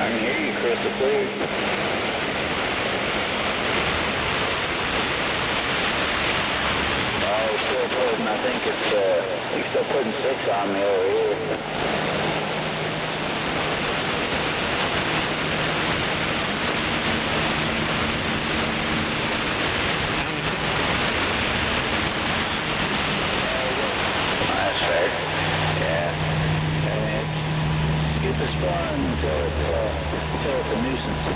I can hear you crystal clear. Still putting, I think he's still putting 6 on me over here. That's fair. Yeah. I mean, get this fun until it's a nuisance.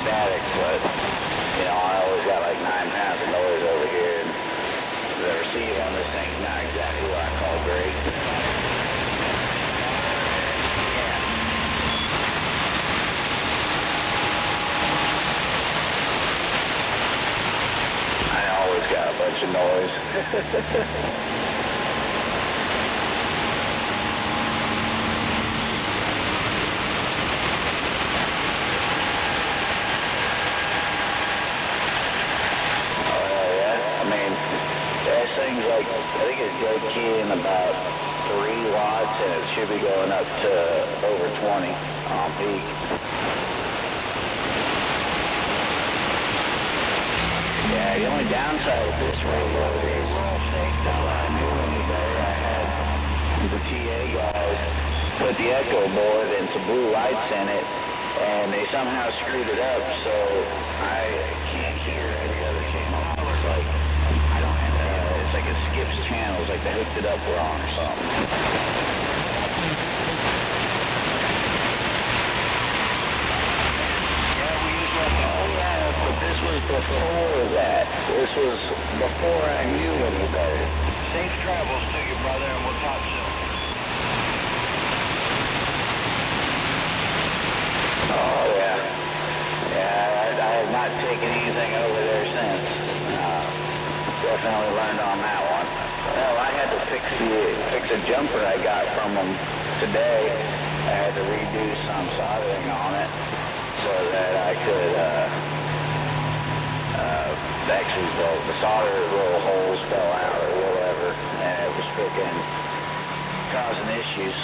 Static, but you know, I always got like 9 pounds of noise over here, and the receiver on this thing's not exactly what I call great. I always got a bunch of noise. Like, I think it's dead keying about 3 watts, and it should be going up to over 20 on peak. Yeah, the only downside of this radio is I knew any better. I had the TA guys put the echo board and some blue lights in it, and they somehow screwed it up, so I can't hear every other channel. It's like, it's like it skips channels, like they hooked it up wrong or something. But this was before that. This was before I knew any better. Safe travels to you, brother, and we'll talk soon. Oh, yeah. Yeah, I have not taken anything over there since. Definitely learned on that one. Well, I had to fix a jumper I got from them today. I had to redo some soldering on it so that I could actually the solder little holes fell out or whatever, and it was freaking causing issues.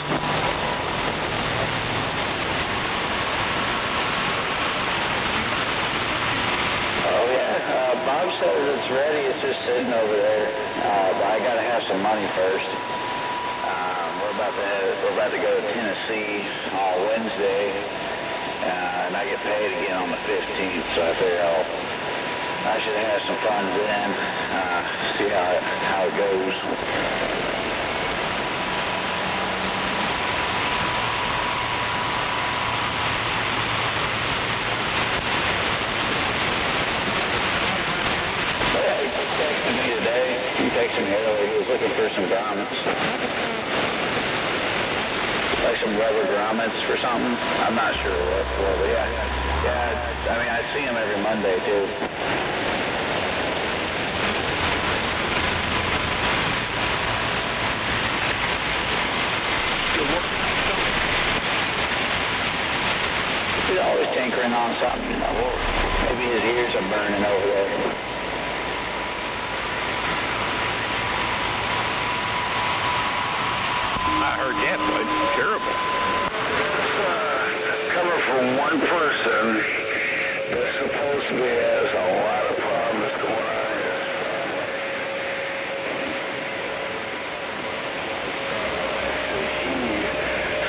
Oh yeah, Bob says it's ready. It's just sitting over there. But I gotta have some money first. We're about to go to Tennessee on Wednesday, and I get paid again on the 15th. So I figure I should have some funds then. See how it goes. He was looking for some grommets. Like some rubber grommets for something. I'm not sure what for, but yeah. Yeah, I mean, I see him every Monday, too. He's always tinkering on something, you know. Maybe his ears are burning over there. I heard that, but it's terrible. Coming from one person that supposedly has a lot of problems going on here. He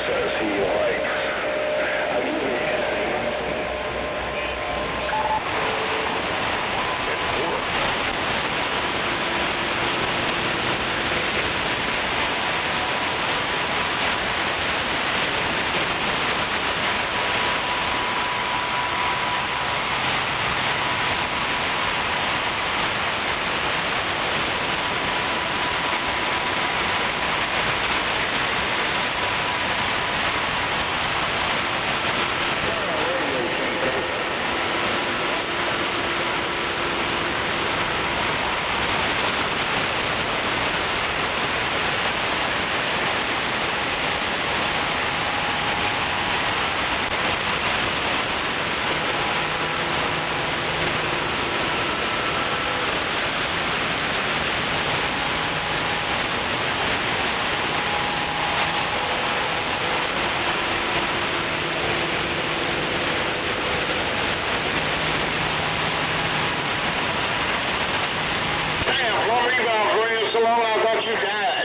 says he likes. long I thought you died.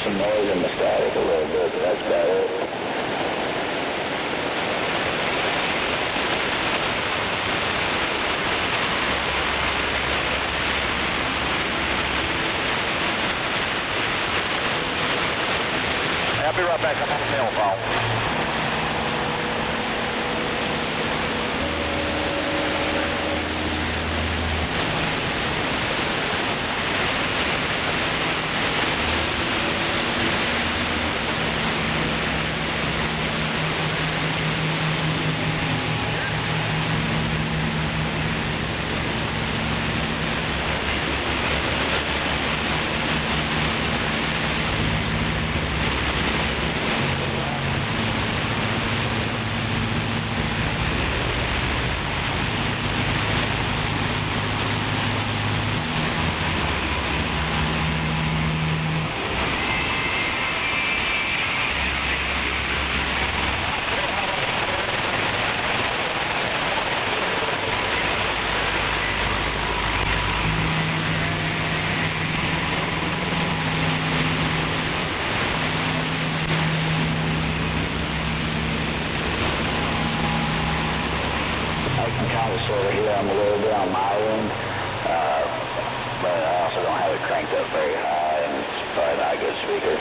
some noise in the static a little bit, but that's about it. I'll be right back. I'm on the cell phone. Sort of hear them a little bit on my end, but I also don't have it cranked up very high, and it's probably not a good speaker.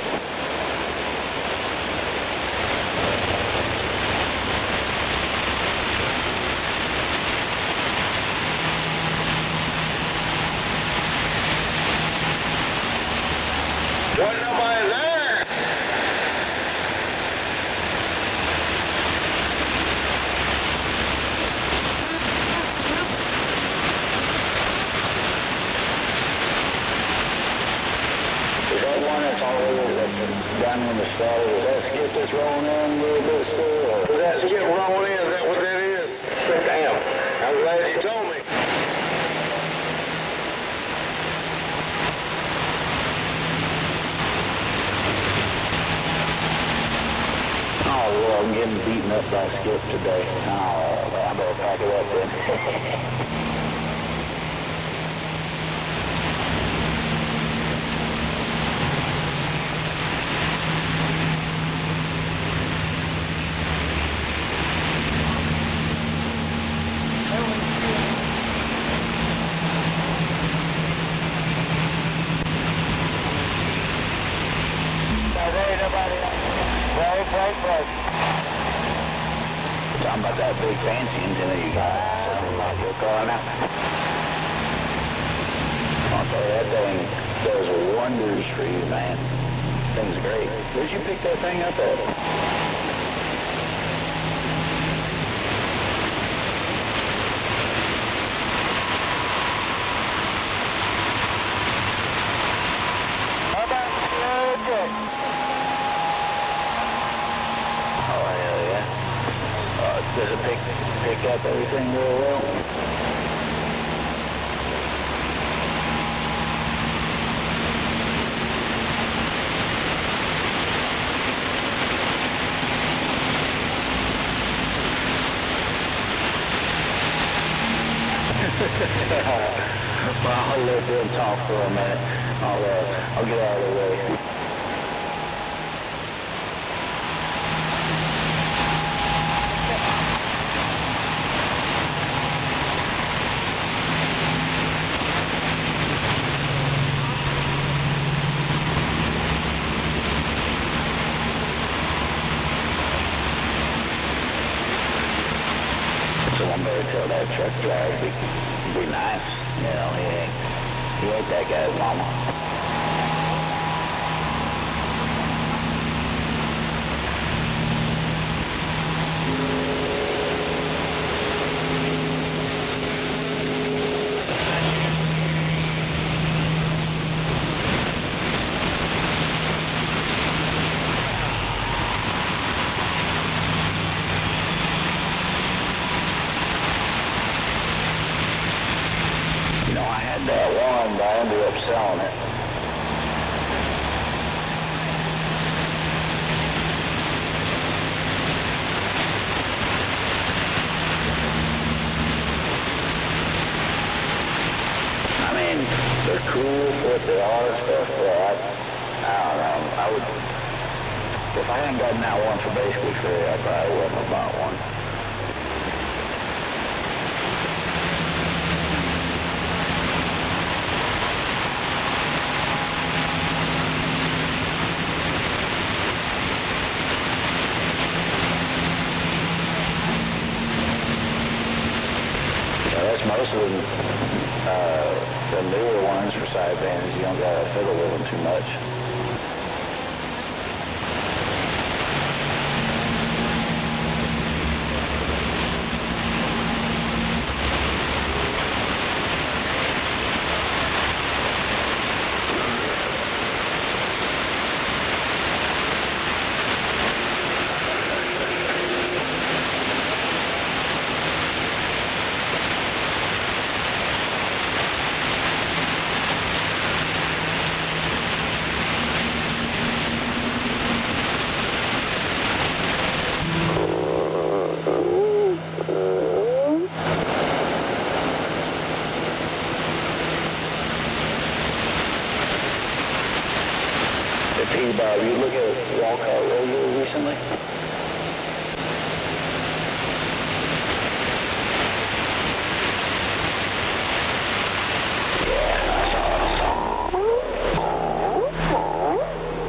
Wasn't nobody there. Down in the static, is that skip that's rolling in a little bit still? Or? Is that skip rolling in? Is that what that is? Damn. I'm glad you told me. Oh, well, I'm getting beaten up by skip today. Oh, I better pack it up then. Talking about that big fancy antenna you got off your car now. I'll tell you, that thing does wonders for you, man. Thing's great. Where'd you pick that thing up at? Does it pick up everything real well? Well, I'll let them talk for a minute. I'll get out of the way. Tell that truck driver be nice. You know, he ain't that guy's mama. That one, but I ended up selling it. I mean, they're cool for what they are and stuff, but I don't know. I I would, if I hadn't gotten that one for basically free, I probably wouldn't have bought one. Most of them, the newer ones for sidebands, you don't gotta fiddle with them too much. Bob, you look at Walcott Radio recently?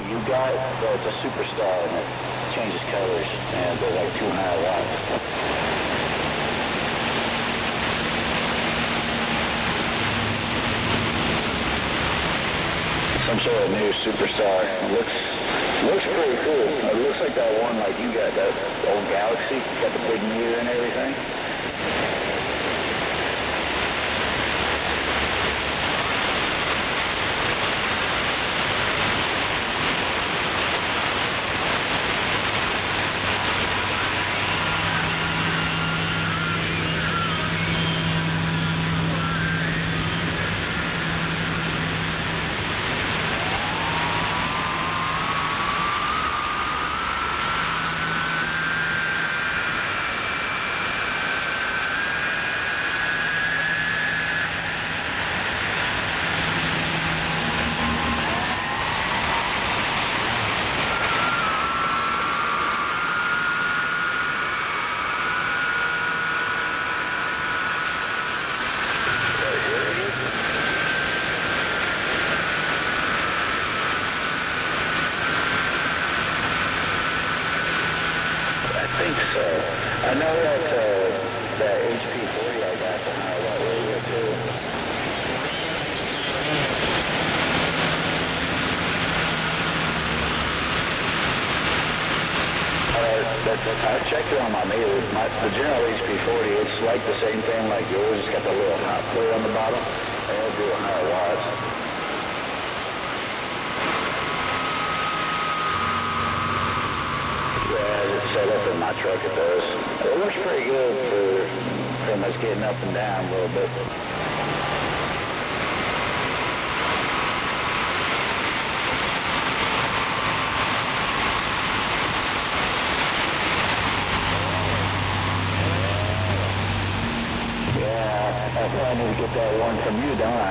You got it's a Superstar and it changes colors and they're like 200 watts. Some sort of new Superstar. It looks pretty cool. It looks like that one like you got, that old Galaxy, got the big meter and everything. I know that HP40 I got the high-watt radio too. I checked it on my meter. The general HP40, it's like the same thing like yours. It's got the little hot plate on the bottom. And it'll do 100 watts. Set up in my truck, it does. It works pretty good for pretty much getting up and down a little bit. Yeah, I probably need to get that one from you, don't I?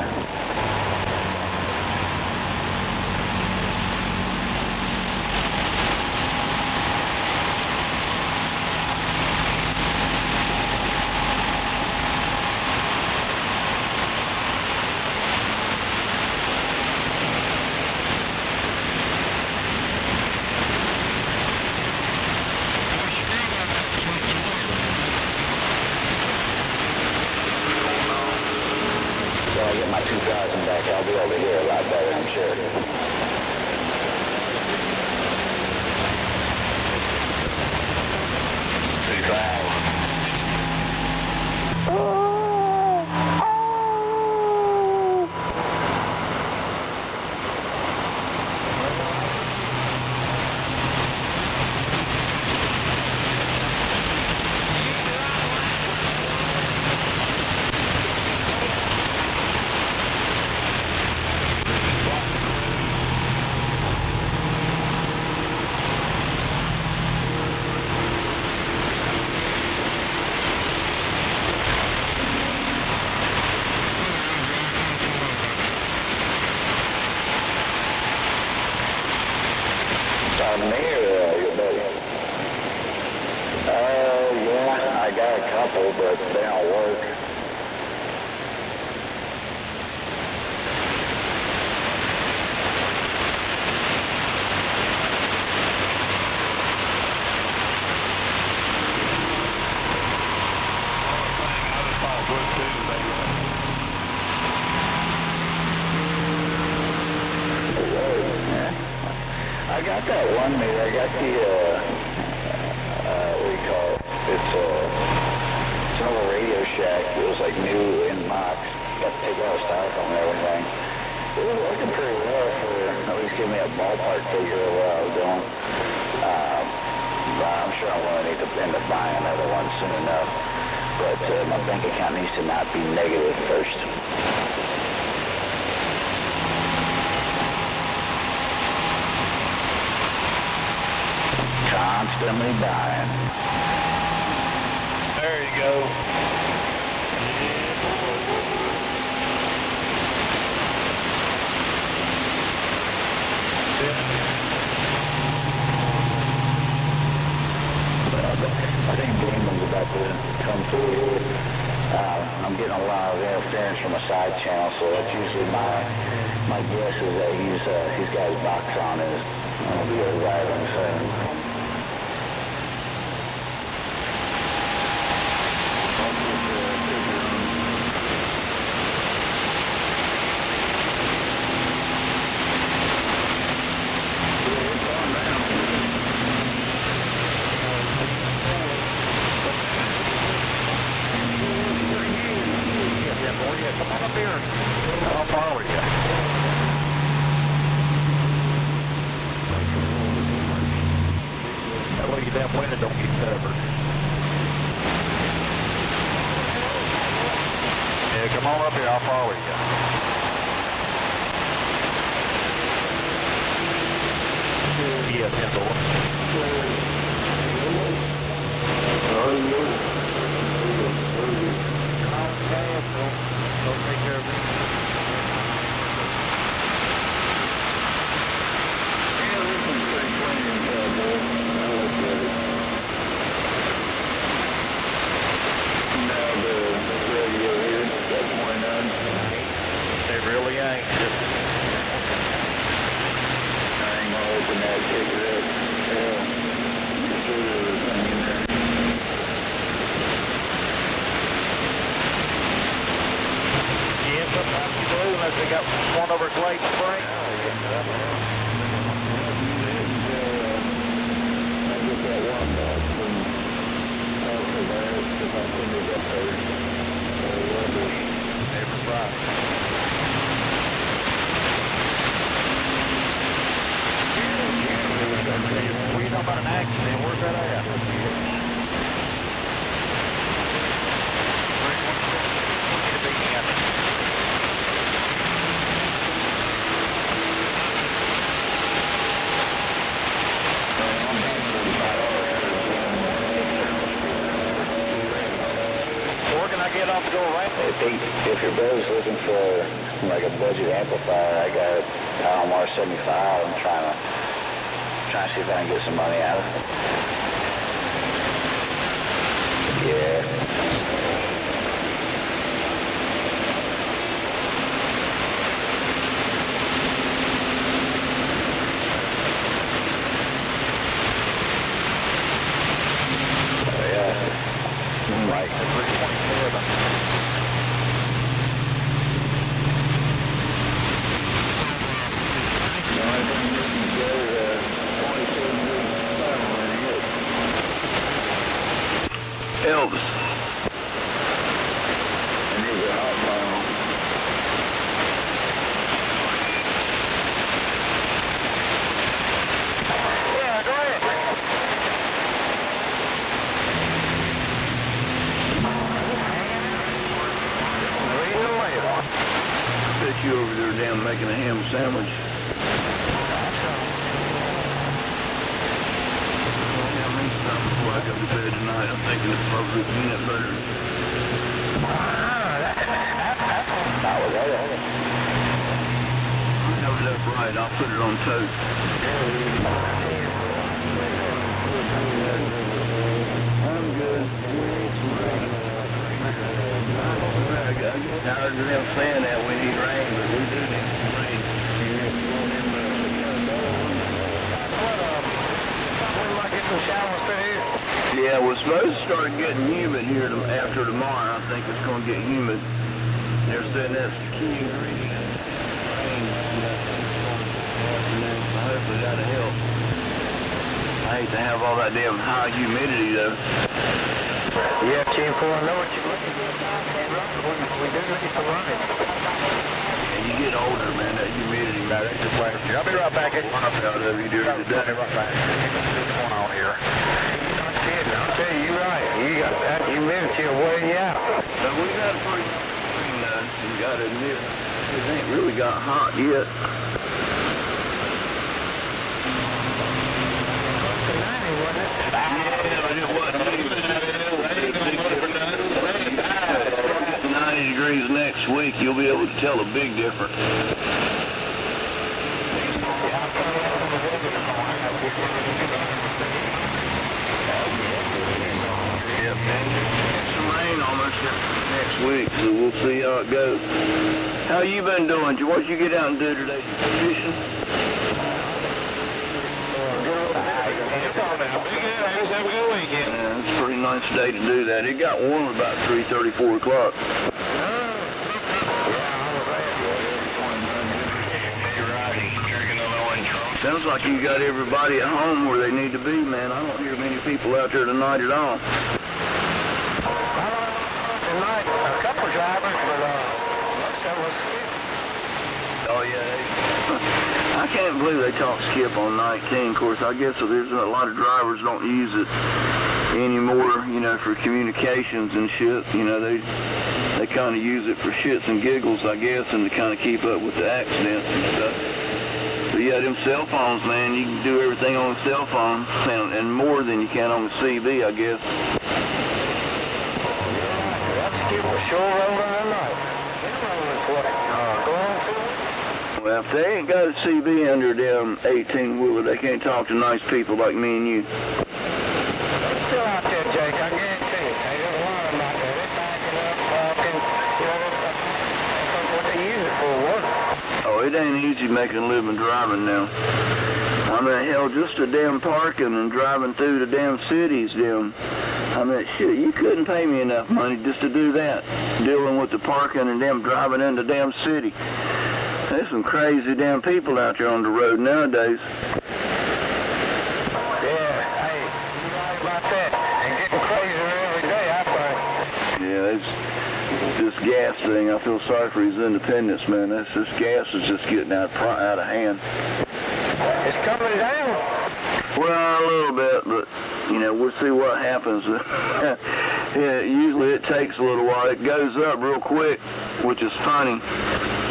I get my 2000 back, I'll be able to hear a lot better, I'm sure. me or your buddy? Yeah, I got a couple, but they don't work. I got that one meter. I got the, what do you call it? It's an old Radio Shack. It was like new in Mox. Got to take out styrofoam and everything. It was working pretty well for at least give me a ballpark figure of what I was doing. But I'm sure I'm going to need to end up buying another one soon enough. But my bank account needs to not be negative first. Constantly buying. There you go. I think Damon's about to come through. I'm getting a lot of interference from a side channel, so that's usually my guess is that he's got his box on and is going to be arriving soon. That window don't get covered. Yeah, come on up here, I'll follow you. Yeah, Kendall. Don't take care of me. Really ain't. Just I ain't gonna open that cigarette. Yeah, sometimes you do unless they got one over Glade Spring. Every Friday. Well, you know about an accident. Where's that at? Where can I get off to go right? If your brother's looking for like a budget amplifier, I got a Palomar 75. I'm trying to see if I can get some money out of it. Yeah. Right. 327. Elvis. And he's a hot phone. Yeah, go ahead. Bet you over there damn making a ham sandwich. Before I go to bed tonight, I'm thinking it's probably peanut butter. No, that's right. I'll put it on toast. I heard them saying that we need rain, but we do need some rain. Yeah, we're supposed to start getting humid here after tomorrow. I think it's going to get humid. They're saying that's the key ingredient. Rain, afternoon, so hopefully that'll help. I hate to have all that damn high humidity, though. Yeah, Chief, I know what you're looking for. We do need some rain. And you get older, man, that humidity. No, that's just last year. I'll be right back. It's out of you during the day. I'll be right back. What's going on here? I'll tell you, you're right. You got that humidity will wear you out. But we got a pretty green nose, you got to admit. It ain't really got hot yet. Yeah, but it wasn't. 90 degrees next week, you'll be able to tell a big difference. Yeah, man. Some rain almost next week, so we'll see how it goes. How you been doing? What you get out and do today? Fishing? Have a good weekend. Yeah, it's a pretty nice day to do that. It got warm about 3:30, 4 o'clock. Sounds like you got everybody at home where they need to be, man. I don't hear many people out there tonight at all. Tonight, a couple drivers, but most of us skip. Oh, yeah. I can't believe they talk skip on 19. Of course, I guess there's a lot of drivers don't use it anymore, you know, for communications and shit. You know, they kind of use it for shits and giggles, I guess, and to kind of keep up with the accidents and stuff. But yeah, them cell phones, man, you can do everything on a cell phone, and more than you can on the CB, I guess. That's skip a sure rolling tonight. Well, if they ain't got a CB under them 18-wheeler, they can't talk to nice people like me and you. They're still out there, Jake, I guarantee it. They don't want them out there. They're backing up, talking, you know, that's what they use it for, work. Oh, it ain't easy making a living driving now. I mean, hell, just the damn parking and driving through the damn cities, I mean, shit, you couldn't pay me enough money just to do that, dealing with the parking and them driving in the damn city. There's some crazy damn people out there on the road nowadays. Yeah, hey, you're right about that. And getting crazier every day, I think. Yeah, it's this gas thing. I feel sorry for his independence, man. This gas is just getting out of hand. It's coming down. Well, a little bit, but, you know, we'll see what happens. Yeah, usually it takes a little while. It goes up real quick, which is funny.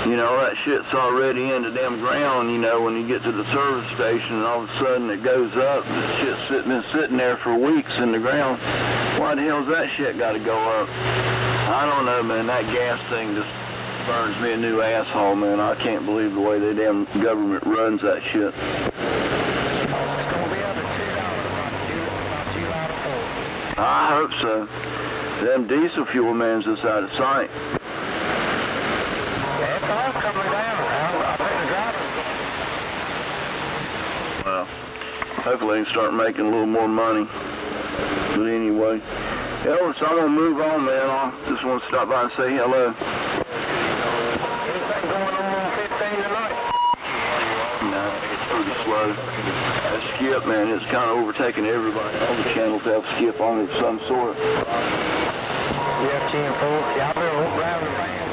You know, that shit's already in the damn ground, you know, when you get to the service station, and all of a sudden it goes up. The shit's been sitting there for weeks in the ground. Why the hell's that shit got to go up? I don't know, man. That gas thing just burns me a new asshole, man. I can't believe the way the damn government runs that shit. I hope so. Them diesel fuel man's just out of sight. It's all coming down. I think the drivers. Well, hopefully they can start making a little more money. But anyway, Elvis, I'm gonna move on, man. I just want to stop by and say hello. Anything going on 15 tonight? No, it's pretty slow. That skip, man, it's kind of overtaking everybody. All the channels have skip on it of some sort. Yeah, 10-4. Yeah, I've been around the van.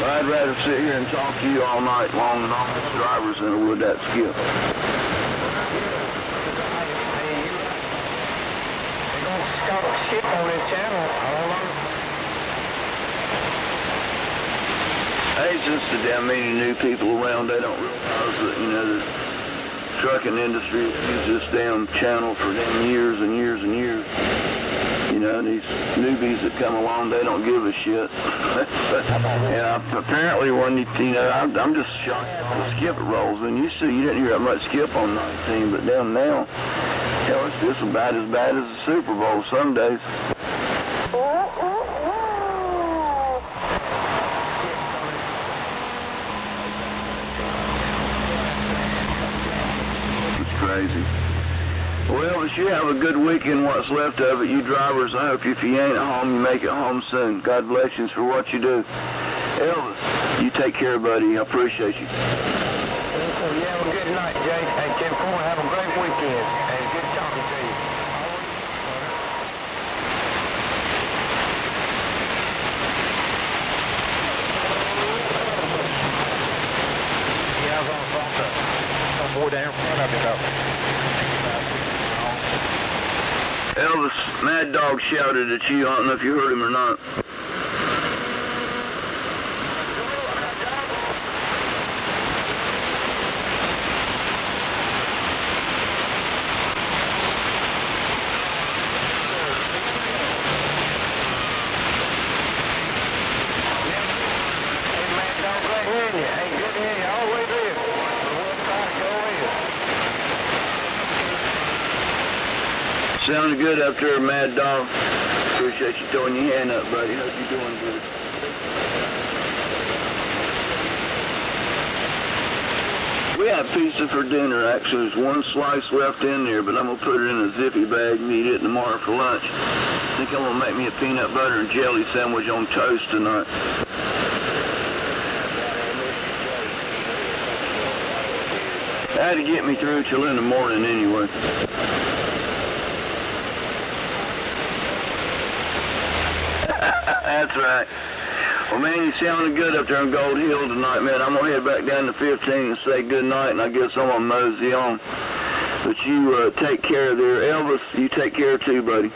I'd rather sit here and talk to you all night long and all these drivers than I would that skip. They're going to start a skip on this channel. I don't know. There's just a damn many new people around. They don't realize that, you know, the trucking industry has used this damn channel for damn years and years and years. You know, these newbies that come along, they don't give a shit. Yeah, apparently when you know, I'm just shocked at the skip rolls. And you didn't hear that much skip on 19, but down now, hell, it's just about as bad as the Super Bowl some days. crazy. Well, Elvis, you have a good weekend, what's left of it. You drivers, I hope if you ain't at home, you make it home soon. God bless you for what you do. Elvis, you take care, buddy. I appreciate you. You have a good night, Jay. Hey, 10-4, have a great weekend. Hey, good talking to you. Yeah, I was on the phone to some boy down in front of me about Elvis, Mad Dog shouted at you. I don't know if you heard him or not. Sounding good up there, Mad Dog. Appreciate you throwing your hand up, buddy. Hope you're doing good. We have pizza for dinner, actually. There's one slice left in there, but I'm going to put it in a zippy bag and eat it tomorrow for lunch. I think I'm going to make me a peanut butter and jelly sandwich on toast tonight. That had to get me through till in the morning anyway. That's right. Well, man, you sounding good up there on Gold Hill tonight, man. I'm going to head back down to 15 and say good night, and I guess I'm going to mosey on. But you take care there. Elvis, you take care too, buddy.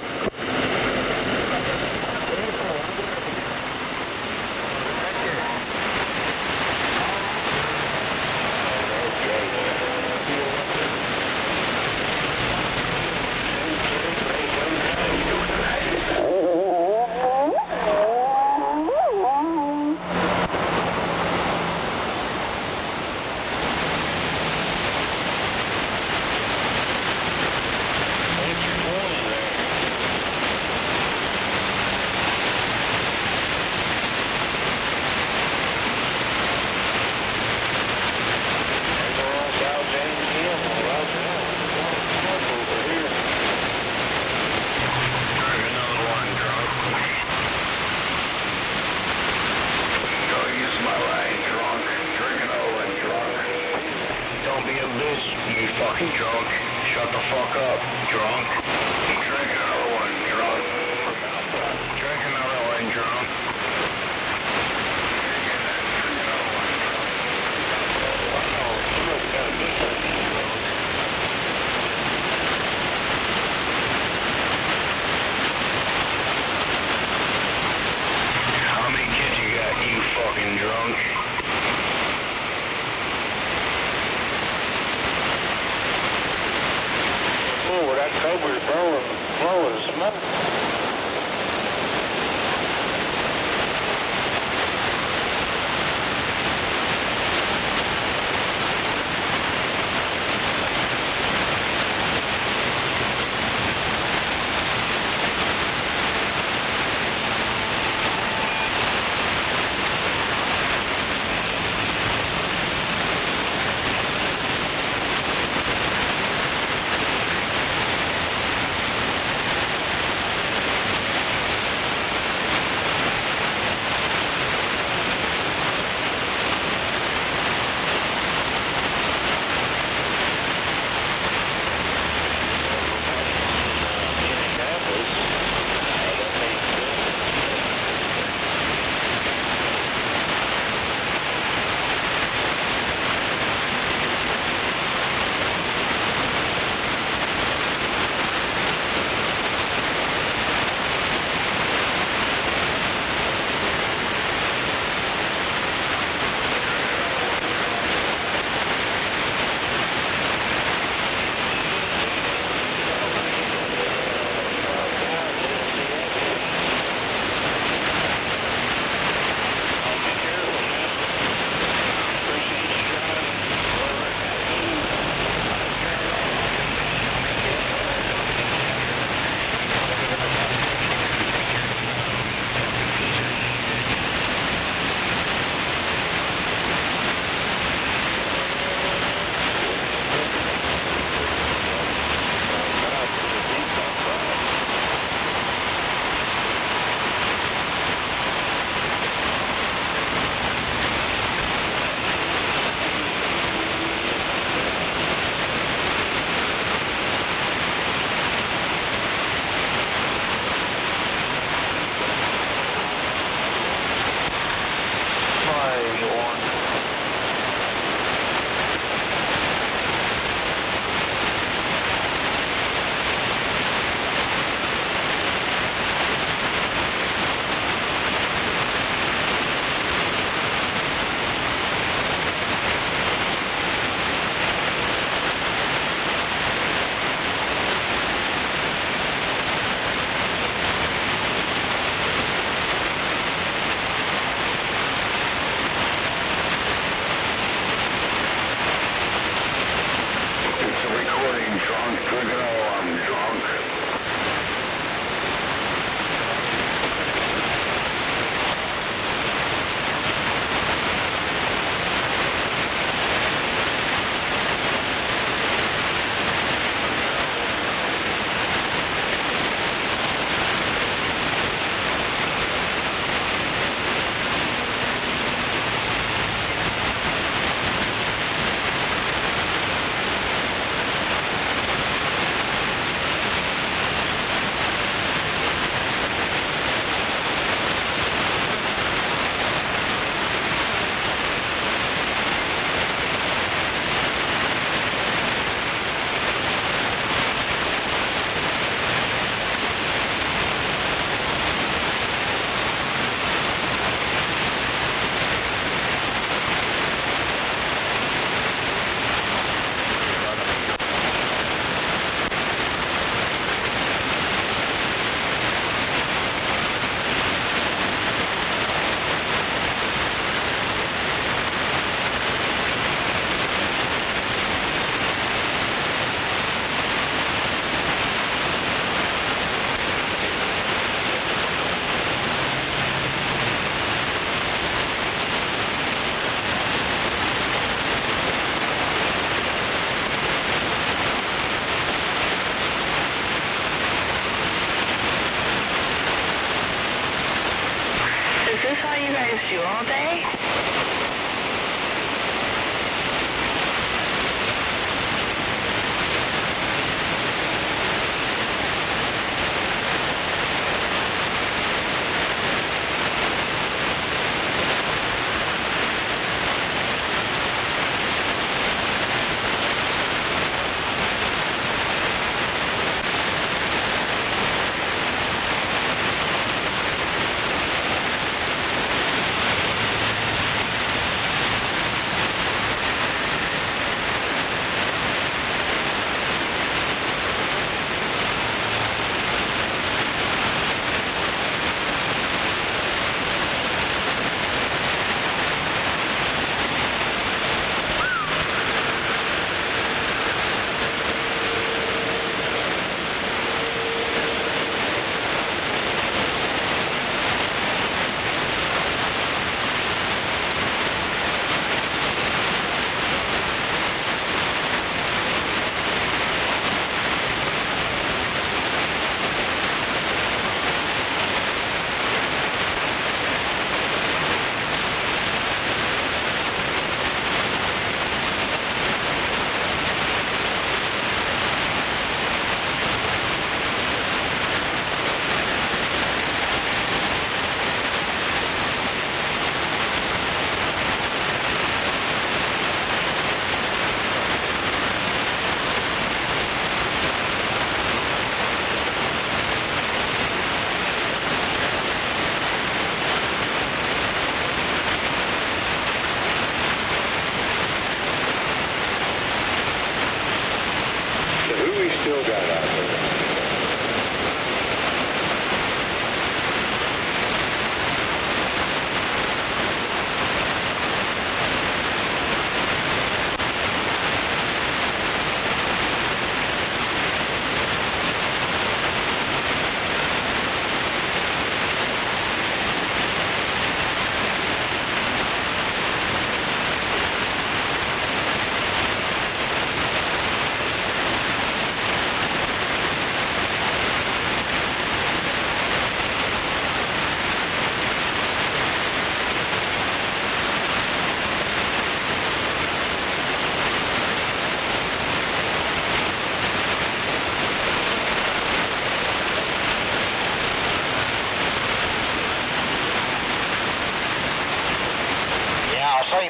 you all day.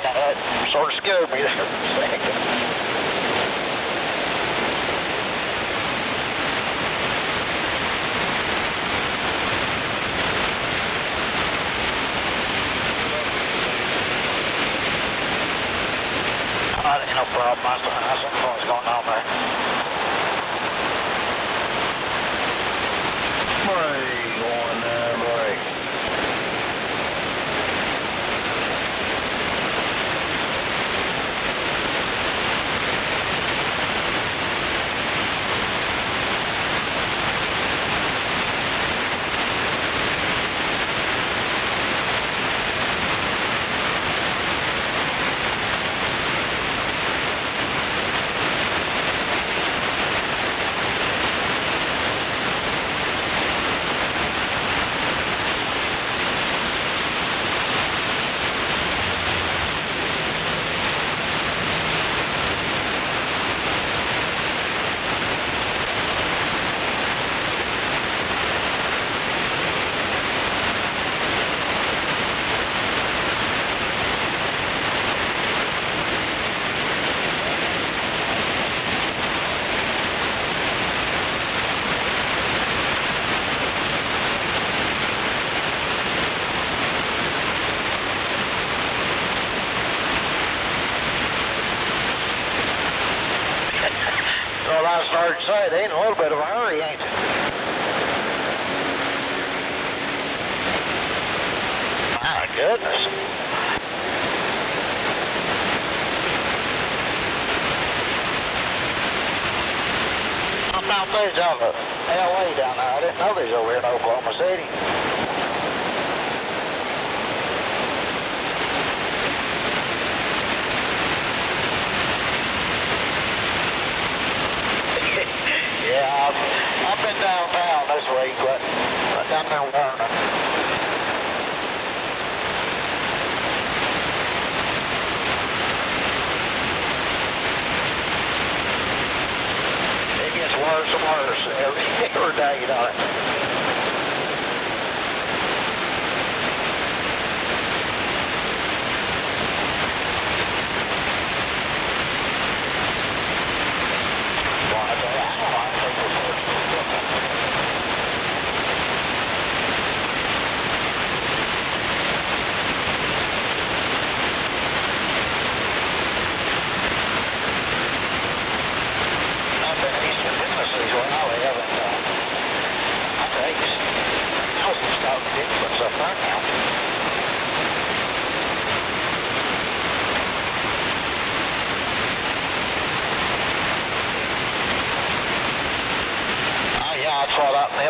That sort of scared me there for a second. Ain't no problem. I think what's going on there. Break on there, break. Well, I started to say, they in a little bit of a hurry, ain't they? My goodness. I found these out of L.A. down there. I didn't know these over here in Oklahoma City. Yeah, I've been downtown this week, but down there learning. worse every day, you know.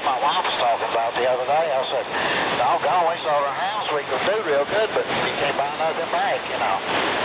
My wife was talking about the other day. I said, doggone, we sold our house, we could do real good, but you can't buy nothing back, you know.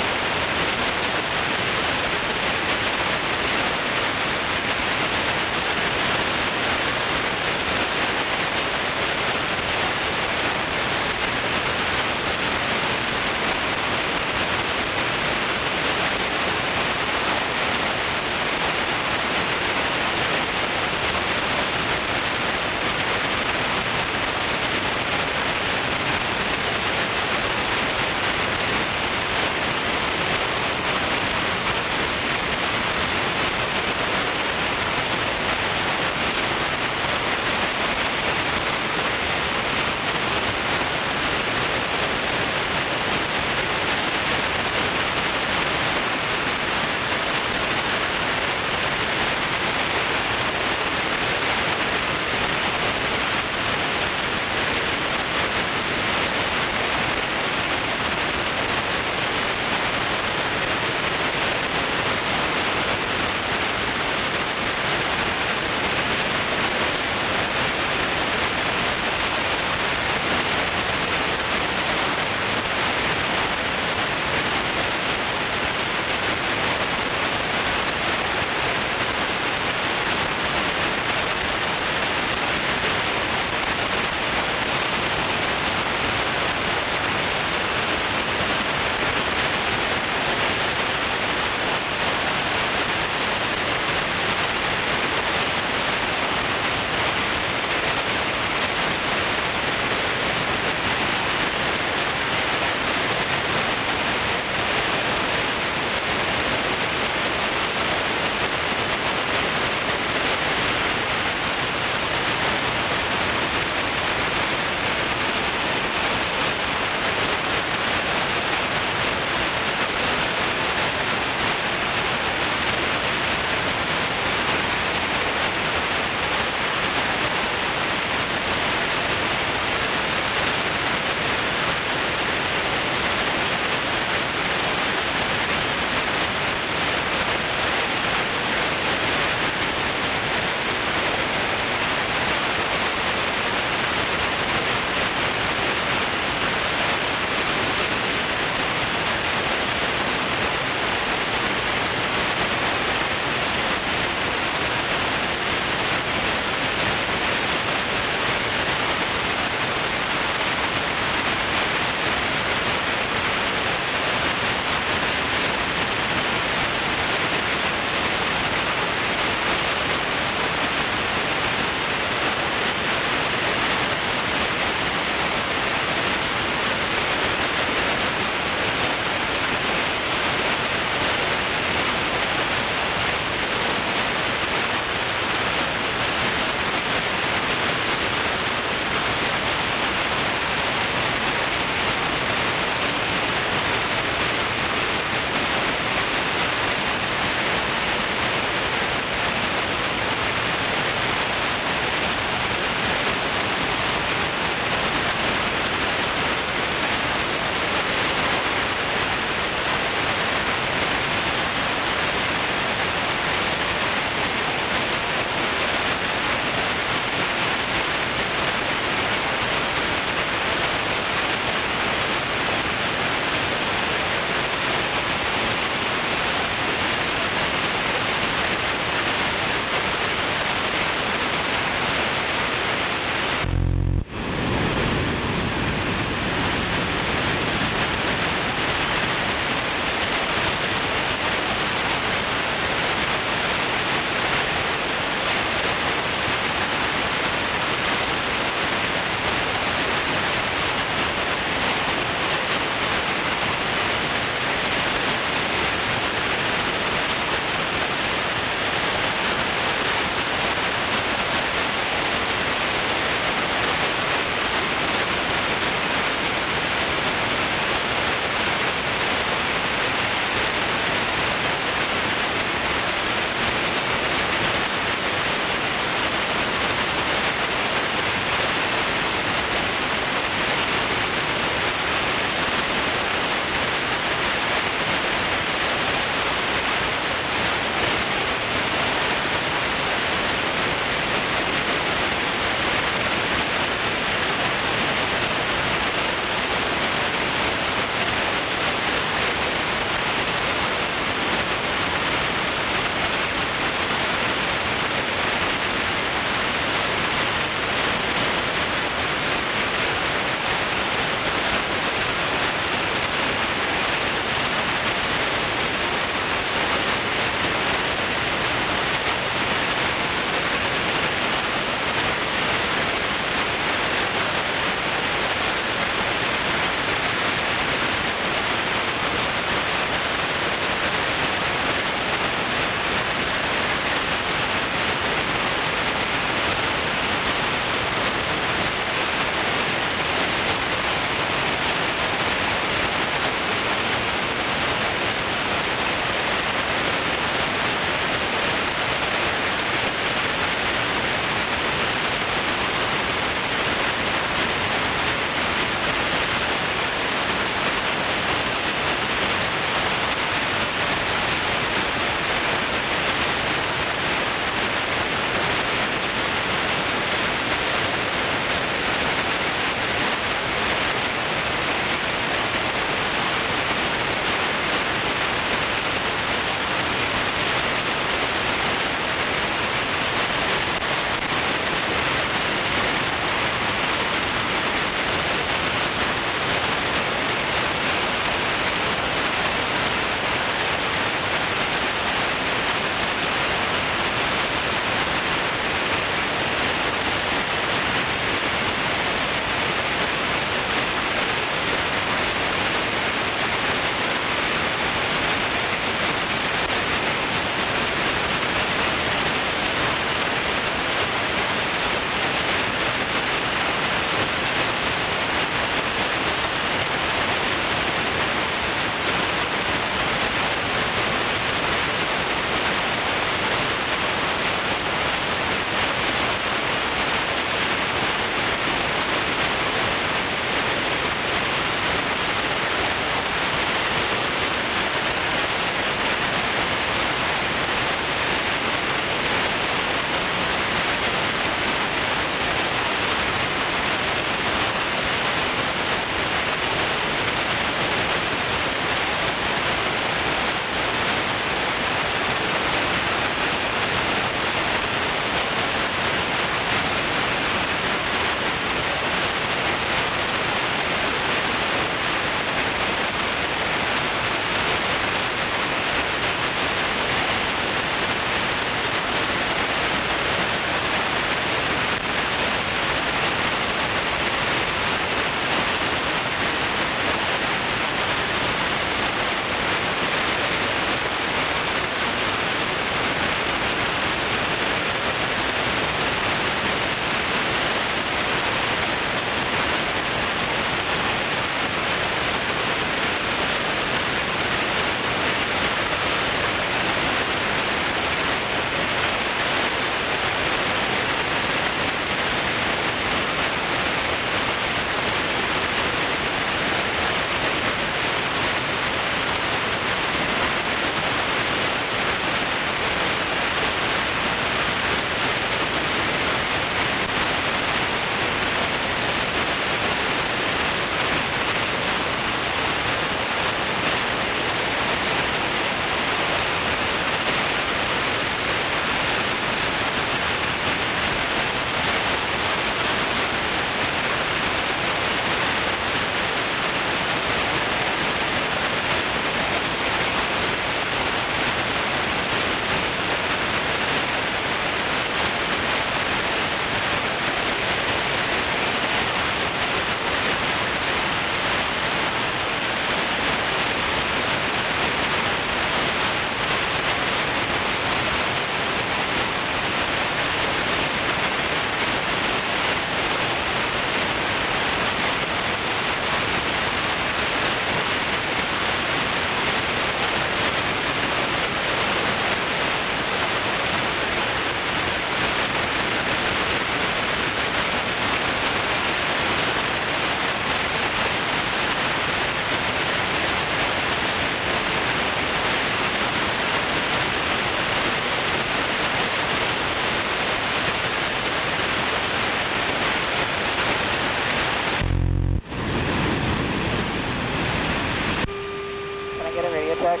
check.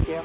Yeah.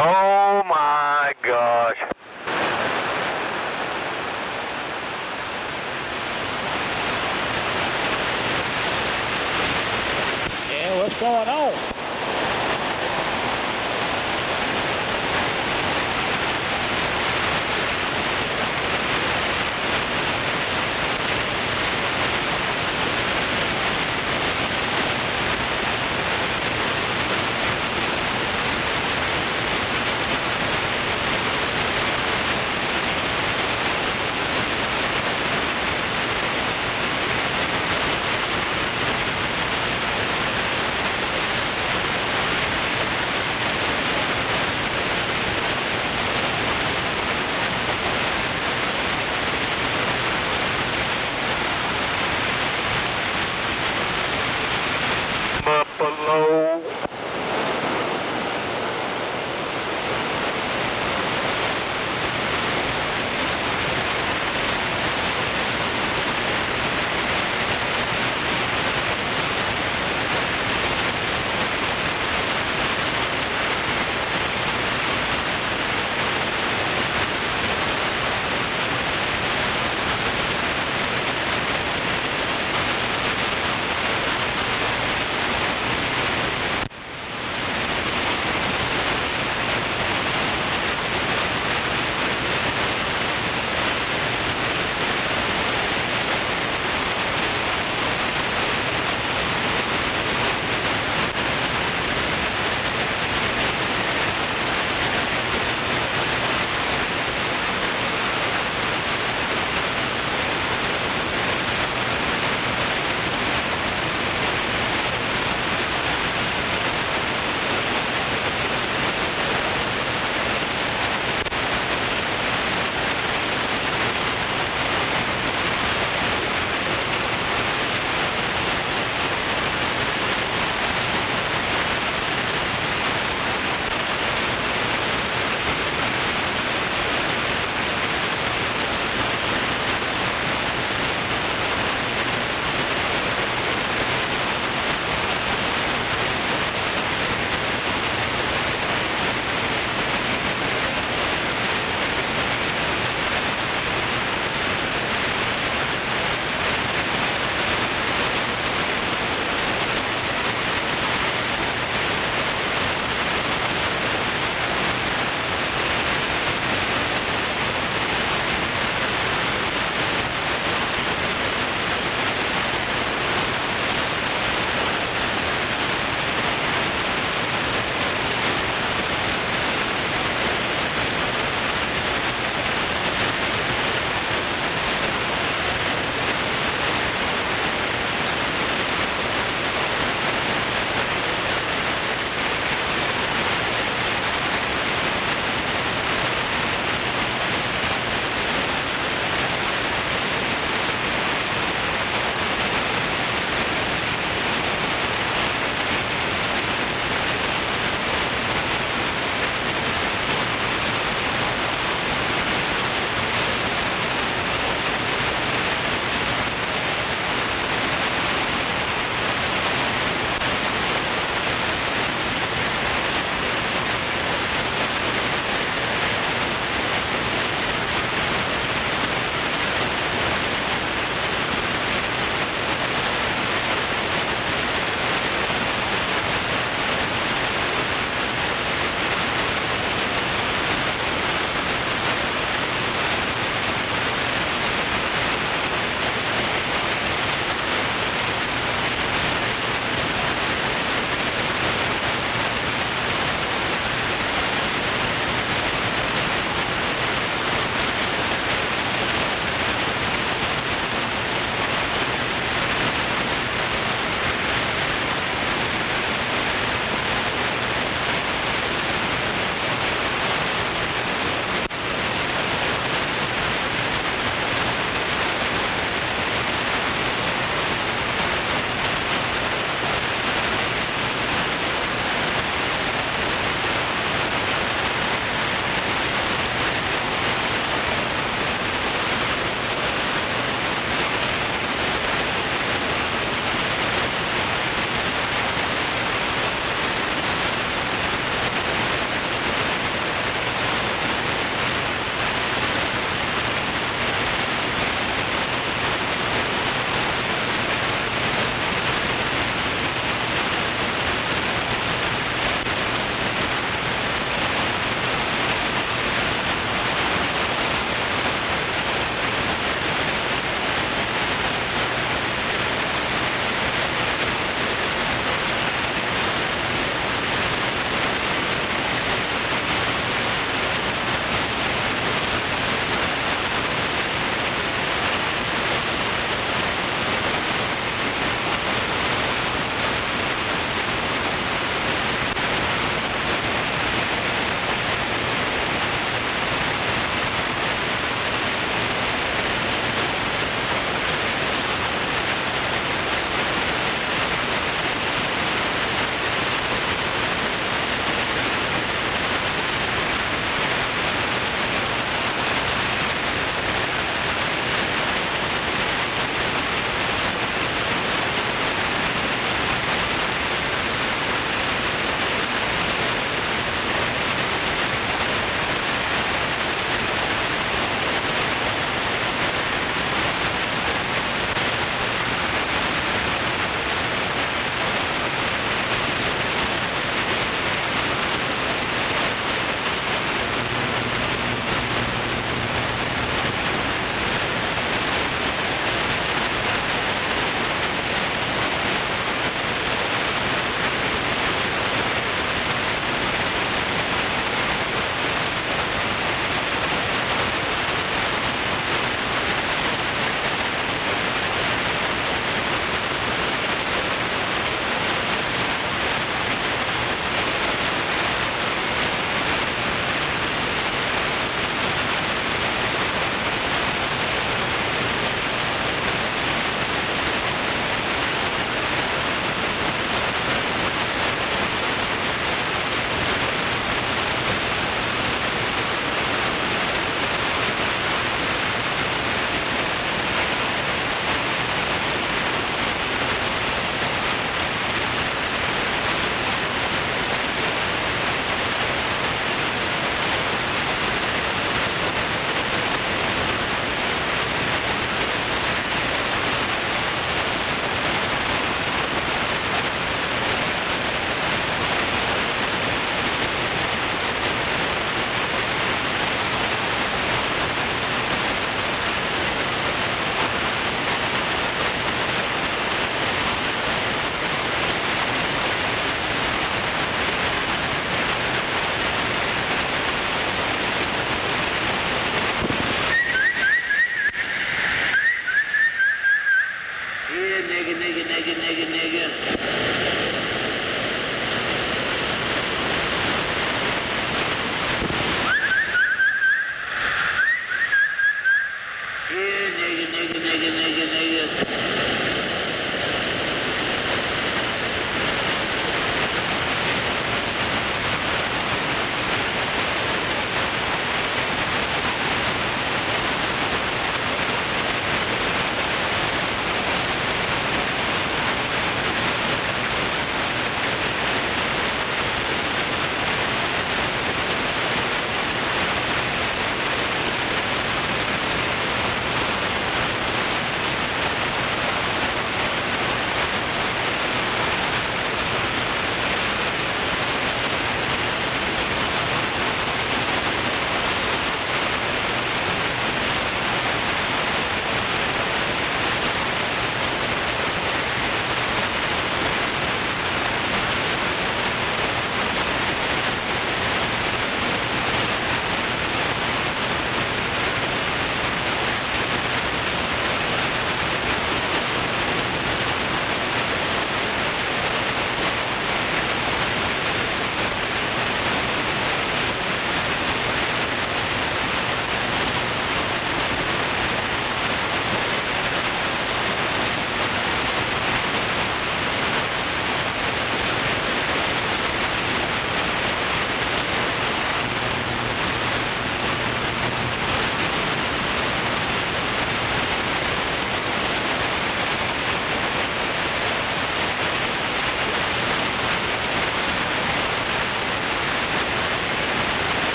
Oh my gosh.